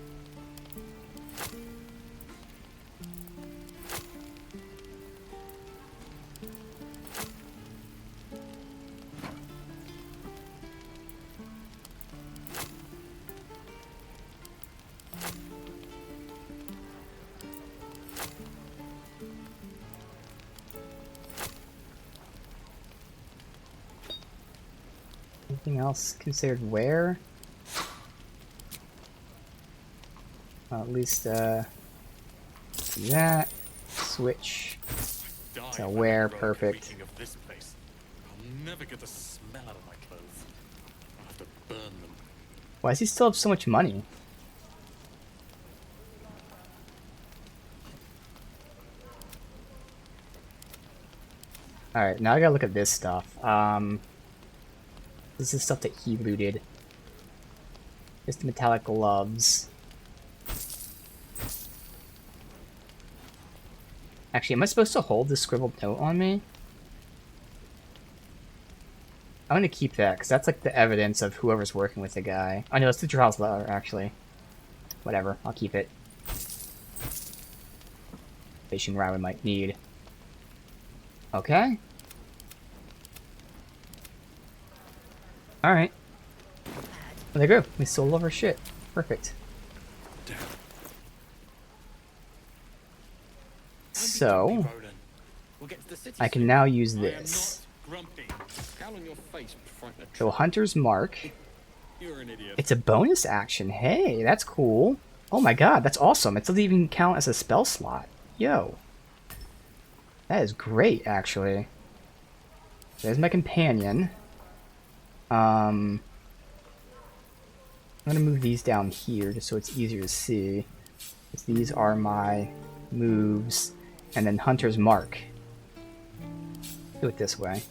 A: Anything else considered wear? Well, at least do that. Switch to wear, perfect.
J: never get the smell out of my clothes. I'll have to burn them.
A: Why does he still have so much money? Alright, now I gotta look at this stuff. This is stuff that he looted. Just the metallic gloves. Actually, am I supposed to hold this scribbled note on me? I'm gonna keep that, because that's like the evidence of whoever's working with the guy. Oh no, it's the Charles letter, actually. Whatever, I'll keep it. Fishing rod we might need. Okay. Alright. Well, there you go. We sold all of our shit. Perfect. So, I can now use this. So, Hunter's Mark. It's a bonus action. Hey, that's cool. Oh my god, that's awesome. It doesn't even count as a spell slot. Yo. That is great, actually. There's my companion. I'm gonna move these down here just so it's easier to see. These are my moves. And then Hunter's Mark. Do it this way.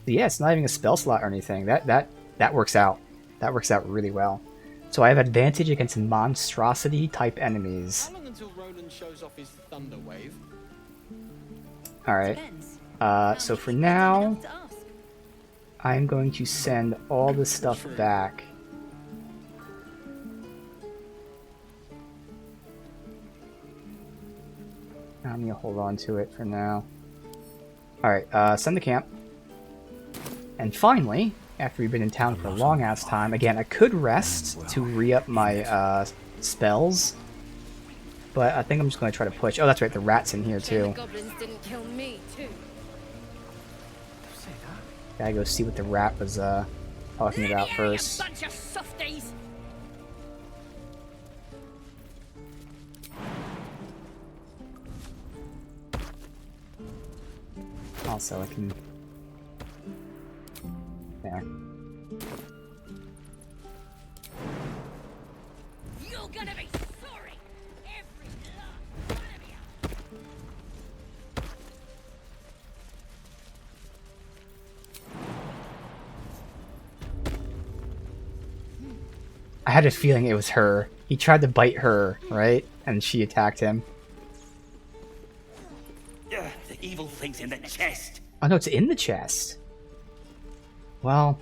A: But yeah, it's not even a spell slot or anything. That works out. That works out really well. So I have advantage against monstrosity type enemies.
B: How long until Roland shows off his thunder wave?
A: Alright. So for now, I'm going to send all this stuff back. I'm gonna hold on to it for now. Alright, send the camp. And finally, after we've been in town for a long ass time, again, I could rest to re-up my spells. But I think I'm just gonna try to push. Oh, that's right, the rat's in here too.
C: Goblins didn't kill me too.
A: Gotta go see what the rat was talking about first.
E: Bunch of softies.
A: Also, I can... There.
E: You're gonna be sorry. Every last one of you.
A: I had a feeling it was her. He tried to bite her, right? And she attacked him.
B: The evil thing's in the chest.
A: Oh no, it's in the chest. Well,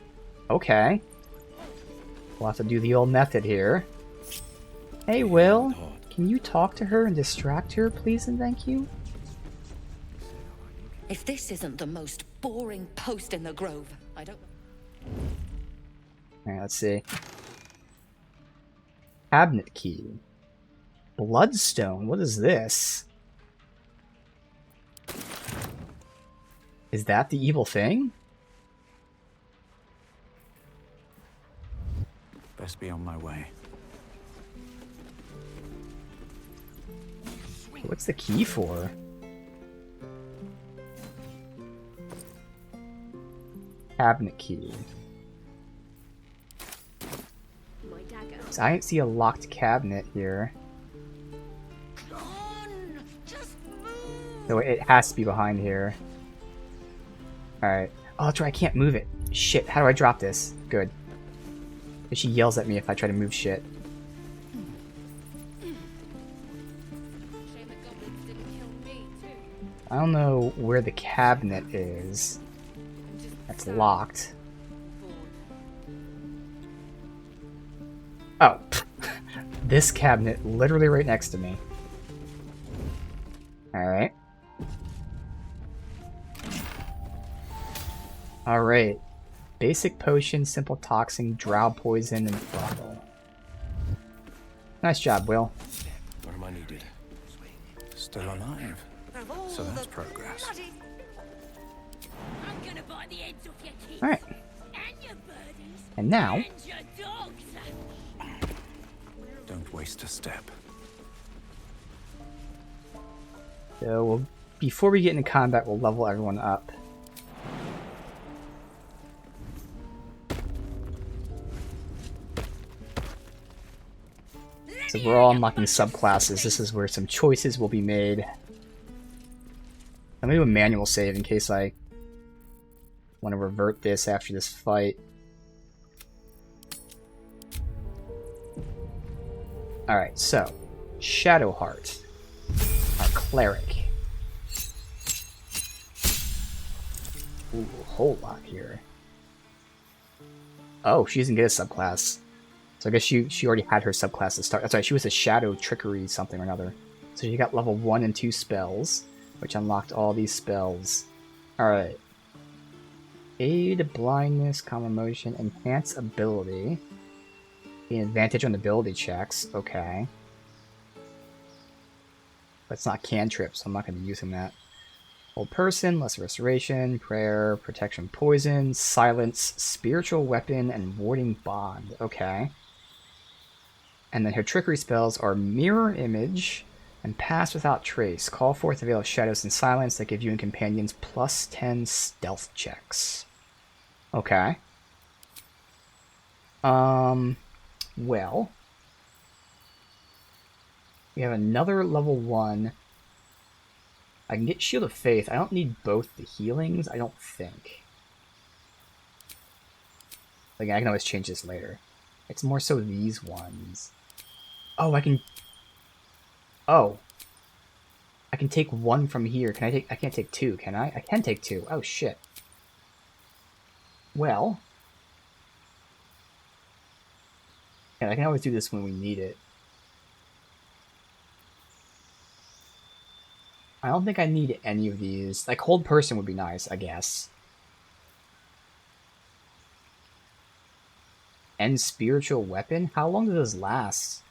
A: okay. We'll have to do the old method here. Hey, Will. Can you talk to her and distract her, please and thank you?
D: If this isn't the most boring post in the Grove, I don't...
A: Alright, let's see. Cabinet key. Bloodstone. What is this? Is that the evil thing?
U: Best be on my way.
A: What's the key for? Cabinet key. So I didn't see a locked cabinet here. So it has to be behind here. Alright. Oh, that's right, I can't move it. Shit, how do I drop this? Good. She yells at me if I try to move shit. I don't know where the cabinet is. That's locked. Oh. This cabinet literally right next to me. Alright. Alright. Basic potion, simple toxin, drow poison, and throttle. Nice job, Will.
U: Where am I needed? Still alive. So that's progress.
E: I'm gonna buy the ends off your kids.
A: Alright.
E: And your birdies.
A: And now...
E: And your dogs.
U: Don't waste a step.
A: So before we get into combat, we'll level everyone up. So we're all unlocking subclasses. This is where some choices will be made. I'm going to do a manual save in case I want to revert this after this fight. Alright, so Shadowheart, our cleric. Ooh, a whole lot here. Oh, she doesn't get a subclass. So I guess she already had her subclass to start. That's right, she was a Shadow Trickery something or another. So she got level 1 and 2 spells, which unlocked all these spells. Alright. Aid, Blindness, Common Motion, Enhance Ability. Gain advantage on ability checks. Okay. But it's not cantrip, so I'm not going to be using that. Old Person, Lesser Restoration, Prayer, Protection Poison, Silence, Spiritual Weapon, and Warding Bond. Okay. And then her trickery spells are Mirror Image and Pass Without Trace. Call forth a veil of shadows and silence that give you and companions plus 10 stealth checks. Okay. Well, we have another level 1. I can get Shield of Faith. I don't need both the healings, I don't think. Again, I can always change this later. It's more so these ones. Oh, I can... Oh. I can take 1 from here. Can I take... I can't take 2, can I? I can take 2. Oh, shit. Well... Yeah, I can always do this when we need it. I don't think I need any of these. Like, Hold Person would be nice, I guess. And Spiritual Weapon? How long does this last?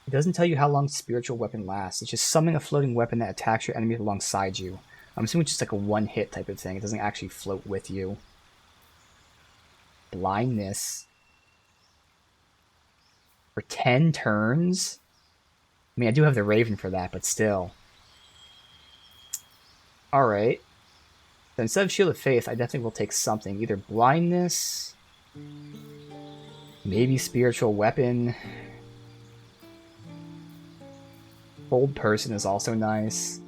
A: It doesn't tell you how long Spiritual Weapon lasts. It's just summoning a floating weapon that attacks your enemies alongside you. I'm assuming it's just like a one-hit type of thing. It doesn't actually float with you. Blindness. For 10 turns? I mean, I do have the Raven for that, but still. Alright. So instead of Shield of Faith, I definitely will take something. Either Blindness, maybe Spiritual Weapon. Hold Person is also nice.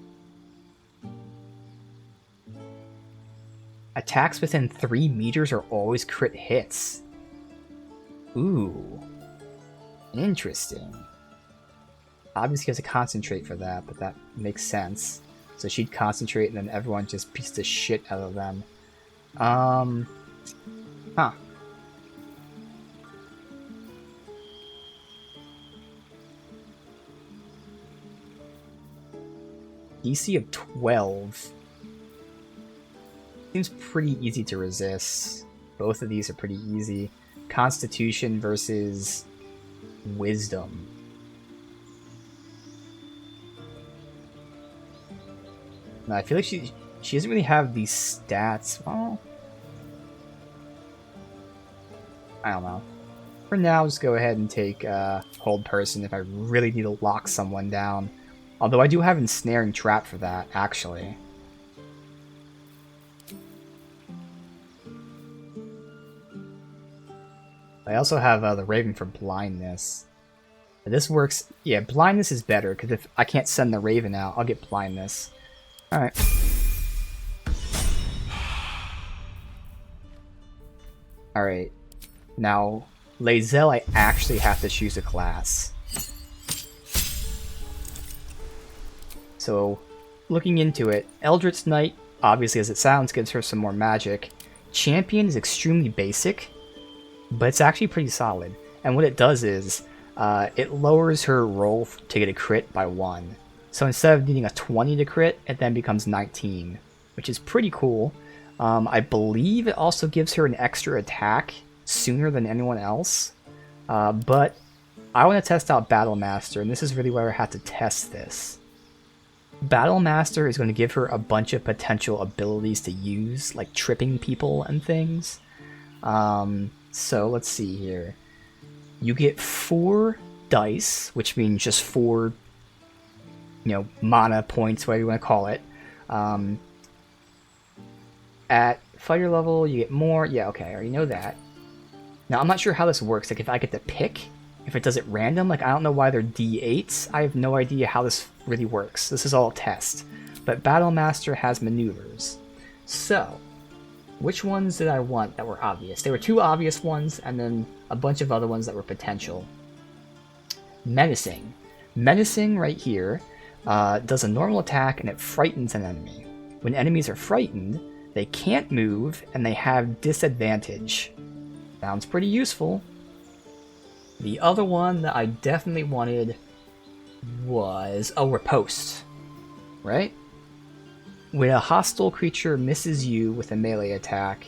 A: Attacks within 3 meters are always crit hits. Ooh. Interesting. Obviously has to concentrate for that, but that makes sense. So she'd concentrate and then everyone just beats the shit out of them. Huh. DC of 12. Seems pretty easy to resist. Both of these are pretty easy. Constitution versus Wisdom. No, I feel like she doesn't really have these stats. Well, I don't know. For now, just go ahead and take Hold Person if I really need to lock someone down. Although I do have Ensnaring Trap for that, actually. I also have the Raven for Blindness. But this works... Yeah, Blindness is better, because if I can't send the Raven out, I'll get Blindness. Alright. Alright. Now, Lae'zel, I actually have to choose a class. So, looking into it, Eldritch Knight, obviously as it sounds, gives her some more magic. Champion is extremely basic, but it's actually pretty solid. And what it does is, it lowers her roll to get a crit by 1. So instead of needing a 20 to crit, it then becomes 19, which is pretty cool. I believe it also gives her an extra attack sooner than anyone else. But I want to test out Battlemaster, and this is really where I had to test this. Battlemaster is going to give her a bunch of potential abilities to use, like tripping people and things. So let's see here. You get 4 dice, which means just 4 mana points, whatever you want to call it. At fighter level, you get more. Yeah, okay, I already know that. Now, I'm not sure how this works. Like, if I get to pick, if it does it random, like, I don't know why they're D8s. I have no idea how this really works. This is all a test. But Battlemaster has maneuvers. So, which ones did I want that were obvious? There were 2 obvious ones, and then a bunch of other ones that were potential. Menacing. Menacing, right here, does a normal attack, and it frightens an enemy. When enemies are frightened, they can't move, and they have disadvantage. Sounds pretty useful. The other one that I definitely wanted was a riposte, right? When a hostile creature misses you with a melee attack,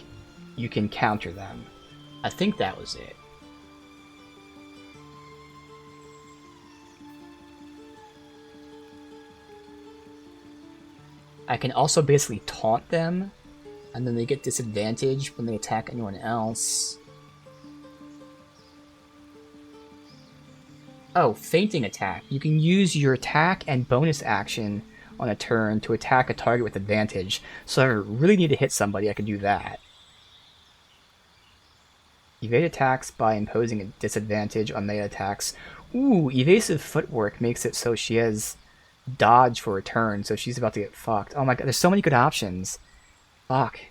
A: you can counter them. I think that was it. I can also basically taunt them, and then they get disadvantage when they attack anyone else. Oh, fainting attack. You can use your attack and bonus action on a turn to attack a target with advantage. So if I really need to hit somebody, I can do that. Evade attacks by imposing a disadvantage on melee attacks. Ooh, evasive footwork makes it so she has dodge for a turn, so she's about to get fucked. Oh my god, there's so many good options. Fuck.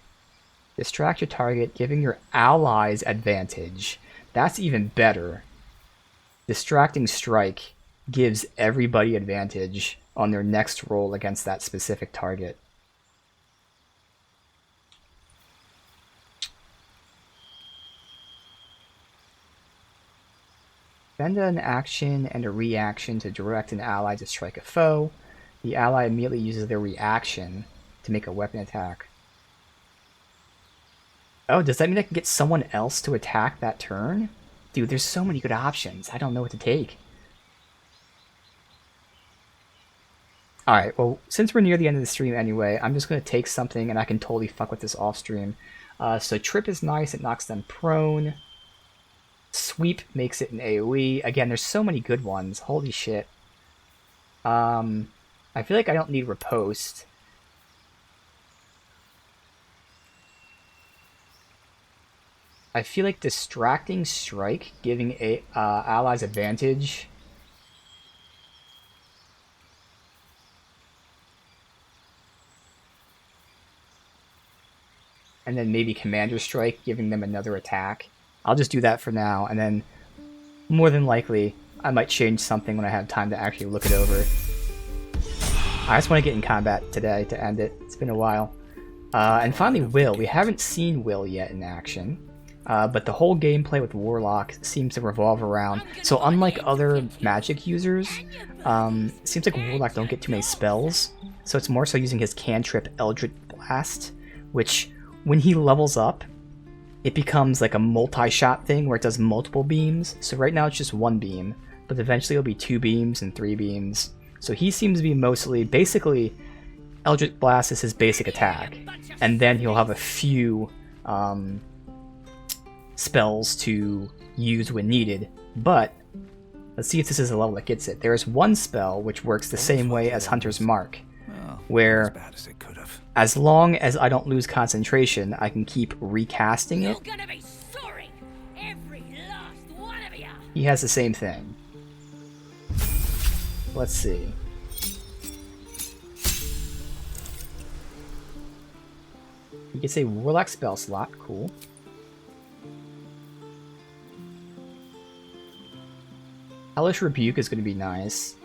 A: Distract your target, giving your allies advantage. That's even better. Distracting Strike gives everybody advantage on their next roll against that specific target. Spend an action and a reaction to direct an ally to strike a foe. The ally immediately uses their reaction to make a weapon attack. Oh, does that mean I can get someone else to attack that turn? Dude, there's so many good options. I don't know what to take. Alright, well, since we're near the end of the stream anyway, I'm just going to take something and I can totally fuck with this off stream. So Trip is nice. It knocks them prone. Sweep makes it an AoE. Again, there's so many good ones. Holy shit. I feel like I don't need Riposte. I feel like Distracting Strike, giving allies advantage. And then maybe Commander Strike, giving them another attack. I'll just do that for now, and then more than likely, I might change something when I have time to actually look it over. I just want to get in combat today to end it. It's been a while. And finally, Will. We haven't seen Will yet in action. But the whole gameplay with Warlock seems to revolve around... So unlike other magic users, it seems like Warlock don't get too many spells. So it's more so using his cantrip Eldritch Blast, which, when he levels up, it becomes like a multi-shot thing where it does multiple beams. So right now it's just 1 beam, but eventually it'll be 2 beams and 3 beams. So he seems to be mostly... Basically, Eldritch Blast is his basic attack, and then he'll have a few... spells to use when needed, but let's see if this is a level that gets it. There is one spell which works the same way as Hunter's Mark, where as long as I don't lose concentration, I can keep recasting it. He has the same thing. Let's see. He gets a Warlock spell slot, cool. Hellish Rebuke is going to be nice.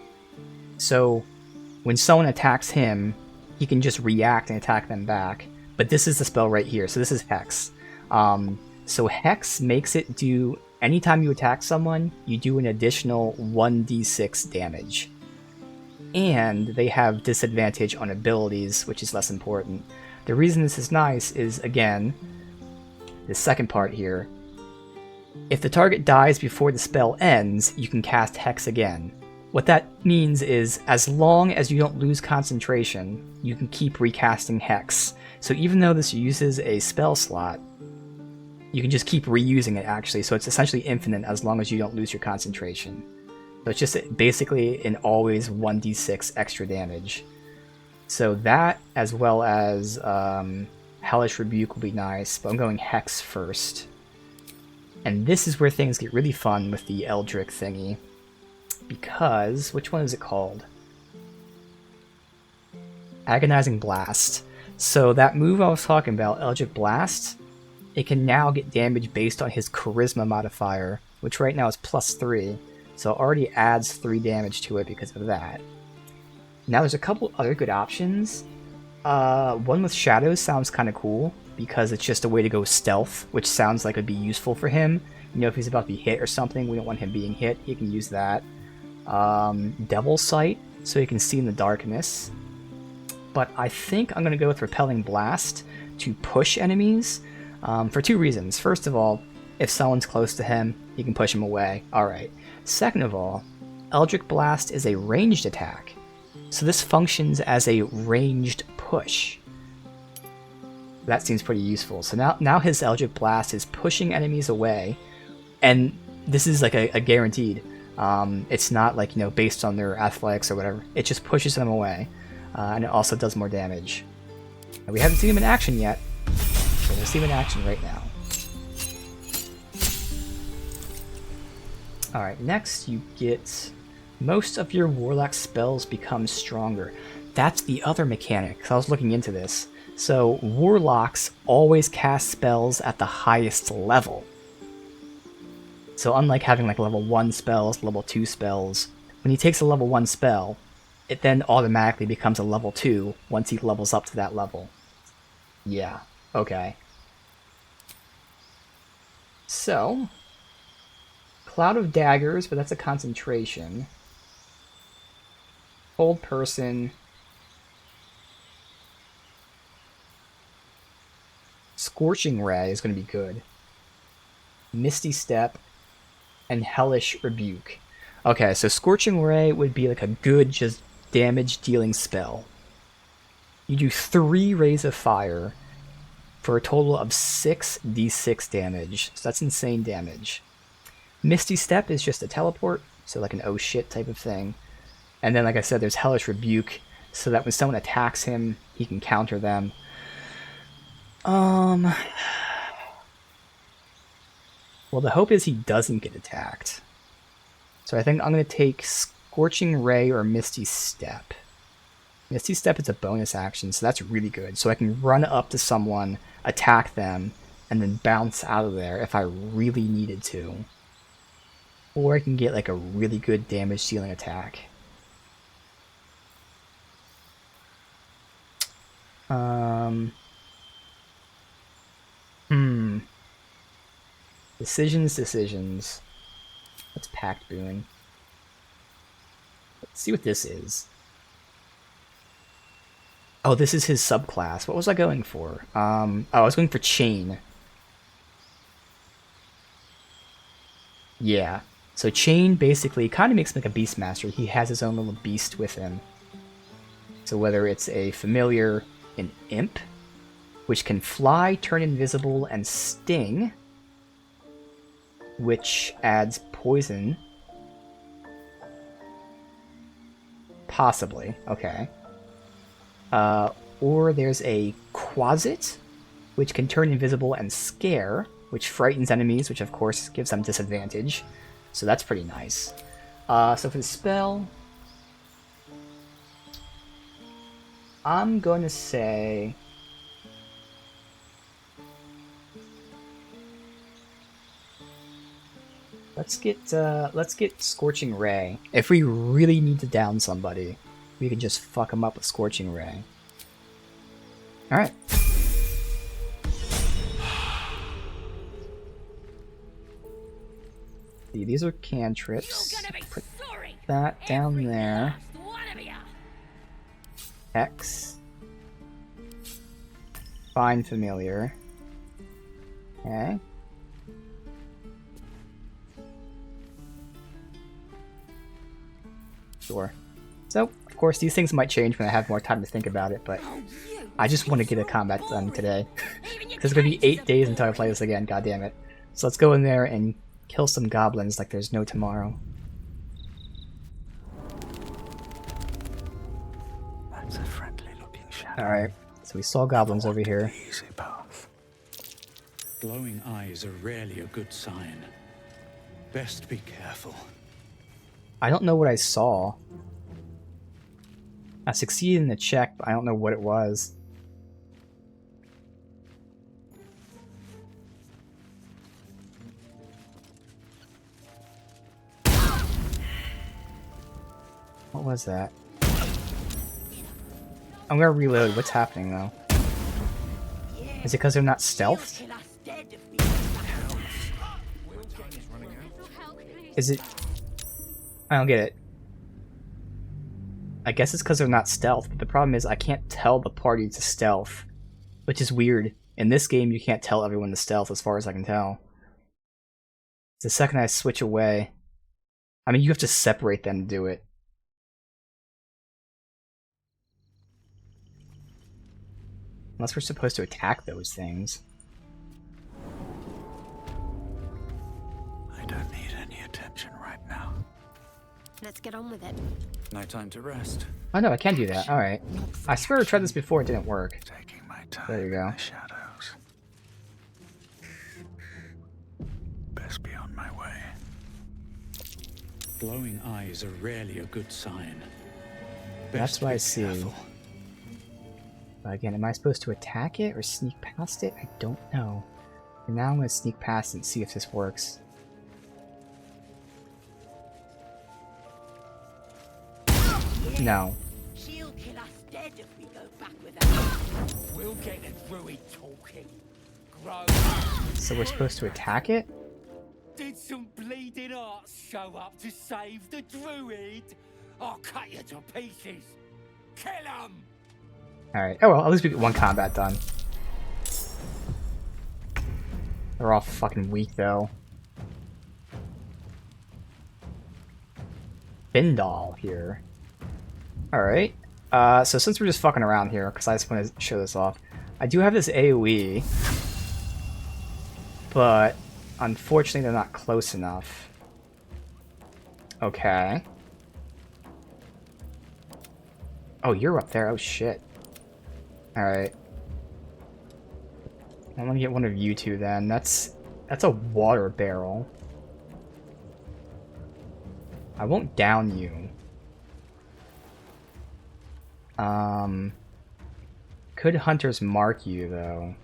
A: So, when someone attacks him, he can just react and attack them back. But this is the spell right here, so this is Hex. So Hex makes it do... Anytime you attack someone, you do an additional 1d6 damage. And they have disadvantage on abilities, which is less important. The reason this is nice is, again, the second part here. If the target dies before the spell ends, you can cast Hex again. What that means is, as long as you don't lose concentration, you can keep recasting Hex. So even though this uses a spell slot, you can just keep reusing it actually, so it's essentially infinite as long as you don't lose your concentration. So it's just basically an always 1d6 extra damage. So that, as well as Hellish Rebuke, will be nice, but I'm going Hex first. And this is where things get really fun with the Eldritch thingy. Because, which one is it called? Agonizing Blast. So that move I was talking about, Eldritch Blast, it can now get damage based on his Charisma modifier, which right now is +3. So it already adds 3 damage to it because of that. Now there's a couple other good options. One with Shadows sounds kind of cool, because it's just a way to go stealth, which sounds like it would be useful for him. You know, if he's about to be hit or something, we don't want him being hit, he can use that. Devil Sight, so he can see in the darkness. But I think I'm going to go with Repelling Blast to push enemies, for 2 reasons. First of all, if someone's close to him, he can push him away. Alright. Second of all, Eldritch Blast is a ranged attack, so this functions as a ranged push. That seems pretty useful. So now his Eldritch Blast is pushing enemies away, and this is like a guaranteed. It's not like, you know, based on their athletics or whatever. It just pushes them away, and it also does more damage. Now, we haven't seen him in action yet, so we'll see him in action right now. Alright, next you get most of your Warlock spells become stronger. That's the other mechanic, because I was looking into this. So Warlocks always cast spells at the highest level. So unlike having like level 1 spells, level 2 spells, when he takes a level 1 spell, it then automatically becomes a level 2 once he levels up to that level. Yeah, okay. So, Cloud of Daggers, but that's a concentration. Hold Person. Scorching Ray is going to be good. Misty Step. And Hellish Rebuke. Okay, so Scorching Ray would be like a good, just damage-dealing spell. You do 3 Rays of Fire for a total of 6d6 damage. So that's insane damage. Misty Step is just a teleport, so like an oh shit type of thing. And then, like I said, there's Hellish Rebuke, so that when someone attacks him, he can counter them. Well, the hope is he doesn't get attacked. So I think I'm going to take Scorching Ray or Misty Step. Misty Step is a bonus action, so that's really good. So I can run up to someone, attack them, and then bounce out of there if I really needed to. Or I can get like a really good damage dealing attack. Decisions. That's Pact Boon. Let's see what this is. Oh, this is his subclass. What was I going for? Oh, I was going for Chain. Yeah. So Chain basically kind of makes him like a Beastmaster. He has his own little beast with him. So whether it's a familiar, an imp, which can fly, turn invisible, and sting, which adds poison. Possibly, okay. Or there's a Quasit, which can turn invisible and scare, which frightens enemies, which of course gives them disadvantage. So that's pretty nice. So for the spell, I'm going to say... Let's get Scorching Ray. If we really need to down somebody, we can just fuck them up with Scorching Ray. Alright. See, these are cantrips. Put that down there. X. Find Familiar. Okay. Sure. So, of course, these things might change when I have more time to think about it, but I just want to get a combat done today. Because it's going to be 8 days until I play this again, goddammit. So let's go in there and kill some goblins like there's no tomorrow.
U: That's a friendly-looking shadow.
A: Alright, so we saw goblins over here.
U: Easy path.
O: Glowing eyes are rarely a good sign. Best be careful.
A: I don't know what I saw. I succeeded in the check, but I don't know what it was. What was that? I'm gonna reload. What's happening though? Is it because they're not stealthed? Is it? I don't get it. I guess it's because they're not stealth, but the problem is I can't tell the party to stealth, which is weird. In this game, you can't tell everyone to stealth as far as I can tell. The second I switch away, I mean, you have to separate them to do it. Unless we're supposed to attack those things.
U: I don't need any attention right now.
E: Let's get on with it.
U: No time to rest.
A: Oh no, I can do that. Alright. I swear I tried this before, it didn't work.
U: Taking my time.
A: There you go.
U: In the shadows. Best be on my way.
O: Glowing eyes are rarely a good sign.
A: That's what I see. But again, am I supposed to attack it or sneak past it? I don't know. And now I'm going to sneak past it and see if this works. No.
E: She'll kill us dead if we go back with her.
B: We'll get the druid talking. Grow.
A: So we're supposed to attack it?
B: Did some bleeding arts show up to save the druid? I'll cut you to pieces. Kill 'em!
A: Alright. Oh well, at least we get one combat done. They're all fucking weak though. Bindal here. Alright. So since we're just fucking around here, because I just want to show this off, I do have this AoE, but unfortunately they're not close enough. Okay. Oh, you're up there. Oh shit. Alright. I'm gonna get one of you two then. That's a water barrel. I won't down you. Could hunters mark you though?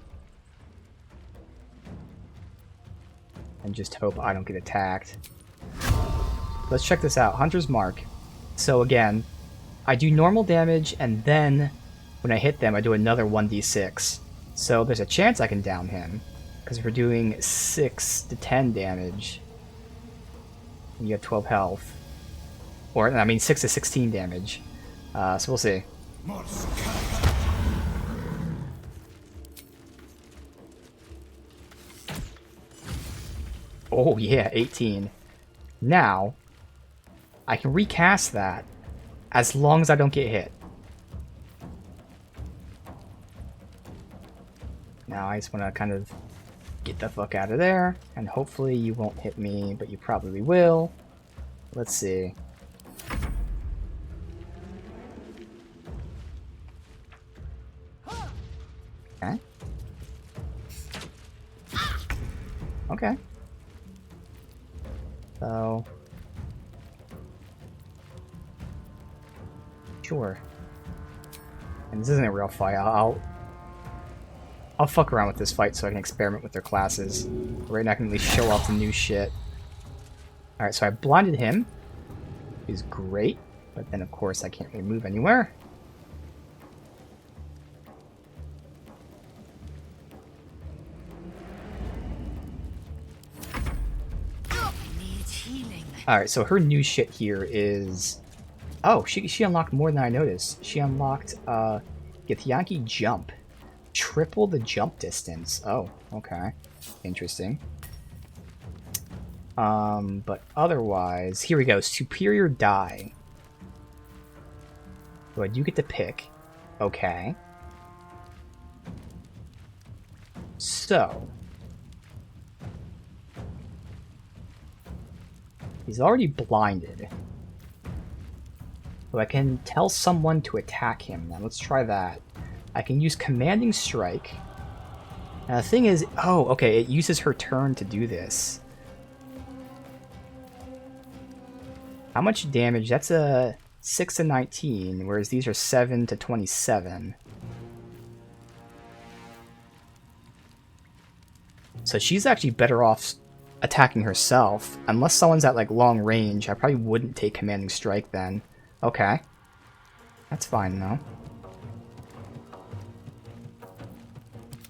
A: And just hope I don't get attacked. Let's check this out. Hunter's mark. So again, I do normal damage and then when I hit them I do another 1d6. So there's a chance I can down him. Because we're doing 6 to 10 damage. And you have 12 health. Or, I mean 6 to 16 damage. So we'll see. Oh yeah, 18. Now, I can recast that as long as I don't get hit. Now I just want to kind of get the fuck out of there, and hopefully you won't hit me, but you probably will. Let's see. Okay. Okay. So... Sure. And this isn't a real fight. I'll fuck around with this fight so I can experiment with their classes. Right now I can at least show off the new shit. Alright, so I blinded him. He's great. But then of course I can't really move anywhere. Alright, so her new shit here is... Oh, she unlocked more than I noticed. She unlocked Githyanki Jump. Triple the jump distance. Oh, okay. Interesting. But otherwise... Here we go. Superior Die. So I do get to pick. Okay. So... He's already blinded. So I can tell someone to attack him. Now let's try that. I can use Commanding Strike. Now the thing is, oh, okay, it uses her turn to do this. How much damage? That's a 6 to 19, whereas these are 7 to 27. So she's actually better off attacking herself. Unless someone's at like long range, I probably wouldn't take Commanding Strike then. Okay. That's fine though.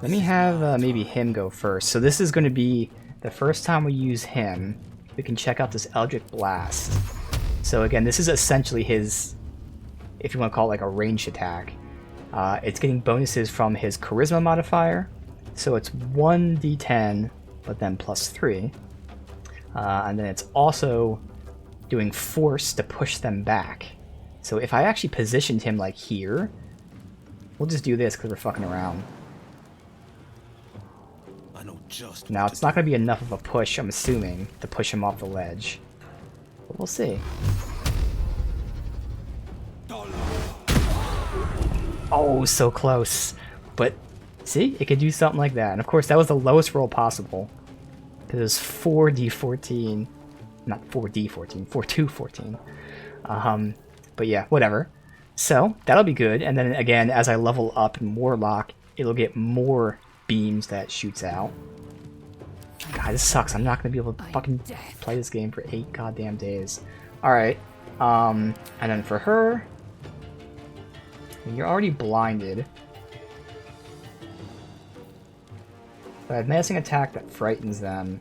A: Let me have maybe him go first. So this is going to be the first time we use him. We can check out this Eldritch Blast. So again, this is essentially his, if you want to call it like a ranged attack. It's getting bonuses from his Charisma modifier. So it's 1d10, but then plus 3. And then it's also doing Force to push them back. So if I actually positioned him like here, we'll just do this because we're fucking around.
T: I know just
A: now it's not going to be enough of a push, I'm assuming, to push him off the ledge. But we'll see. Oh, so close. But see, it could do something like that. And of course, that was the lowest roll possible. Because it was 4d14. Not 4d14, 4d14. But yeah, whatever. So, that'll be good. And then again, as I level up in Warlock, it'll get more beams that shoots out. God, this sucks. I'm not going to be able to fucking play this game for 8 goddamn days. Alright. And then for her, you're already blinded. But a menacing attack that frightens them.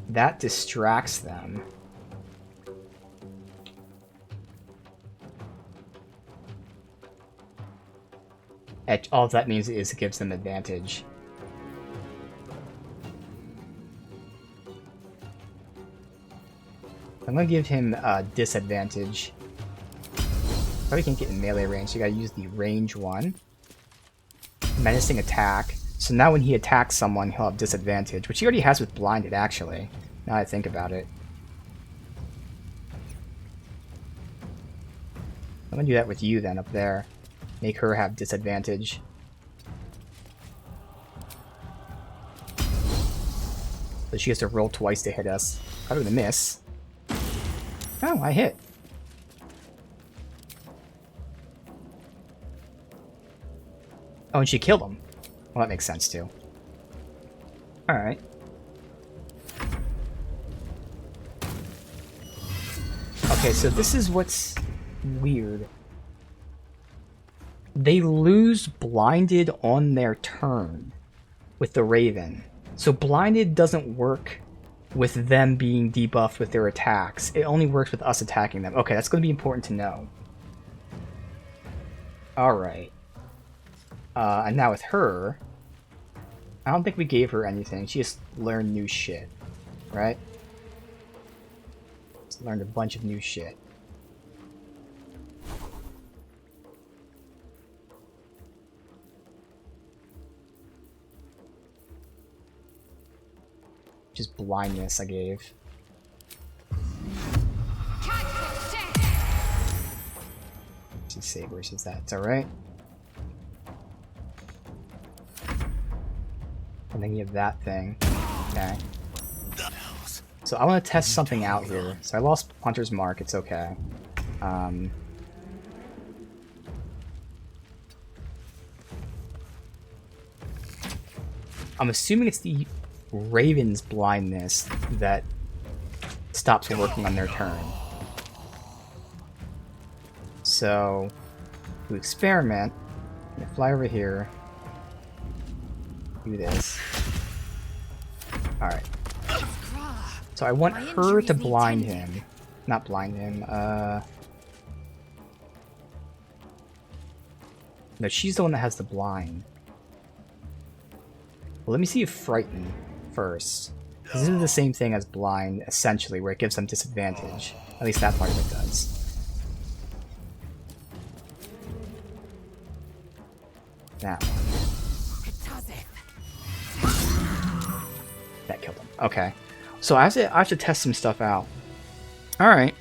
A: That distracts them. All that means is it gives them advantage. I'm gonna give him disadvantage. Probably can't get in melee range, so you gotta use the range one. Menacing attack. So now when he attacks someone, he'll have disadvantage, which he already has with blinded, actually. Now I think about it. I'm gonna do that with you then, up there. Make her have disadvantage. So she has to roll twice to hit us. Probably gonna miss. Oh, I hit. Oh, and she killed him. Well, that makes sense too. Alright. Okay, so this is what's weird. They lose blinded on their turn with the Raven. So blinded doesn't work with them being debuffed with their attacks. It only works with us attacking them. Okay, that's going to be important to know. Alright. And now with her, I don't think we gave her anything. She just learned new shit, right? Just learned a bunch of new shit. Just blindness I gave. She sabers is that? It's alright. And then you have that thing. Okay. So I want to test something out here. So I lost Hunter's Mark, it's okay. I'm assuming it's the Raven's blindness that stops working on their turn. So, to experiment, I'm gonna fly over here, do this. Alright. So I want her to blind him. Not blind him, no, she's the one that has the blind. Well, let me see if Frighten first. This is the same thing as blind, essentially, where it gives them disadvantage. At least that part of it does. That one. That killed him. Okay. So I have to test some stuff out. Alright.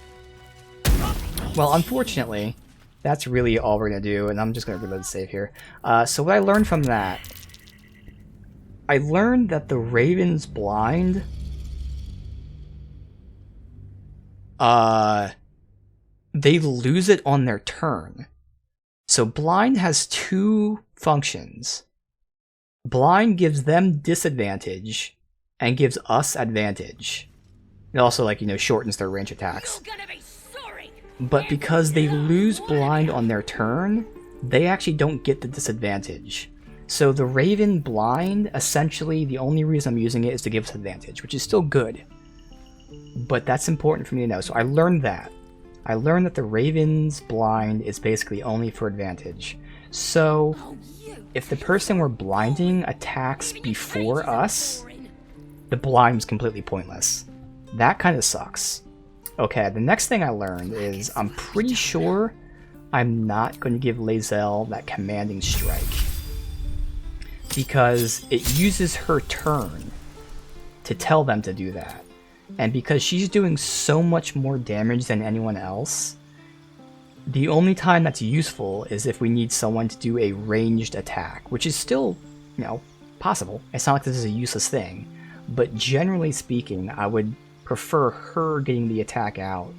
A: Well, unfortunately, that's really all we're gonna do, and I'm just gonna reload the save here. So what I learned from that, I learned that the Raven's blind, they lose it on their turn. So blind has two functions. Blind gives them disadvantage and gives us advantage. It also, like, you know, shortens their range attacks. But because they lose blind on their turn, they actually don't get the disadvantage. So the Raven blind, essentially, the only reason I'm using it is to give us advantage, which is still good. But that's important for me to know. So I learned that. I learned that the Raven's blind is basically only for advantage. So if the person we're blinding attacks before us, the blind's completely pointless. That kind of sucks. Okay, the next thing I learned is I'm pretty sure I'm not going to give Lae'zel that commanding strike, because it uses her turn to tell them to do that. And because she's doing so much more damage than anyone else, the only time that's useful is if we need someone to do a ranged attack, which is still, you know, possible. It's not like this is a useless thing. But generally speaking, I would prefer her getting the attack out.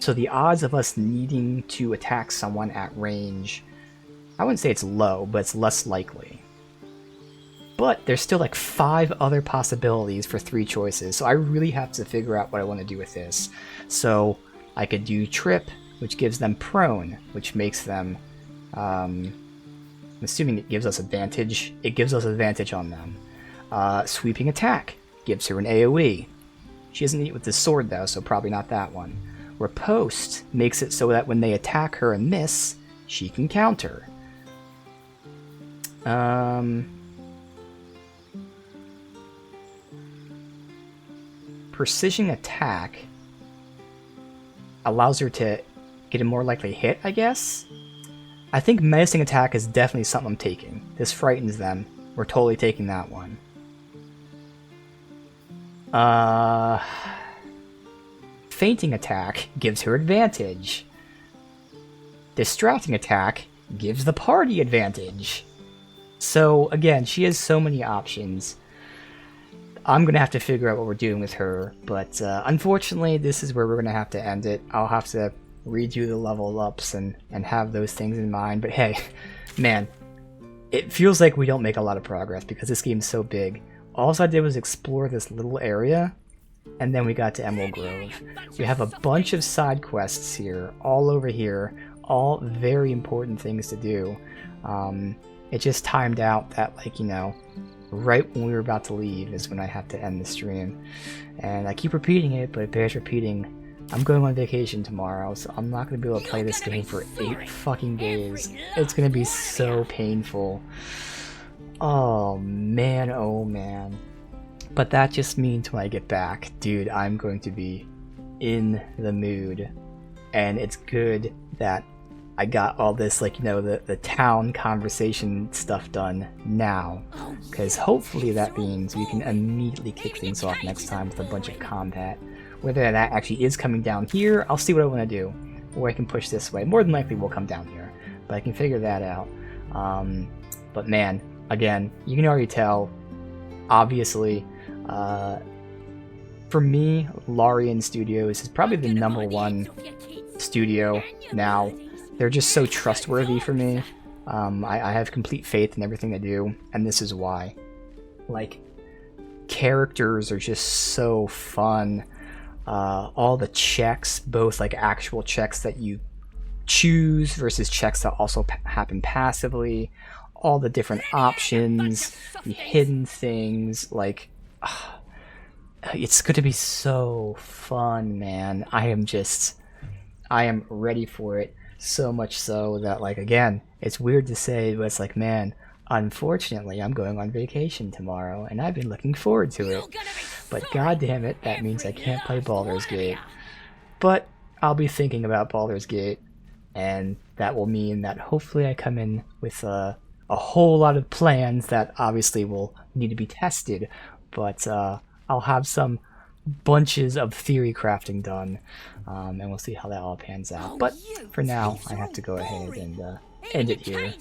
A: So the odds of us needing to attack someone at range, I wouldn't say it's low, but it's less likely. But there's still like 5 other possibilities for 3 choices, so I really have to figure out what I want to do with this. So I could do Trip, which gives them prone, which makes them, I'm assuming it gives us advantage. It gives us advantage on them. Sweeping Attack gives her an AoE. She doesn't need it with the sword though, so probably not that one. Riposte makes it so that when they attack her and miss, she can counter. Precision Attack allows her to get a more likely hit, I guess? I think Menacing Attack is definitely something I'm taking. This frightens them. We're totally taking that one. Fainting Attack gives her advantage. Distracting Attack gives the party advantage. So, again, she has so many options. I'm going to have to figure out what we're doing with her, but unfortunately, this is where we're going to have to end it. I'll have to redo the level ups and have those things in mind, but hey, man, it feels like we don't make a lot of progress because this game's so big. All I did was explore this little area, and then we got to Emerald Grove. We have a bunch of side quests here, all over here, all very important things to do. It just timed out that, like, you know, right when we were about to leave is when I have to end the stream. And I keep repeating it, but it bears repeating. I'm going on vacation tomorrow, so I'm not going to be able to play this game for 8 fucking days. It's going to be so painful. Oh man, oh man. But that just means when I get back, dude, I'm going to be in the mood. And it's good that I got all this, like, you know, the town conversation stuff done now. Because hopefully that means we can immediately kick things off next time with a bunch of combat. Whether that actually is coming down here, I'll see what I want to do. Or I can push this way. More than likely we'll come down here. But I can figure that out. But man, again, you can already tell, obviously, for me, Larian Studios is probably the #1 studio now. They're just so trustworthy for me. I have complete faith in everything they do, and this is why. Like, characters are just so fun. All the checks, both like actual checks that you choose versus checks that also happen passively, all the different options, the hidden things, like, it's going to be so fun, man. I am ready for it. So much so that, like, again, it's weird to say, but it's like, man, unfortunately, I'm going on vacation tomorrow, and I've been looking forward to it. But goddamn it, that means I can't play Baldur's Gate. But I'll be thinking about Baldur's Gate, and that will mean that hopefully I come in with a whole lot of plans that obviously will need to be tested, but I'll have some bunches of theory crafting done, and we'll see how that all pans out. But for now, I have to go ahead and end it here.